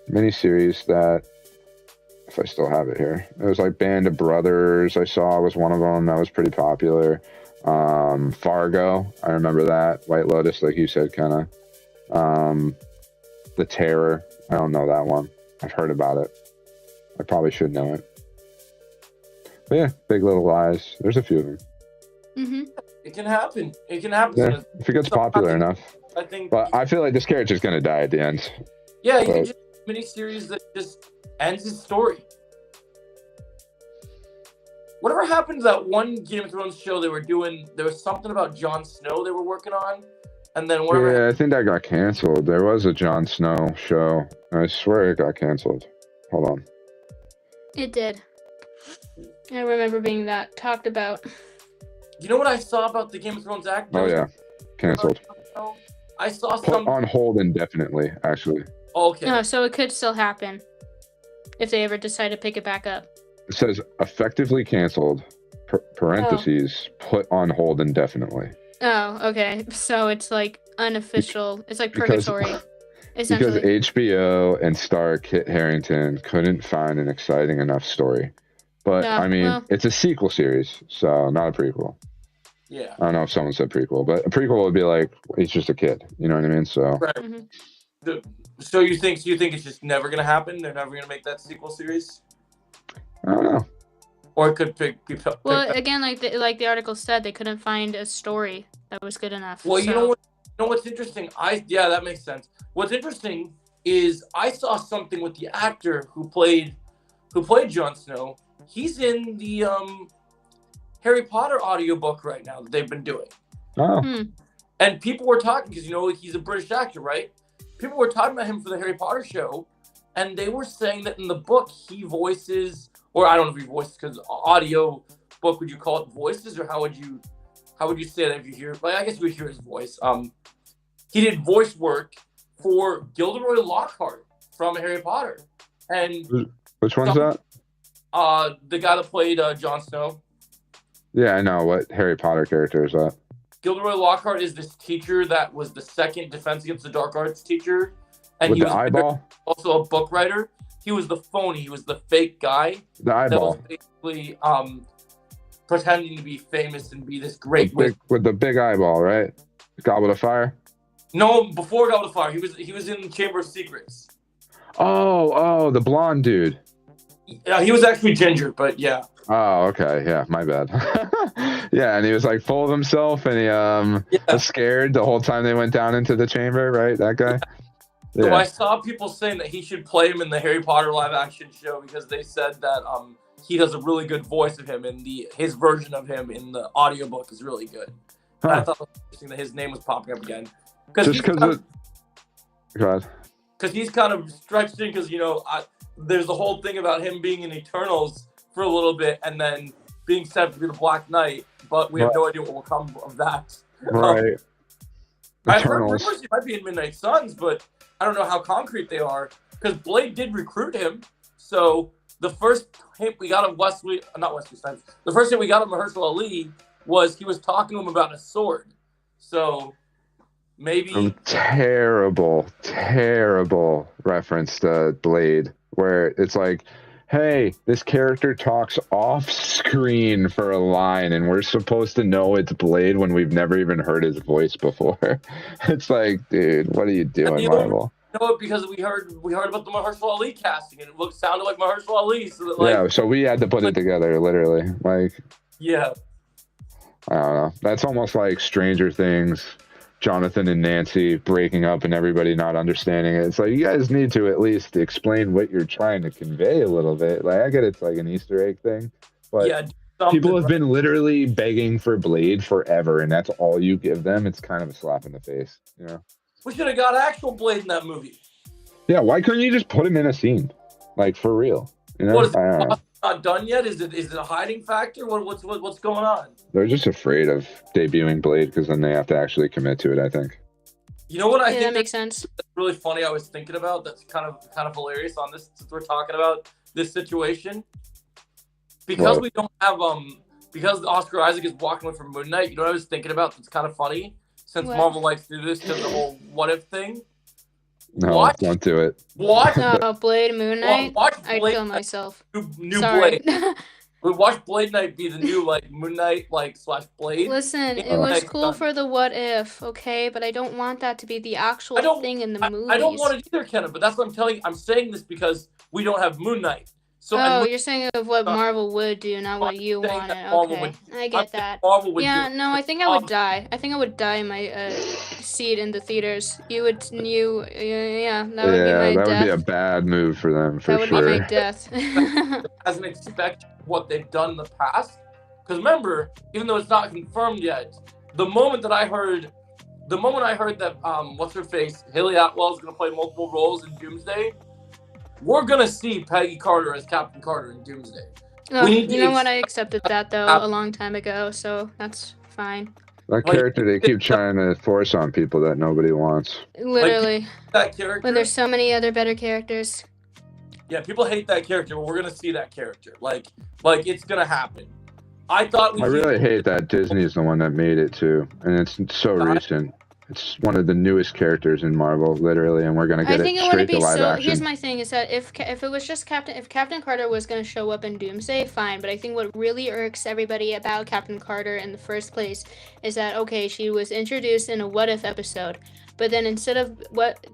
miniseries that, if I still have it here, it was like Band of Brothers. I saw was one of them that was pretty popular. Fargo, I remember that. White Lotus, like you said, kind of. The Terror, I don't know that one. I've heard about it. I probably should know it. But yeah, Big Little Lies. There's a few of them. Mm-hmm. It can happen. It can happen. Yeah, if it gets popular enough. I think. But I feel like this character's gonna die at the end. Yeah, you but- can just miniseries that just ends his story. Whatever happened to that one Game of Thrones show they were doing? There was something about Jon Snow they were working on, and then whatever. Yeah, I think that got canceled. There was a Jon Snow show. I swear it got canceled. Hold on. It did. I remember being that talked about. You know what I saw about the Game of Thrones actors? Oh yeah, canceled. I saw Put some. on hold indefinitely, actually. Okay. No, so it could still happen if they ever decide to pick it back up. It says effectively canceled. Parentheses put on hold indefinitely. Oh, okay. So it's like unofficial. It's like Because- purgatory, Because essentially. HBO and star Kit Harington couldn't find an exciting enough story. But Yeah, I mean, well- it's a sequel series, so not a prequel. Yeah. I don't know if someone said prequel, but a prequel would be like he's just a kid. You know what I mean? So Right. Mhm. So you think it's just never gonna happen? They're never gonna make that sequel series, I don't know. or it could pick Well, up. again, like the article said, they couldn't find a story that was good enough. Well, so. you know what's interesting? Yeah, that makes sense. What's interesting is I saw something with the actor who played Jon Snow. He's in the Harry Potter audiobook right now that they've been doing. Oh, And people were talking, because he's a British actor, right? People were talking about him for the Harry Potter show, and they were saying that in the book he voices, or I don't know if he voices, because audio book, would you call it voices, or how would you say that if you hear? Like, I guess you would hear his voice. He did voice work for Gilderoy Lockhart from Harry Potter, and which one's that? the guy that played Jon Snow. Yeah, I know. What Harry Potter character is that? Gilderoy Lockhart is this teacher that was the second Defense Against the Dark Arts teacher, and With he the was eyeball? also a book writer. He was the phony. He was the fake guy The that was eyeball. basically pretending to be famous and be this great wizard. With the big eyeball, right? Goblet of Fire? No, before Goblet of Fire, he was in Chamber of Secrets. Oh, the blonde dude. He was actually ginger, but yeah. Oh, okay. Yeah, my bad. Yeah, and he was like full of himself, and he was scared the whole time they went down into the chamber, right? That guy. So I Yeah. saw people saying that he should play him in the Harry Potter live action show because they said that he does a really good voice of him, and his version of him in the audiobook is really good. And I Huh. thought it was interesting that his name was popping up again. Just because God. Because he's kind of stretched in, because there's the whole thing about him being in Eternals for a little bit and then being set to be the Black Knight, but we have no idea what will come of that. Right. I've heard Eternals. rumors he might be in Midnight Suns, but I don't know how concrete they are, because Blade did recruit him. So the first hint we got of the first hint we got of Mahershala Ali was he was talking to him about a sword. So maybe Terrible reference to Blade, where it's like, hey, this character talks off screen for a line, and we're supposed to know it's Blade when we've never even heard his voice before. It's like, dude, what are you doing, you know- Marvel? know it because we heard about the Mahershala Ali casting, and it sounded like Mahershala Ali. So that, Yeah, so we had to put it together, literally. Like, yeah. I don't know. That's almost like Stranger Things, Jonathan and Nancy breaking up and everybody not understanding it. It's like, you guys need to at least explain what you're trying to convey a little bit. Like, I get it's like an Easter egg thing, but Yeah, people have been literally begging for Blade forever, and that's all you give them. It's kind of a slap in the face, you know? We should have got actual Blade in that movie. Yeah, why couldn't you just put him in a scene? Like, for real. You know? What is it? I don't know. Not done yet? Is it a hiding factor? What's going on? They're just afraid of debuting Blade because then they have to actually commit to it, I think. You know what I Yeah, think that makes sense. that's really funny. I was thinking about that's kind of hilarious on this since we're talking about this situation because What? we don't have because Oscar Isaac is walking away from Moon Knight. You know what I was thinking about? That's kind of funny since What? Marvel likes to do this because the whole what if thing. No, What? don't do it. Watch Oh, Blade and Moon Knight. watch I'd Blade kill Knight, myself. new Sorry. Blade. We watch Blade Knight be the new like Moon Knight like / Blade. Listen, it Yeah, was next cool time. for the what if, okay? But I don't want that to be the actual I don't- thing in the movies. I don't want it either, Kenna, but that's what I'm telling you. I'm saying this because we don't have Moon Knight. So Oh, and you're saying of what Marvel would do, not what you saying wanted. that Marvel Okay, would- I I'm get saying that. Marvel would Yeah, do no, I think I would die. I think I would die in my seat in the theaters. Yeah, that would be Yeah, my that would be a death. bad move for them, for That would sure. be my death. hasn't expected what they've done in the past. Because remember, even though it's not confirmed yet, the moment I heard that what's her face, Haley Atwell is going to play multiple roles in Doomsday, we're going to see Peggy Carter as Captain Carter in Doomsday. Oh, We need you to know what? I accepted that though a long time ago, so that's fine. That Like- character they keep trying to force on people that nobody wants. Literally, That character. when there's so many other better characters. Yeah, people hate that character, but we're going to see that character. Like it's going to happen. I thought I really hate that Disney's the one that made it too, and it's so recent. It's one of the newest characters in Marvel, literally, and we're gonna I get think it it straight wouldn't to be live so. action. Here's my thing: is that if it was just Captain Carter was gonna show up in Doomsday, fine. But I think what really irks everybody about Captain Carter in the first place is that okay, she was introduced in a What If episode, but then instead of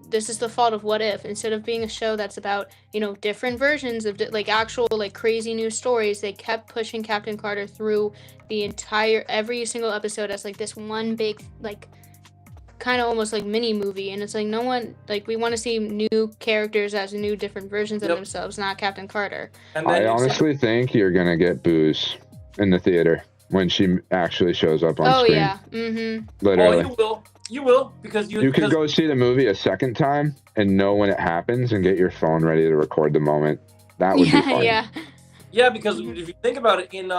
this is the fault of What If, instead of being a show that's about different versions of like actual like crazy new stories, they kept pushing Captain Carter through the entire every single episode as like this one big like kind of almost like mini movie, and it's like no one like we want to see new characters as new different versions of themselves, not Captain Carter. And then I you see- honestly think you're gonna get boos in the theater when she actually shows up on Oh screen. yeah, Literally. you will because You could go see the movie a second time and know when it happens and get your phone ready to record the moment. That would be yeah, funny. Yeah, because if you think about it, in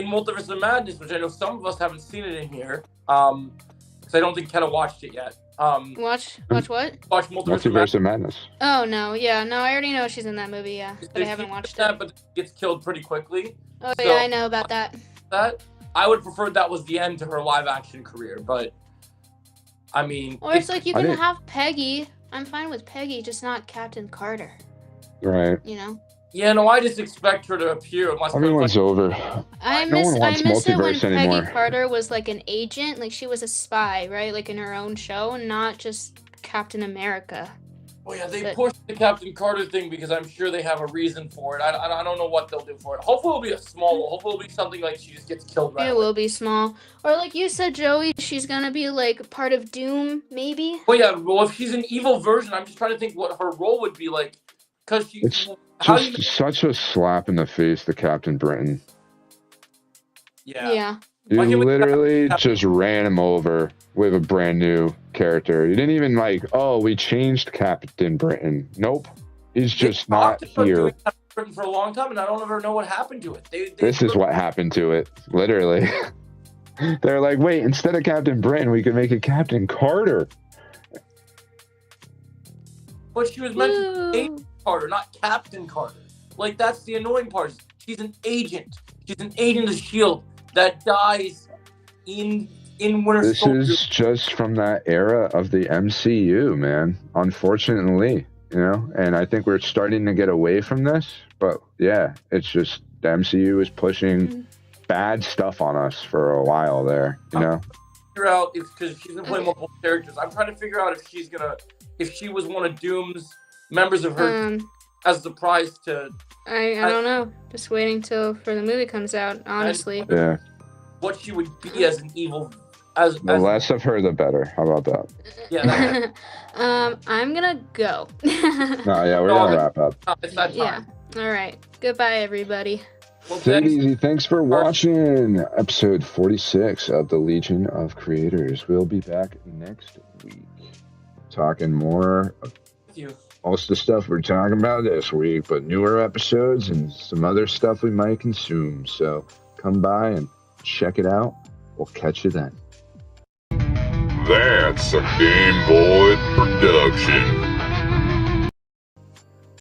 Multiverse of Madness, which I know some of us haven't seen it in here, because I don't think Kenna watched it yet. Watch what? Watch Multiverse of Multiverse of Madness. Oh no, yeah, no, I already know she's in that movie, yeah, but I haven't watched that, it. but it gets killed pretty quickly. Oh so- yeah, I know about that. That I would prefer that was the end to her live action career, but I mean, Or it's like you I can didn't- have Peggy. I'm fine with Peggy, just not Captain Carter. Right. yeah, no, I just expect her to appear unless Everyone's over. I No one miss wants it when multiverse anymore. Peggy Carter was like an agent, like she was a spy, right? Like in her own show, not just Captain America. Oh yeah, they But- pushed the Captain Carter thing because I'm sure they have a reason for it. I don't know what they'll do for it. Hopefully it'll be a small one. Hopefully it'll be something like she just gets killed right It away. will be small. Or like you said, Joey, she's gonna be like part of Doom, maybe? Well, yeah, well, if she's an evil version, I'm just trying to think what her role would be like. Because she, It's how do you, Just such a slap in the face to Captain Britain. yeah. You Why can't we- literally just ran him over with a brand new character. You didn't even like, oh, we changed Captain Britain. Nope. He's just not They've talked about here. doing Captain Britain for a long time, and I don't ever know what happened to it. This is what happened to it. Literally. They're like, wait, instead of Captain Britain, we could make it Captain Carter. But she was meant to Woo. be Agent Carter, not Captain Carter. Like, that's the annoying part. She's an agent. She's an agent of S.H.I.E.L.D. that dies in Winter This Soldier. is just from that era of the MCU, man. Unfortunately, and I think we're starting to get away from this. But yeah, it's just the MCU is pushing bad stuff on us for a while there, Figure out it's because she's gonna play multiple characters. I'm trying to figure out if she was one of Doom's members of her as the prize to I don't know. Just waiting for the movie comes out, honestly. Yeah. what she would be as an evil as The less of her, the better. How about that? yeah. That, I'm gonna go. No, yeah, we're gonna wrap up. it's that time. Yeah. All right. Goodbye, everybody. Well, Take it thanks. easy. Thanks for watching episode 46 of the Legion of Creators. We'll be back next week talking more you. Most of the stuff we're talking about this week, but newer episodes and some other stuff we might consume. So come by and check it out. We'll catch you then. That's a Game Boy production.